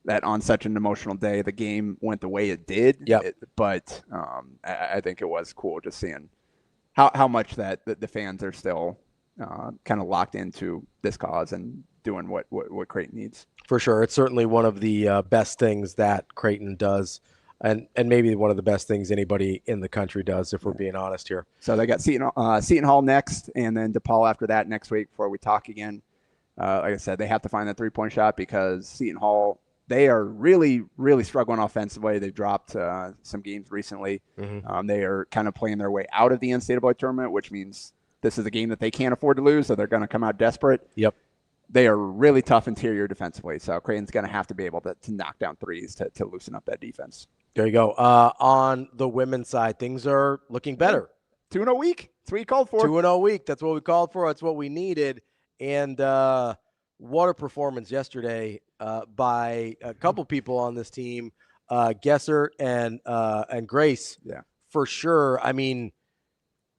[SPEAKER 15] that on such an emotional day the game went the way it did. But I think it was cool just seeing how much that the fans are still kind of locked into this cause and doing what Creighton needs.
[SPEAKER 14] For sure, it's certainly one of the best things that Creighton does. And maybe one of the best things anybody in the country does, if we're being honest here.
[SPEAKER 15] So they got Seton Hall next, and then DePaul after that next week before we talk again. Like I said, they have to find that 3-point shot because Seton Hall, they are really, really struggling offensively. They've dropped some games recently. They are kind of playing their way out of the NCAA tournament, which means this is a game that they can't afford to lose, so they're going to come out desperate. They are really tough interior defensively, so Creighton's going to have to be able to knock down threes to loosen up that defense.
[SPEAKER 14] There you go. On the women's side, things are looking better.
[SPEAKER 15] 2-0 week. That's what you called for.
[SPEAKER 14] 2-0 week. That's what we called for. That's what we needed. And what a performance yesterday by a couple people on this team, Gesser and Grace. for sure. I mean,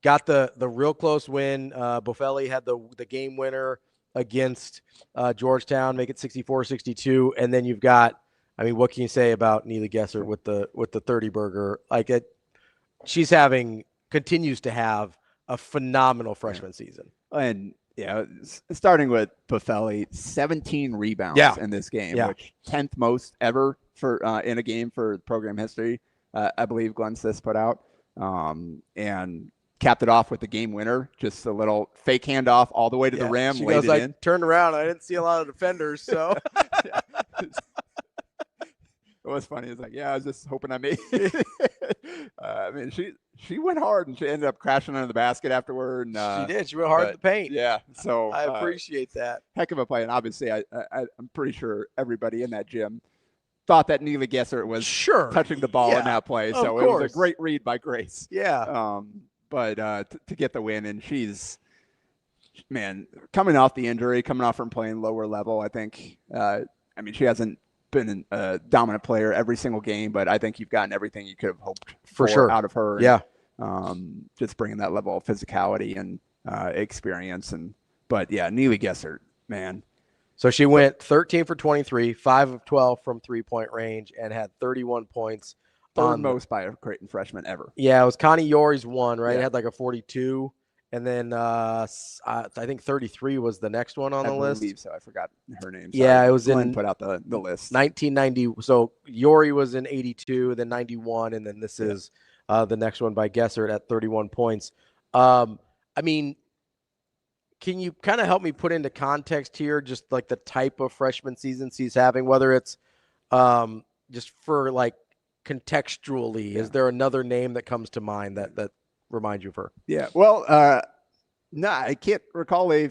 [SPEAKER 14] got the real close win. Boffelli had the game winner against Georgetown, make it 64-62. And then you've got, I mean, what can you say about Neely Gessert with the 30 burger? Like she's continues to have a phenomenal freshman season.
[SPEAKER 15] And starting with Boffelli, 17 rebounds in this game, which 10th most ever for in a game for program history. I believe Glenn Sis put out, and capped it off with the game winner. Just a little fake handoff all the way to the rim.
[SPEAKER 14] She
[SPEAKER 15] laid
[SPEAKER 14] goes,
[SPEAKER 15] it
[SPEAKER 14] I
[SPEAKER 15] in.
[SPEAKER 14] turned around. I didn't see a lot of defenders, so.
[SPEAKER 15] It was funny. It's like, I was just hoping I made it. I mean, she went hard, and she ended up crashing under the basket afterward. And,
[SPEAKER 14] she did. She went hard in the paint.
[SPEAKER 15] Yeah. So
[SPEAKER 14] I appreciate that.
[SPEAKER 15] Heck of a play. And obviously, I'm pretty sure everybody in that gym thought that Neely Gessert was touching the ball in that play. So it was a great read by Grace.
[SPEAKER 14] Yeah.
[SPEAKER 15] But to get the win, and she's, man, coming off the injury, coming off from playing lower level, I think, I mean, she hasn't been a dominant player every single game, but I think you've gotten everything you could have hoped for
[SPEAKER 14] sure
[SPEAKER 15] out of her.
[SPEAKER 14] Yeah.
[SPEAKER 15] And, just bringing that level of physicality and experience. But Neely Gessert, man.
[SPEAKER 14] So she went 13 for 23, 5 of 12 from 3-point range, and had 31 points.
[SPEAKER 15] Third most by a Creighton freshman ever.
[SPEAKER 14] Yeah, it was Connie Yorie's one, right?
[SPEAKER 15] Yeah.
[SPEAKER 14] It had like a 42. And then I think 33 was the next one on the list.
[SPEAKER 15] I believe so. I forgot her name. Sorry.
[SPEAKER 14] Yeah, it was
[SPEAKER 15] Glenn put out the list.
[SPEAKER 14] 1990. So Yorie was in 82, then 91, and then this is the next one by Gessert at 31 points. I mean, can you kind of help me put into context here just like the type of freshman season she's having, whether it's just for like contextually, is there another name that comes to mind that remind you of her?
[SPEAKER 15] Yeah, well, no, I can't recall they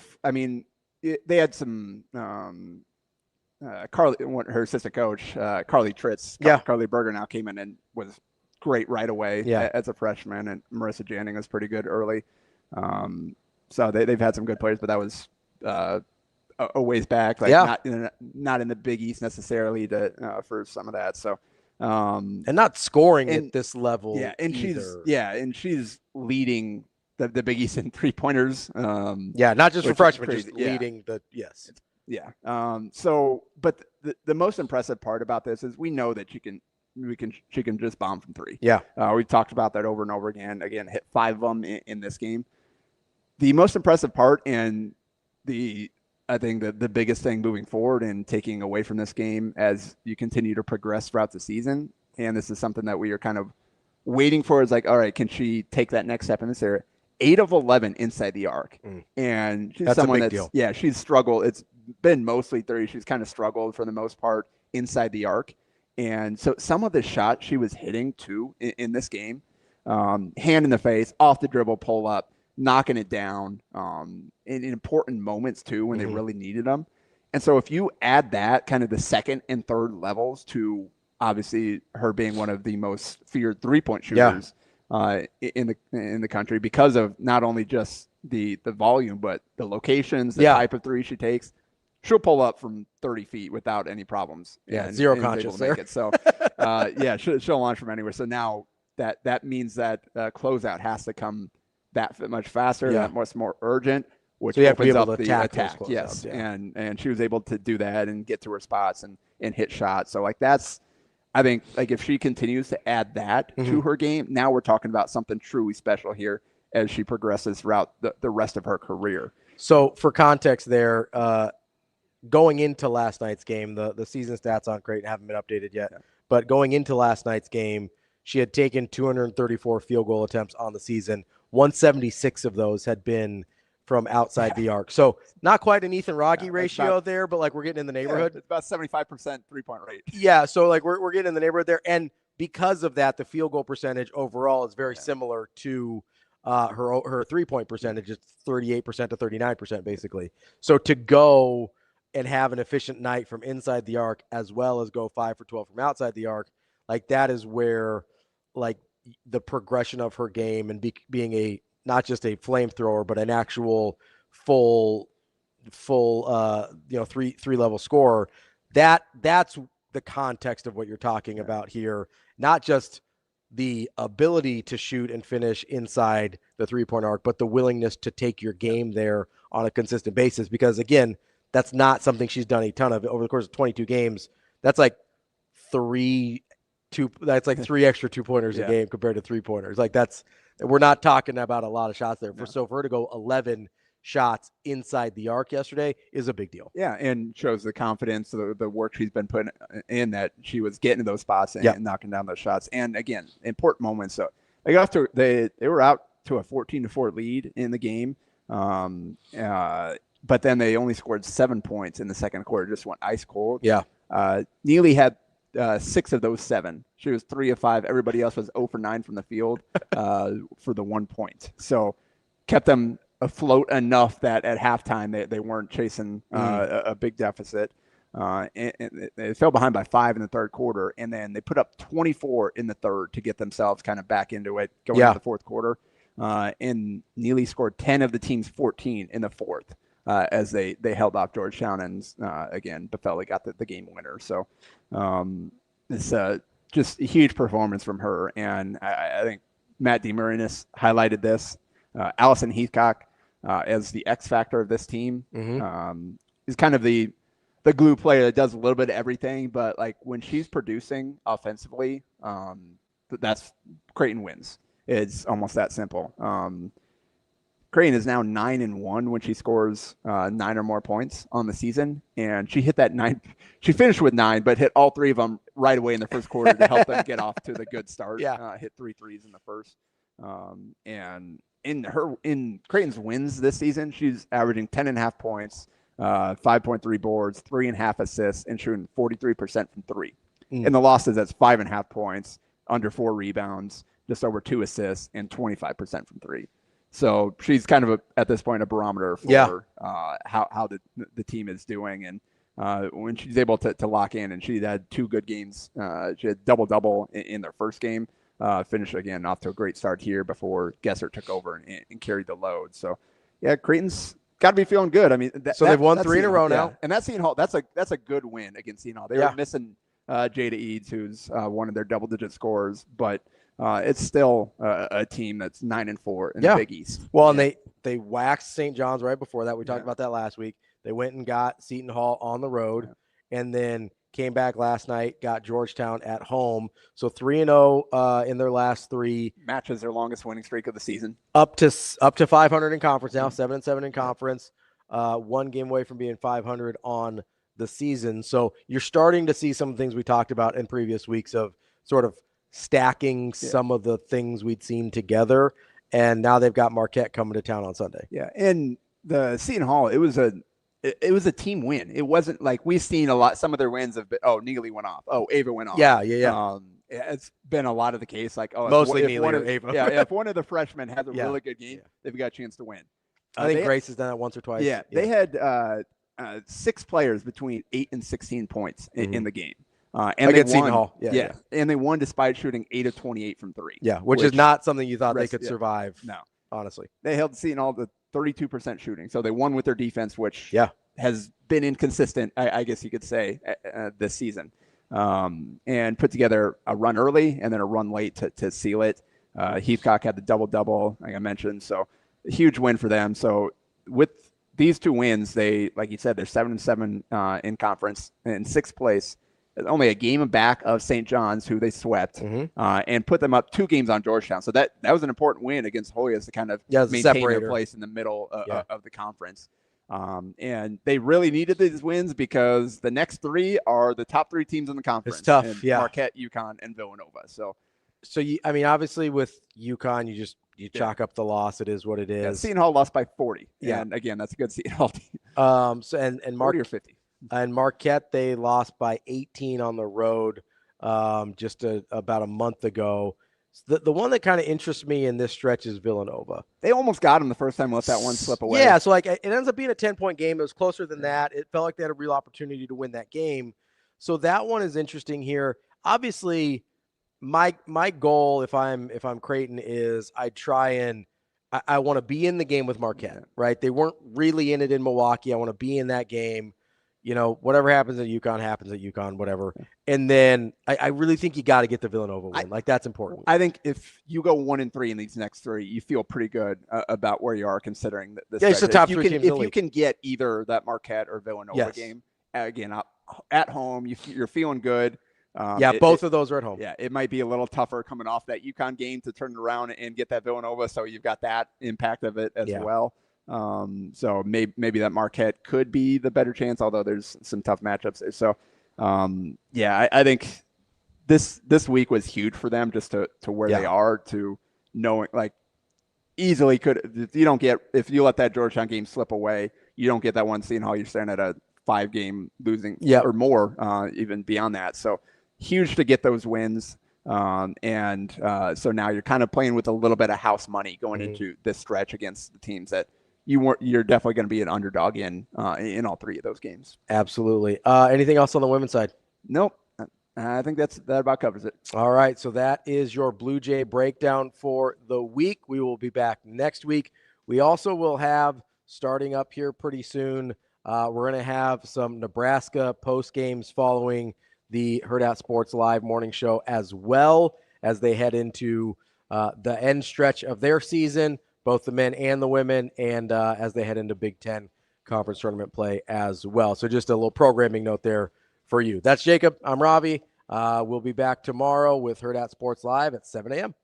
[SPEAKER 15] had some Carly, her assistant coach, Carly Tritz. Carly Berger now came in and was great right away as a freshman, and Marissa Janning was pretty good early. So they've had some good players, but that was a ways back, not in the Big East necessarily for some of that. So.
[SPEAKER 14] And not scoring at this level.
[SPEAKER 15] Yeah, and
[SPEAKER 14] either.
[SPEAKER 15] she's leading the Big East in 3-pointers.
[SPEAKER 14] Not just for freshmen, just leading the
[SPEAKER 15] Yeah. But the most impressive part about this is we know that she can just bomb from 3.
[SPEAKER 14] Yeah.
[SPEAKER 15] We've talked about that over and over again. Again, hit 5 of them in this game. The most impressive part, and I think the biggest thing moving forward and taking away from this game as you continue to progress throughout the season, and this is something that we are kind of waiting for, is like, all right, can she take that next step in this area? 8 of 11 inside the arc. And she's someone
[SPEAKER 14] a big deal.
[SPEAKER 15] Yeah, she's struggled. It's been mostly 30. She's kind of struggled for the most part inside the arc. And so some of the shots she was hitting too in this game, hand in the face, off the dribble, pull up, knocking it down in important moments too when they really needed them. And so if you add that kind of the second and third levels to obviously her being one of the most feared 3-point shooters in the country because of not only just the volume but the locations, the type of 3 she takes, she'll pull up from 30 feet without any problems.
[SPEAKER 14] Zero conscious there.
[SPEAKER 15] So she'll launch from anywhere. So now that means that closeout has to come that much faster, that much more urgent, which opens up the attack. Yes. And she was able to do that and get to her spots and hit shots. So I think if she continues to add that to her game, now we're talking about something truly special here as she progresses throughout the rest of her career.
[SPEAKER 14] So for context there, going into last night's game, the season stats on Creighton haven't been updated yet, but going into last night's game, she had taken 234 field goal attempts on the season. 176 of those had been from outside the arc. So not quite an Ethan Rogge ratio there, but we're getting in the neighborhood.
[SPEAKER 15] It's about 75% 3-point rate.
[SPEAKER 14] Yeah. So we're getting in the neighborhood there. And because of that, the field goal percentage overall is very similar to her 3-point percentage. It's 38% to 39% basically. So to go and have an efficient night from inside the arc as well as go 5 for 12 from outside the arc, that is where the progression of her game and being not just a flamethrower, but an actual full three level scorer. That's the context of what you're talking about here. Not just the ability to shoot and finish inside the three-point arc, but the willingness to take your game there on a consistent basis. Because again, that's not something she's done a ton of over the course of 22 games. That's like three extra 2-pointers a game compared to 3-pointers. Like we're not talking about a lot of shots there. So for her to go 11 shots inside the arc yesterday is a big deal.
[SPEAKER 15] Yeah, and shows the confidence, the work she's been putting in, that she was getting to those spots and knocking down those shots. And again, important moments. So they were out to a 14-4 lead in the game, but then they only scored 7 points in the second quarter. Just went ice cold.
[SPEAKER 14] Yeah.
[SPEAKER 15] Neely had 6 of those 7. She was 3 of 5. Everybody else was 0 for 9 from the field for the 1 point. So kept them afloat enough that at halftime they weren't chasing a big deficit. And they fell behind by 5 in the third quarter, and then they put up 24 in the third to get themselves kind of back into it going into the fourth quarter. And Neely scored 10 of the team's 14 in the fourth as they held off Georgetown, and again, Buffelli got the game winner. So it's just a huge performance from her, and I think Matt DeMarinis highlighted this. Allison Heathcock, as the X factor of this team, is kind of the glue player that does a little bit of everything. But like when she's producing offensively, that's Creighton wins. It's almost that simple. Creighton is now 9-1 when she scores 9 or more points on the season, and she hit that 9. She finished with 9, but hit all 3 of them right away in the first quarter to help them get off to the good start. Hit 3 threes in the first, and in Creighton's wins this season, she's averaging 10.5 points, 5.3 boards, 3.5 assists, and shooting 43% from 3. In the losses, that's 5.5 points, under 4 rebounds, just over 2 assists, and 25% from 3. So she's kind of at this point a barometer for how the team is doing, and when she's able to lock in, and she had 2 good games. She had double in their first game. Finished again off to a great start here before Gesser took over and carried the load. So, yeah, Creighton's got to be feeling good. I mean,
[SPEAKER 14] they've won 3 in a row now,
[SPEAKER 15] and that's Seton Hall. That's a good win against Seton Hall. They were missing Jada Eads, who's one of their double-digit scorers, but it's still a team that's 9-4 in the Big East.
[SPEAKER 14] Well, and they waxed St. John's right before that. We talked about that last week. They went and got Seton Hall on the road, and then came back last night, got Georgetown at home. So 3-0 in their last 3
[SPEAKER 15] matches, their longest winning streak of the season.
[SPEAKER 14] Up to 500 in conference now, 7-7 in conference. 1 game away from being 500 on the season. So you're starting to see some of the things we talked about in previous weeks of sort of stacking some of the things we'd seen together. And now they've got Marquette coming to town on Sunday.
[SPEAKER 15] Yeah, and the Seton Hall, it was a team win. It wasn't like we've seen some of their wins have been, Neely went off. Ava went off.
[SPEAKER 14] Yeah.
[SPEAKER 15] It's been a lot of the case. Like,
[SPEAKER 14] mostly Neely or Ava.
[SPEAKER 15] If one of the freshmen has a really good game, they've got a chance to win.
[SPEAKER 14] I think Grace has done it once or twice.
[SPEAKER 15] Yeah. They had 6 players between 8 and 16 points in the game. And
[SPEAKER 14] against
[SPEAKER 15] they won.
[SPEAKER 14] Seton Hall. Yeah.
[SPEAKER 15] And they won despite shooting 8 of 28 from 3.
[SPEAKER 14] Yeah, which is not something you thought they could survive.
[SPEAKER 15] No.
[SPEAKER 14] Honestly.
[SPEAKER 15] They held Seton Hall to 32% shooting. So they won with their defense, which has been inconsistent, I guess you could say, this season. And put together a run early and then a run late to seal it. Heathcock had the double-double, like I mentioned. So a huge win for them. So with these 2 wins, they, like you said, they're 7-7 in conference in 6th place. Only a game back of St. John's, who they swept, and put them up 2 games on Georgetown. So that was an important win against Hoyas to kind of maintain their place in the middle of the conference. And they really needed these wins because the next 3 are the top 3 teams in the conference.
[SPEAKER 14] It's tough,
[SPEAKER 15] Marquette, UConn, and Villanova. So
[SPEAKER 14] I mean, obviously with UConn, you chalk up the loss. It is what it is.
[SPEAKER 15] Yeah, Seton Hall lost by 40. Yeah, and again, that's a good Seton Hall team.
[SPEAKER 14] So and
[SPEAKER 15] 40 or 50.
[SPEAKER 14] And Marquette, they lost by 18 on the road just about a month ago. The one that kind of interests me in this stretch is Villanova.
[SPEAKER 15] They almost got him the first time, let that one slip away.
[SPEAKER 14] Yeah, so like it ends up being a 10-point game. It was closer than that. It felt like they had a real opportunity to win that game. So that one is interesting here. Obviously, my goal, if I'm Creighton, is I try and I want to be in the game with Marquette, right? They weren't really in it in Milwaukee. I want to be in that game. whatever happens at UConn happens at UConn, whatever. And then I really think you got to get the Villanova win. That's important.
[SPEAKER 15] I think if you go 1-3 in these next 3, you feel pretty good about where you are considering this.
[SPEAKER 14] Yeah, it's the top 3 teams in the
[SPEAKER 15] If
[SPEAKER 14] league.
[SPEAKER 15] you can get either that Marquette or Villanova game, again, at home, you're feeling good.
[SPEAKER 14] Both of those are at home.
[SPEAKER 15] Yeah, it might be a little tougher coming off that UConn game to turn it around and get that Villanova. So you've got that impact of it as well. So maybe that Marquette could be the better chance, although there's some tough matchups there. So, I think this week was huge for them just to where they are, to knowing easily could, if you let that Georgetown game slip away, you don't get that 1 seed, how you're standing at a 5-game losing or more, even beyond that. So huge to get those wins. So now you're kind of playing with a little bit of house money going into this stretch against the teams that you're definitely going to be an underdog in all 3 of those games.
[SPEAKER 14] Absolutely. Anything else on the women's side?
[SPEAKER 15] Nope. I think that about covers it.
[SPEAKER 14] All right. So that is your Bluejay breakdown for the week. We will be back next week. We also will have, starting up here pretty soon, we're going to have some Nebraska post games following the Hurrdat Sports Live morning show, as well as they head into the end stretch of their season, both the men and the women, and as they head into Big Ten conference tournament play as well. So just a little programming note there for you. That's Jacob. I'm Ravi. We'll be back tomorrow with Hurrdat Sports Live at 7 a.m.